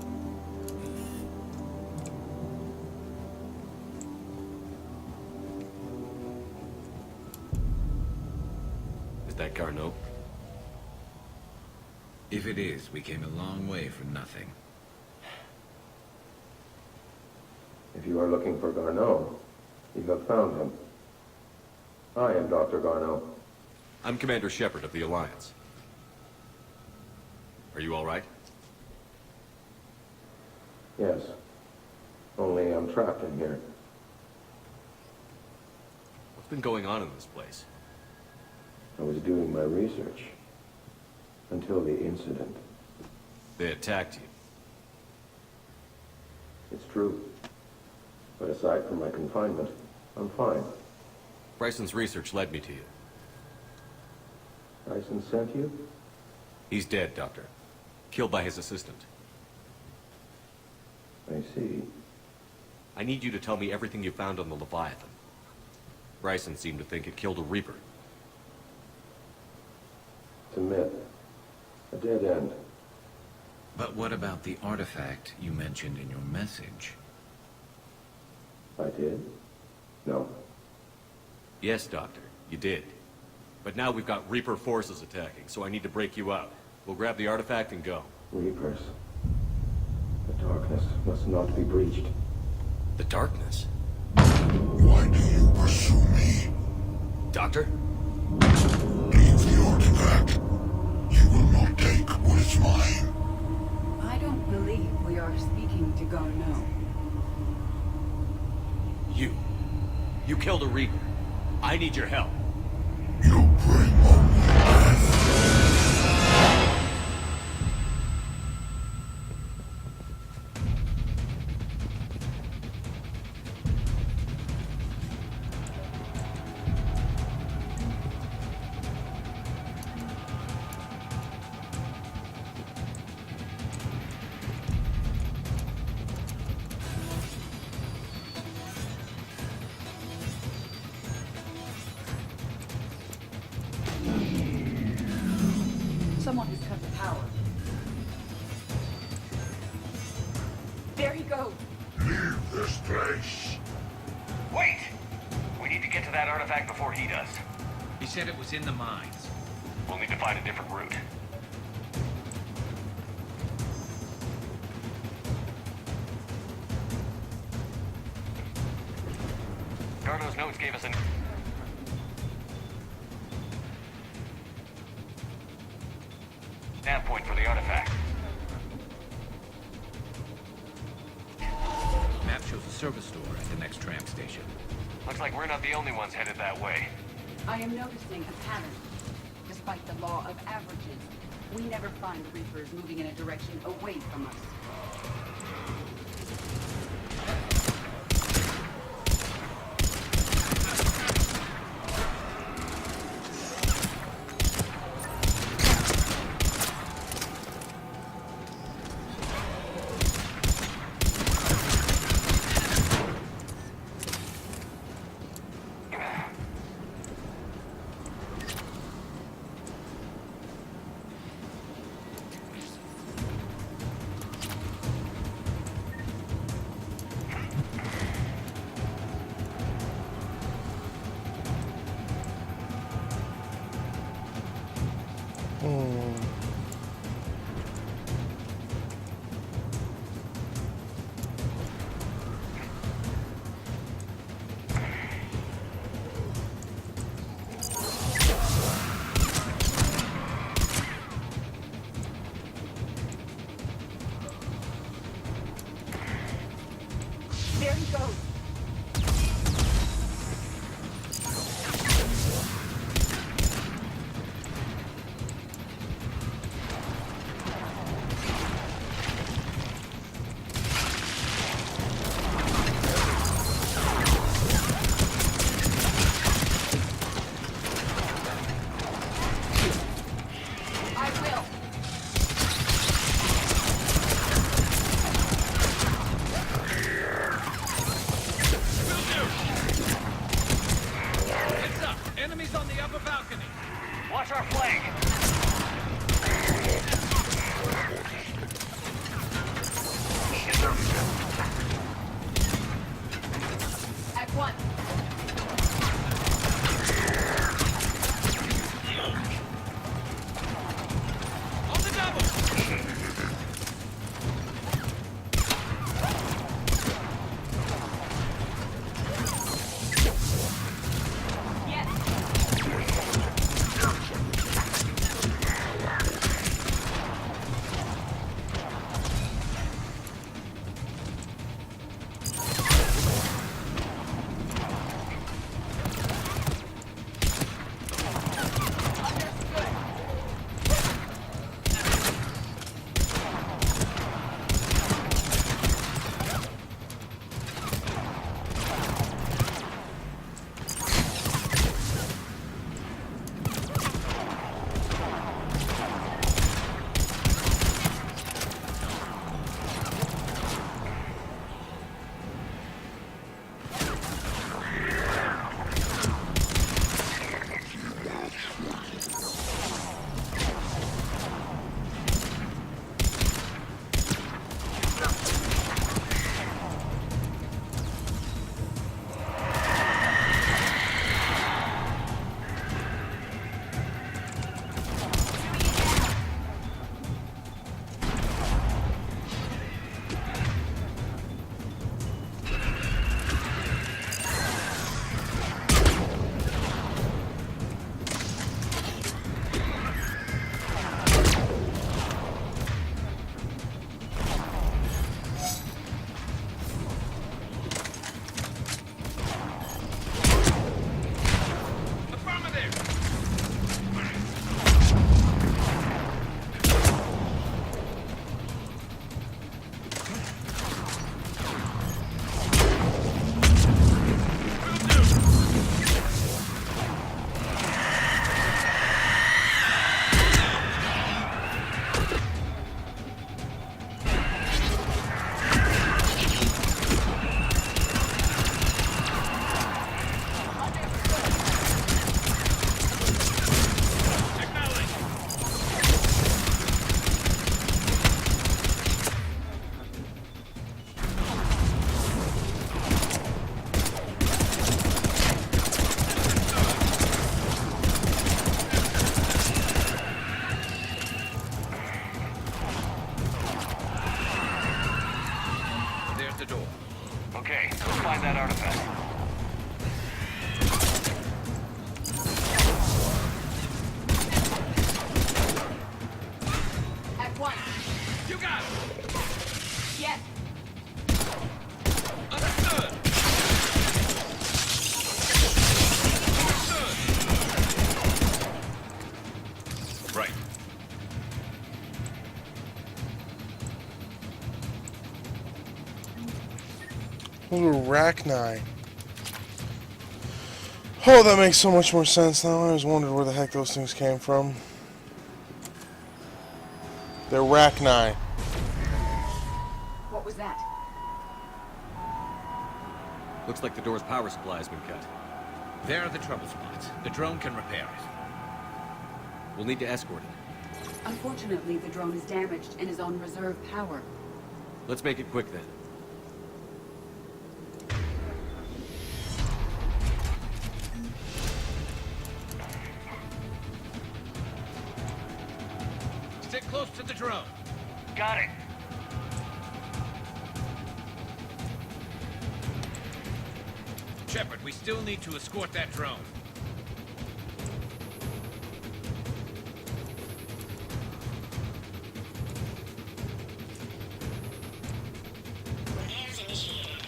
Is that Garneau? If it is, we came a long way for nothing. If you are looking for Garneau, you have found him. I am Dr. Garneau. I'm Commander Shepard of the Alliance. Are you all right? Yes. Only I'm trapped in here. What's been going on in this place? I was doing my research. Until the incident. They attacked you. It's true. But aside from my confinement, I'm fine. Bryson's research led me to you. Bryson sent you? He's dead, Doctor. Killed by his assistant. I see. I need you to tell me everything you found on the Leviathan. Bryson seemed to think it killed a Reaper. It's a myth. A dead end. But what about the artifact you mentioned in your message? I did? No. Yes, Doctor, you did. But now we've got Reaper forces attacking, so I need to break you out. We'll grab the artifact and go. Reapers. The darkness must not be breached. The darkness? Why do you pursue me? Doctor? Leave the artifact. You will not take what is mine. I don't believe we are speaking to Garneau. You killed a Reaper. I need your help. You bring only death. Someone has cut the power. There he goes. Leave this place. Wait! We need to get to that artifact before he does. He said it was in the mines. We'll need to find a different route. Garneau's notes gave us an... nav point for the artifact. Map shows a service store at the next tram station. Looks like we're not the only ones headed that way. I am noticing a pattern. Despite the law of averages, we never find Reapers moving in a direction away from us. There he goes. Watch our flank. At one. On the double. Okay, let's find that artifact. At one. You got it! Yes. Understood! Understood! Right. Ooh, Arachni. Oh, that makes so much more sense now. I always wondered where the heck those things came from. They're Arachni. What was that? Looks like the door's power supply has been cut. There are the trouble spots. The drone can repair it. We'll need to escort it. Unfortunately, the drone is damaged and is on reserve power. Let's make it quick then. Stick close to the drone. Got it. Shepard, we still need to escort that drone. Repairs initiated.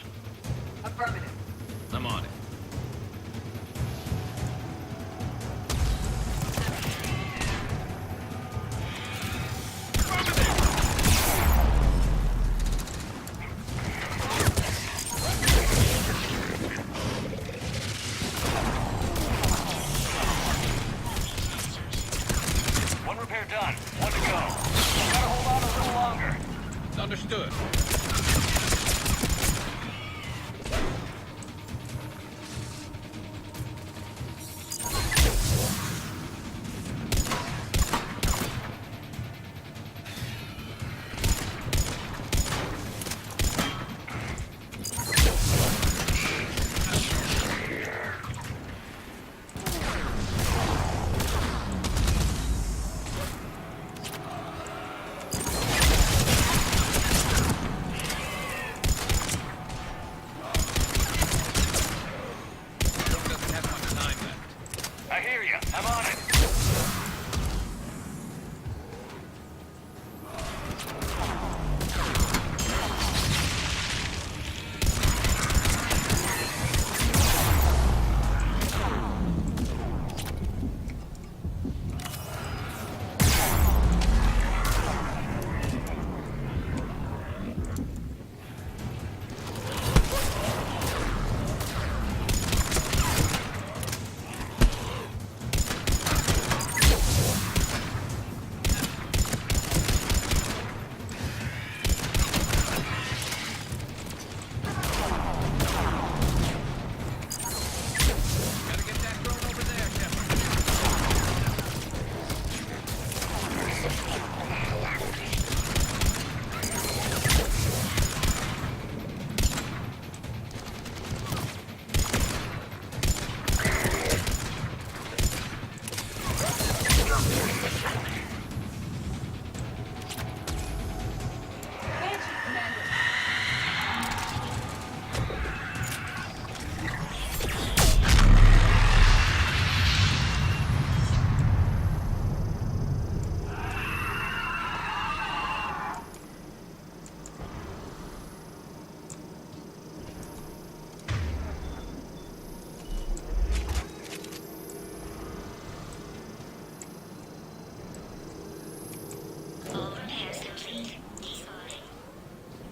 Understood.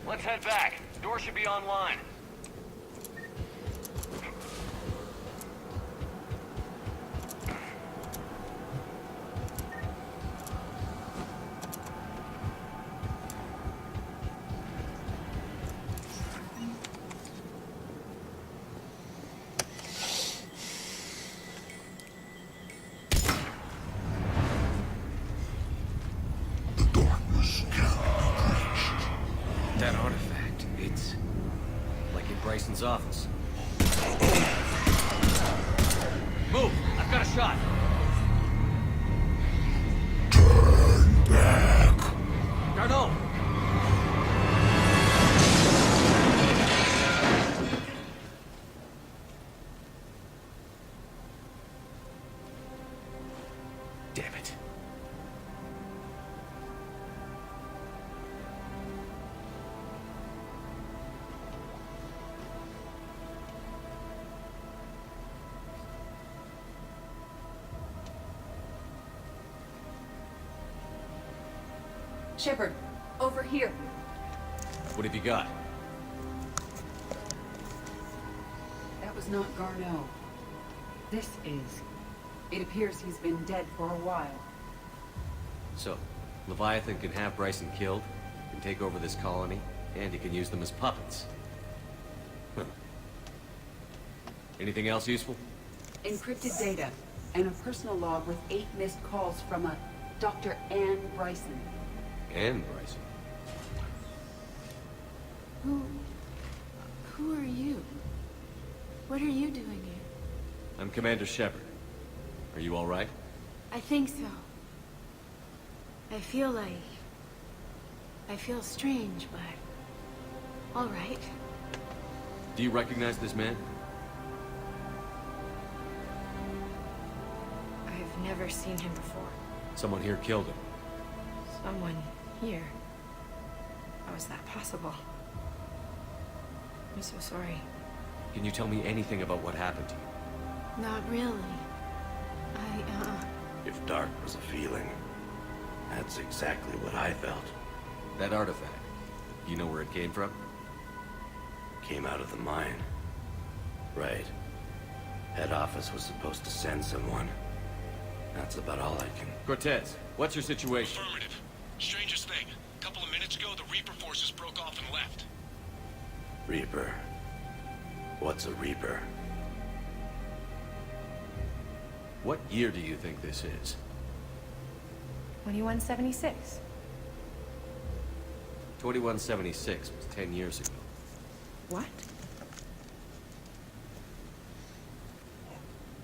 Let's head back. Door should be online. That artifact, it's like in Bryson's office. Move! I've got a shot! Turn back! Garneau! Damn it. Shepard, over here. What have you got? That was not Garneau. This is. It appears he's been dead for a while. So, Leviathan can have Bryson killed, can take over this colony, and he can use them as puppets. Huh. Anything else useful? Encrypted data, and a personal log with 8 missed calls from a Dr. Ann Bryson. And Bryson. Who are you? What are you doing here? I'm Commander Shepard. Are you all right? I think so. I feel strange, but... all right. Do you recognize this man? I've never seen him before. Someone here killed him. Someone here? How is that possible? I'm so sorry. Can you tell me anything about what happened to you? Not really. If dark was a feeling, that's exactly what I felt. That artifact, you know where it came from? Came out of the mine. Right. Head office was supposed to send someone. That's about all I can... Cortez, what's your situation? Affirmative. Strangest thing. A couple of minutes ago, ago, the Reaper forces broke off and left. Reaper. What's a Reaper? What year do you think this is? 2176. 2176 was 10 years ago. What?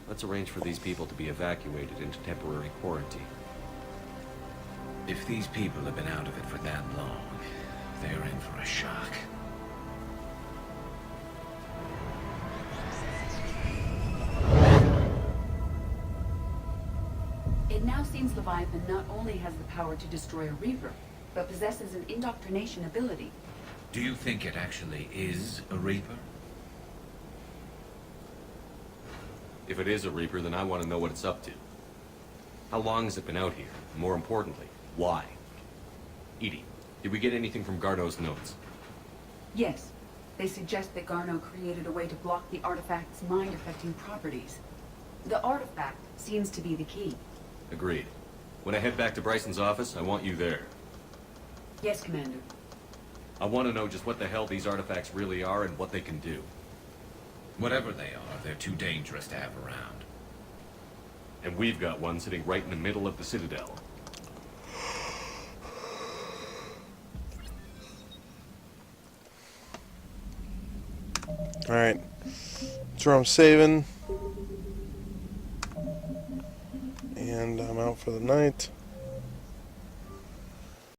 Let's arrange for these people to be evacuated into temporary quarantine. If these people have been out of it for that long, they're in for a shock. It now seems Leviathan not only has the power to destroy a Reaper, but possesses an indoctrination ability. Do you think it actually is a Reaper? If it is a Reaper, then I want to know what it's up to. How long has it been out here? And more importantly, why? Edie, did we get anything from Garneau's notes? Yes. They suggest that Garneau created a way to block the artifact's mind-affecting properties. The artifact seems to be the key. Agreed. When I head back to Bryson's office, I want you there. Yes, Commander. I want to know just what the hell these artifacts really are and what they can do. Whatever they are, they're too dangerous to have around. And we've got one sitting right in the middle of the Citadel. Alright. That's where I'm saving. And I'm out for the night.